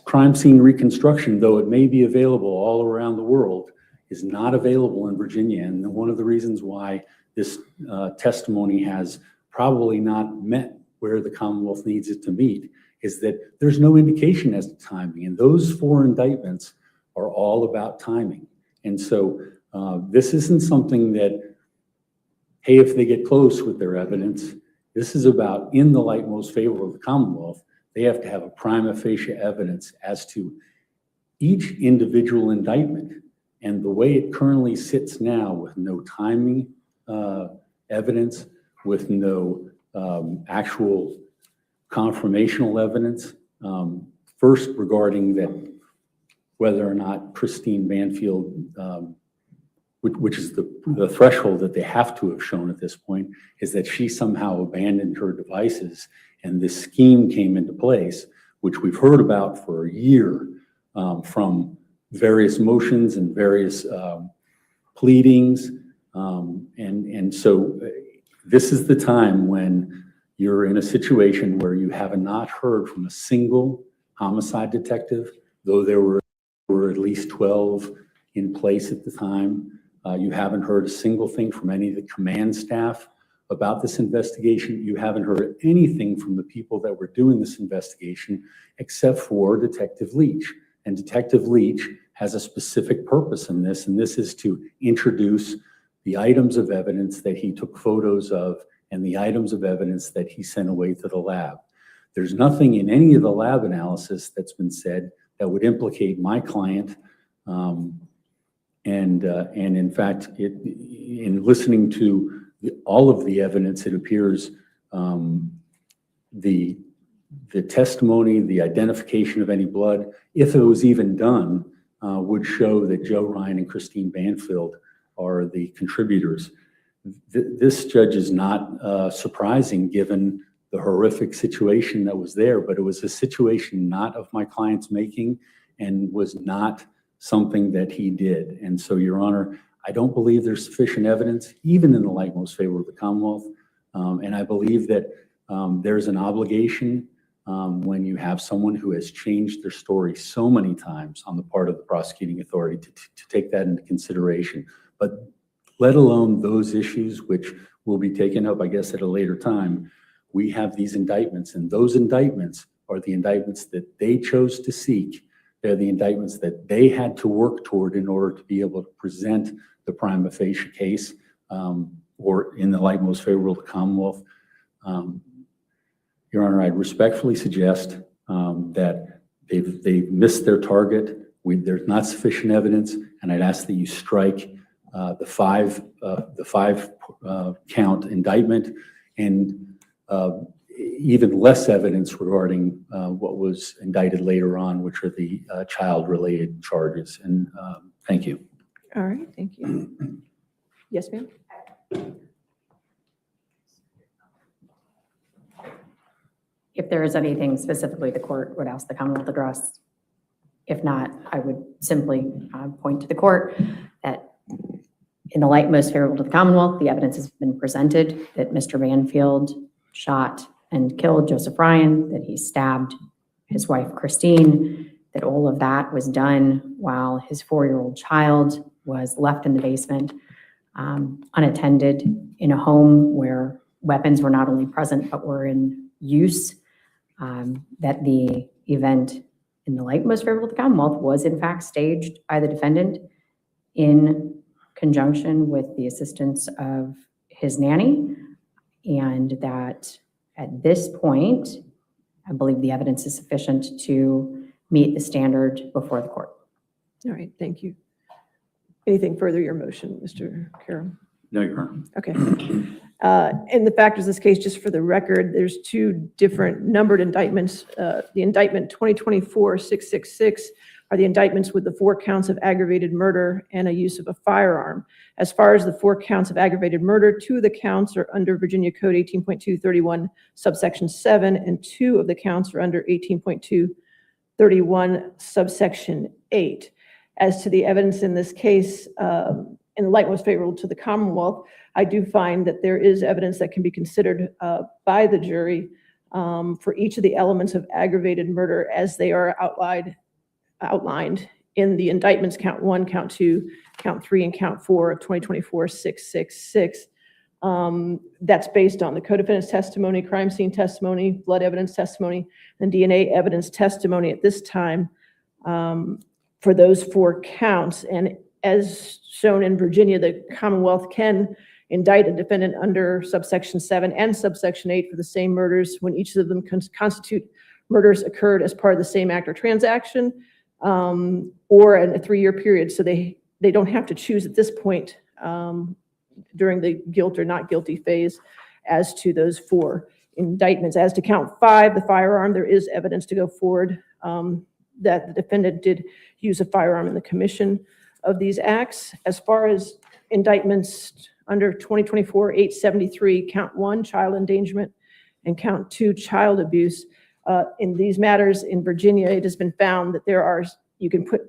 Crime scene reconstruction, though it may be available all around the world, is not available in Virginia. And one of the reasons why this testimony has probably not met where the Commonwealth needs it to meet is that there's no indication as to timing. And those 4 indictments are all about timing. And so this isn't something that, hey, if they get close with their evidence, this is about in the light most favorable of the Commonwealth, they have to have a prima facie evidence as to each individual indictment. And the way it currently sits now with no timing evidence, with no actual confirmational evidence, first regarding that whether or not Christine Banfield, which is the threshold that they have to have shown at this point, is that she somehow abandoned her devices and this scheme came into place, which we've heard about for a year from various motions and various pleadings. And so this is the time when you're in a situation where you have not heard from a single homicide detective, though there were at least 12 in place at the time. You haven't heard a single thing from any of the command staff about this investigation. You haven't heard anything from the people that were doing this investigation except for Detective Leach. And Detective Leach has a specific purpose in this, and this is to introduce the items of evidence that he took photos of and the items of evidence that he sent away to the lab. There's nothing in any of the lab analysis that's been said that would implicate my client. And in fact, in listening to all of the evidence, it appears the testimony, the identification of any blood, if it was even done, would show that Joe Ryan and Christine Banfield are the contributors. This, Judge, is not surprising given the horrific situation that was there, but it was a situation not of my client's making and was not something that he did. And so, Your Honor, I don't believe there's sufficient evidence, even in the light most favorable to the Commonwealth. And I believe that there's an obligation when you have someone who has changed their story so many times on the part of the prosecuting authority to take that into consideration. But let alone those issues which will be taken up, I guess, at a later time, we have these indictments, and those indictments are the indictments that they chose to seek. They're the indictments that they had to work toward in order to be able to present the prima facie case, or in the light most favorable to the Commonwealth. Your Honor, I'd respectfully suggest that they've missed their target. There's not sufficient evidence, and I'd ask that you strike the five count indictment, and even less evidence regarding what was indicted later on, which are the child-related charges. And thank you. All right, thank you. Yes, ma'am? If there is anything specifically the court would ask the Commonwealth to address. If not, I would simply point to the court that in the light most favorable to the Commonwealth, the evidence has been presented that Mr. Banfield shot and killed Joseph Ryan, that he stabbed his wife, Christine, that all of that was done while his 4-year-old child was left in the basement, unattended, in a home where weapons were not only present, but were in use, that the event in the light most favorable to the Commonwealth was in fact staged by the defendant in conjunction with the assistance of his nanny, and that at this point, I believe the evidence is sufficient to meet the standard before the court. All right, thank you. Anything further your motion, Mr. Carroll? No, Your Honor. Okay. In the factors of this case, just for the record, there's two different numbered indictments. The indictment 2024-666 are the indictments with the 4 counts of aggravated murder and a use of a firearm. As far as the 4 counts of aggravated murder, 2 of the counts are under Virginia Code 18.231 subsection 7, and 2 of the counts are under 18.231 subsection 8. As to the evidence in this case, in the light most favorable to the Commonwealth, I do find that there is evidence that can be considered by the jury for each of the elements of aggravated murder as they are outlined in the indictments count 1, count 2, count 3, and count 4 of 2024-666. That's based on the co-defendant's testimony, crime scene testimony, blood evidence testimony, and DNA evidence testimony at this time for those 4 counts. And as shown in Virginia, the Commonwealth can indict a defendant under subsection 7 and subsection 8 for the same murders when each of them constitute murders occurred as part of the same act or transaction, or in a 3-year period. So they don't have to choose at this point during the guilt or not guilty phase as to those 4 indictments. As to count 5, the firearm, there is evidence to go forward that the defendant did use a firearm in the commission of these acts. As far as indictments under 2024-873, count 1, child endangerment, and count 2, child abuse. In these matters in Virginia, it has been found that you can put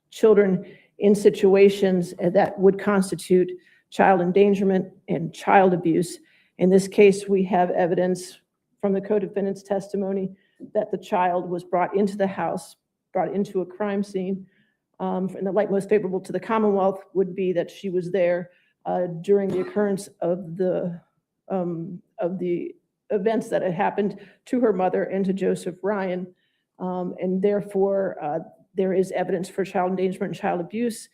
children in situations that would constitute child endangerment and child abuse. In this case, we have evidence from the co-defendant's testimony that the child was brought into the house, brought into a crime scene. And the light most favorable to the Commonwealth would be that she was there during the occurrence of the events that had happened to her mother and to Joseph Ryan. And therefore, there is evidence for child endangerment and child abuse.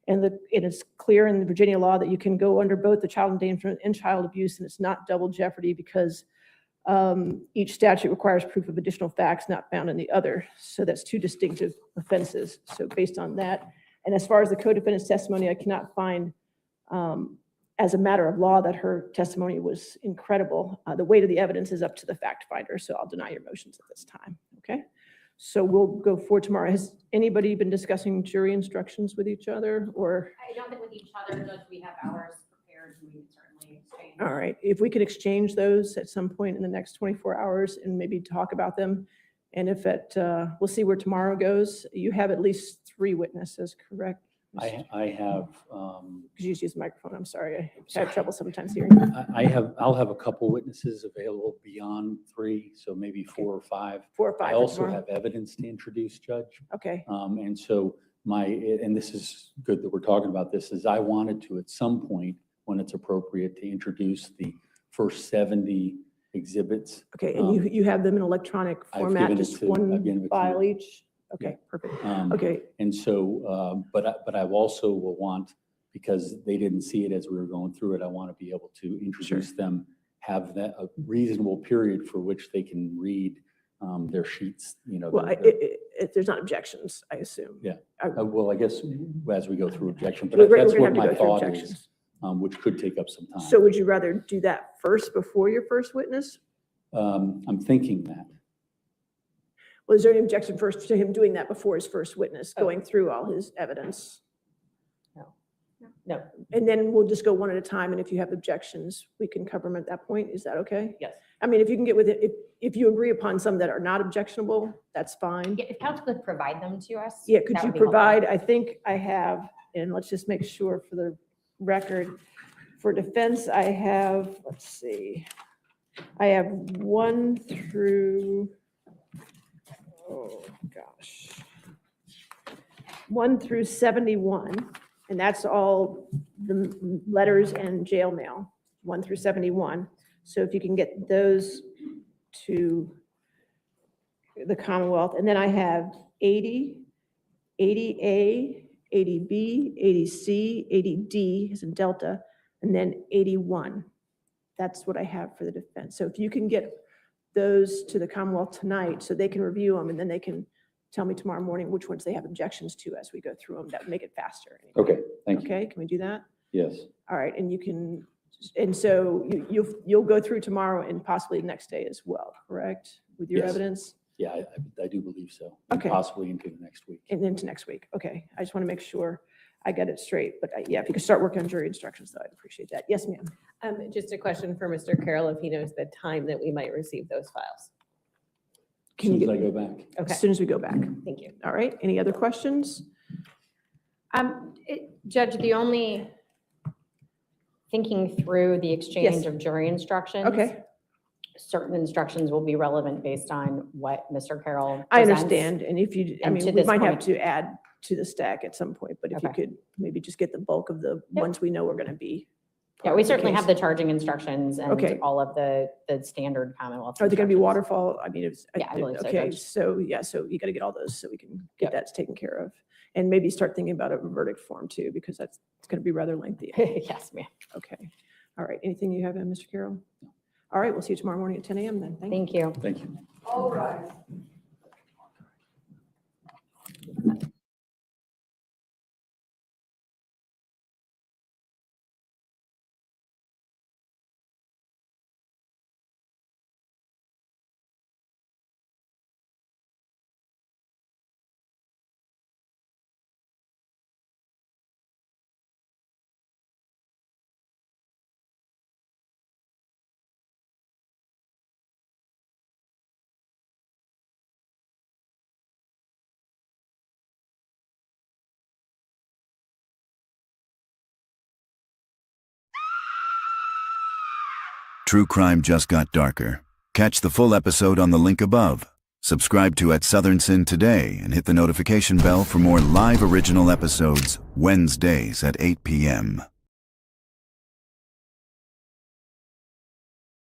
And it is clear in the Virginia law that you can go under both the child endangerment and child abuse, and it's not double jeopardy because each statute requires proof of additional facts not found in the other. So that's 2 distinctive offenses. So based on that, and as far as the co-defendant's testimony, I cannot find as a matter of law that her testimony was incredible. The weight of the evidence is up to the fact finder, so I'll deny your motions at this time, okay? So we'll go forward tomorrow. Has anybody been discussing jury instructions with each other, or? I don't think with each other, Judge, we have ours prepared, and we can certainly exchange. All right, if we could exchange those at some point in the next 24 hours and maybe talk about them. And if we'll see where tomorrow goes. You have at least 3 witnesses, correct? I have, Could you just use the microphone? I'm sorry. I have trouble sometimes hearing. I'll have a couple witnesses available beyond 3, so maybe 4 or 5. 4 or 5. I for also tomorrow? have evidence to introduce, Judge. Okay. And so and this is good that we're talking about this, is I wanted to, at some point, when it's appropriate, to introduce the first 70 exhibits. Okay, and you have them in electronic I've format, given it just to- I've one given it to file you. each? Okay, perfect. Um, Okay, And so, but I also will want, because they didn't see it as we were going through it, I want to be able to introduce them, have that a reasonable period for which they can read their sheets, well, if there's not objections, I assume. Yeah. I- Well, I guess as we go through objection, We're but that's gonna what have to my go through thought is, objections. which could take up some time. So would you rather do that first before your first witness? I'm thinking that. Well, is there any objection first to him doing that before his first witness, going through all his evidence? No. And then we'll just go one at a time, and if you have objections, we can cover them at that point. Is that okay? Yes. I mean, if you can get with it, if you agree upon some that are not objectionable, that's fine. Yeah, if council could provide them to us. Yeah, could that you would be helpful. provide, I think I have, and let's just make sure for the record. For defense, I have, let's see, I have 1 through, oh gosh, 1 through 71, and that's all the letters and jail mail, 1 through 71. So if you can get those to the Commonwealth, and then I have 80, 80A, 80B, 80C, 80D is in Delta, and then 81. That's what I have for the defense. So if you can get those to the Commonwealth tonight so they can review them, and then they can tell me tomorrow morning which ones they have objections to as we go through them, that would make it faster. Okay, thank you. Okay, can we do that? Yes. All right, and you can, and so you'll go through tomorrow and possibly the next day as well, correct? With your Yes. evidence? Yeah, I do believe so. And Okay. possibly into the next week. And into next week. Okay, I just want to make sure I get it straight. But yeah, if you could start working on jury instructions, though, I'd appreciate that. Yes, ma'am. Just a question for Mr. Carroll, if he knows the time that we might receive those files. As soon as I go back. Okay. As soon as we go back. Thank you. All right, any other questions? Judge, the only, thinking through the exchange Yes. of jury instructions. Okay. Certain instructions will be relevant based on what Mr. Carroll I presents. understand, and if you, I And mean, to we this might have point- to add to the stack at some point, but if you Okay. could maybe just get the bulk of the ones we know are going to be. Yeah, we certainly have the charging instructions and Okay. all of the standard Commonwealth. Are they going to be instructions. waterfall? I mean, it's. Yeah, I believe so, Okay, Judge. so yeah, so you got to get all those so we can get that taken care of. And maybe start thinking about a verdict form too, because it's going to be rather lengthy. Yes, ma'am. Okay. All right. Anything you have, Mr. Carroll? All right, we'll see you tomorrow morning at 10 a.m. then. Thank you. Thank you. All right. True crime just got darker. Catch the full episode on the link above. Subscribe to At Southern Sin today and hit the notification bell for more live original episodes Wednesdays at 8 p.m.